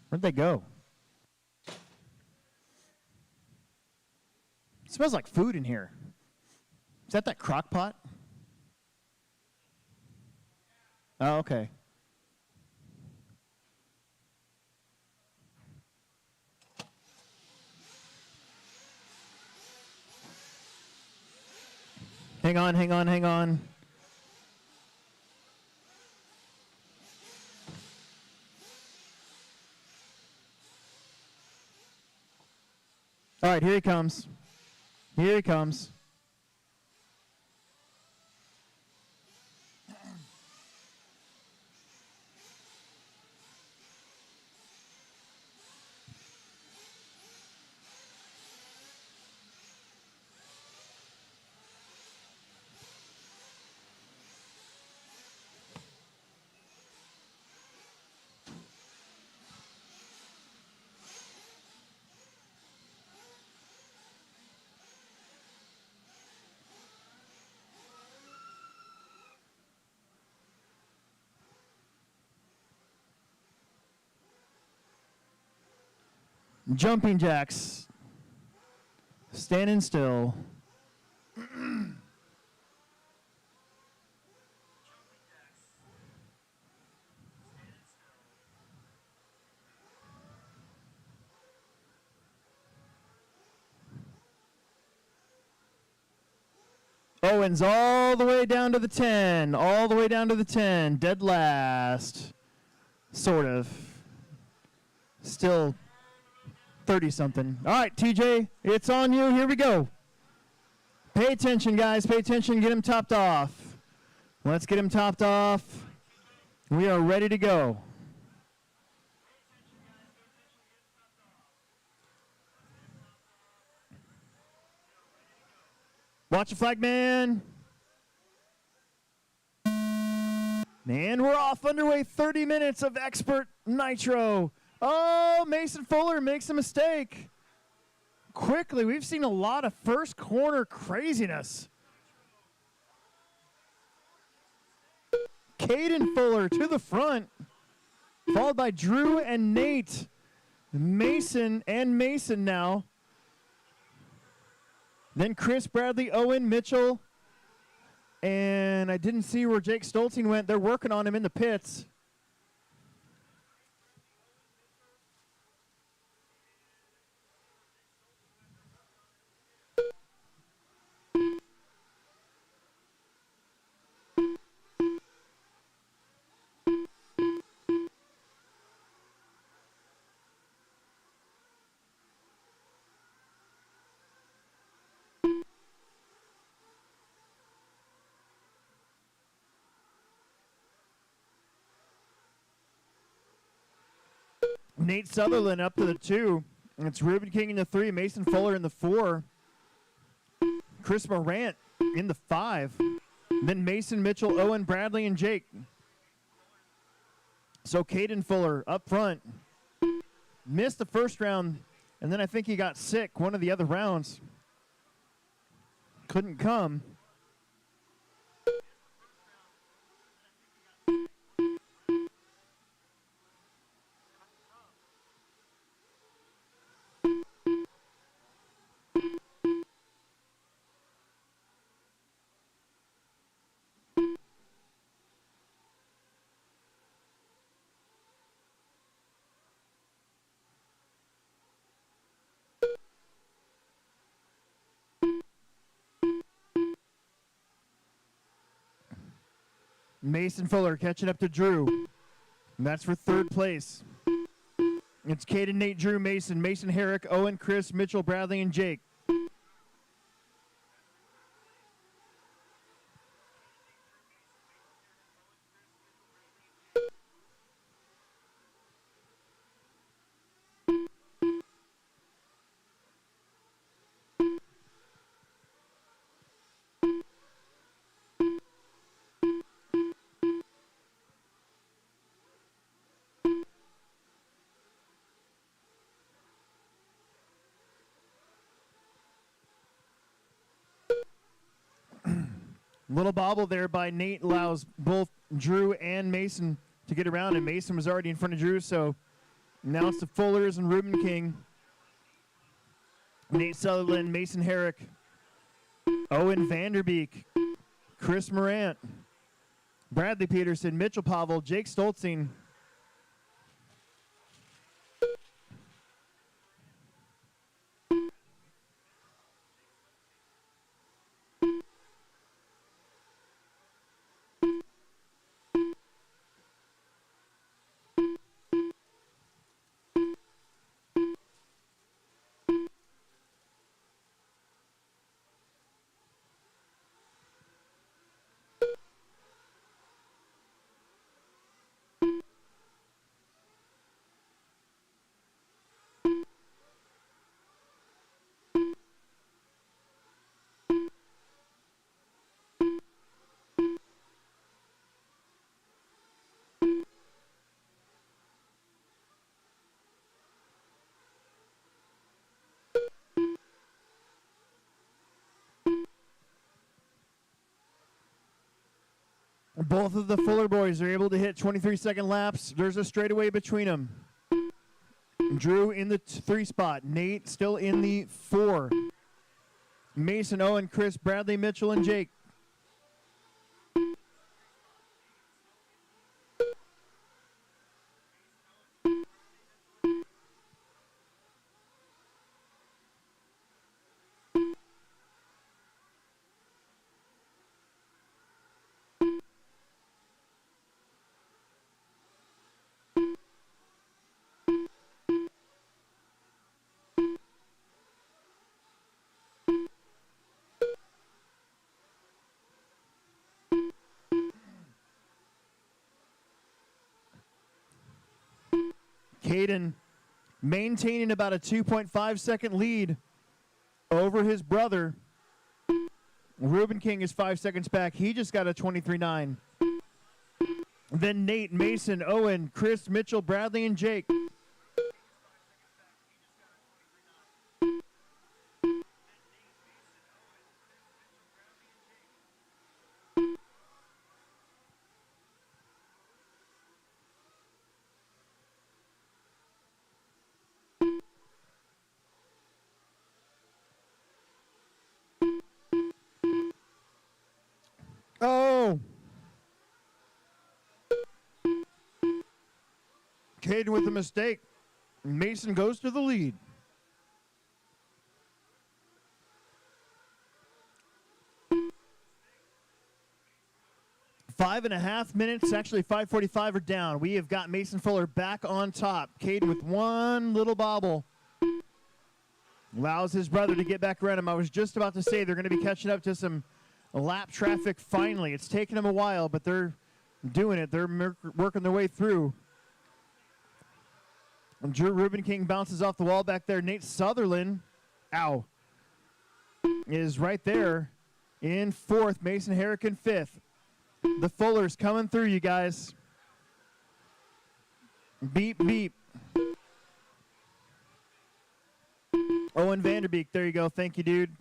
Where'd they go? It smells like food in here. Is that crock pot? Oh, okay. Hang on, hang on, hang on. All right, here he comes. Here he comes. Jumping jacks. Standing still. Owens all the way down to the 10. All the way down to the 10. Dead last. Sort of. Still 30-something. All right, TJ, it's on you. Here we go. Pay attention, guys. Pay attention. Get him topped off. Let's get him topped off. We are ready to go. Watch the flag, man. And we're off underway. 30 minutes of expert nitro. Oh, Mason Fuller makes a mistake. Quickly, we've seen a lot of first corner craziness. Caden Fuller to the front, followed by Drew and Nate. Mason and Mason now. Then Chris, Bradley, Owen, Mitchell. And I didn't see where Jake Stolzing went. They're working on him in the pits. Nate Sutherland up to the 2. And it's Ruben King in the 3. Mason Fuller in the 4. Chris Morant in the 5. Then Mason, Mitchell, Owen, Bradley, and Jake. So Caden Fuller up front. Missed the first round, and then I think he got sick one of the other rounds. couldn't come. Mason Fuller catching up to Drew. And that's for third place. It's Caden, Nate, Drew, Mason, Mason, Herrick, Owen, Chris, Mitchell, Bradley, and Jake. Little bobble there by Nate allows both Drew and Mason to get around, and Mason was already in front of Drew, so now it's the Fullers and Ruben King. Nate Sutherland, Mason Herrick, Owen Vanderbeek, Chris Morant, Bradley Peterson, Mitchell Pavel, Jake Stoltzing. Both of the Fuller boys are able to hit 23-second laps. There's a straightaway between them. Drew in the 3 spot. Nate still in the 4. Mason, Owen, Chris, Bradley, Mitchell, and Jake. Caden maintaining about a 2.5-second lead over his brother. Ruben King is 5 seconds back. He just got a 23.9. Then Nate, Mason, Owen, Chris, Mitchell, Bradley, and Jake. Oh! Caden with a mistake. Mason goes to the lead. Five and a half minutes, actually 5:45 are down. We have got Mason Fuller back on top. Caden with one little bobble. Allows his brother to get back around him. I was just about to say they're going to be catching up to some lap traffic finally. It's taken them a while, but they're doing it. They're working their way through. And Drew Ruben King bounces off the wall back there. Nate Sutherland, is right there in 4th. Mason Herrick in 5th. The Fullers coming through, you guys. Beep, beep. Owen Vanderbeek, there you go. Thank you, dude.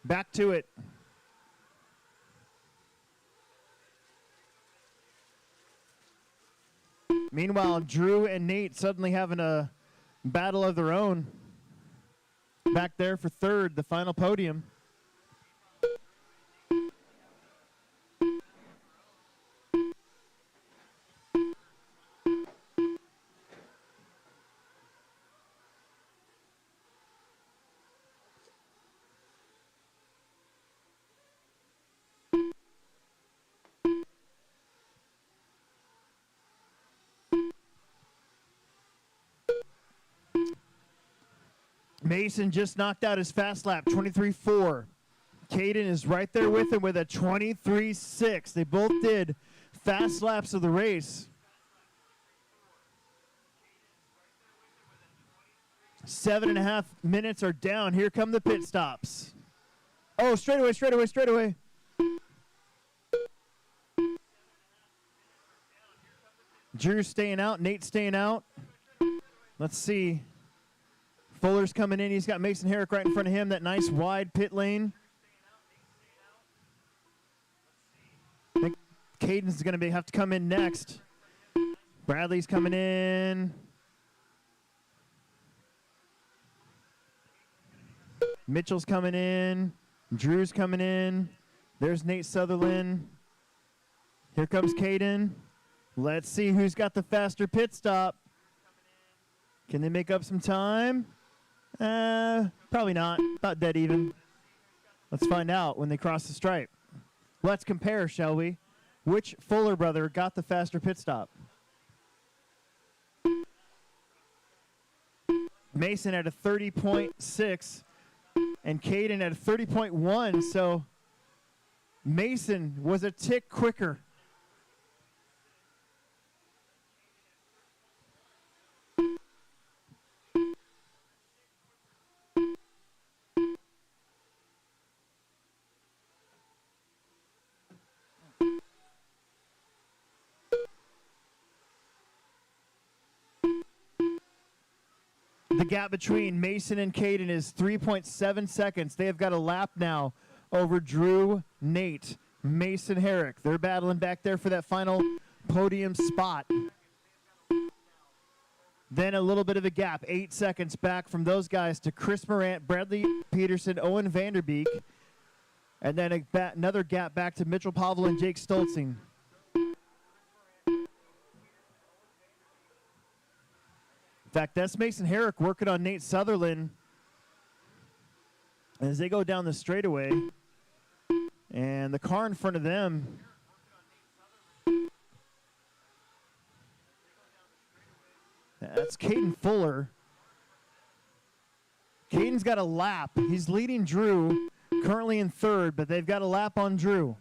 Back to it. Meanwhile, Drew and Nate suddenly having a battle of their own. Back there for third, the final podium. Mason just knocked out his fast lap, 23.4. Caden is right there with him with a 23.6. They both did fast laps of the race. 7.5 minutes are down. Here come the pit stops. Oh, straightaway, straightaway, straightaway. Drew staying out, Nate staying out. Let's see. Fuller's coming in. He's got Mason Herrick right in front of him. That nice wide pit lane. I think Caden's going to have to come in next. Bradley's coming in. Mitchell's coming in. Drew's coming in. There's Nate Sutherland. Here comes Caden. Let's see who's got the faster pit stop. Can they make up some time? Probably not. About dead even. Let's find out when they cross the stripe. Let's compare, shall we? Which Fuller brother got the faster pit stop? Mason at a 30.6 and Caden at a 30.1. So Mason was a tick quicker. The gap between Mason and Caden is 3.7 seconds. They have got a lap now over Drew, Nate, Mason Herrick. They're battling back there for that final podium spot. Then a little bit of a gap, 8 seconds back from those guys to Chris Morant, Bradley Peterson, Owen Vanderbeek. And then another gap back to Mitchell Pavel and Jake Stolzing. In fact, that's Mason Herrick working on Nate Sutherland as they go down the straightaway. And the car in front of them. That's Caden Fuller. Caden's got a lap. He's leading Drew, currently in third, but they've got a lap on Drew.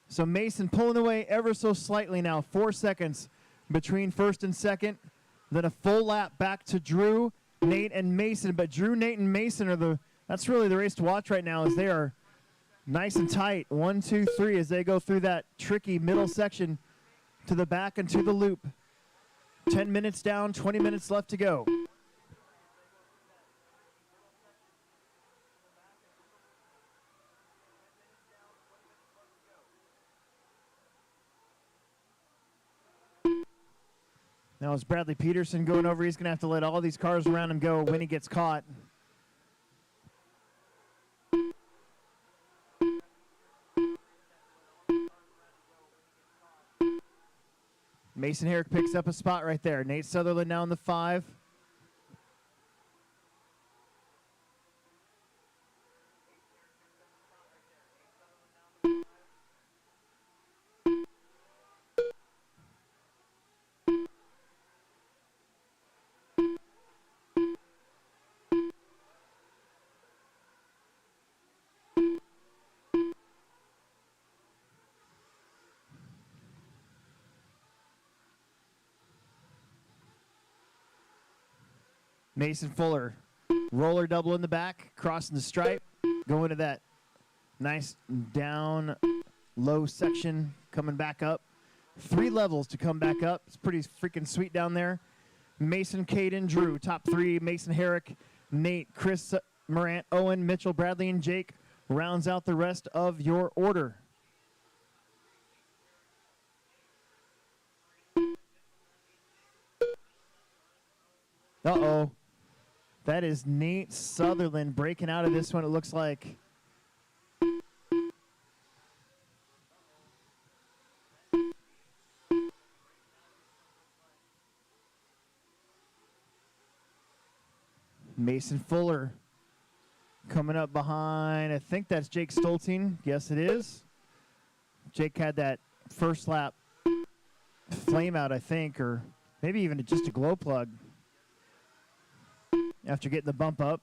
So Mason pulling away ever so slightly now, 4 seconds between first and second. Then a full lap back to Drew, Nate, and Mason. But Drew, Nate, and Mason are that's really the race to watch right now as they are nice and tight. 1, 2, 3 as they go through that tricky middle section to the back and to the loop. 10 minutes down, 20 minutes left to go. Now is Bradley Peterson going over. He's going to have to let all these cars around him go when he gets caught. Mason Herrick picks up a spot right there. Nate Sutherland now in the 5. Mason Fuller, roller double in the back, crossing the stripe, going to that nice down low section, coming back up. 3 levels to come back up. It's pretty freaking sweet down there. Mason, Caden, Drew, top 3. Mason Herrick, Nate, Chris Morant, Owen, Mitchell, Bradley, and Jake rounds out the rest of your order. Uh-oh. That is Nate Sutherland breaking out of this one, it looks like. Mason Fuller coming up behind. I think that's Jake Stolting. Yes, it is. Jake had that first lap flame out, I think, or maybe even just a glow plug after getting the bump up.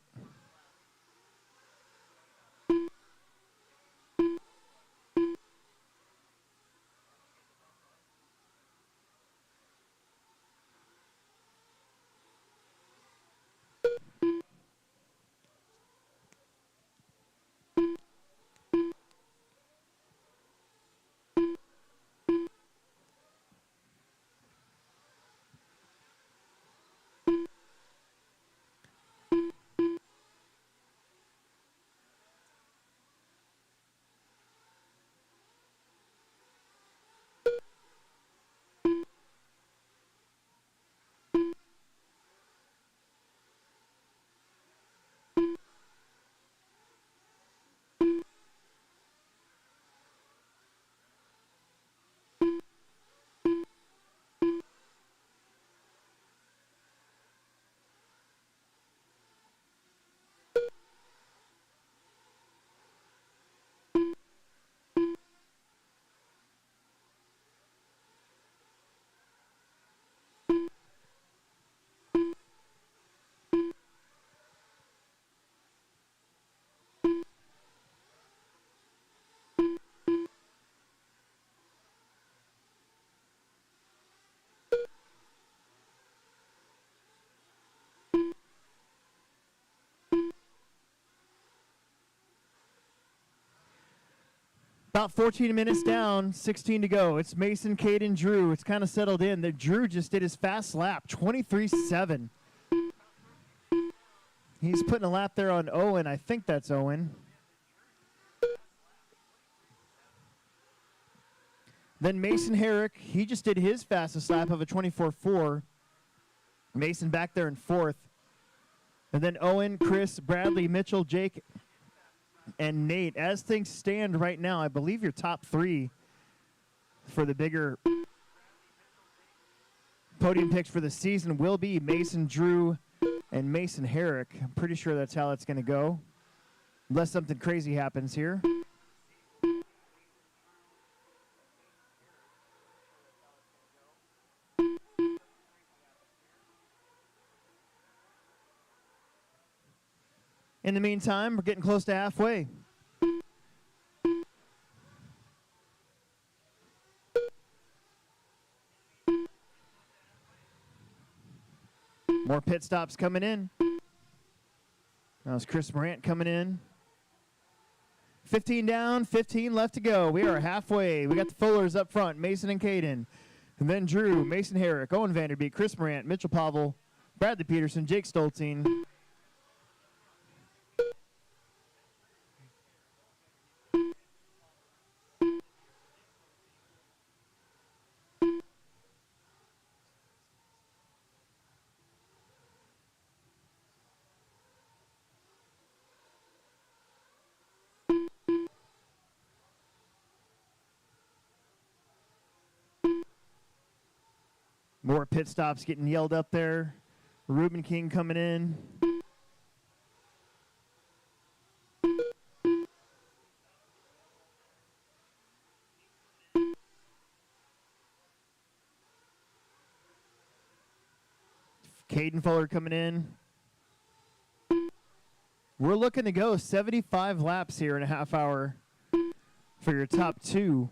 About 14 minutes down, 16 to go. It's Mason, Caden, Drew. It's kind of settled in. Drew just did his fast lap, 23.7. He's putting a lap there on Owen. I think that's Owen. Then Mason Herrick, he just did his fastest lap of a 24.4. Mason back there in fourth. And then Owen, Chris, Bradley, Mitchell, Jake, and Nate. As things stand right now, I believe your top three for the bigger podium picks for the season will be Mason, Drew, and Mason Herrick. I'm pretty sure that's how it's going to go, unless something crazy happens here. In the meantime, we're getting close to halfway. More pit stops coming in. That was Chris Morant coming in. 15 down, 15 left to go. We are halfway. We got the Fullers up front, Mason and Caden. And then Drew, Mason Herrick, Owen Vanderbeek, Chris Morant, Mitchell Pavel, Bradley Peterson, Jake Stolting. More pit stops getting yelled up there. Ruben King coming in. Caden Fuller coming in. We're looking to go 75 laps here in a half hour for your top two.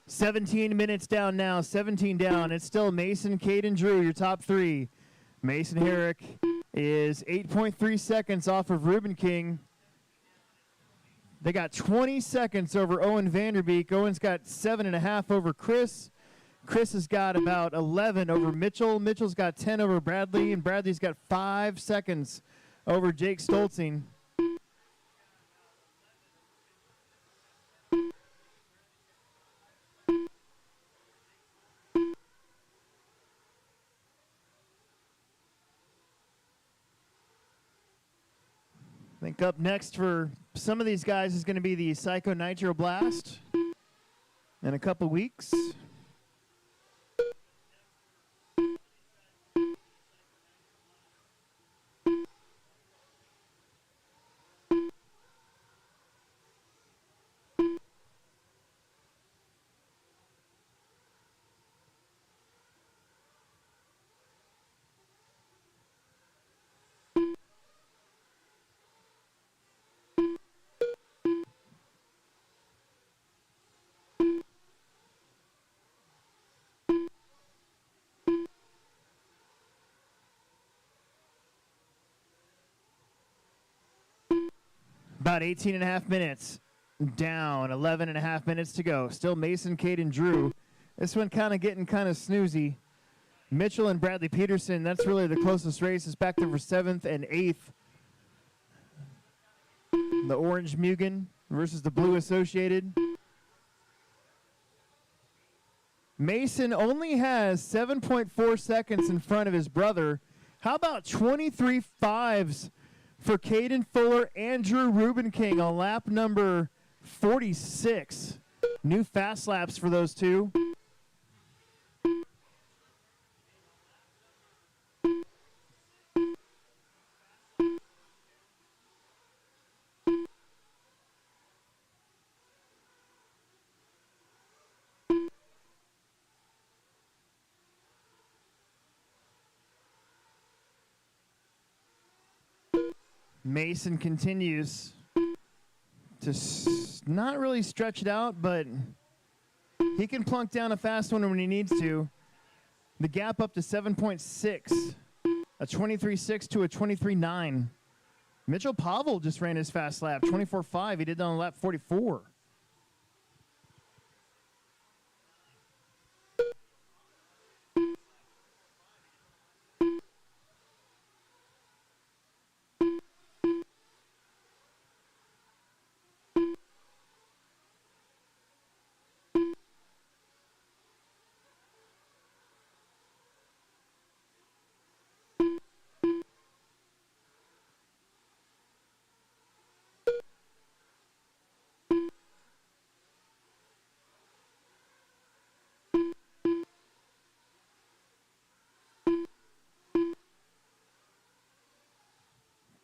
17 minutes down now, 17 down. It's still Mason, Cade, and Drew, your top three. Mason Herrick is 8.3 seconds off of Ruben King. They got 20 seconds over Owen Vanderbeek. Owen's got 7.5 over Chris. Chris has got about 11 over Mitchell. Mitchell's got 10 over Bradley, and Bradley's got 5 seconds over Jake Stolzing. I think up next for some of these guys is going to be the Psycho Nitro Blast in a couple weeks. About 18.5 minutes down, 11.5 minutes to go. Still Mason, Cade, and Drew. This one kind of getting kind of snoozy. Mitchell and Bradley Peterson, that's really the closest race. It's back there for 7th and 8th. The Orange Mugen versus the Blue Associated. Mason only has 7.4 seconds in front of his brother. How about 23 fives for Caden Fuller and Drew Ruben King on lap number 46. New fast laps for those two. Mason continues to not really stretch it out, but he can plunk down a fast one when he needs to. The gap up to 7.6, a 23.6 to a 23.9. Mitchell Pavel just ran his fast lap, 24.5. He did that on lap 44.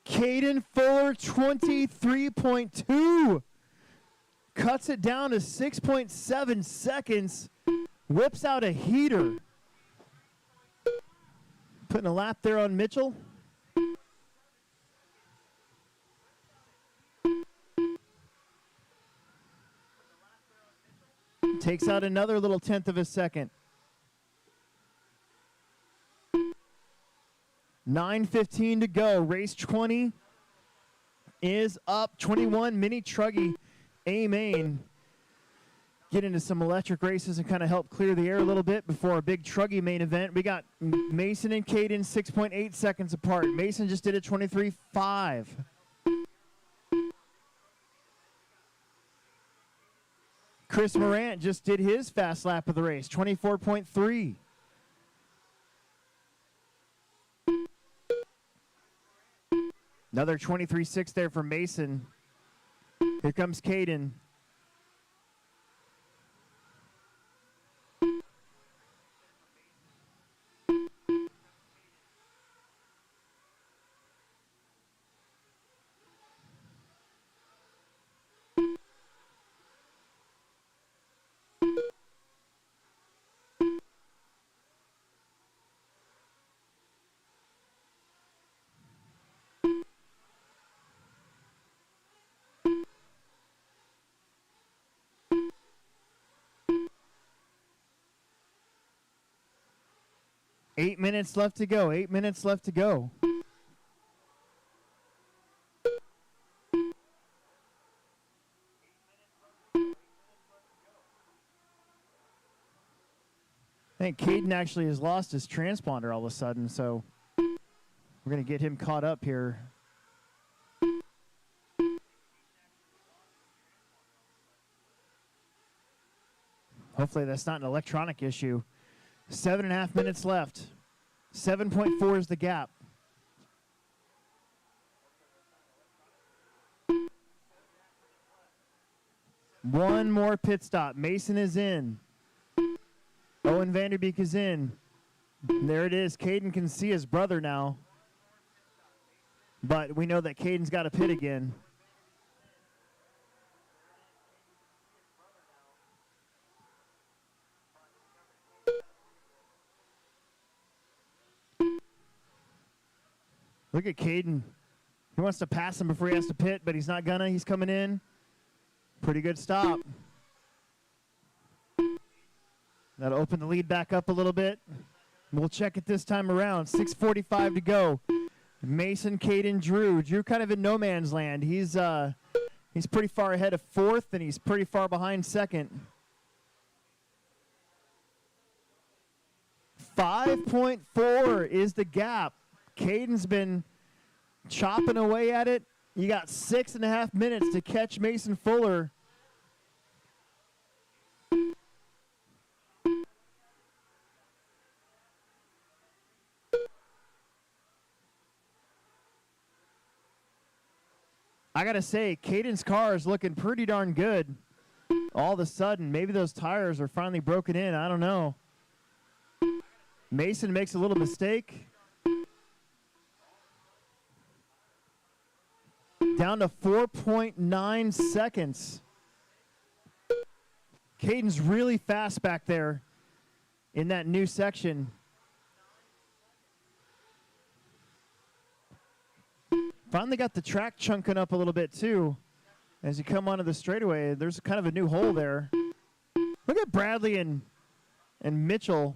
Caden Fuller, 23.2. Cuts it down to 6.7 seconds. Whips out a heater. Putting a lap there on Mitchell. Takes out another little 1/10 of a second. 9:15 to go. Race 20 is up. 21 mini Truggy A-main. Get into some electric races and kind of help clear the air a little bit before a big Truggy main event. We got Mason and Caden 6.8 seconds apart. Mason just did a 23.5. Chris Morant just did his fast lap of the race, 24.3. Another 23.6 there for Mason. Here comes Caden. 8 minutes left to go. 8 minutes left to go. I think Caden actually has lost his transponder all of a sudden, so we're going to get him caught up here. Hopefully that's not an electronic issue. 7.5 minutes left. 7.4 is the gap. One more pit stop. Mason is in. Owen Vanderbeek is in. And there it is. Caden can see his brother now. But we know that Caden's got to pit again. Look at Caden. He wants to pass him before he has to pit, but he's not gonna. He's coming in. Pretty good stop. That'll open the lead back up a little bit. We'll check it this time around. 6:45 to go. Mason, Caden, Drew. Drew kind of in no man's land. He's pretty far ahead of fourth, and he's pretty far behind second. 5.4 is the gap. Caden's been chopping away at it. You got 6.5 minutes to catch Mason Fuller. I got to say, Caden's car is looking pretty darn good. All of a sudden, maybe those tires are finally broken in. I don't know. Mason makes a little mistake. Down to 4.9 seconds. Caden's really fast back there in that new section. Finally got the track chunking up a little bit too. As you come onto the straightaway, there's kind of a new hole there. Look at Bradley and Mitchell.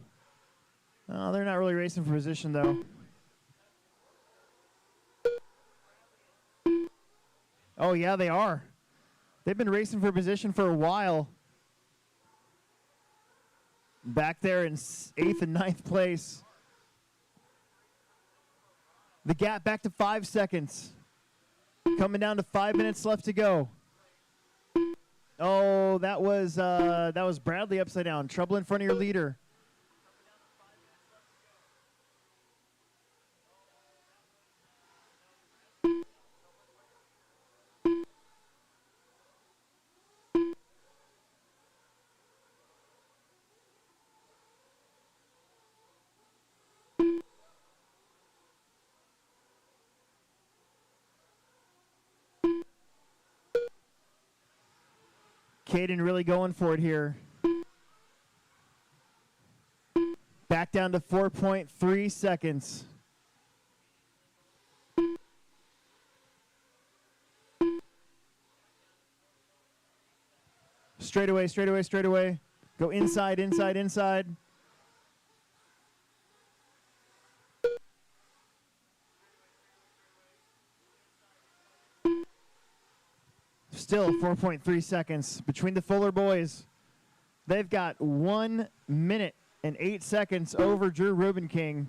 Oh, they're not really racing for position though. Oh yeah, they are. They've been racing for position for a while. Back there in 8th and 9th place. The gap back to 5 seconds. Coming down to 5 minutes left to go. Oh, that was Bradley upside down. Trouble in front of your leader. Caden really going for it here. Back down to 4.3 seconds. Straightaway, straightaway, straightaway. Go inside, inside, inside. Still 4.3 seconds between the Fuller boys. They've got 1 minute and 8 seconds over Drew Rubenking.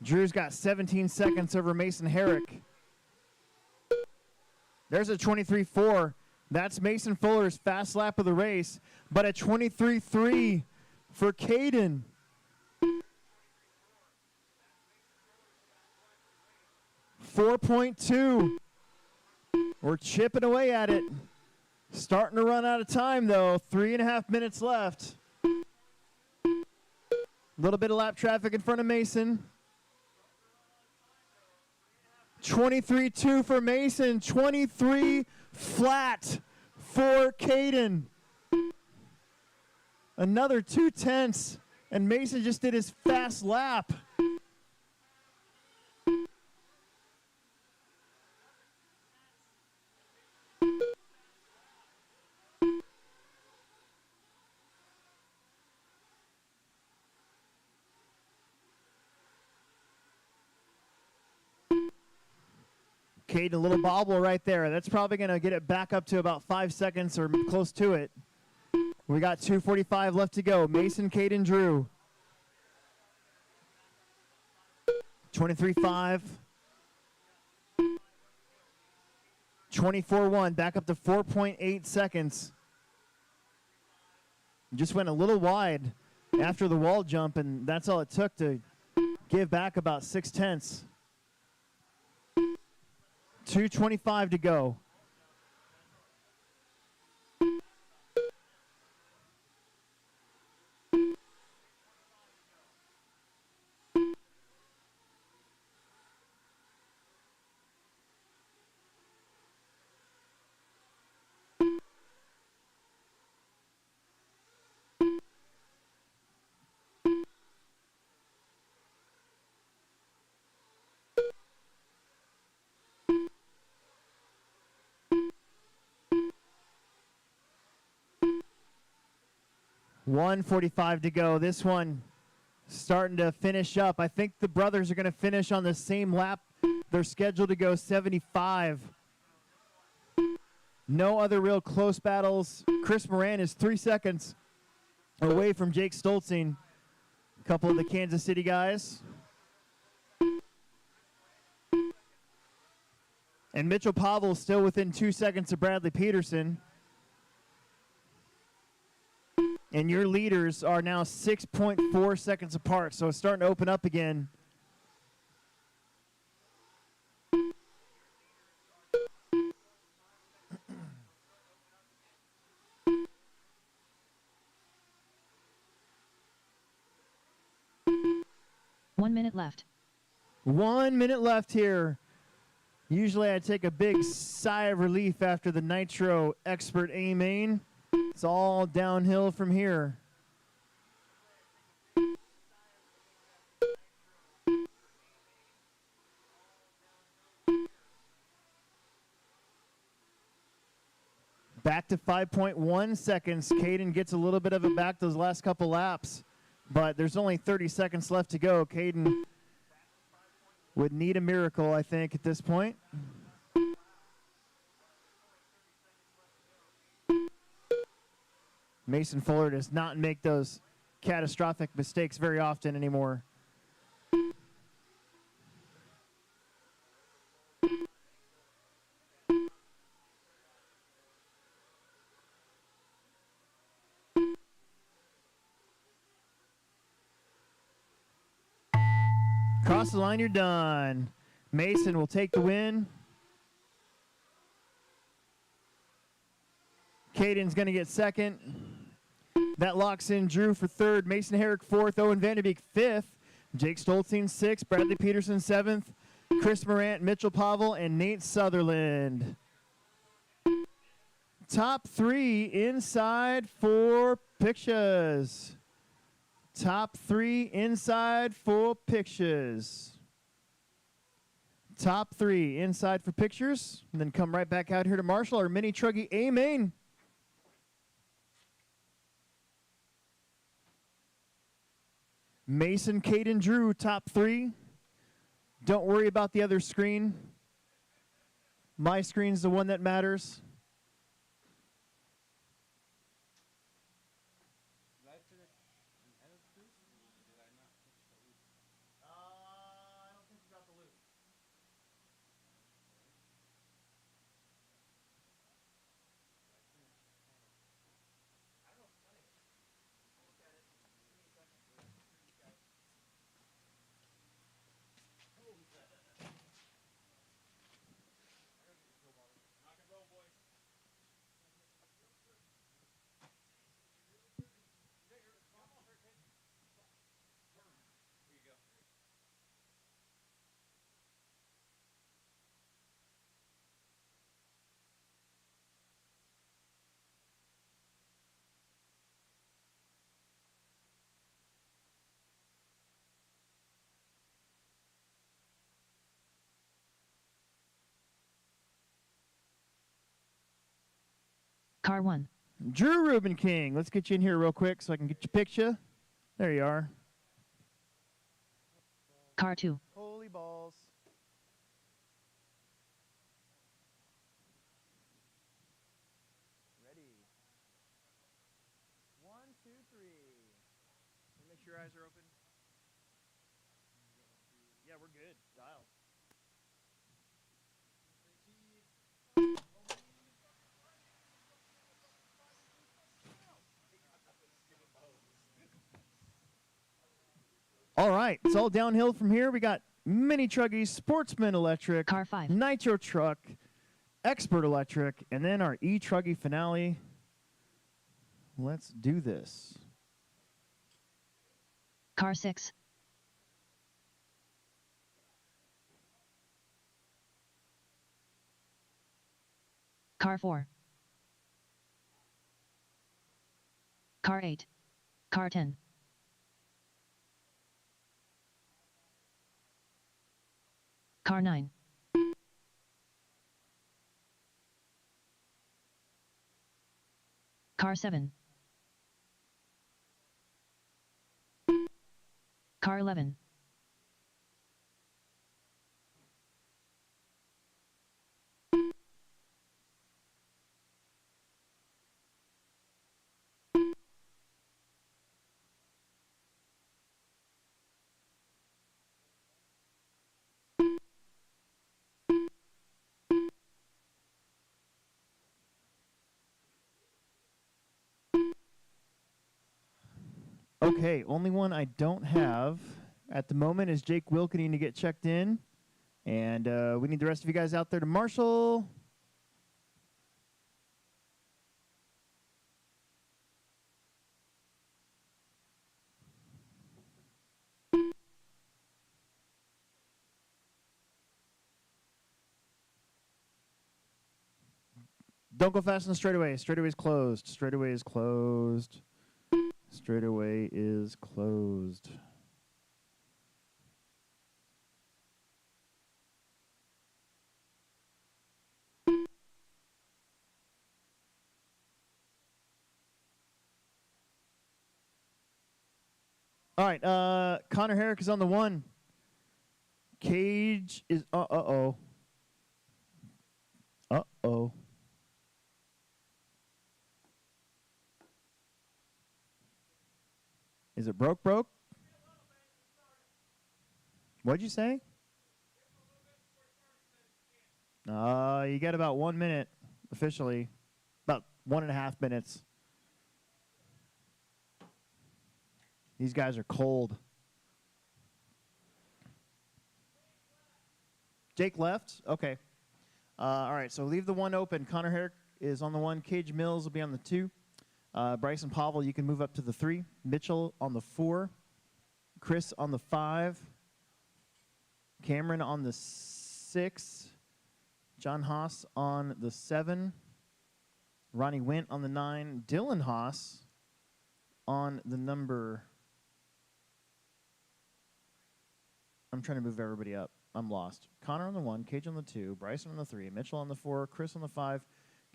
Drew's got 17 seconds over Mason Herrick. There's a 23.4. That's Mason Fuller's fast lap of the race, but a 23.3 for Caden. .2. We're chipping away at it. Starting to run out of time, though. 3.5 minutes left. A little bit of lap traffic in front of Mason. 23.2 for Mason. 23 flat for Caden. Another 2/10, and Mason just did his fast lap. Caden, a little bobble right there. That's probably going to get it back up to about 5 seconds or close to it. We got 2:45 left to go. Mason, Caden, Drew. 23.5. 24.1, back up to 4.8 seconds. Just went a little wide after the wall jump, and that's all it took to give back about 0.6. 2:25 to go. $1:45 to go. This one starting to finish up. I think the brothers are going to finish on the same lap. They're scheduled to go 75. No other real close battles. Chris Moran is 3 seconds away from Jake Stolzing. A couple of the Kansas City guys. And Mitchell Pavel still within 2 seconds of Bradley Peterson. And your leaders are now 6.4 seconds apart, so it's starting to open up again. One minute left. 1 minute left here. Usually I take a big sigh of relief after the Nitro Expert A-main. It's all downhill from here. Back to 5.1 seconds. Caden gets a little bit of it back those last couple laps, but there's only 30 seconds left to go. Caden would need a miracle, I think, at this point. Mason Fuller does not make those catastrophic mistakes very often anymore. Cross the line, you're done. Mason will take the win. Caden's going to get second. That locks in Drew for third, Mason Herrick fourth, Owen Vanderbeek fifth, Jake Stolzing sixth, Bradley Peterson seventh, Chris Morant, Mitchell Pavel, and Nate Sutherland. Top three inside for pictures. Top three inside for pictures. Top three inside for pictures. And then come right back out here to Marshall, our mini Truggy A-main. Mason, Caden, Drew, top three. Don't worry about the other screen. My screen's the one that matters. Car 1. Drew Rubin King. Let's get you in here real quick so I can get your picture. There you are. Car 2. Holy balls. eyes are open. Yeah, we're good. Dial. All right, it's all downhill from here. We got Mini Truggy, Sportsman Electric, Car 5. Nitro Truck, Expert Electric, and then our E-Truggy finale. Let's do this. Car 6. Car 4. Car 8. Car 10. Car 9. Car 7. Car 11. Okay, only one I don't have at the moment is Jake Wilkening to get checked in. And we need the rest of you guys out there to marshal. Don't go fast on the straightaway. Straightaway is closed. Straightaway is closed. Straightaway is closed. All right, Connor Herrick is on the 1. Cage is uh-oh. Uh-oh. Is it broke? What'd you say? You got about 1 minute officially. About 1.5 minutes. These guys are cold. Jake left? Okay. All right, so leave the 1 open. Connor Herrick is on the 1. Cage Mills will be on the 2. Bryson Pavel, you can move up to the 3. Mitchell on the 4. Chris on the 5. Cameron on the 6. John Haas on the 7. Ronnie Wint on the 9. Dylan Haas on the number... I'm trying to move everybody up. I'm lost. Connor on the 1, Cage on the 2, Bryson on the 3, Mitchell on the 4, Chris on the 5,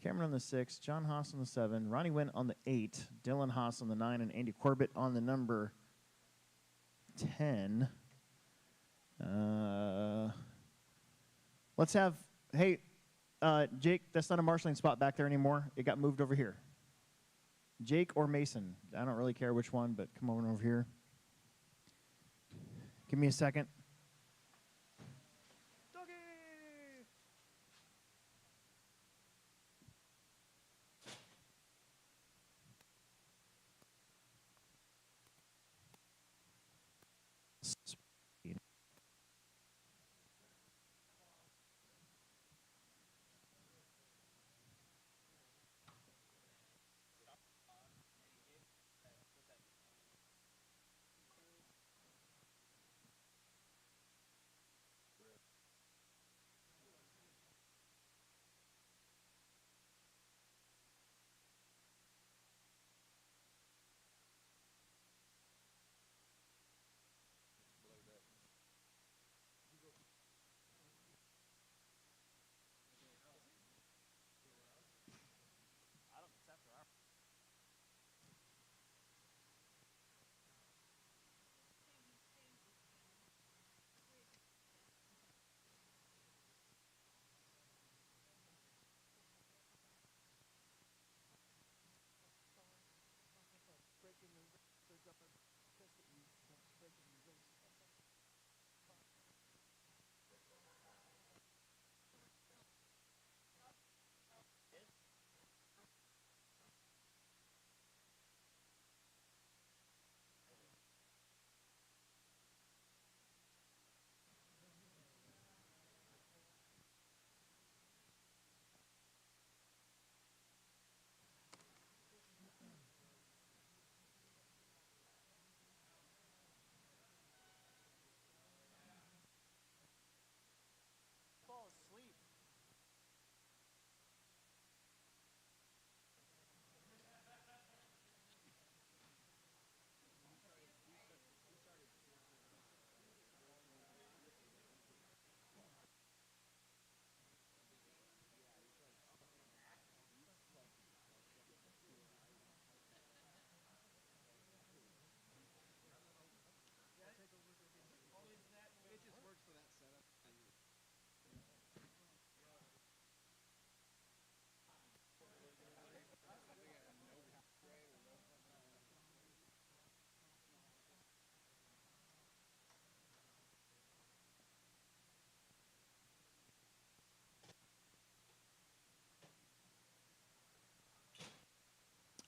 Cameron on the 6, John Haas on the 7, Ronnie Wint on the 8, Dylan Haas on the 9, and Andy Corbett on the number 10. Let's have, hey, Jake, that's not a marshalling spot back there anymore. It got moved over here. Jake or Mason. I don't really care which one, but come on over here. Give me a second.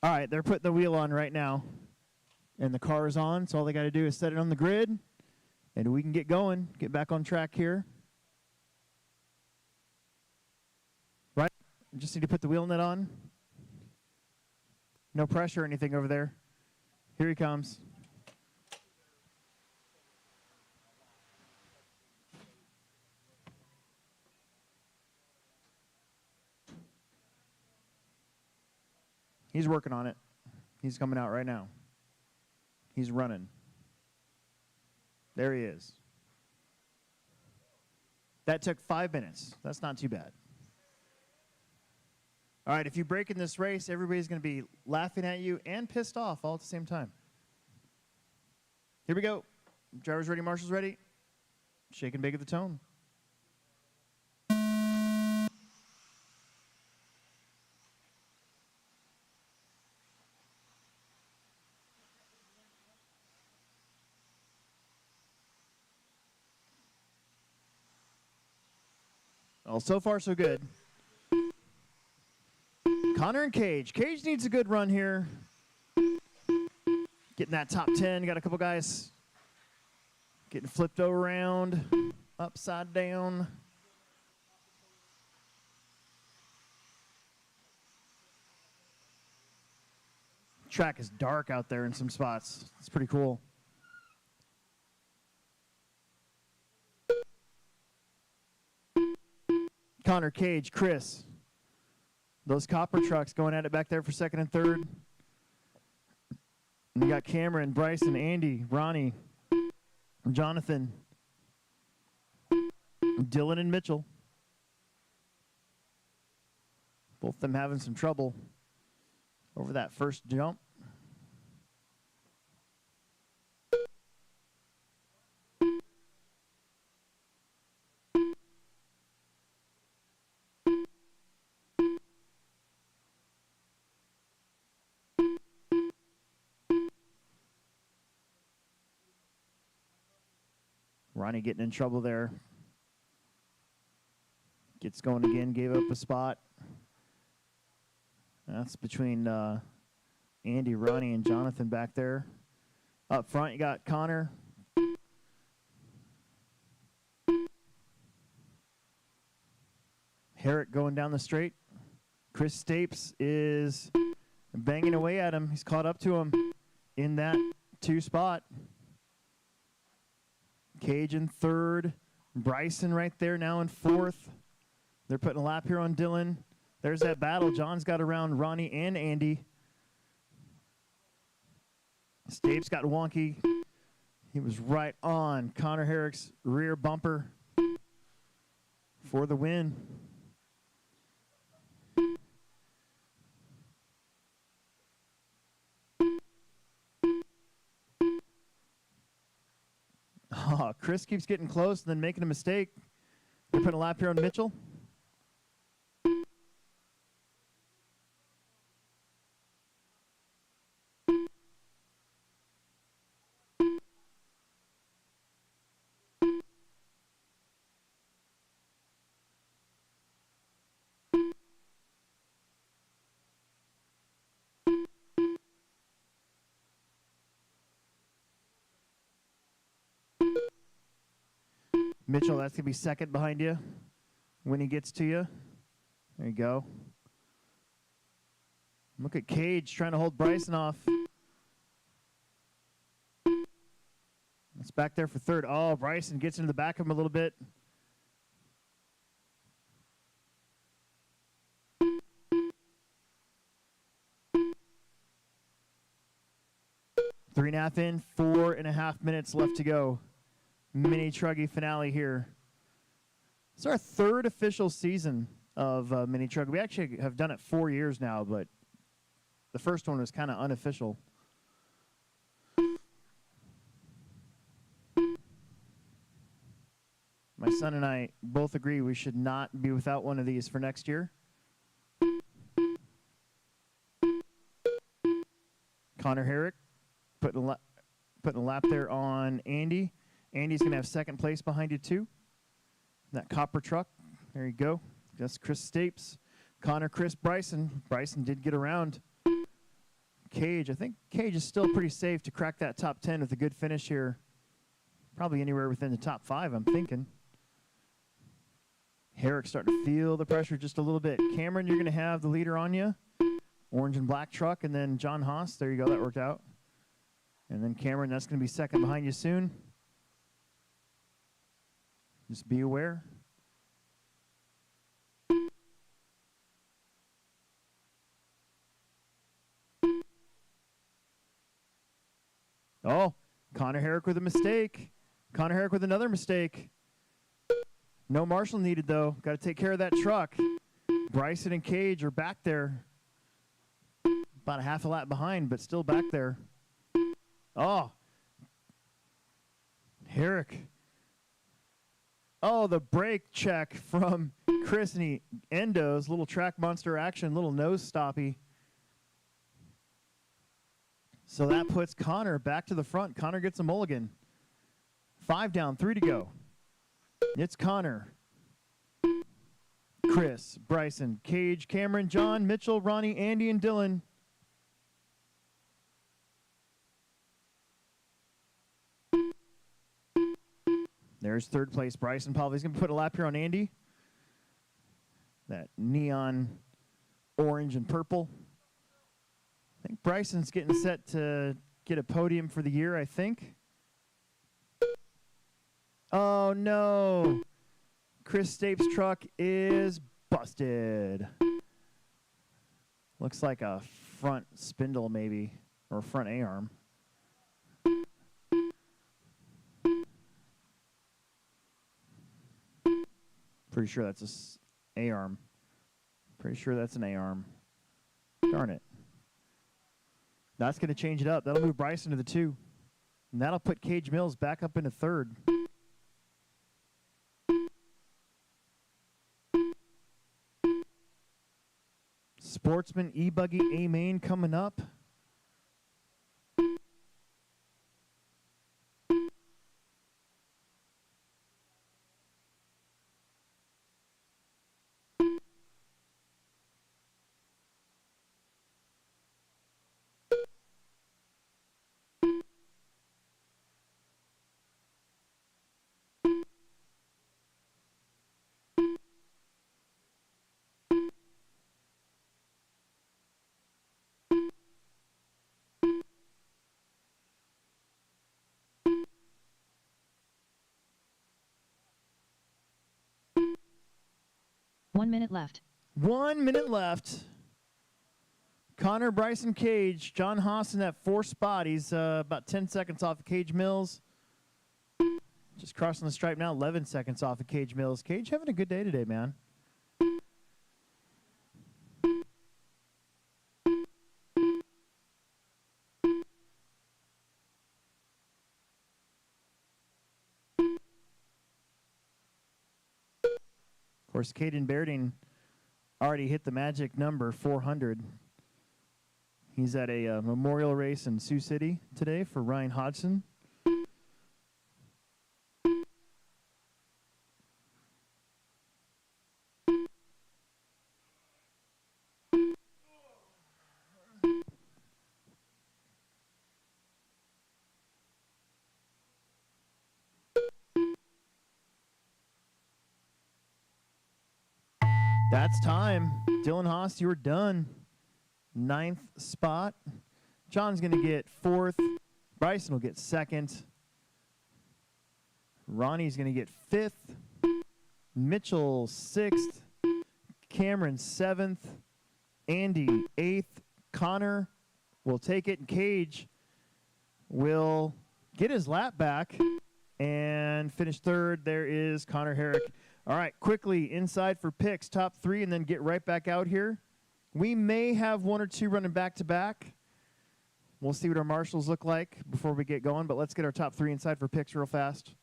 All right, they're putting the wheel on right now. And the car is on, so all they got to do is set it on the grid, and we can get going, get back on track here. Right? Just need to put the wheel nut on. No pressure or anything over there. Here he comes. He's working on it. He's coming out right now. He's running. There he is. That took 5 minutes. That's not too bad. All right, if you break in this race, everybody's going to be laughing at you and pissed off all at the same time. Here we go. Drivers ready, marshals ready. Shake and bake at the tone. Well, so far so good. Connor and Cage. Cage needs a good run here. Getting that top 10. Got a couple guys getting flipped around, upside down. Track is dark out there in some spots. It's pretty cool. Connor, Cage, Chris. Those copper trucks going at it back there for second and third. And we got Cameron, Bryson, Andy, Ronnie, Jonathan, Dylan, and Mitchell. Both of them having some trouble over that first jump. Ronnie getting in trouble there. Gets going again, gave up a spot. That's between Andy, Ronnie, and Jonathan back there. Up front, you got Connor. Herrick going down the straight. Chris Stapes is banging away at him. He's caught up to him in that 2 spot. Cage in third. Bryson right there now in fourth. They're putting a lap here on Dylan. There's that battle. John's got around Ronnie and Andy. Stapes got wonky. He was right on Connor Herrick's rear bumper for the win. Oh, Chris keeps getting close and then making a mistake. They're putting a lap here on Mitchell. Mitchell, that's going to be second behind you when he gets to you. There you go. Look at Cage trying to hold Bryson off. It's back there for third. Oh, Bryson gets into the back of him a little bit. Three and a half in, 4.5 minutes left to go. Mini Truggy finale here. It's our third official season of Mini Truggy. We actually have done it 4 years now, but the first one was kind of unofficial. My son and I both agree we should not be without one of these for next year. Connor Herrick putting a lap there on Andy. Andy's going to have second place behind you, too. That copper truck. There you go. That's Chris Stapes. Connor, Chris, Bryson. Bryson did get around Cage. I think Cage is still pretty safe to crack that top 10 with a good finish here. Probably anywhere within the top 5, I'm thinking. Herrick's starting to feel the pressure just a little bit. Cameron, you're going to have the leader on you. Orange and black truck, and then John Haas. There you go. That worked out. And then Cameron, that's going to be second behind you soon. Just be aware. Oh, Connor Herrick with a mistake. Connor Herrick with another mistake. No marshal needed, though. Got to take care of that truck. Bryson and Cage are back there. About a half a lap behind, but still back there. Oh. Herrick. Oh, the brake check from Chris and he endos. Little track monster action, little nose stoppy. So that puts Connor back to the front. Connor gets a mulligan. 5 down, 3 to go. It's Connor, Chris, Bryson, Cage, Cameron, John, Mitchell, Ronnie, Andy, and Dylan. There's third place, Bryson. Probably he's going to put a lap here on Andy. That neon orange and purple. I think Bryson's getting set to get a podium for the year, I think. Oh, no. Chris Stape's truck is busted. Looks like a front spindle, maybe, or front A-arm. Pretty sure that's a A-arm. Pretty sure that's an A-arm. Darn it. That's going to change it up. That'll move Bryson to the 2. And that'll put Cage Mills back up into 3rd. Sportsman E-Buggy A-main coming up. One minute left. 1 minute left. Connor, Bryson, Cage. John Haas in that 4th spot. He's about 10 seconds off of Cage Mills. Just crossing the stripe now, 11 seconds off of Cage Mills. Cage having a good day today, man. Of course, Caden Bairding already hit the magic number, 400. He's at a memorial race in Sioux City today for Ryan Hodgson. That's time. Dylan Haas, you were done. 9th spot. John's going to get 4th. Bryson will get 2nd. Ronnie's going to get 5th. Mitchell 6th. Cameron 7th. Andy 8th. Connor will take it. And Cage will get his lap back and finish 3rd. There is Connor Herrick. All right, quickly inside for picks, top 3, and then get right back out here. We may have 1 or 2 running back-to-back. We'll see what our marshals look like before we get going, but let's get our top 3 inside for picks real fast.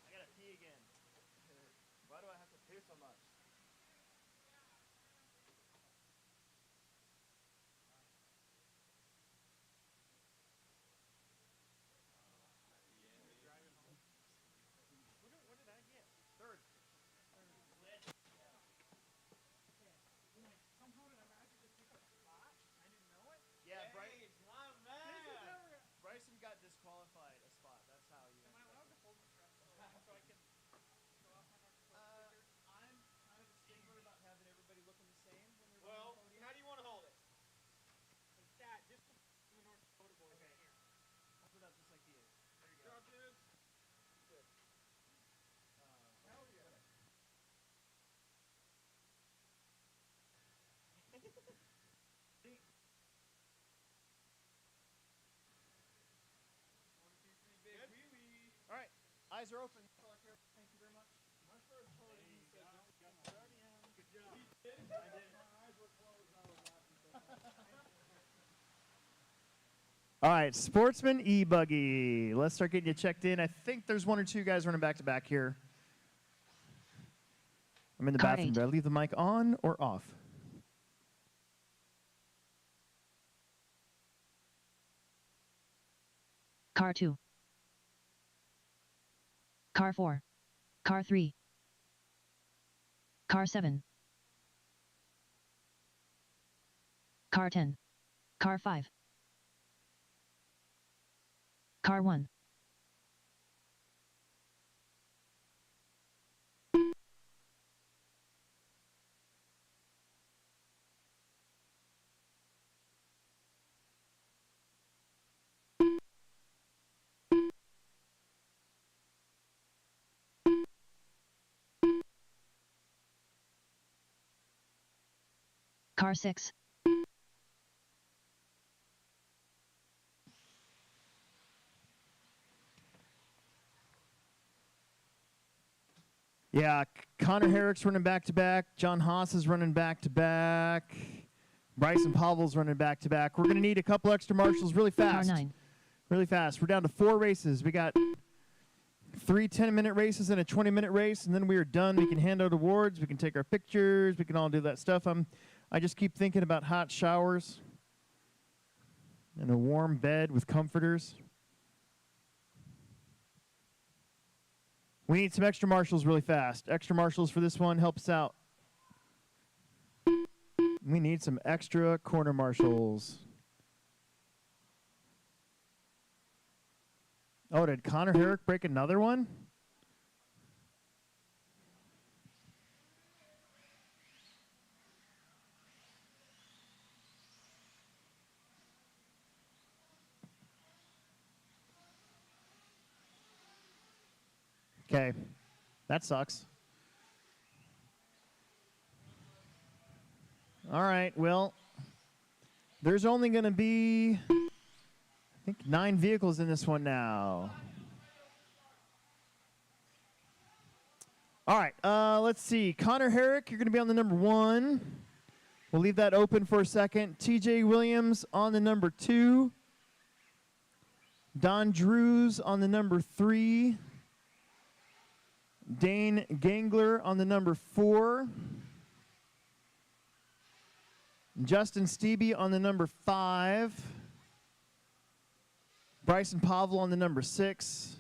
I gotta pee again. Why do I have to pee so much? When did I Eyes are open. That's all I care. Thank you very much. My first told him, he said, don't start him. Good job. He did? I did. My eyes were closed. I was laughing so much. All right, Sportsman E-Buggy. Let's start getting you checked in. I think there's one or two guys running back to back here. I'm in the Car bathroom. 8. Do I leave the mic on or off? Car 2. Car 4. Car 3. Car 7. Car 10. Car 5. Car 1. Car 6. Yeah, Connor Herrick's running back to back. John Haas is running back to back. Bryson Pavel's running back to back. We're going to need a couple extra marshals really Car fast. 9. Really fast. We're down to 4 races. We got 3 10-minute races and a 20-minute race, and then we are done. We can hand out awards. We can take our pictures. We can all do that stuff. I just keep thinking about hot showers and a warm bed with comforters. We need some extra marshals really fast. Extra marshals for this one. Help us out. We need some extra corner marshals. Oh, did Connor Herrick break another one? Okay, that sucks. All right, well, there's only going to be, I think, 9 vehicles in this one now. All right, let's see. Connor Herrick, you're going to be on the number 1. We'll leave that open for a second. TJ Williams on the number 2. Don Drews on the number 3. Dane Gangler on the number 4. Justin Stevie on the number 5. Bryson Pavel on the number 6.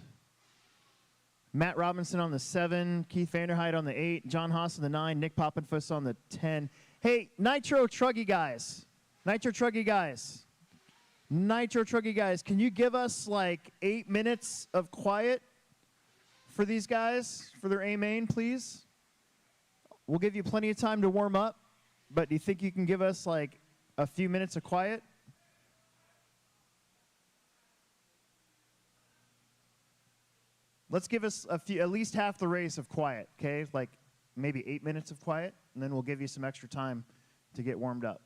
Matt Robinson on the 7. Keith Vanderhyde on the 8. John Haas on the 9. Nick Poppenfuss on the 10. Hey, Nitro Truggy guys. Nitro Truggy guys. Nitro Truggy guys, can you give us like 8 minutes of quiet for these guys, for their A-main, please? We'll give you plenty of time to warm up, but do you think you can give us like a few minutes of quiet? Let's give us a few, at least half the race of quiet, okay? Like maybe 8 minutes of quiet, and then we'll give you some extra time to get warmed up.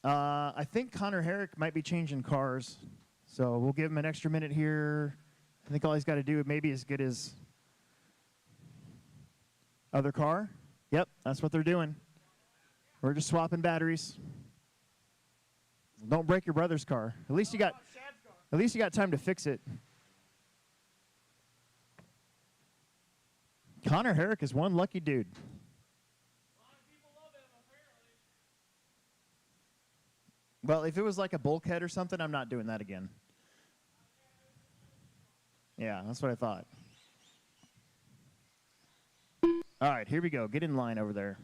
I think Connor Herrick might be changing cars, so we'll give him an extra minute here. I think all he's got to do maybe as good as other car. Yep, that's what they're doing. We're just swapping batteries. Don't break your brother's car. At least you got time to fix it. Connor Herrick is one lucky dude. Well, if it was like a bulkhead or something, I'm not doing that again. Yeah, that's what I thought. All right, here we go. Get in line over there.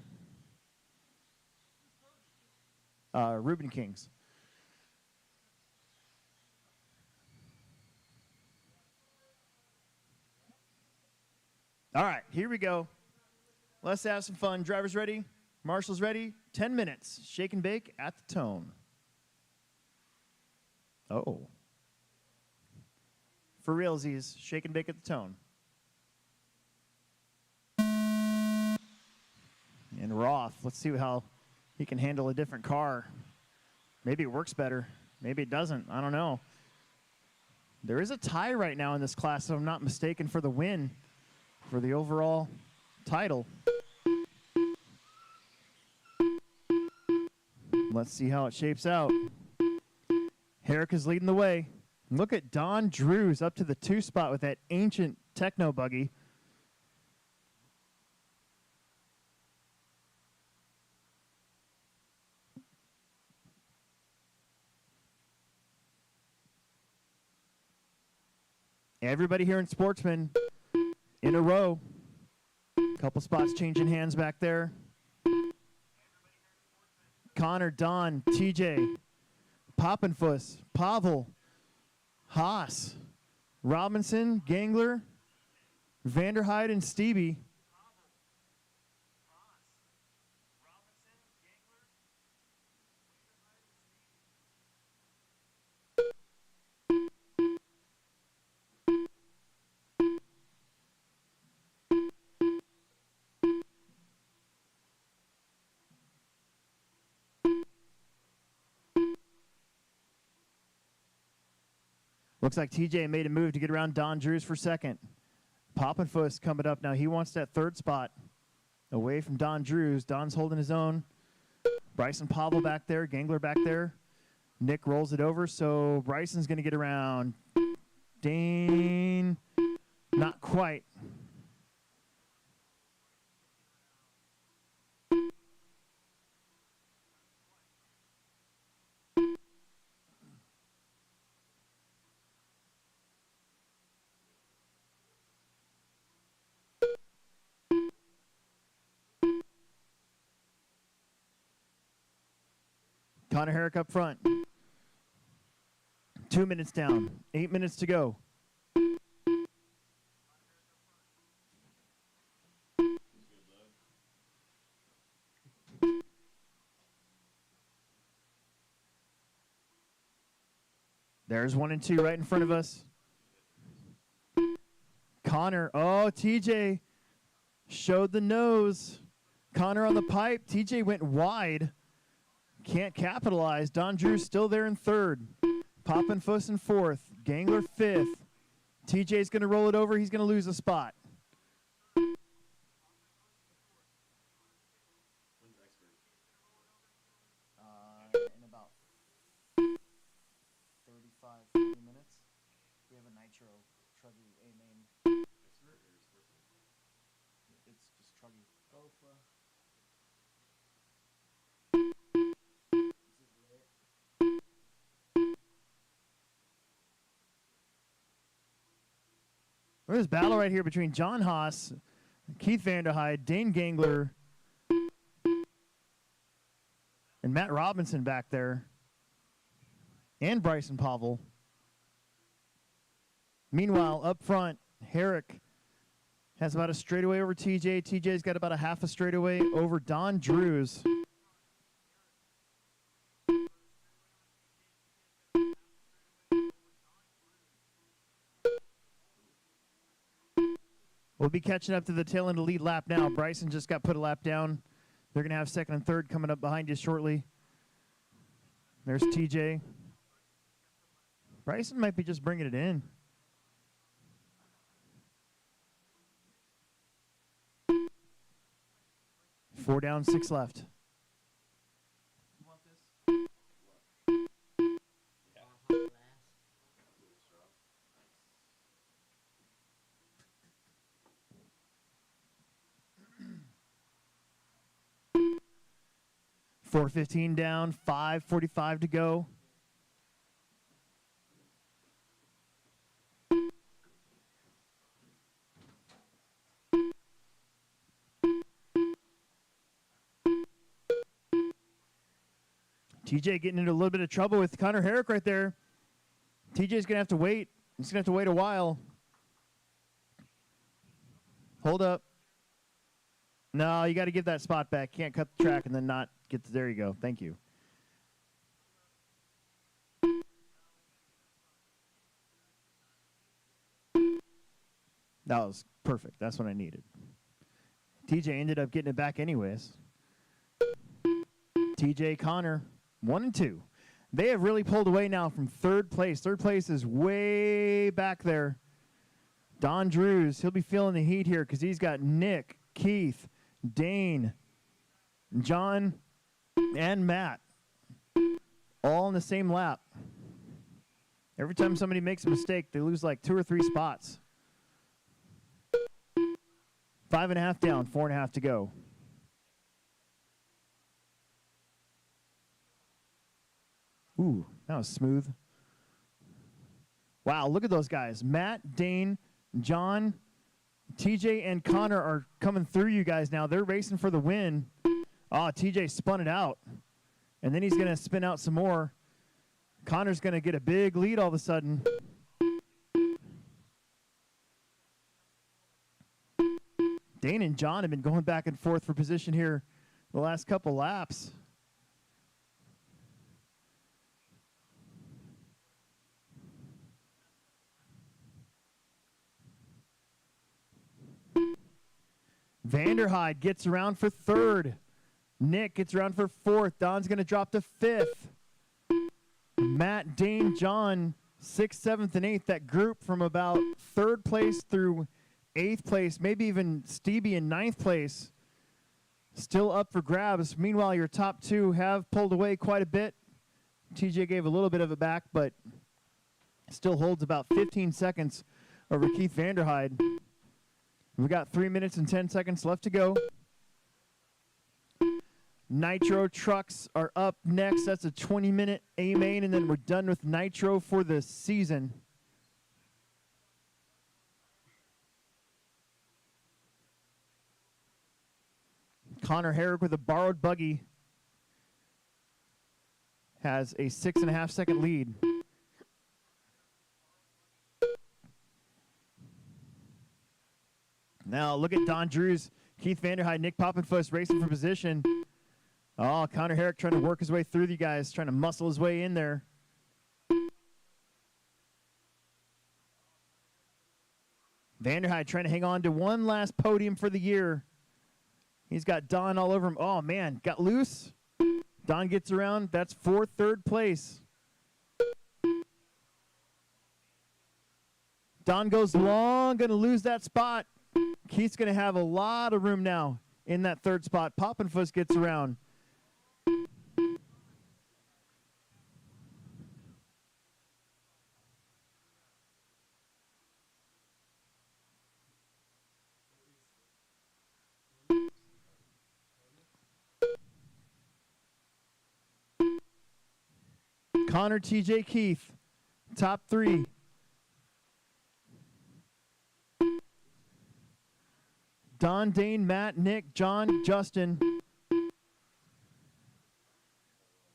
Reuben Kings. All right, here we go. Let's have some fun. Drivers ready? Marshals ready? 10 minutes. Shake and bake at the tone. Oh. For realsies, shake and bake at the tone. And Roth, let's see how he can handle a different car. Maybe it works better. Maybe it doesn't. I don't know. There is a tie right now in this class, if I'm not mistaken, for the win, for the overall title. Let's see how it shapes out. Herrick is leading the way. Look at Don Drews up to the 2 spot with that ancient Tekno buggy. Everybody here in Sportsman in a row. Couple spots changing hands back there. Connor, Don, TJ, Poppenfuss, Pavel, Haas, Robinson, Gangler, Vanderhyde, and Stevie. Looks like TJ made a move to get around Don Drews for second. Poppenfuss coming up now. He wants that 3rd spot away from Don Drews. Don's holding his own. Bryson Pavel back there. Gangler back there. Nick rolls it over, so Bryson's going to get around. Dane, not quite. Connor Herrick up front. 2 minutes down. 8 minutes to go. There's 1 and 2 right in front of us. Connor. Oh, TJ showed the nose. Connor on the pipe. TJ went wide. Can't capitalize. Don Drews still there in 3rd. Poppenfuss in 4th. Gangler 5th. TJ's going to roll it over. He's going to lose a spot. When's expert? In about 35, 40 minutes. We have a Nitro Truggy A-main. Expert or sportsman? It's just Truggy. Go for Look at this battle right here between John Haas, Keith Vanderhyde, Dane Gangler, and Matt Robinson back there, and Bryson Pavel. Meanwhile, up front, Herrick has about a straightaway over TJ. TJ's got about a half a straightaway over Don Drews. We'll be catching up to the tail end of the lead lap now. Bryson just got put a lap down. They're going to have 2nd and 3rd coming up behind you shortly. There's TJ. Bryson might be just bringing it in. Four down, 6 left. You want this? Yeah. Glass. 4:15 down, 5:45 to go. TJ getting into a little bit of trouble with Connor Herrick right there. TJ's going to have to wait. He's going to have to wait a while. Hold up. No, you got to give that spot back. Can't cut the track and then not get the, there you go. Thank you. That was perfect. That's what I needed. TJ ended up getting it back anyways. TJ Connor, 1 and 2. They have really pulled away now from third place. Third place is way back there. Don Drews, he'll be feeling the heat here because he's got Nick, Keith, Dane, John, and Matt all in the same lap. Every time somebody makes a mistake, they lose like 2 or 3 spots. 5.5 down, 4.5 to go. Ooh, that was smooth. Wow, look at those guys. Matt, Dane, John, TJ, and Connor are coming through you guys now. They're racing for the win. Oh, TJ spun it out. And then he's going to spin out some more. Connor's going to get a big lead all of a sudden. Dane and John have been going back and forth for position here the last couple laps. Vanderhyde gets around for third. Nick gets around for fourth. Don's going to drop to fifth. Matt, Dane, John, 6th, 7th, and 8th. That group from about 3rd place through 8th place, maybe even Stevie in 9th place, still up for grabs. Meanwhile, your top 2 have pulled away quite a bit. TJ gave a little bit of it back, but still holds about 15 seconds over Keith Vanderhyde. We've got 3 minutes and 10 seconds left to go. Nitro trucks are up next. That's a 20-minute A-main, and then we're done with Nitro for the season. Connor Herrick with a borrowed buggy has a 6.5-second lead. Now look at Don Drews, Keith Vanderhyde, Nick Poppenfuss racing for position. Oh, Connor Herrick trying to work his way through you guys, trying to muscle his way in there. Vanderhyde trying to hang on to one last podium for the year. He's got Don all over him. Oh, man, got loose. Don gets around. That's for 3rd place. Don goes long, going to lose that spot. Keith's going to have a lot of room now in that 3rd spot. Poppenfuss gets around. Connor, TJ, Keith, top 3. Don, Dane, Matt, Nick, John, Justin.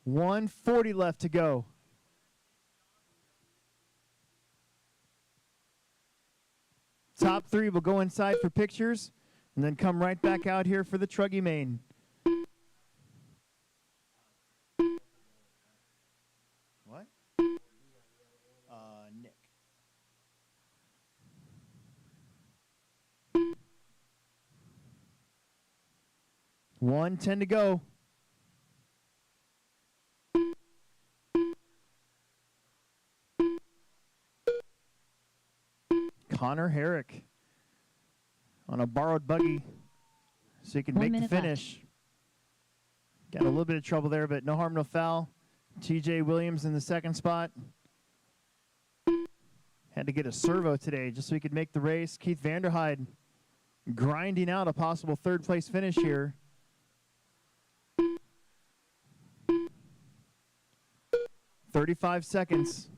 1:40 left to go. Top 3 will go inside for pictures and then come right back out here for the Truggy main. What? Nick. $1:10 to go. Connor Herrick on a borrowed buggy so he can 1 make the minute left. finish. Got a little bit of trouble there, but no harm, no foul. TJ Williams in the 2nd spot. Had to get a servo today just so he could make the race. Keith Vanderhyde grinding out a possible 3rd place finish here. "35 seconds.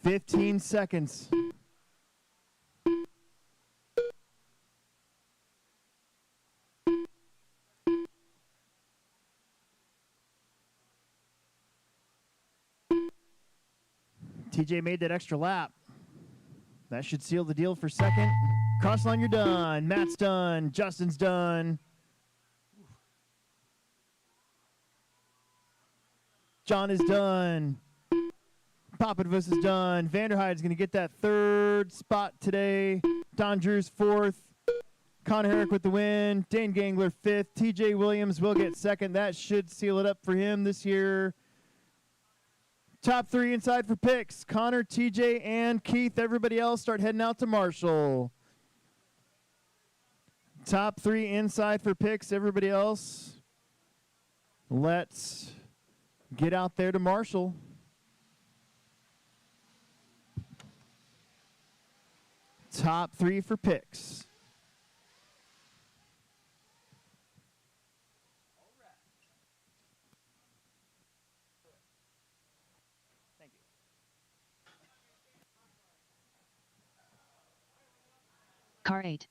"15 seconds. TJ made that extra lap. That should seal the deal for 2nd. Cross line, you're done. Matt's done. Justin's done. John is done. Papadivus is done. Vanderhyde's going to get that third spot today. Don Drew's fourth. Connor Herrick with the win. Dane Gangler fifth. TJ Williams will get second. That should seal it up for him this year. Top three inside for picks. Connor, TJ, and Keith. Everybody else start heading out to Marshall. Top three inside for picks. Everybody else, let's get out there to Marshall. Top three for picks. Car 8.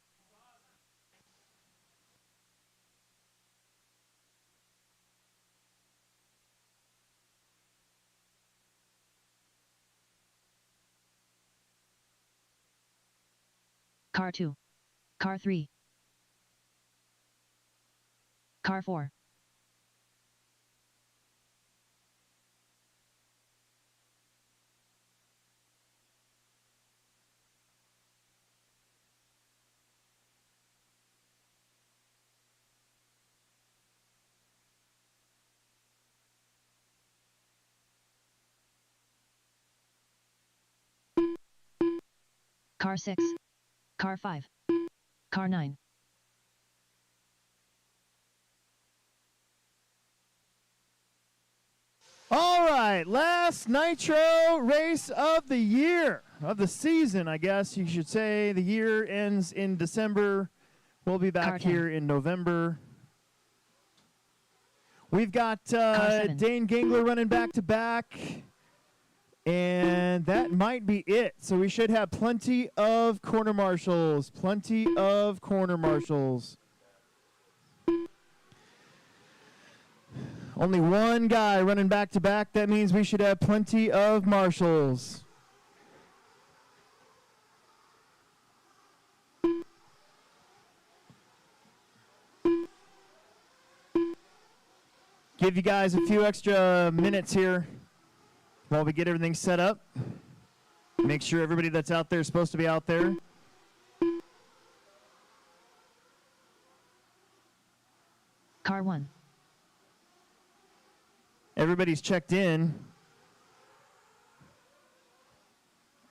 Car 2. Car 3. Car 4. Car 6. Car 5. Car 9. All right, last Nitro race of the year, of the season, I guess you should say. The year ends in December. We'll be back here in November. We've got Dane Gangler running back-to-back, and that might be it. So we should have plenty of corner marshals, Only one guy running back-to-back. That means we should have plenty of marshals. Give you guys a few extra minutes here while we get everything set up. Make sure everybody that's out there is supposed to be out there. Car 1. Everybody's checked in.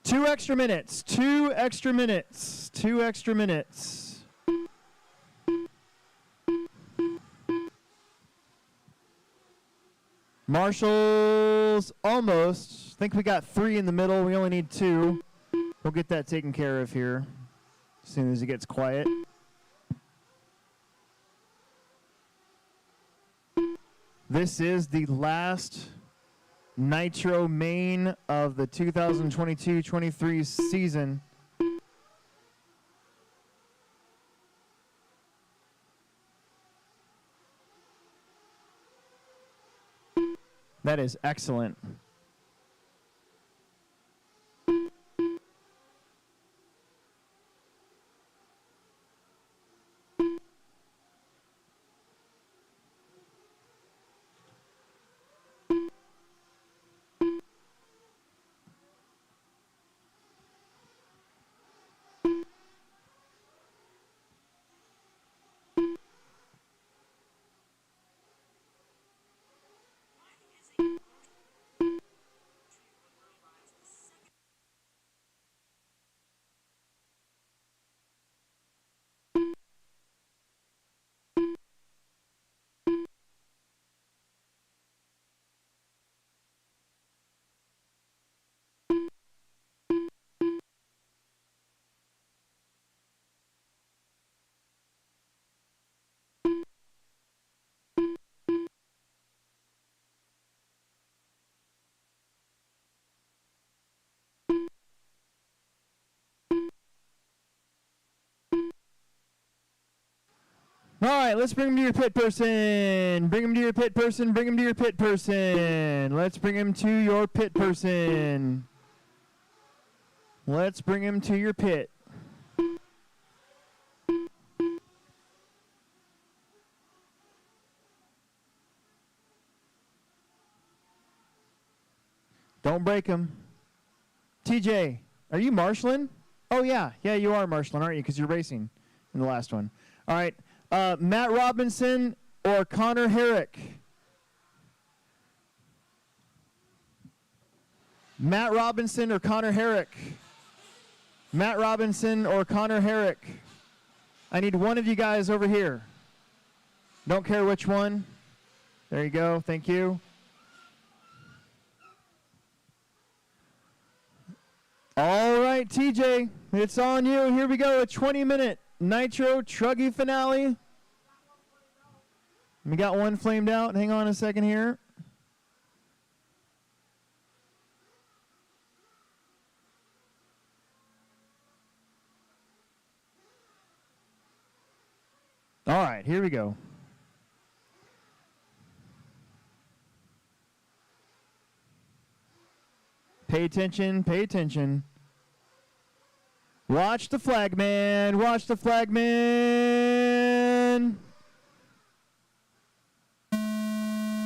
2 extra minutes. 2 extra minutes. 2 extra minutes. Marshals almost. I think we got 3 in the middle. We only need 2. We'll get that taken care of here as soon as it gets quiet. This is the last Nitro main of the 2022-23 season. That is excellent. All right, let's bring him to your pit person. Bring him to your pit person. Bring him to your pit person. Let's bring him to your pit person. Let's bring him to your pit. Don't break them. TJ, are you marshalling? Oh, yeah. Yeah, you are marshalling, aren't you? Because you're racing in the last one. All right. Matt Robinson or Connor Herrick? Matt Robinson or Connor Herrick? Matt Robinson or Connor Herrick? I need one of you guys over here. Don't care which one. There you go. Thank you. All right, TJ, it's on you. Here we go. A 20-minute Nitro Truggy finale. We got one flamed out. Hang on a second here. All right, here we go. Pay attention, pay attention. Watch the flagman, watch the flagman.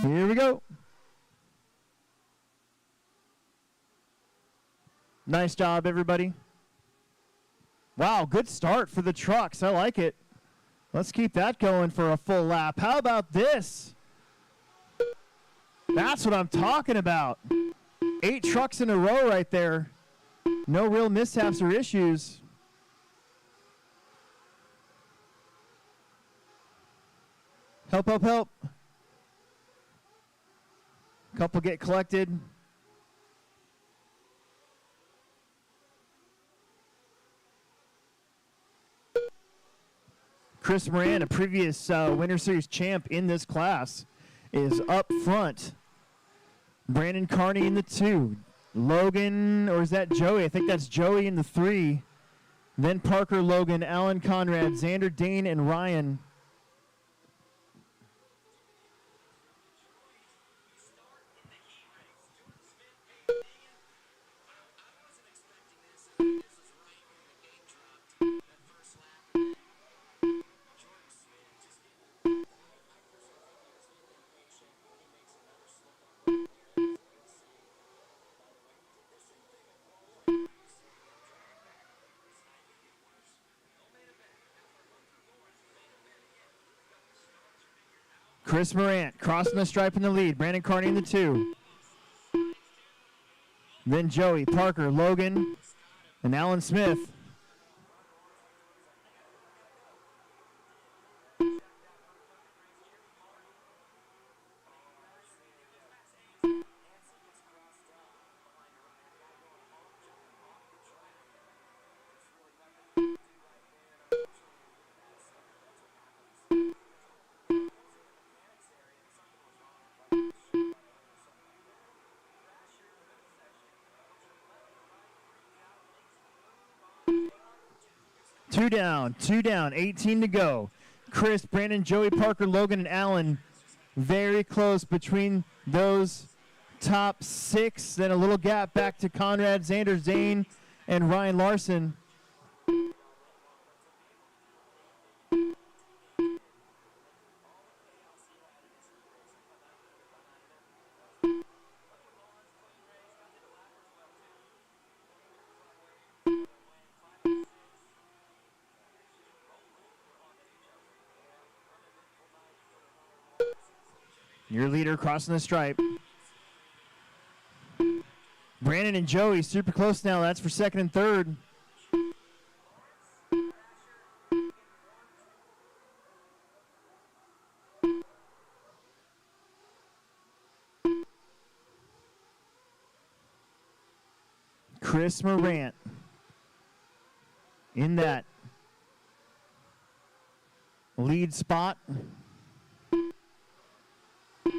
Here we go. Nice job, everybody. Wow, good start for the trucks. I like it. Let's keep that going for a full lap. How about this? That's what I'm talking about. 8 trucks in a row right there. No real mishaps or issues. Help, help, help. Couple get collected. Chris Moran, a previous Winter Series champ in this class, is up front. Brandon Carney in the 2. Logan, or is that Joey? I think that's Joey in the 3. Then Parker, Logan, Alan Conrad, Xander, Dane, and Ryan. Chris Morant crossing the stripe in the lead. Brandon Carney in the 2. Then Joey, Parker, Logan, and Alan Smith. Two down, 18 to go. Chris, Brandon, Joey, Parker, Logan, and Allen very close between those top 6. Then a little gap back to Conrad, Xander, Zane, and Ryan Larson. Your leader crossing the stripe. Brandon and Joey super close now. That's for second and third. Chris Morant in that lead spot.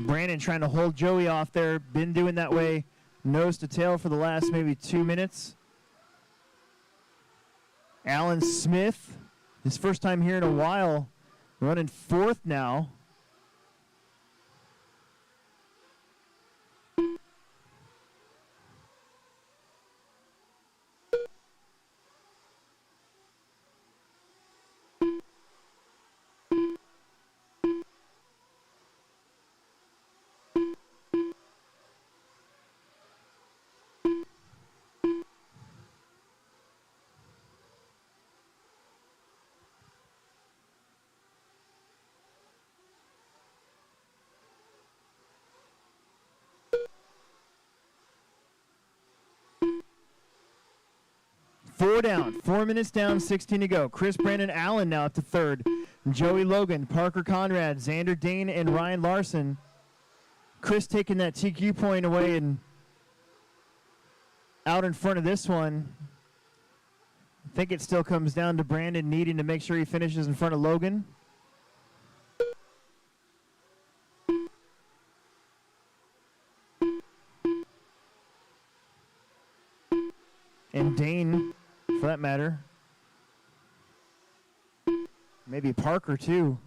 Brandon trying to hold Joey off there. Been doing that way nose to tail for the last maybe 2 minutes. Alan Smith, his first time here in a while, running 4th now. 4 down. 4 minutes down, 16 to go. Chris Brandon Allen now up to third. Joey Logan, Parker Conrad, Xander Dane, and Ryan Larson. Chris taking that TQ point away and out in front of this one. I think it still comes down to Brandon needing to make sure he finishes in front of Logan. And Dane, for that matter. Maybe Parker, too.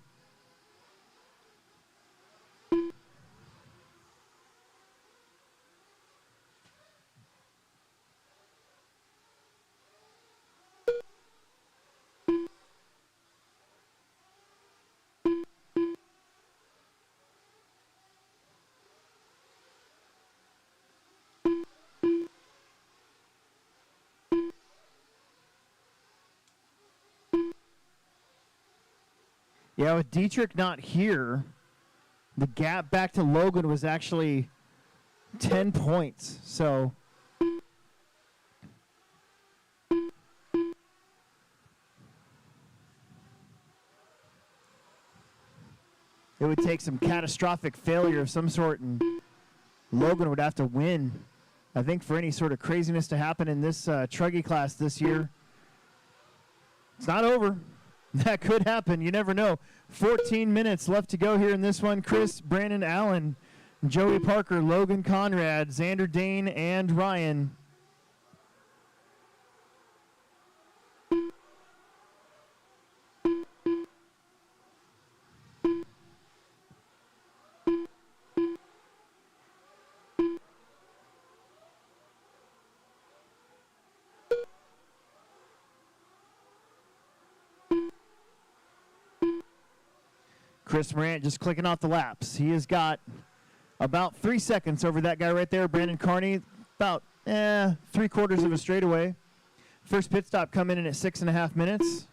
Yeah, with Dietrich not here, the gap back to Logan was actually 10 points. So it would take some catastrophic failure of some sort, and Logan would have to win, I think, for any sort of craziness to happen in this Truggy class this year. It's not over. That could happen. You never know. 14 minutes left to go here in this one. Chris, Brandon Allen, Joey Parker, Logan Conrad, Xander Dane, and Ryan. Chris Morant just clicking off the laps. He has got about 3 seconds over that guy right there, Brandon Carney. About 3/4 of a straightaway. First pit stop coming in at 6.5 minutes.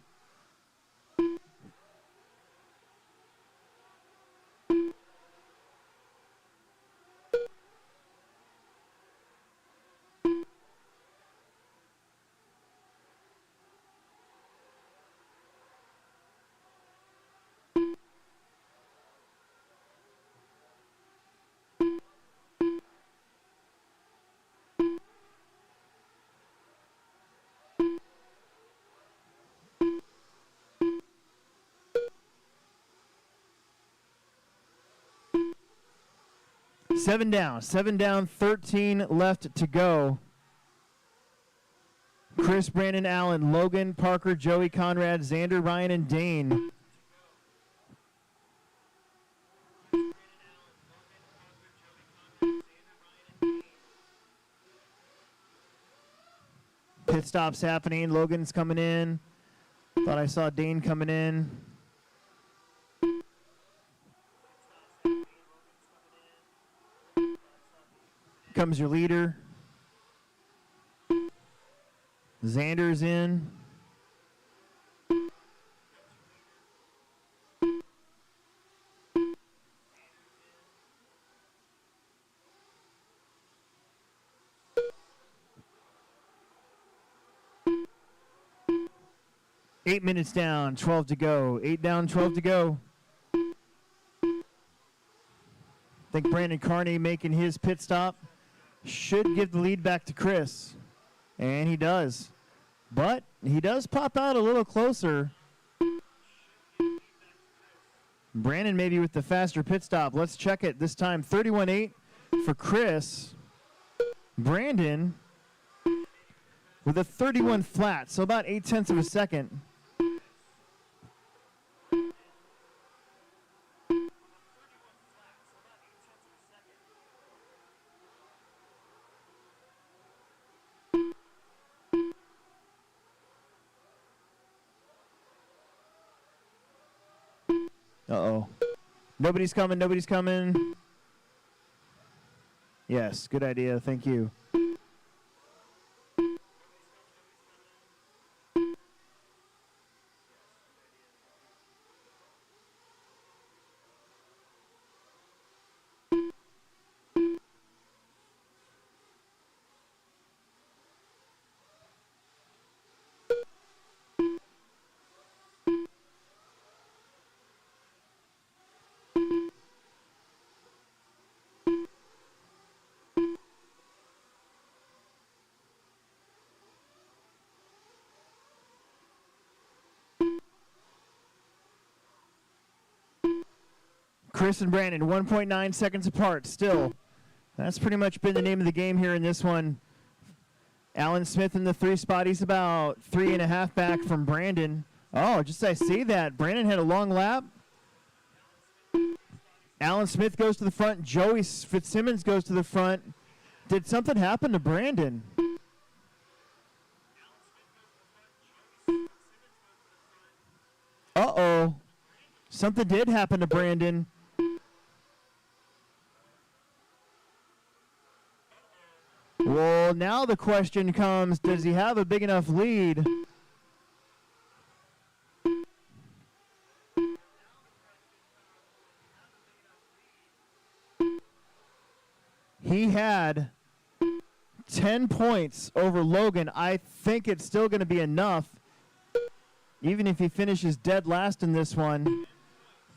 Seven down, 13 left to go. Chris, Brandon Allen, Logan, Parker, Joey Conrad, Xander, Ryan, and Dane. Pit stops happening. Logan's coming in. Thought I saw Dane coming in. Comes your leader. Xander's in. Eight minutes down, 12 to go. 8 down, 12 to go. I think Brandon Carney making his pit stop should give the lead back to Chris. And he does. But he does pop out a little closer. Brandon maybe with the faster pit stop. Let's check it this time. 31.8 for Chris. Brandon with a 31 flat, so about 0.8 of a second. Uh-oh. Nobody's coming, nobody's coming. Yes, good idea, thank you. Chris and Brandon, 1.9 seconds apart still. That's pretty much been the name of the game here in this one. Alan Smith in the 3 spot. He's about 3.5 back from Brandon. Oh, just I see that. Brandon had a long lap. Alan Smith goes to the front. Joey Fitzsimmons goes to the front. Did something happen to Brandon? Uh-oh. Something did happen to Brandon. Well, now the question comes, does he have a big enough lead? He had 10 points over Logan. I think it's still going to be enough, even if he finishes dead last in this one.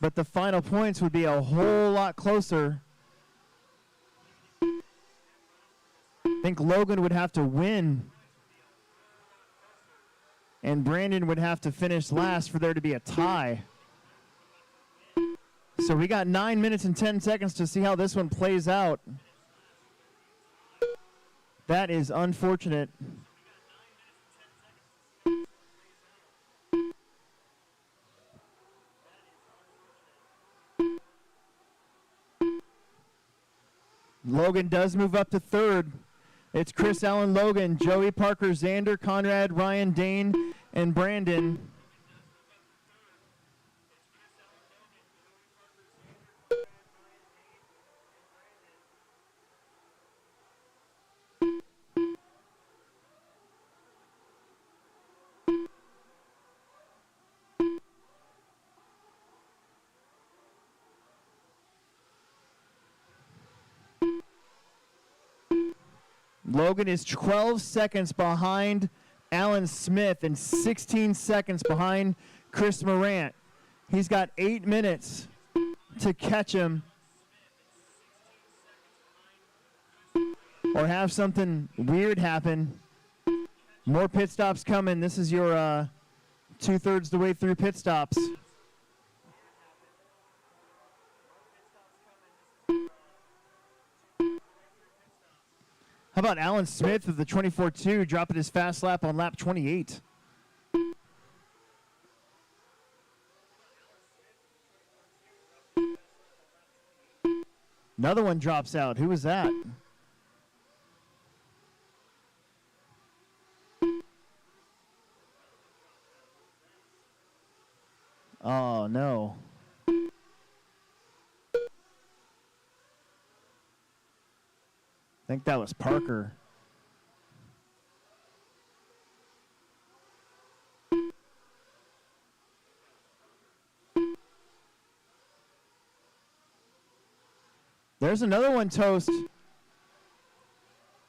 But the final points would be a whole lot closer. I think Logan would have to win, and Brandon would have to finish last for there to be a tie. So we got 9 minutes and 10 seconds to see how this one plays out. That is unfortunate. Logan does move up to third. It's Chris, Allen, Logan, Joey, Parker, Xander, Conrad, Ryan, Dane, and Brandon. Logan is 12 seconds behind Alan Smith and 16 seconds behind Chris Morant. He's got 8 minutes to catch him or have something weird happen. More pit stops coming. This is your 2/3 the way through pit stops. How about Alan Smith of the 24-2 dropping his fast lap on lap 28? Another one drops out. Who was that? Oh, no. I think that was Parker. There's another one, Toast.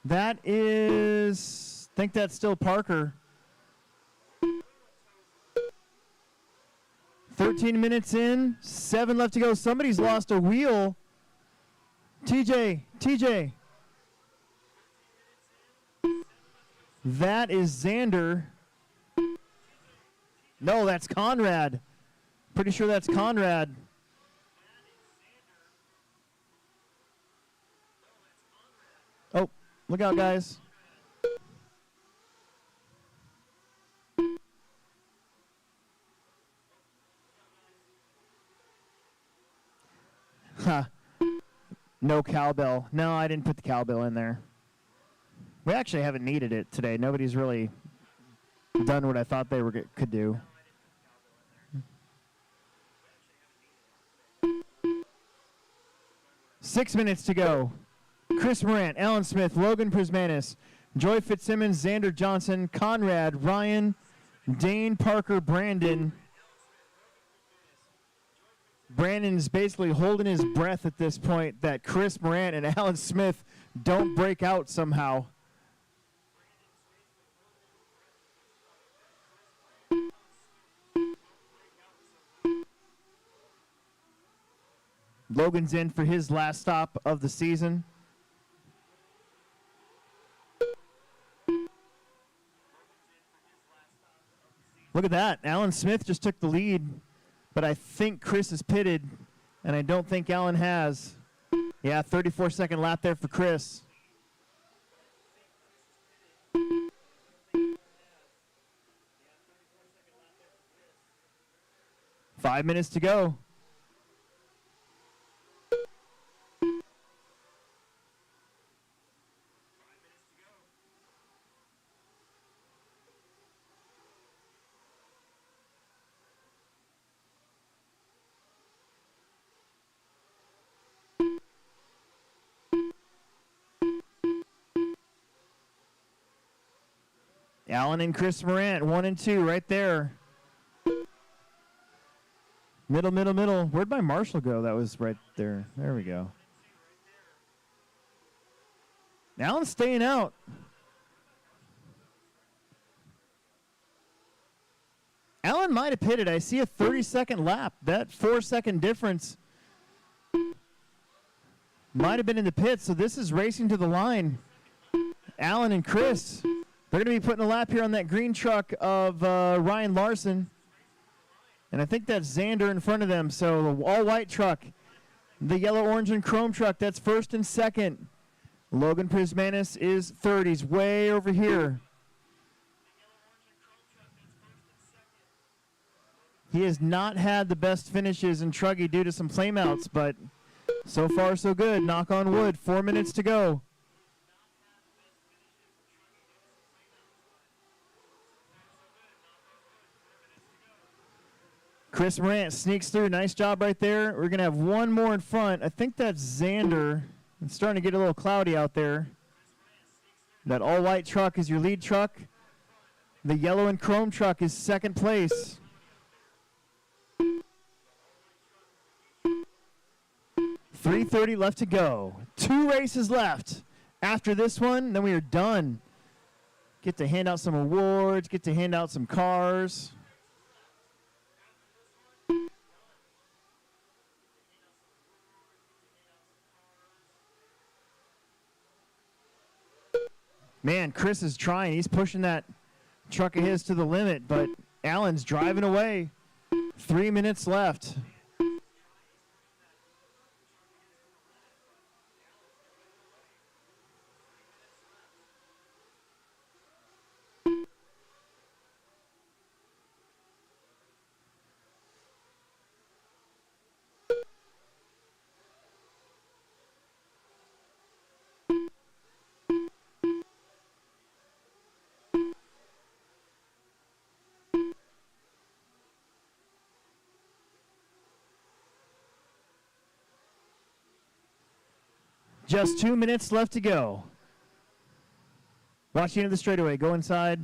That is, I think that's still Parker. 13 minutes in, 7 left to go. Somebody's lost a wheel. TJ. That is Xander. No, that's Conrad. Pretty sure that's Conrad. Oh, look out, guys. Huh. No cowbell. No, I didn't put the cowbell in there. We actually haven't needed it today. Nobody's really done what I thought they could do. Six minutes to go. Chris Morant, Alan Smith, Logan Prismanis, Joy Fitzsimmons, Xander Johnson, Conrad, Ryan, Dane, Parker, Brandon. Brandon's basically holding his breath at this point that Chris Morant and Alan Smith don't break out somehow. Logan's in for his last stop of the season. Look at that. Alan Smith just took the lead, but I think Chris is pitted, and I don't think Alan has. Yeah, 34-second lap there for Chris. Five minutes to go. Alan and Chris Morant, 1 and 2 right there. Middle, middle, middle. Where'd my Marshall go? That was right there. There we go. Alan's staying out. Alan might have pitted. I see a 30-second lap. That 4-second difference might have been in the pit, so this is racing to the line. Alan and Chris, they're going to be putting a lap here on that green truck of Ryan Larson. And I think that's Xander in front of them. So the all-white truck, the yellow, orange, and chrome truck, that's first and second. Logan Prismanis is third. He's way over here. He has not had the best finishes in Truggy due to some flameouts, but so far so good. Knock on wood. 4 minutes to go. Chris Morant sneaks through. Nice job right there. We're going to have one more in front. I think that's Xander. It's starting to get a little cloudy out there. That all-white truck is your lead truck. The yellow and chrome truck is second place. .330 left to go. 2 races left. After this one, then we are done. Get to hand out some awards, get to hand out some cars. Man, Chris is trying. He's pushing that truck of his to the limit, but Alan's driving away. 3 minutes left. Just 2 minutes left to go. Watch the end of the straightaway. Go inside.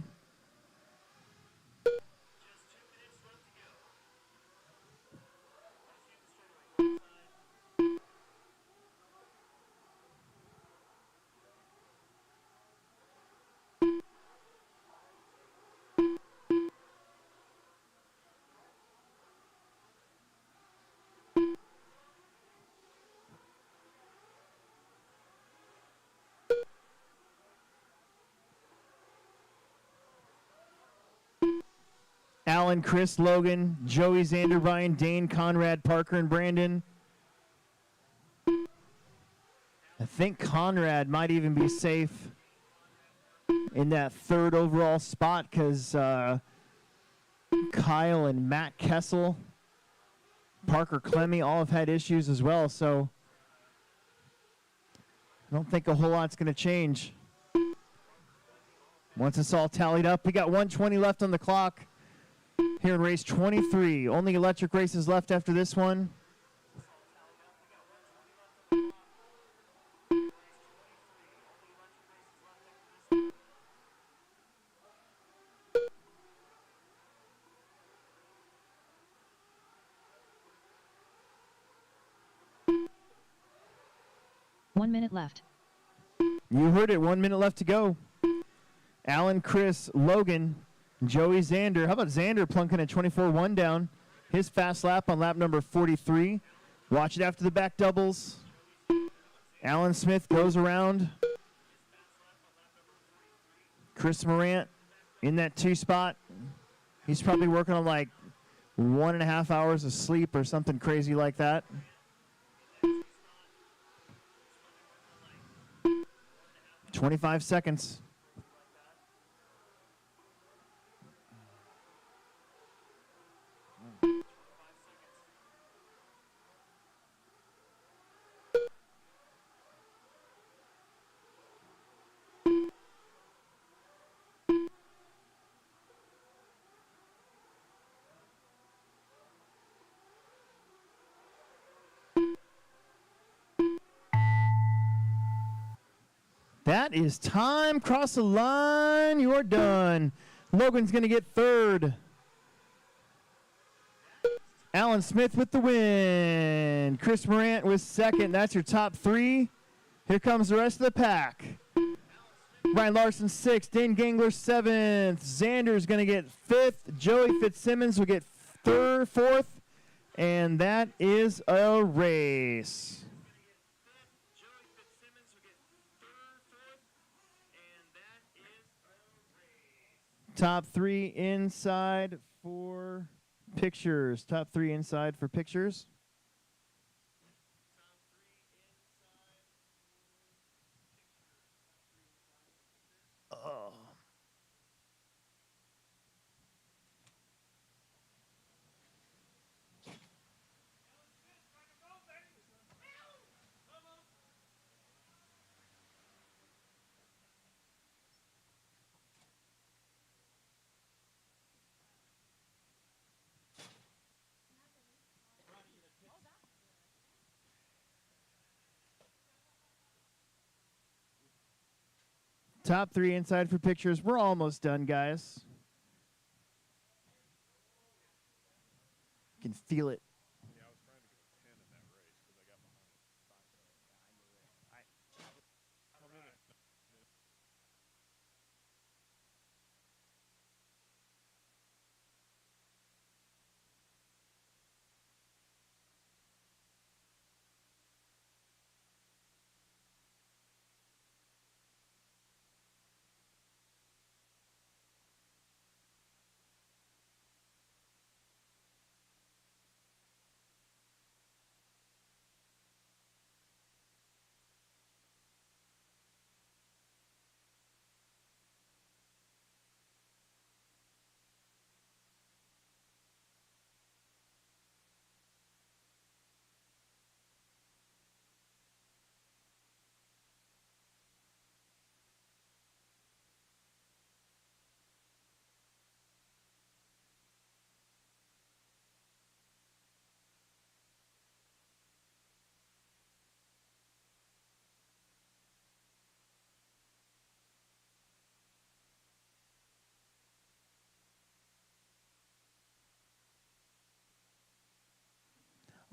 Alan, Chris, Logan, Joey, Xander, Ryan, Dane, Conrad, Parker, and Brandon. I think Conrad might even be safe in that third overall spot because Kyle and Matt Kessel, Parker Clemmy all have had issues as well. So I don't think a whole lot's going to change. Once it's all tallied up, we got 1:20 left on the clock. Here in race 23, only electric races left after this one. One minute left. You heard it, 1 minute left to go. Alan, Chris, Logan, Joey, Xander. How about Xander plunking a 24-1 down? His fast lap on lap number 43. Watch it after the back doubles. Alan Smith goes around. Chris Morant in that 2 spot. He's probably working on like 1.5 hours of sleep or something crazy like that. 25 seconds. That is time. Cross the line. You're done. Logan's going to get third. Alan Smith with the win. Chris Morant was second. That's your top three. Here comes the rest of the pack. Ryan Larson sixth. Dane Gangler seventh. Xander's going to get fifth. Joey Fitzsimmons will get fourth. And that is a race. Top three inside for pictures. Top three inside for pictures. Oh. Top three inside for pictures. We're almost done, guys. You can feel it. Yeah, I was trying to get a 10 in that race because I got behind.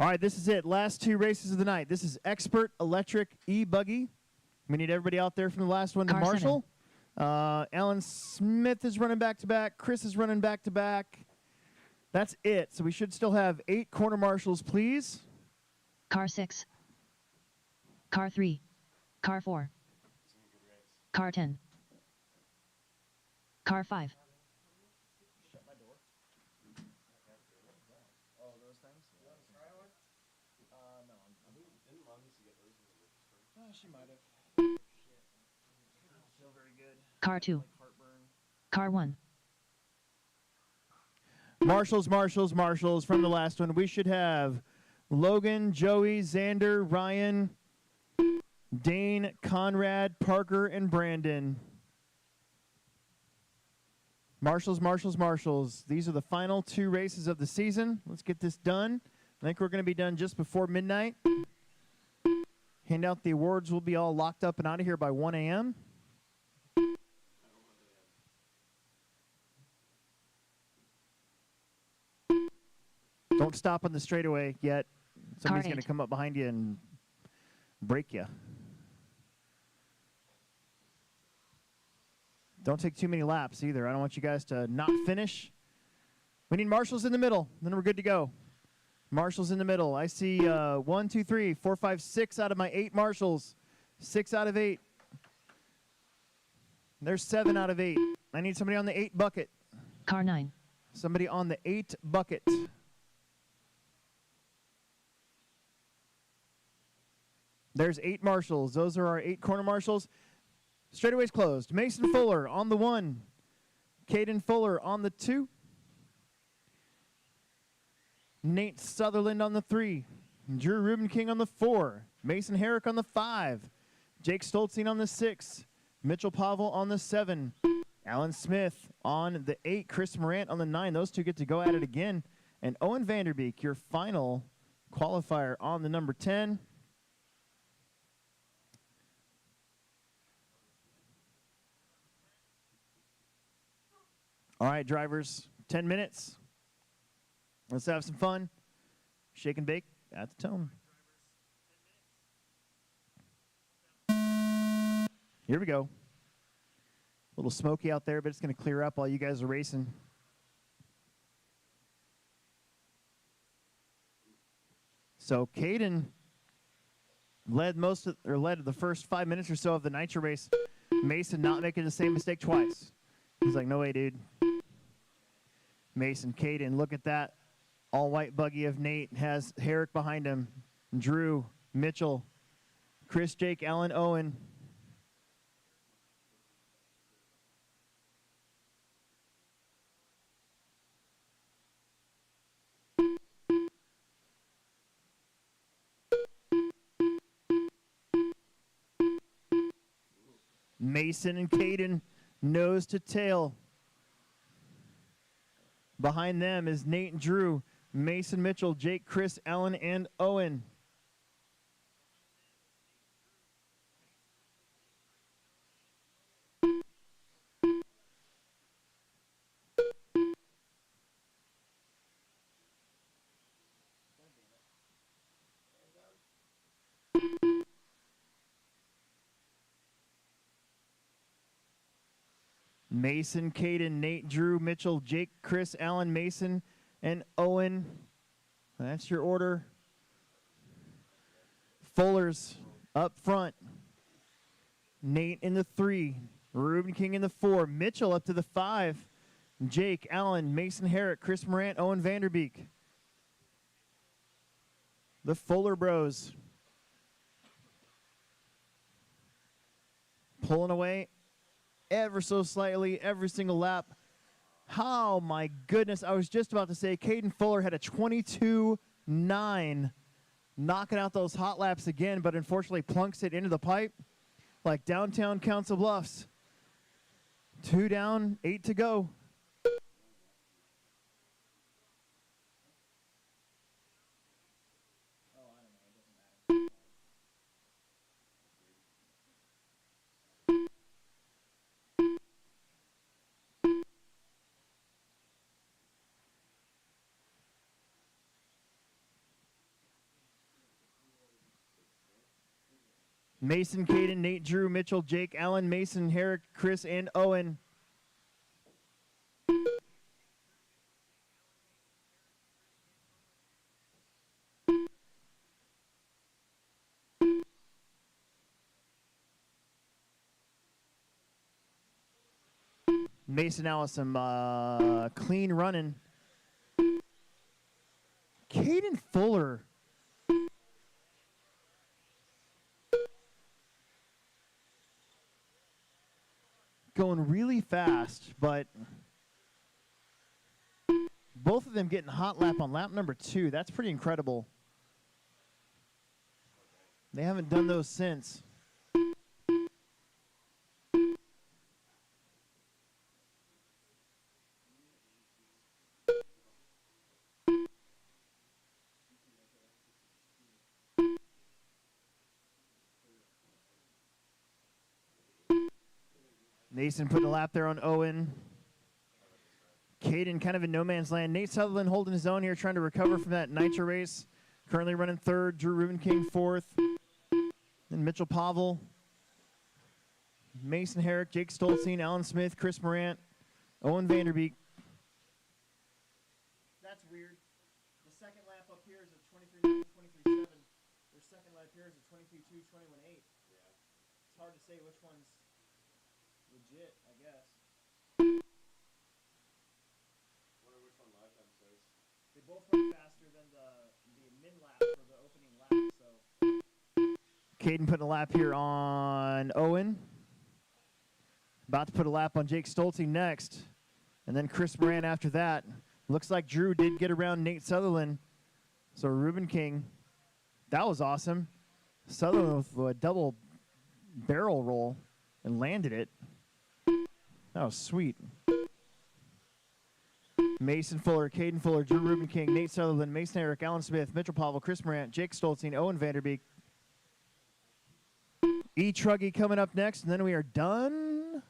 All right, this is it. Last two races of the night. This is Expert Electric E-Buggy. We need everybody out there from the last one to Car Marshall. Alan Smith is running back-to-back. Chris is running back-to-back. That's it. So we should still have 8 corner marshals, please. Car 6. Car 3. Car 4. Car 10. Car 5. She might have. Feel very good. Car 2. Car 1. Marshals, marshals, marshals from the last one. We should have Logan, Joey, Xander, Ryan, Dane, Conrad, Parker, and Brandon. Marshals, marshals, marshals. These are the final 2 races of the season. Let's get this done. I think we're going to be done just before midnight. Hand out the awards. We'll be all locked up and out of here by 1 a.m. Don't stop on the straightaway yet. Somebody's going to come up behind you and break you. Don't take too many laps either. I don't want you guys to not finish. We need marshals in the middle. Then we're good to go. Marshals in the middle. I see 1, 2, 3, 4, 5, 6 out of my 8 marshals. 6 out of 8. There's 7 out of 8. I need somebody on the 8 bucket. Car 9. Somebody on the 8 bucket. There's 8 marshals. Those are our 8 corner marshals. Straightaways closed. Mason Fuller on the 1. Caden Fuller on the 2. Nate Sutherland on the 3. Drew Ruben King on the 4. Mason Herrick on the 5. Jake Stoltzine on the 6. Mitchell Pavel on the 7. Alan Smith on the 8. Chris Morant on the 9. Those two get to go at it again. And Owen Vanderbeek, your final qualifier on the number 10. All right, drivers, 10 minutes. Let's have some fun. Shake and bake at the tone. Here we go. A little smoky out there, but it's going to clear up while you guys are racing. So Caden led the first 5 minutes or so of the Nitro race. Mason not making the same mistake twice. He's like, no way, dude. Mason, Caden, look at that. All-white buggy of Nate has Herrick behind him. Drew, Mitchell, Chris, Jake, Alan, Owen. Mason and Caden, nose to tail. Behind them is Nate and Drew, Mason, Mitchell, Jake, Chris, Alan, and Owen. Mason, Caden, Nate, Drew, Mitchell, Jake, Chris, Alan, Mason, and Owen. That's your order. Fuller's up front. Nate in the 3. Ruben King in the 4. Mitchell up to the 5. Jake, Alan, Mason Herrick, Chris Morant, Owen Vanderbeek. The Fuller Bros. Pulling away ever so slightly every single lap. Oh my goodness, I was just about to say Caden Fuller had a 22.9, knocking out those hot laps again, but unfortunately plunks it into the pipe like downtown Council Bluffs. 2 down, 8 to go. Mason, Caden, Nate, Drew, Mitchell, Jake, Alan, Mason, Herrick, Chris, and Owen. Mason Allison, clean running. Caden Fuller. Going really fast, but both of them getting hot lap on lap number 2. That's pretty incredible. They haven't done those since. Mason putting a lap there on Owen. Caden kind of in no man's land. Nate Sutherland holding his own here, trying to recover from that Nitro race. Currently running 3rd. Drew Ruben King 4th. Then Mitchell Pavel. Mason Herrick, Jake Stoltzine, Alan Smith, Chris Morant, Owen Vanderbeek. That's weird. The second lap up here is a 23.9, 23.7. Their second lap here is a 22.2, 21.8. Yeah. It's hard to say which one's legit, I guess. Wonder which one live time says. They both run faster than the min lap for the opening lap, so. Caden putting a lap here on Owen. About to put a lap on Jake Stolting next. And then Chris Moran after that. Looks like Drew did get around Nate Sutherland. So Ruben King, that was awesome. Sutherland with a double barrel roll and landed it. That was sweet. Mason Fuller, Caden Fuller, Drew Ruben King, Nate Sutherland, Mason Eric, Alan Smith, Mitchell Pavel, Chris Morant, Jake Stolzing, Owen Vanderbeek. Truggy coming up next, and then we are done.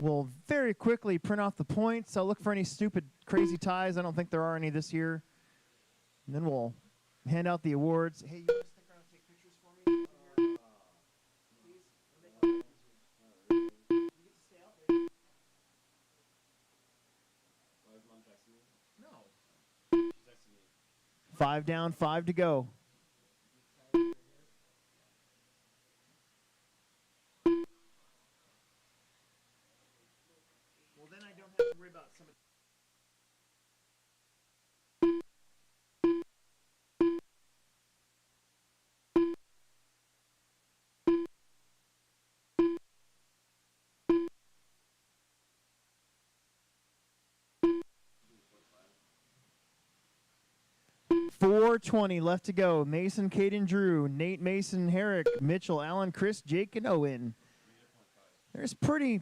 We'll very quickly print off the points. I'll look for any stupid, crazy ties. I don't think there are any this year. And then we'll hand out the awards. Hey, you want to stick around and take pictures for me? Please? You get to stay out later. Why is Mom texting me? No. She's texting me. 5 down, 5 to go. Well, then I don't have to worry about some. 4:20 left to go. Mason, Caden, Drew, Nate, Mason, Herrick, Mitchell, Allen, Chris, Jake, and Owen. There's pretty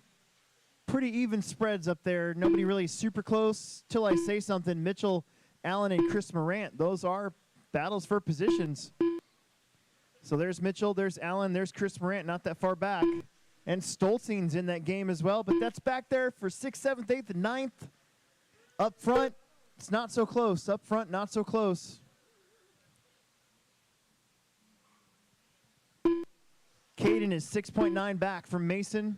even spreads up there. Nobody really super close till I say something. Mitchell, Allen, and Chris Morant. Those are battles for positions. So there's Mitchell, there's Allen, there's Chris Morant, not that far back. And Stolzing's in that game as well, but that's back there for 6th, 7th, 8th, and 9th. Up front, it's not so close. Up front, not so close. Caden is 6.9 back from Mason.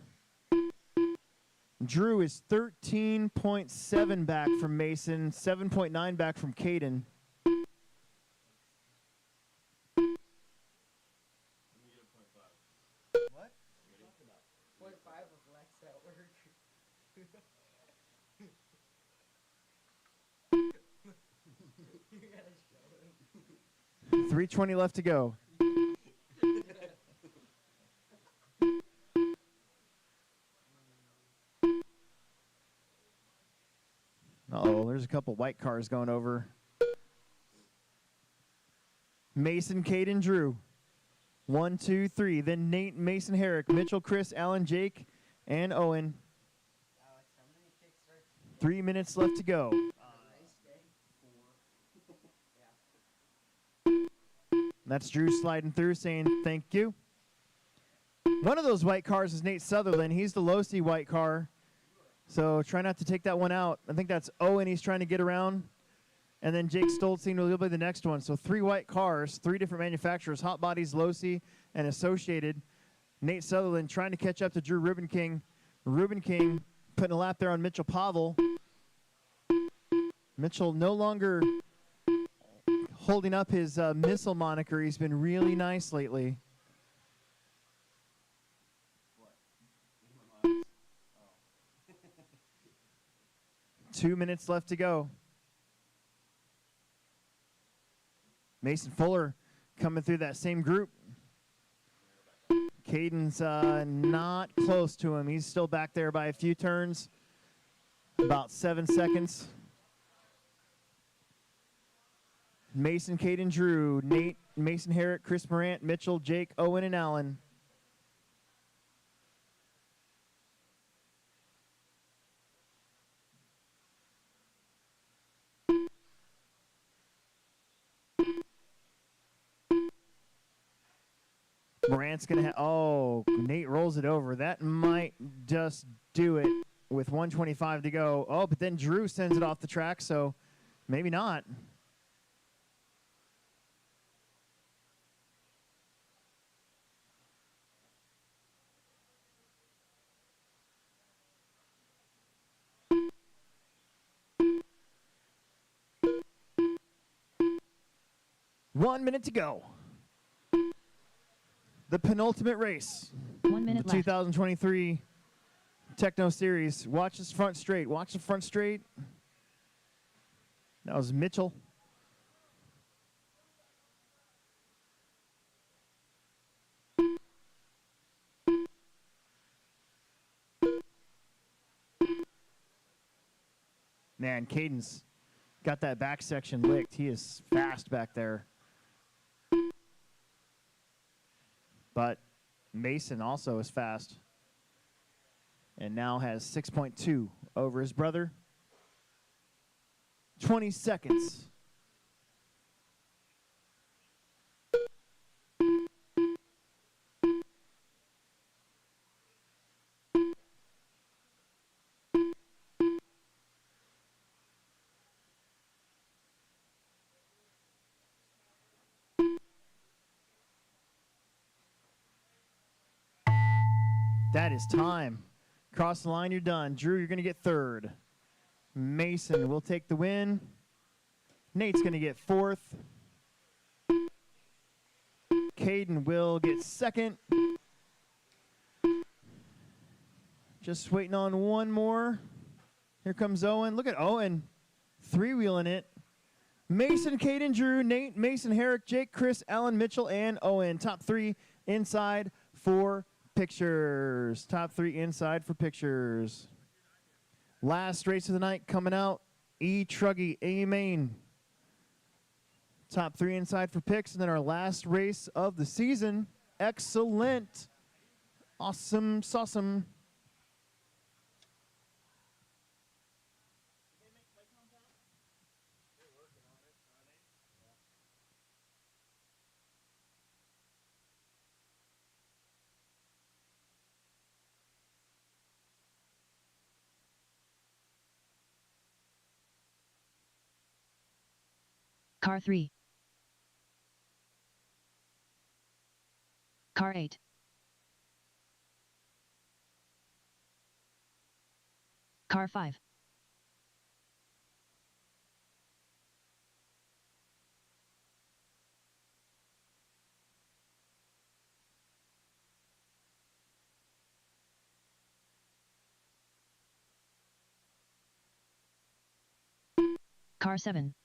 Drew is 13.7 back from Mason, 7.9 back from Caden. What? 0.5 of Lex at work. You gotta show him. 3:20 left to go. Uh-oh, there's a couple white cars going over. Mason, Caden, Drew. 1, 2, 3. Then Nate, Mason, Herrick, Mitchell, Chris, Allen, Jake, and Owen. Alex, how many kickstarts? 3 minutes left to go. Nice day. 4. Yeah. That's Drew sliding through saying thank you. One of those white cars is Nate Sutherland. He's the low-C white car. So try not to take that one out. I think that's Owen he's trying to get around. And then Jake Stolzing will be the next one. So 3 white cars, 3 different manufacturers, Hot Bodies, Low-C, and Associated. Nate Sutherland trying to catch up to Drew Ruben King. Ruben King putting a lap there on Mitchell Pavel. Mitchell no longer holding up his missile moniker. He's been really nice lately. 2 minutes left to go. Mason Fuller coming through that same group. Caden's not close to him. He's still back there by a few turns. About 7 seconds. Mason, Caden, Drew, Nate, Mason, Herrick, Chris Morant, Mitchell, Jake, Owen, and Allen. Morant's going to oh, Nate rolls it over. That might just do it with 1:25 to go. Oh, but then Drew sends it off the track, so maybe not. One minute to go. The penultimate race. 1 minute the left. 2023 Tekno Series. Watch this front straight. Watch the front straight. That was Mitchell. Man, Caden's got that back section licked. He is fast back there. But Mason also is fast. And now has 6.2 over his brother. 20 seconds. That is time. Cross the line, you're done. Drew, you're going to get third. Mason will take the win. Nate's going to get fourth. Caden will get second. Just waiting on one more. Here comes Owen. Look at Owen. Three-wheeling it. Mason, Caden, Drew, Nate, Mason, Herrick, Jake, Chris, Alan, Mitchell, and Owen. Top three inside for pictures. Top three inside for pictures. Last race of the night coming out. Truggy A-main. Top three inside for picks. And then our last race of the season. Excellent. Awesome, sauceum. Car 3. Car 8. Car 5. Car 7.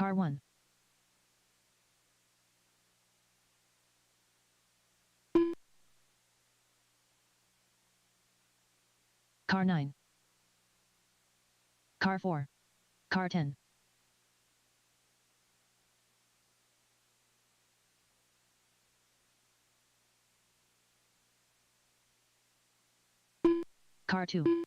Car 1. Car 9. Car 4. Car 10. Car 2.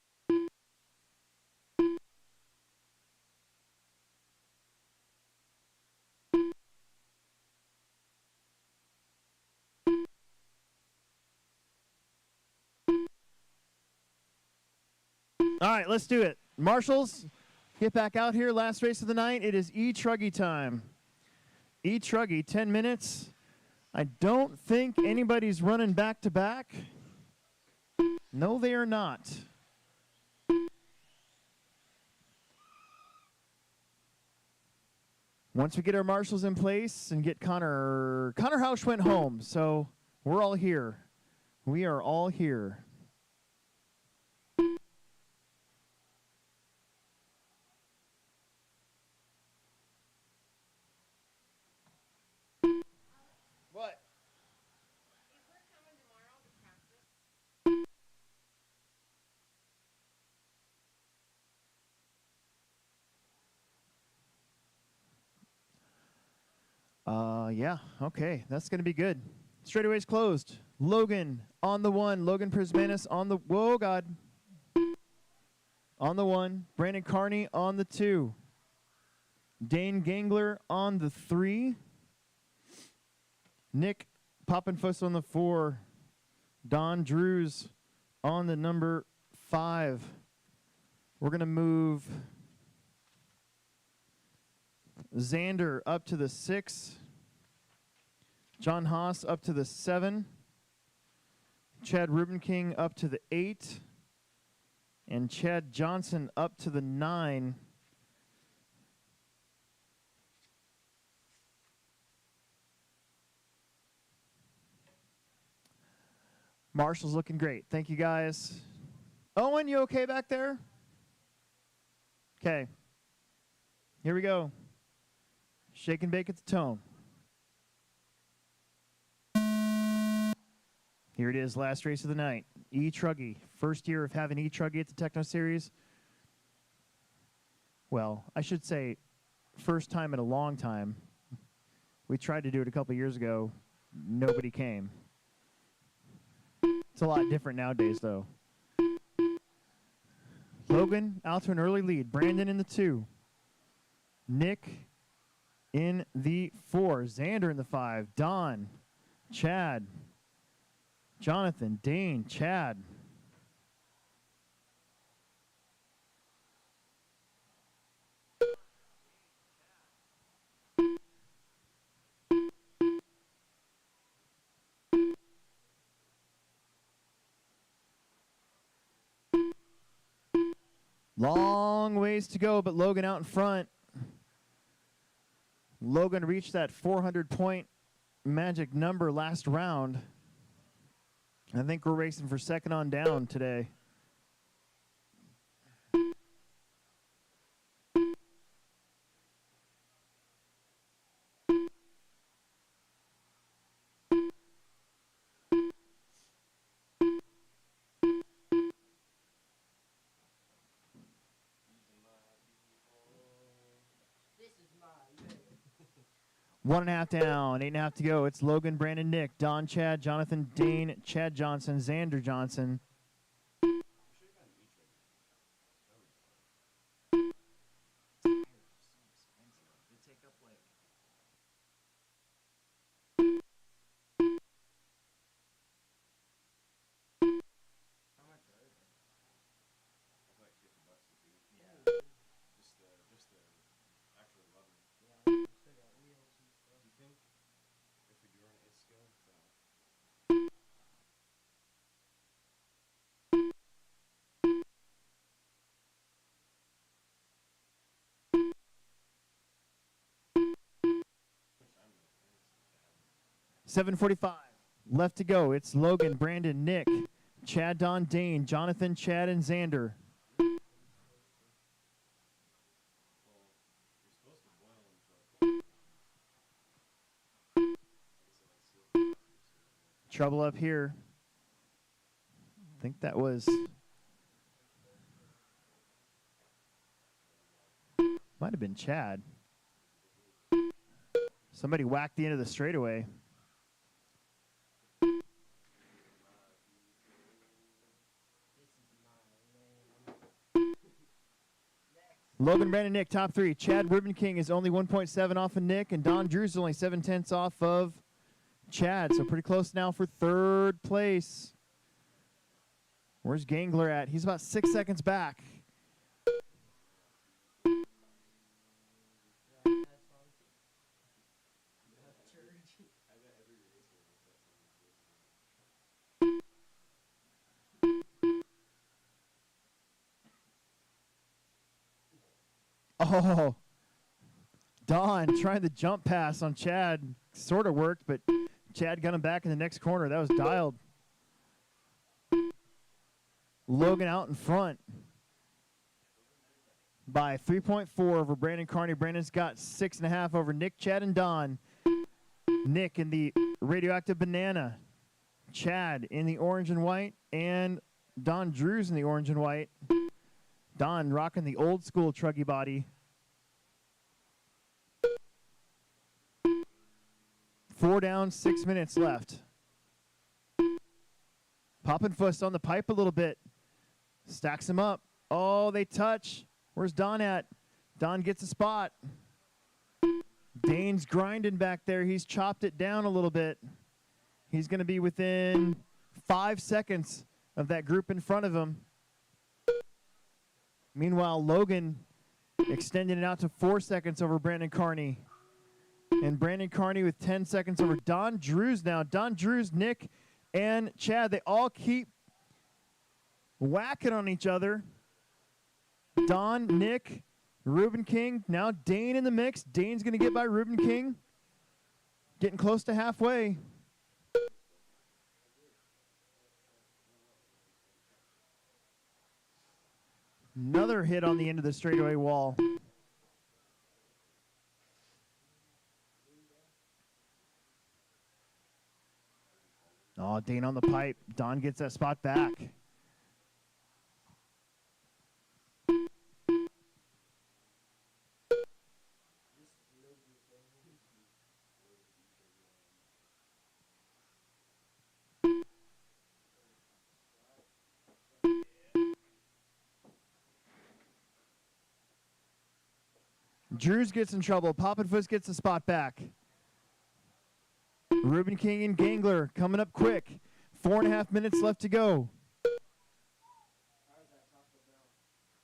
All right, let's do it. Marshals, get back out here. Last race of the night. It is Truggy time. Truggy, 10 minutes. I don't think anybody's running back to back. No, they are not. Once we get our marshals in place and get Connor Hausch went home, so we're all here. We are all here. What? Yeah, okay, that's going to be good. Straightaway's closed. Logan on the 1. Logan Prismanis on the, whoa, God. On the 1. Brandon Carney on the 2. Dane Gangler on the 3. Nick Poppenfuss on the 4. Don Drews on the number 5. We're going to move Xander up to the 6. John Haas up to the 7. Chad Rubenking up to the 8. And Chad Johnson up to the 9. Marshall's looking great. Thank you, guys. Owen, you okay back there? Okay. Here we go. Shake and bake at the tone. Here it is, last race of the night. Truggy. First year of having Truggy at the Tekno Series. Well, I should say first time in a long time. We tried to do it a couple years ago. Nobody came. It's a lot different nowadays, though. Logan out to an early lead. Brandon in the 2. Nick in the 4. Xander in the 5. Don, Chad, Jonathan, Dane, Chad. Long ways to go, but Logan out in front. Logan reached that 400-point magic number last round. I think we're racing for second on down today. One and a half down, 8.5 to go. It's Logan, Brandon, Nick, Don, Chad, Jonathan, Dane, Chad Johnson, Xander Johnson. $7:45 left to go. It's Logan, Brandon, Nick, Chad, Don, Dane, Jonathan, Chad, and Xander. Trouble up here. I think that was... might have been Chad. Somebody whacked the end of the straightaway. Logan, Brandon, Nick, top 3. Chad Ribbon King is only 1.7 off of Nick, and Don Drew's only 7/10 off of Chad. So pretty close now for third place. Where's Gangler at? He's about 6 seconds back. Oh, Don trying the jump pass on Chad. Sort of worked, but Chad got him back in the next corner. That was dialed. Logan out in front by 3.4 over Brandon Carney. Brandon's got 6.5 over Nick, Chad, and Don. Nick in the radioactive banana. Chad in the orange and white. And Don Drews in the orange and white. Don rocking the old school Truggy body. 4 down, 6 minutes left. Poppenfuss on the pipe a little bit. Stacks him up. Oh, they touch. Where's Don at? Don gets a spot. Dane's grinding back there. He's chopped it down a little bit. He's going to be within 5 seconds of that group in front of him. Meanwhile, Logan extending it out to 4 seconds over Brandon Carney. And Brandon Carney with 10 seconds over Don Drews now. Don Drews, Nick, and Chad, they all keep whacking on each other. Don, Nick, Ruben King. Now Dane in the mix. Dane's going to get by Ruben King. Getting close to halfway. Another hit on the end of the straightaway wall. Oh, Dane on the pipe. Don gets that spot back. Drews gets in trouble. Poppinfoot gets the spot back. Ruben King and Gangler coming up quick. 4.5 minutes left to go. How's that Taco Bell?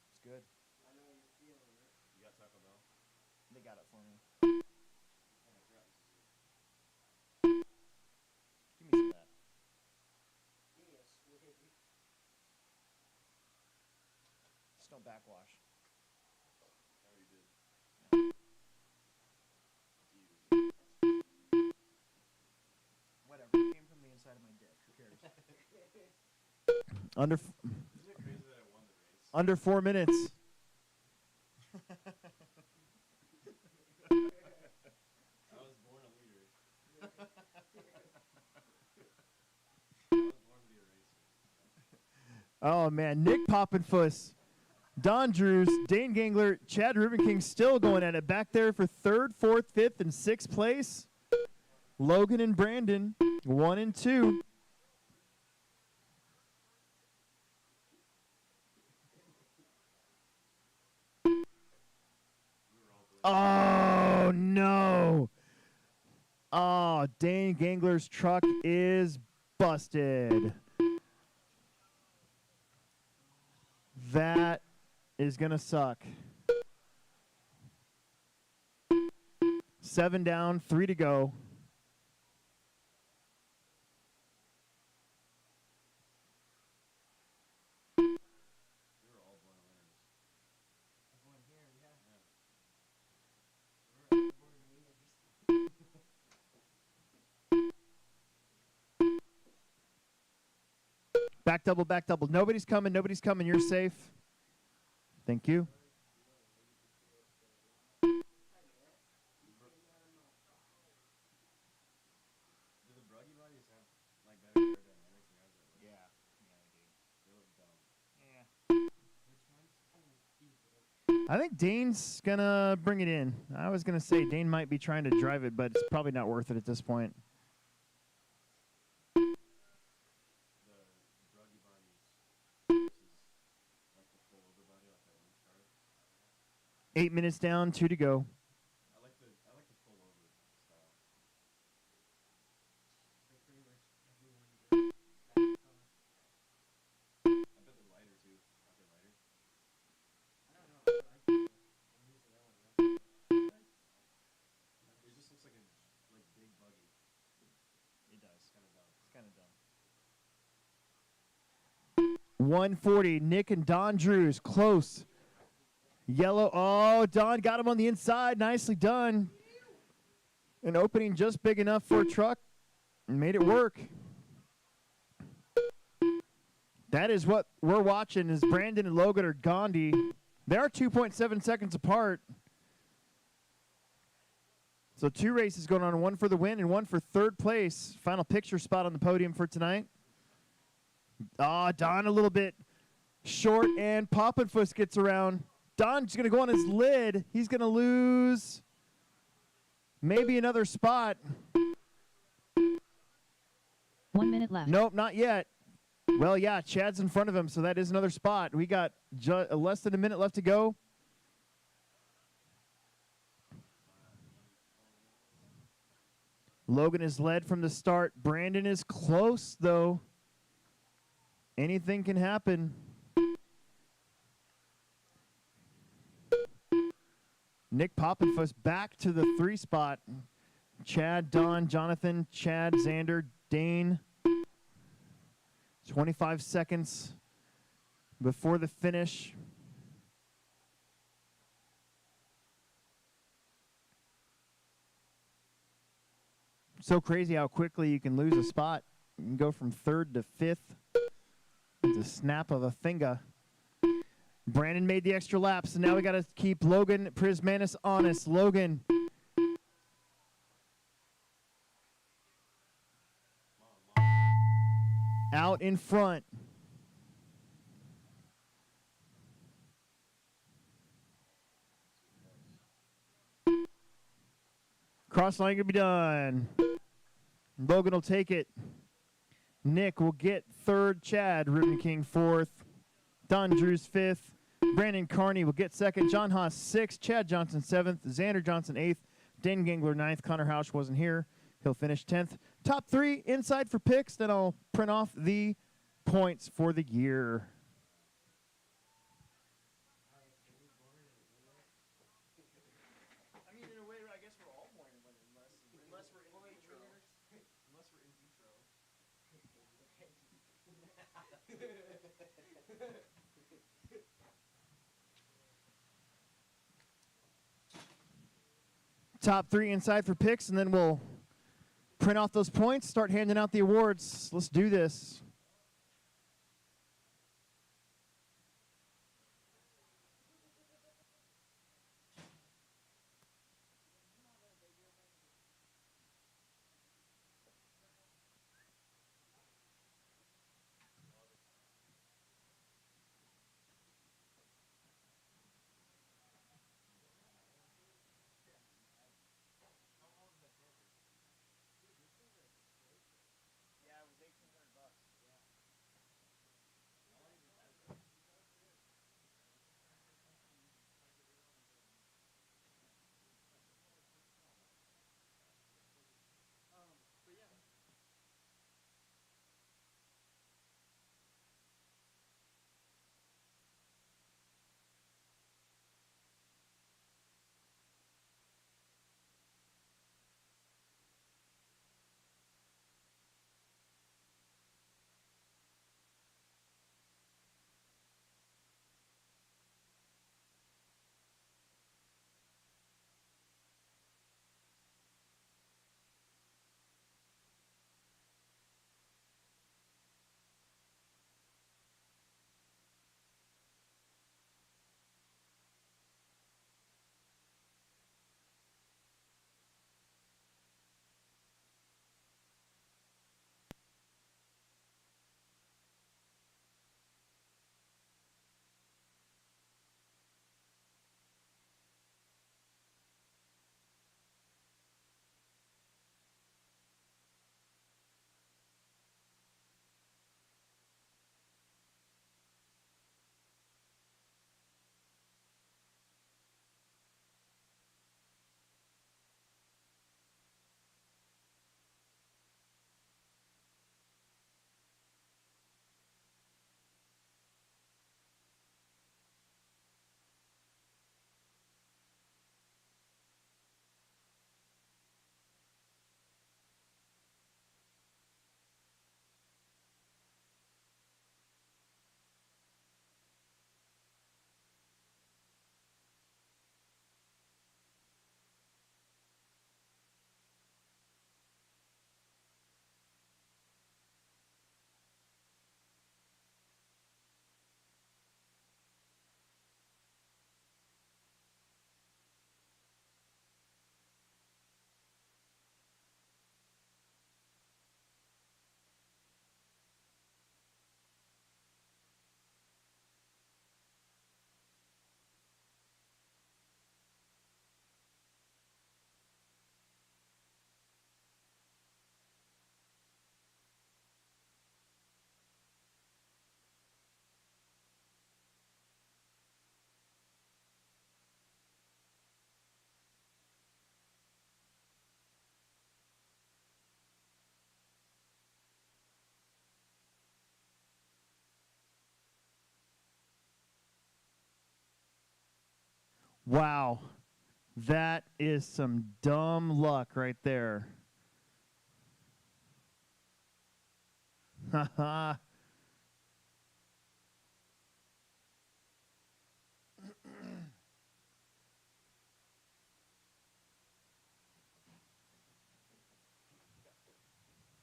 It's good. I know you're feeling it. You got Taco Bell? They got it for me. Oh, I forgot this is Give me some of that. Give me a swig. Just don't backwash. I already did. Whatever. It came from the inside of my dick. Who cares? Isn't it crazy that I won the race? Under 4 minutes. I was born a leader. I was born to be a racer. Oh, man. Nick Poppinfuss, Don Drews, Dane Gangler, Chad Ruben King still going at it. Back there for 3rd, 4th, 5th, and 6th place. Logan and Brandon, 1 and 2. Oh, no. Oh, Dane Gangler's truck is busted. That is going to suck. 7 down, 3 to go. We were all born winners. Everyone here, yeah. We're all born winners. Back double, back double. Nobody's coming, nobody's coming. You're safe. Thank you. Do the Bruggy bodies have like better aerodynamics than ours? Yeah, they do. They look dumb. Which one's stupid? I think Dane's gonna bring it in. I was gonna say Dane might be trying to drive it, but it's probably not worth it at this point. The Bruggy bodies versus like the full over body like that one car. 8 minutes down, 2 to go. I like the full over style. Like pretty much everyone gets that car. I bet they're lighter too. Aren't they lighter? I don't know. I like it. I'm using that one. It just looks like a big buggy. It does. It's kind of dumb. It's kind of dumb. 140. Nick and Don Drews close. Yellow. Oh, Don got him on the inside. Nicely done. An opening just big enough for a truck and made it work. That is what we're watching is Brandon and Logan are Gandhi. They are 2.7 seconds apart. So 2 races going on, 1 for the win and 1 for 3rd place. Final picture spot on the podium for tonight. Ah, Don a little bit short, and Poppinfoot gets around. Don's going to go on his lid. He's going to lose maybe another spot. 1 minute left. Nope, not yet. Well, yeah, Chad's in front of him, so that is another spot. We got less than a minute left to go. Logan is led from the start. Brandon is close, though. Anything can happen. Nick Poppinfoot back to the 3 spot. Chad, Don, Jonathan, Chad, Xander, Dane. 25 seconds before the finish. So crazy how quickly you can lose a spot. You can go from 3rd to 5th. It's a snap of a finger. Brandon made the extra lap, so now we got to keep Logan Prismanis honest. Logan. Out in front. Cross line can be done. Logan will take it. Nick will get third. Chad Ruben King fourth. Don Drews fifth. Brandon Carney will get second. John Haas sixth. Chad Johnson seventh. Xander Johnson eighth. Dan Gangler ninth. Connor Housh wasn't here. He'll finish 10th. Top 3 inside for picks. Then I'll print off the points for the year. I mean, in a way, I guess we're all born in winter, unless we're in vitro. Unless we're in vitro. Top 3 inside for picks, and then we'll print off those points, start handing out the awards. Let's do this. Yeah, it was $1,800. But yeah. Wow. That is some dumb luck right there. Haha.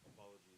Apologies.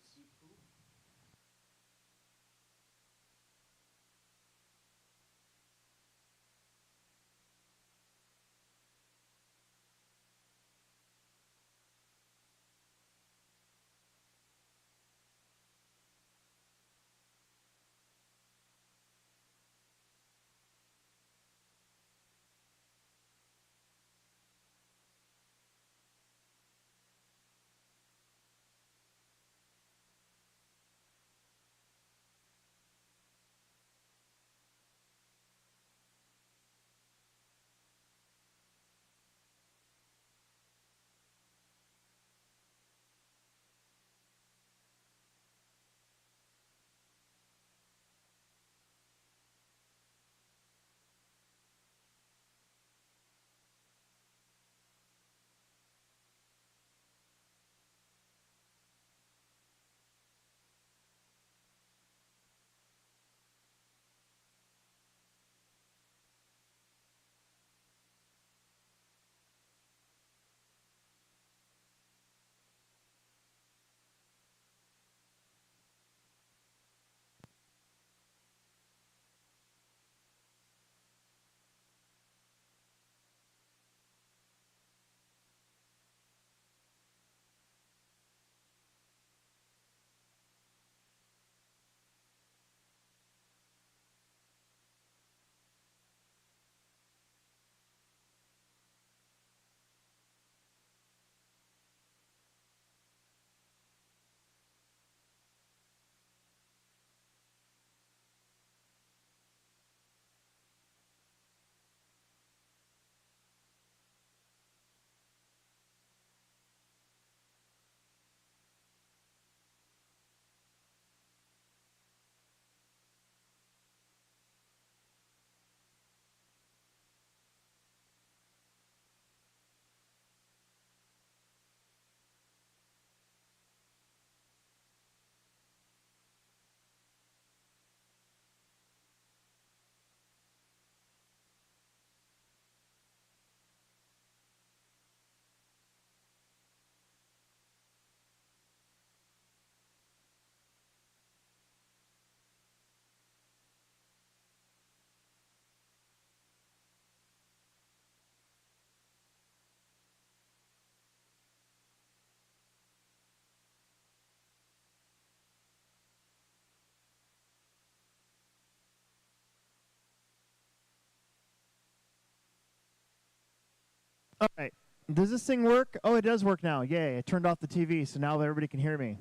All right. Does this thing work? Oh, it does work now. Yay. I turned off the TV, so now everybody can hear me.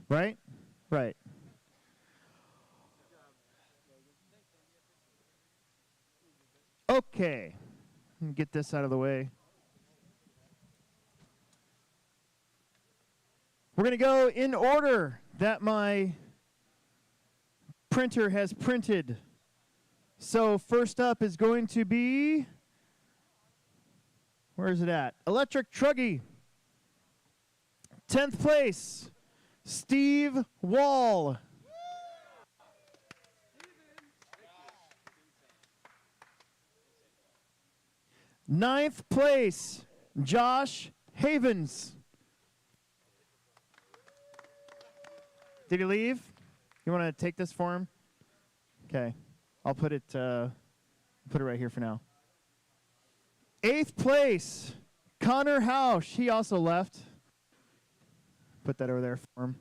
Right? Right. Okay. Let me get this out of the way. We're going to go in order that my printer has printed. So first up is going to be, where is it at? Electric Truggy. 10th place, Steve Wall. Ninth place, Josh Havens. Did he leave? You want to take this for him? Okay. I'll put it right here for now. 8th place, Connor Hausch. He also left. Put that over there for him.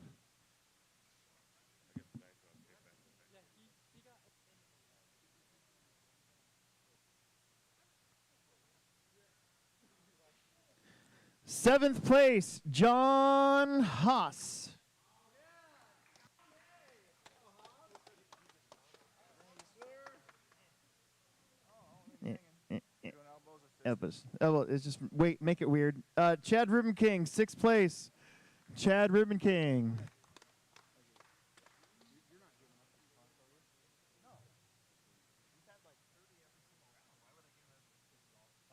Seventh place, John Haas. Elbows. Oh, well, it's just, wait, make it weird. Chad Rubin King, 6th place. Chad Rubin King.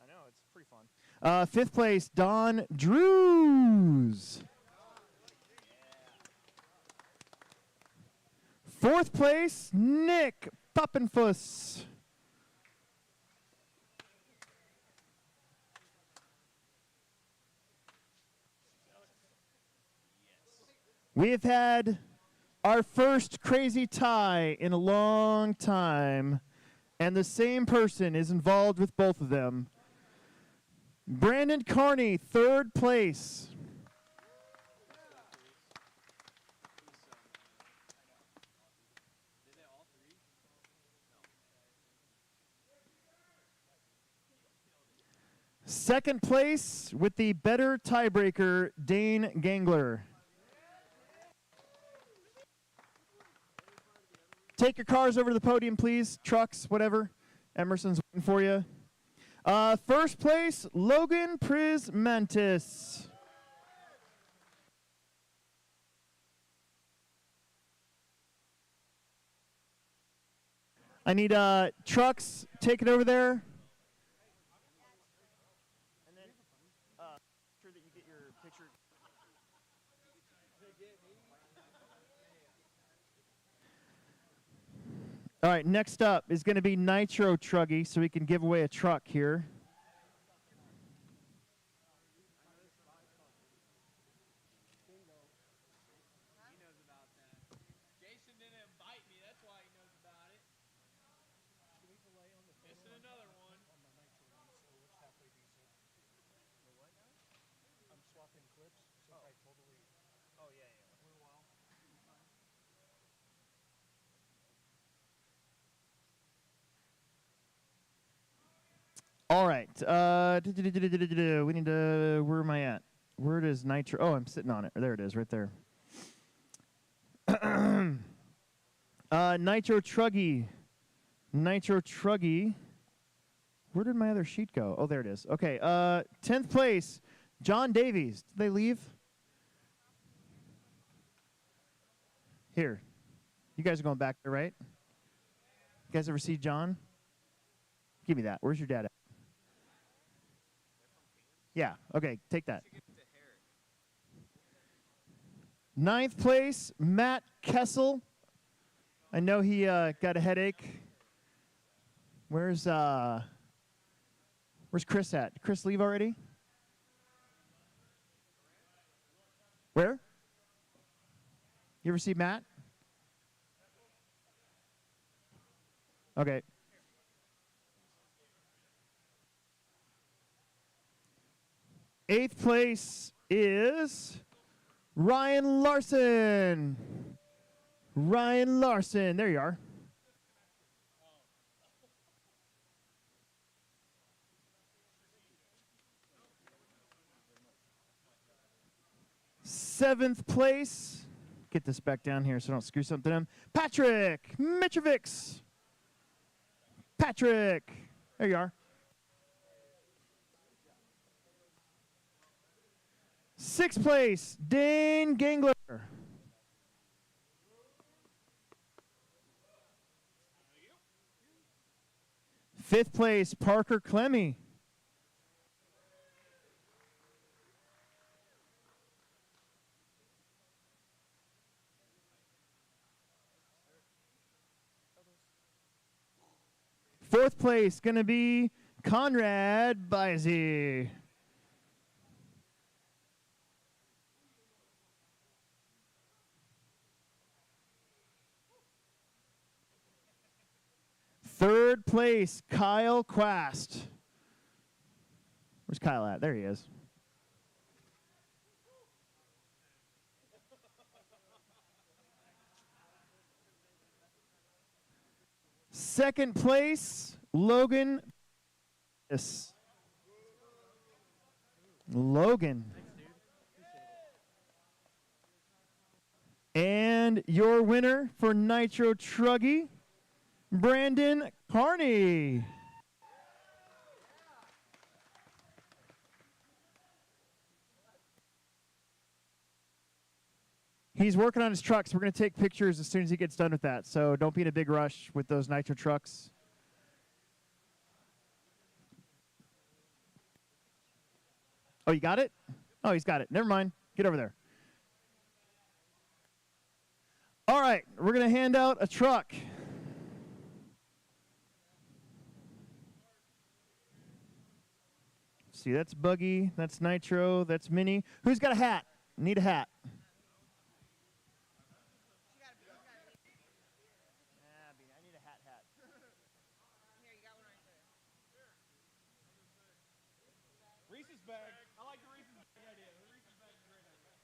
I know, it's pretty fun. 5th place, Don Drews. 4th place, Nick Poppenfuss. We have had our first crazy tie in a long time, and the same person is involved with both of them. Brandon Carney, 3rd place. Second place with the better tiebreaker, Dane Gangler. Take your cars over to the podium, please. Trucks, whatever. Emerson's waiting for you. First place, Logan Prismantis. I need trucks. Take it over there. And then sure that you get your picture. All right, next up is going to be Nitro Truggy, so we can give away a truck here. Jason didn't invite me, that's why he knows about it. Missing another one. I'm swapping clips since I totally. Oh, yeah, yeah. All right. We need to, where am I at? Where does Nitro, oh, I'm sitting on it. There it is, right there. Nitro Truggy. Nitro Truggy. Where did my other sheet go? Oh, there it is. Okay, 10th place, John Davies. Did they leave? Here. You guys are going back there, right? You guys ever see John? Give me that. Where's your dad at? Yeah, okay, take that. 9th place, Matt Kessel. I know he got a headache. Where's Chris at? Did Chris leave already? Where? You ever see Matt? Okay. Eighth place is Ryan Larson. Ryan Larson. There you are. 7th place. Get this back down here so I don't screw something up. Patrick Mitrovics. Patrick. There you are. 6th place, Dane Gangler. 5th place, Parker Clemmy. 4th place, going to be Conrad Biasy. 3rd place, Kyle Quast. Where's Kyle at? There he is. Second place, Logan. Yes. Logan. And your winner for Nitro Truggy, Brandon Carney. He's working on his trucks. We're going to take pictures as soon as he gets done with that. So don't be in a big rush with those Nitro trucks. Oh, you got it? Oh, he's got it. Never mind. Get over there. All right, we're going to hand out a truck. See, that's Buggy, that's Nitro, that's Mini. Who's got a hat? Need a hat. I need a hat. Here, you got one right there. Reese's bag. I like the Reese's bag idea. The Reese's bag is a great idea.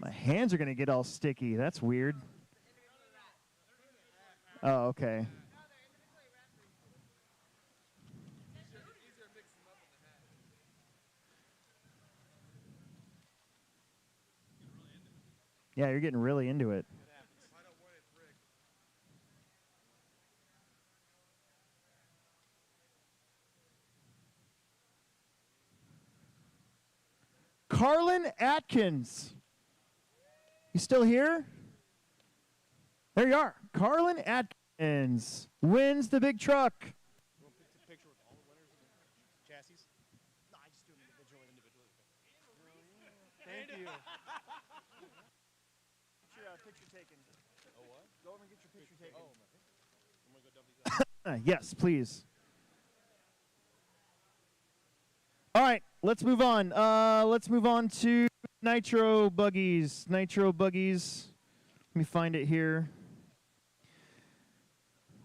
My hands are going to get all sticky. That's weird. Oh, okay. Yeah, you're getting really into it. Carlin Atkins. You still here? There you are. Carlin Atkins wins the big truck. You want to take a picture with all the winners of the chassis? No, I just do them individually. Thank you. Get your picture taken. Oh, what? Go over and get your picture taken. Oh, my. I'm going to go dump these out. Yes, please. All right, let's move on. Let's move on to Nitro buggies. Nitro buggies. Let me find it here.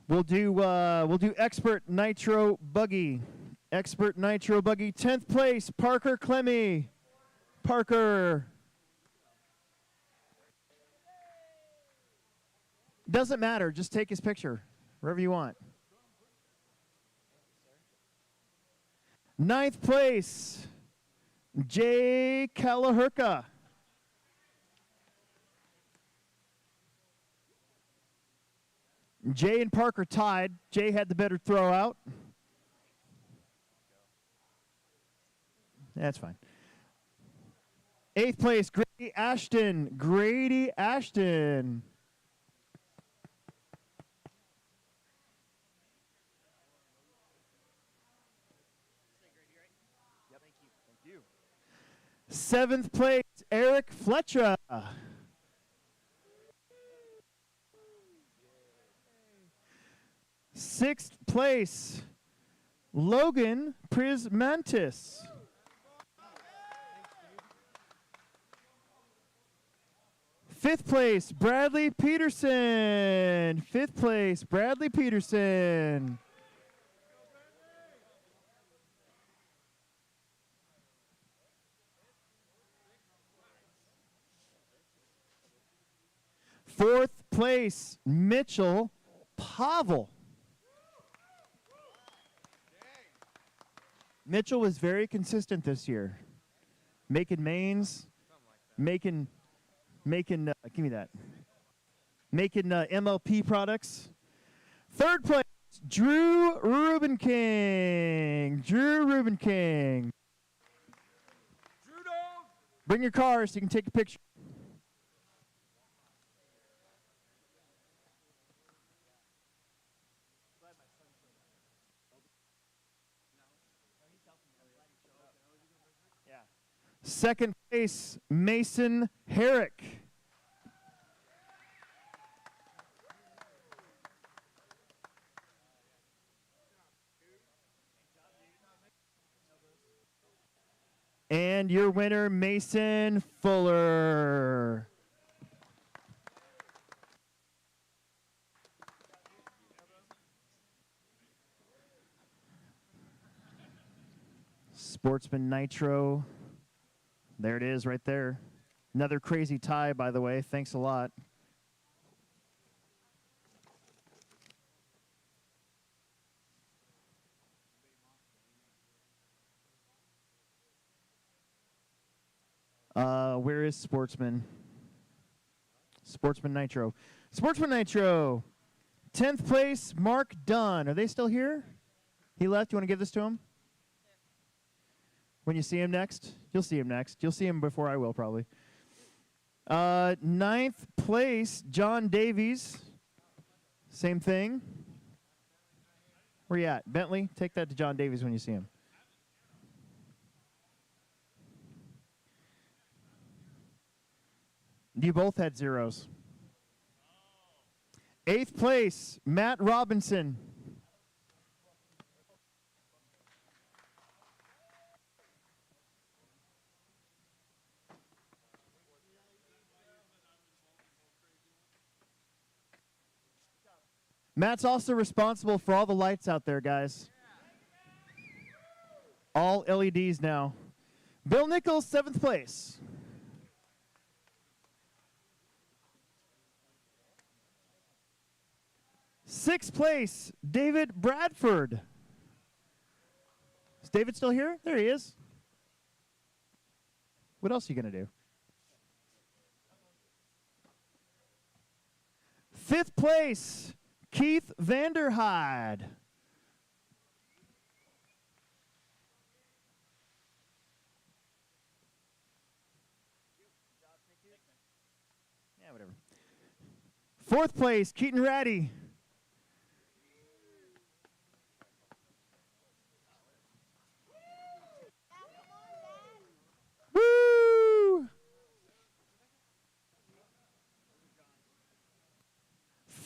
We'll do Expert Nitro Buggy. Expert Nitro Buggy. 10th place, Parker Clemmy. Parker. Doesn't matter. Just take his picture wherever you want. 9th place, Jay Kalahurka. Jay and Parker tied. Jay had the better throw out. That's fine. 8th place, Grady Ashton. Grady Ashton. Yep. Thank you. 7th place, Eric Fletcher. 6th place, Logan Prismantis. 5th place, Bradley Peterson. 5th place, Bradley Peterson. Fourth place, Mitchell Pavel. Mitchell was very consistent this year, making mains. making, give me that. Making MLP products. Third place, Drew Rubin King. Drew Rubin King. Drew dog. Bring your cars so you can take a picture. Second place, Mason Herrick. And your winner, Mason Fuller. Sportsman Nitro. There it is right there. Another crazy tie, by the way. Thanks a lot. Where is Sportsman? Sportsman Nitro. Sportsman Nitro. 10th place, Mark Dunn. Are they still here? He left. You want to give this to him? When you see him next? You'll see him next. You'll see him before I will, probably. 9th place, John Davies. Same thing. Where you at? Bentley? Take that to John Davies when you see him. You both had zeros. 8th place, Matt Robinson. Matt's also responsible for all the lights out there, guys. All LEDs now. Bill Nichols, 7th place. Sixth place, David Bradford. Is David still here? There he is. What else are you going to do? 5th place, Keith Vanderhyde. Yeah, whatever. 4th place, Keaton Ratty. Woo!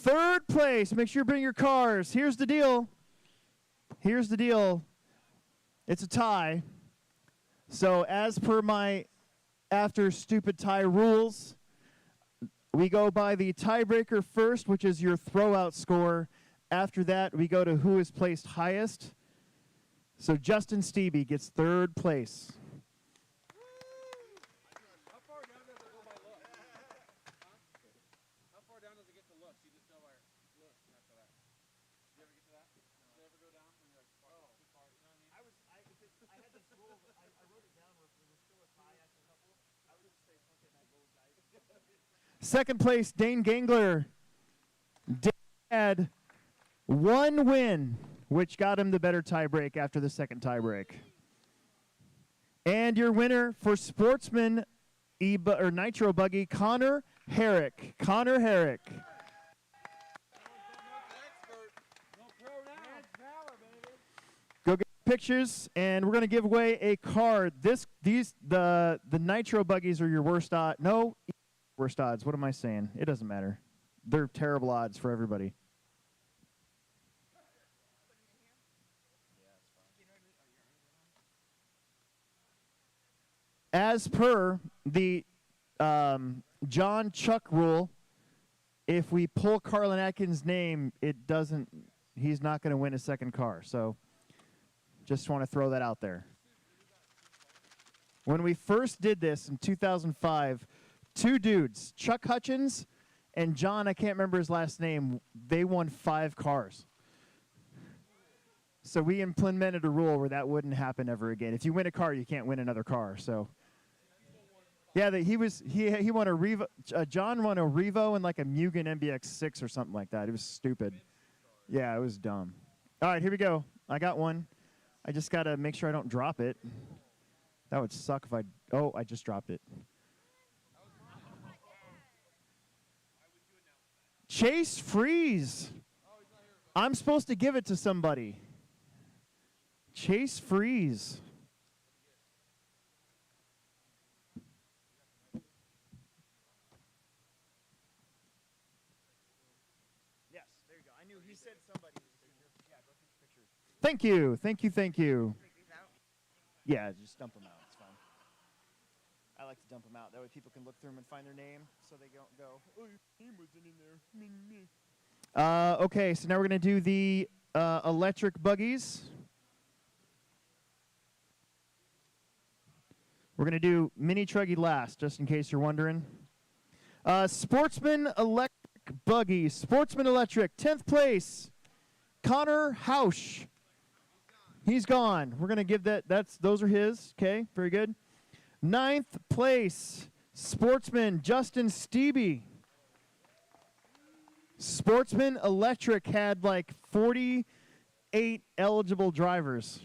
3rd place. Make sure you bring your cars. Here's the deal. Here's the deal. It's a tie. So as per my after stupid tie rules, we go by the tiebreaker first, which is your throwout score. After that, we go to who is placed highest. So Justin Stevie gets 3rd place. How far down does it go by look? How far down does it get to look? You just go by look after that. Did you ever get to that? No. Did you ever go down when you're like, oh, too far? You know what I mean? I had this rule, I wrote it down where if there was still a tie after a couple, I would just say fuck it and I'd roll dice. 2nd place, Dane Gangler. Dane had 1 win, which got him the better tiebreak after the 2nd tiebreak. And your winner for Sportsman Nitro Buggy, Connor Herrick. Connor Herrick. Go get pictures, and we're going to give away a card. The Nitro Buggies are your worst odds. No, worst odds. What am I saying? It doesn't matter. They're terrible odds for everybody. As per the John Chuck rule, if we pull Carlin Atkins' name, he's not going to win a 2nd car. So just want to throw that out there. When we first did this in 2005, 2 dudes, Chuck Hutchins and John, I can't remember his last name, they won 5 cars. So we implemented a rule where that wouldn't happen ever again. If you win a car, you can't win another car. So Yeah, that he won a Revo. John won a Revo and like a Mugen MBX6 or something like that. It was stupid. Yeah, it was dumb. All right, here we go. I got one. I just gotta make sure I don't drop it. That would suck if I. Oh, I just dropped it. Chase Freeze. I'm supposed to give it to somebody. Chase Freeze. Yes, there you go. I knew he said somebody. Yeah, go take pictures. Thank you, thank you, thank you. Yeah, just dump them out. It's fine. I like to dump them out. That way people can look through them and find their name, so they don't go, "Oh, your name wasn't in there." Okay, so now we're gonna do the electric buggies. We're gonna do mini Truggy last, just in case you're wondering. Sportsman electric buggy. Sportsman electric, 10th place. Connor Hausch. He's gone. We're gonna give that. Those are his. Okay, very good. 9th place. Sportsman Justin Stevie. Sportsman Electric had like 48 eligible drivers.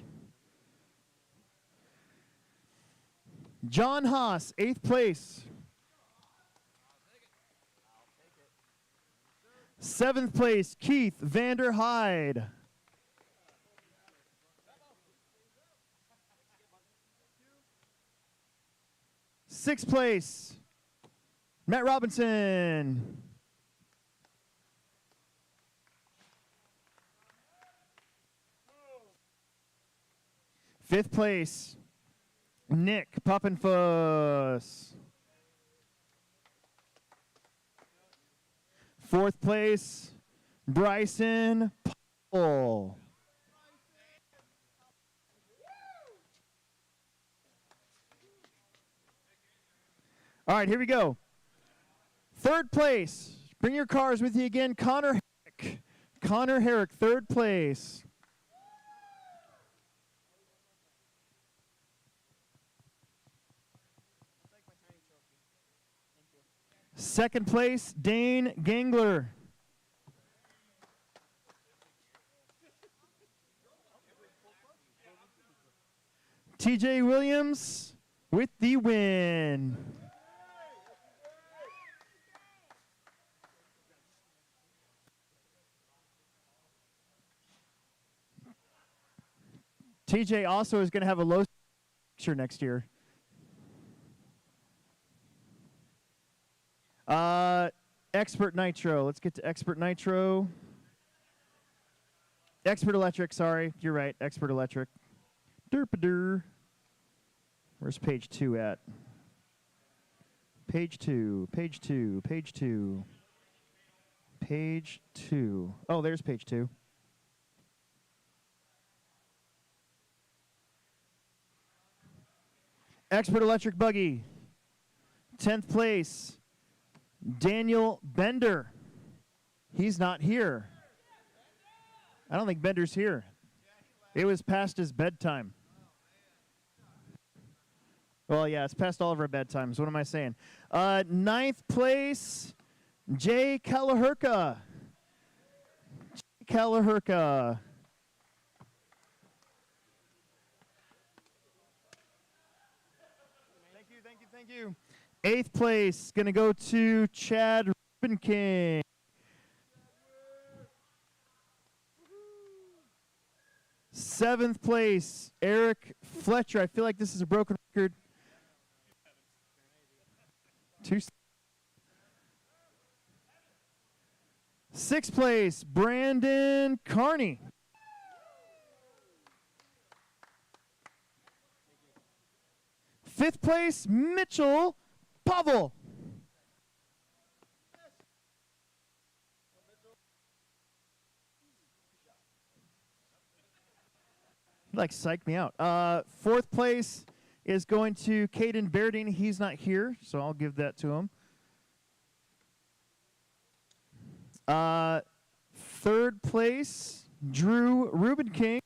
John Haas, 8th place. 7th place, Keith Vander Hyde. 6th place, Matt Robinson. 5th place, Nick Poppenfuss. 4th place, Bryson Paul. All right, here we go. 3rd place, bring your cars with you again, Connor Herrick. Connor Herrick, 3rd place. 2nd place, Dane Gangler. TJ Williams with the win. TJ also is going to have a low picture next year. Expert Nitro. Let's get to Expert Nitro. Expert Electric, sorry. You're right. Expert Electric. Derpader. Where's page 2 at? Page 2. Page 2. Page 2. Page 2. Oh, there's page 2. Expert Electric Buggy. 10th place, Daniel Bender. He's not here. I don't think Bender's here. It was past his bedtime. Well, yeah, it's past all of our bedtimes. What am I saying? 9th place, Jay Kalahurka. Jay Kalahurka. Thank you, thank you, thank you. 8th place, going to go to Chad Rubenking. Seventh place, Eric Fletcher. I feel like this is a broken record. 6th place, Brandon Carney. 5th place, Mitchell Pavel. He like psyched me out. 4th place is going to Caden Berding. He's not here, so I'll give that to him. 3rd place, Drew Rubenking.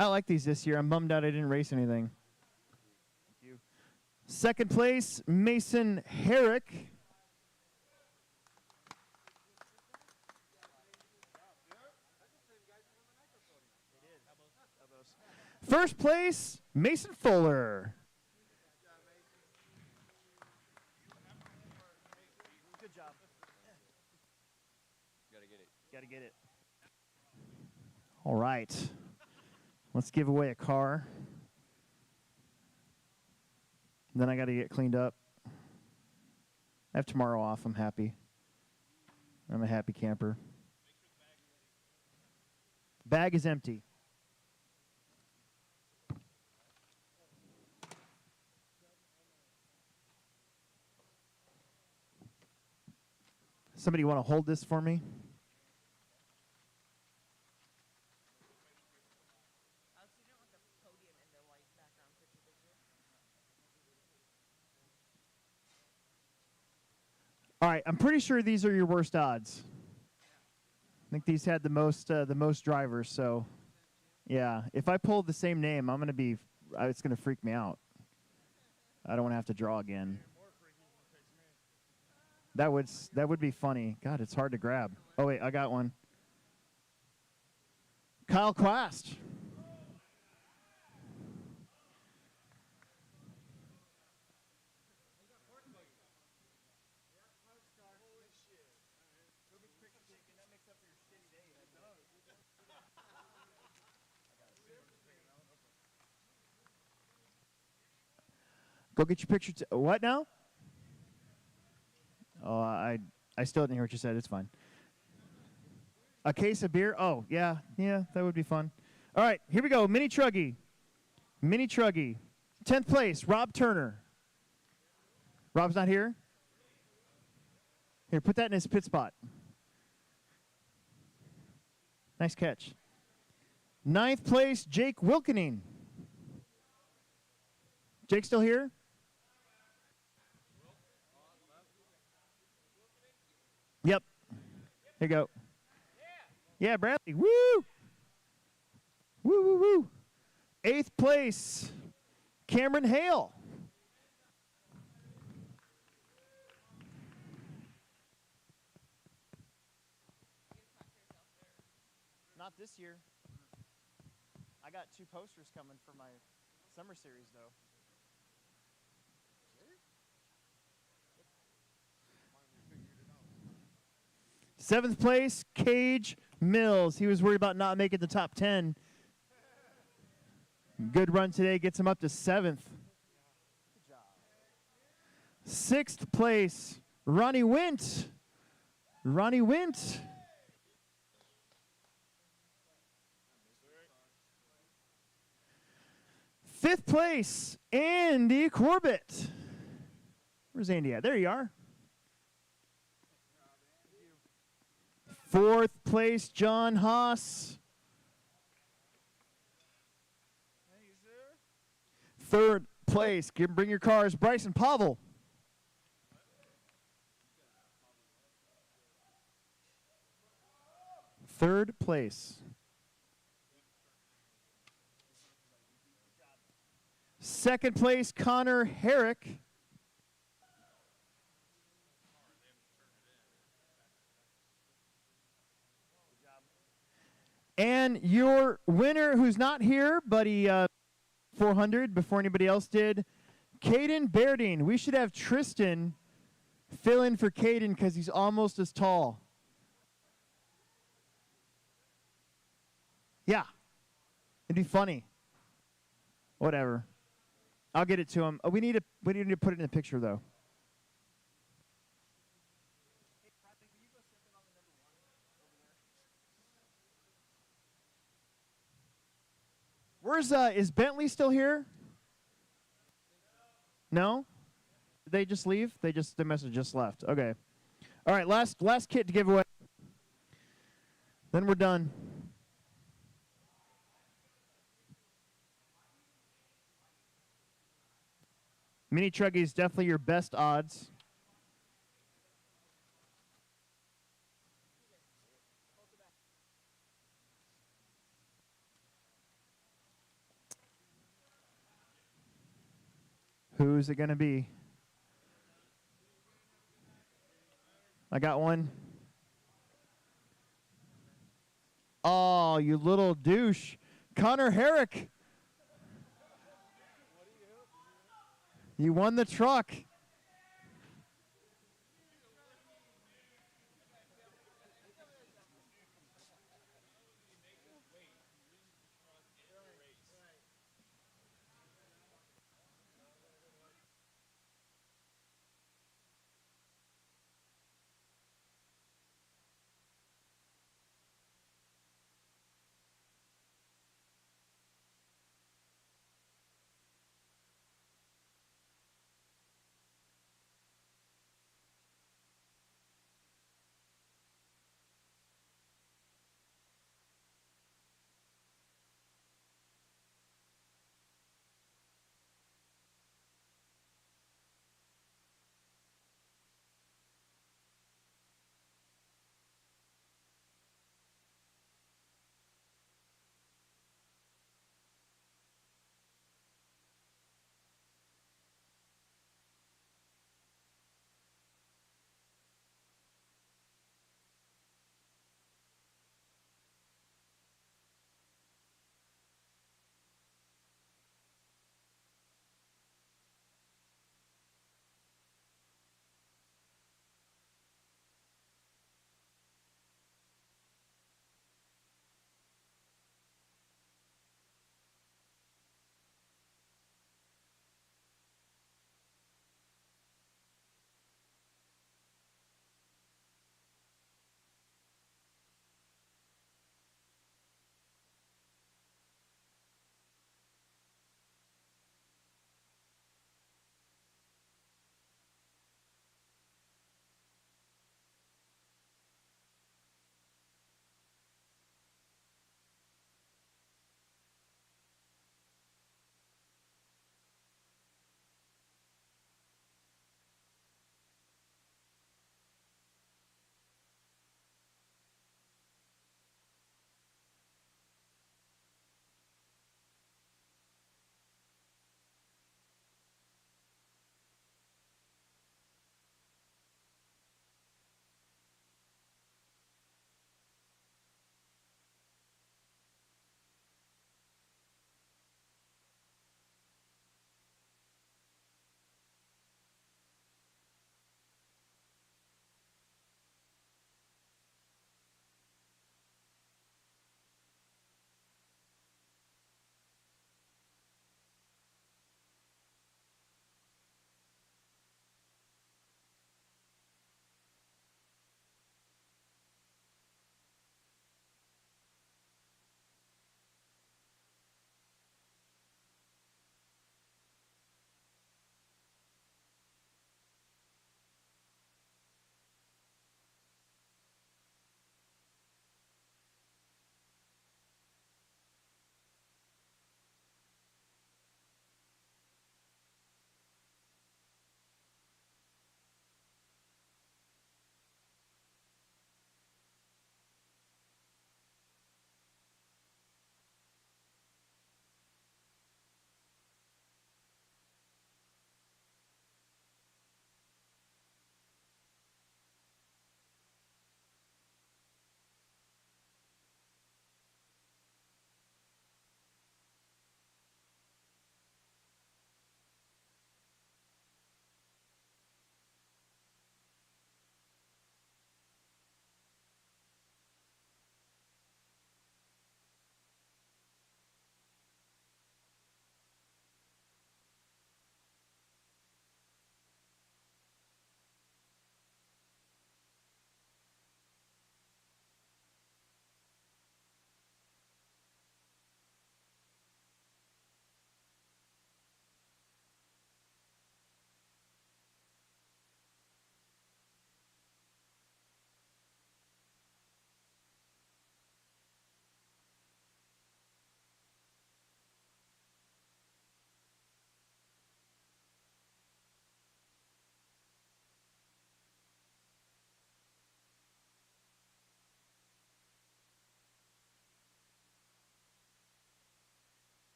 I like these this year. I'm bummed out I didn't race anything. Thank you. Second place, Mason Herrick. First place, Mason Fuller. Good job. Gotta get it. Gotta get it. All right. Let's give away a car. Then I gotta get cleaned up. I have tomorrow off. I'm happy. I'm a happy camper. Bag is empty. Somebody want to hold this for me? All right, I'm pretty sure these are your worst odds. I think these had the most drivers. So, yeah, if I pulled the same name, I'm gonna be. It's gonna freak me out. I don't want to have to draw again. That would be funny. God, it's hard to grab. Oh wait, I got one. Kyle Quast. Go get your picture. What now? Oh, I still didn't hear what you said. It's fine. A case of beer? Oh, yeah, that would be fun. All right, here we go. Mini Truggy. 10th place, Rob Turner. Rob's not here? Here, put that in his pit spot. Nice catch. 9th place, Jake Wilkening. Jake still here? Yep. Here you go. Yeah, Bradley. Woo! Woo, woo, woo. 8th place, Cameron Hale. Not this year. I got 2 posters coming for my summer series, though. 7th place, Cage Mills. He was worried about not making the top 10. Good run today gets him up to 7th. 6th place, Ronnie Wint. 5th place, Andy Corbett. Where's Andy at? There you are. 4th place, John Haas. 3rd place, bring your cars, Bryson Pavel. 3rd place. 2nd place, Connor Herrick. And your winner, who's not here, but he 400 before anybody else did, Caden Berding. We should have Tristan fill in for Caden because he's almost as tall. Yeah, it'd be funny. Whatever. I'll get it to him. We need to put it in the picture though. Where's is Bentley still here? No? Did they just leave? The message just left. Okay. All right, last kit to give away. Then we're done. Mini Truggy is definitely your best odds. Who's it going to be? I got one. Oh, you little douche. Connor Herrick. You won the truck.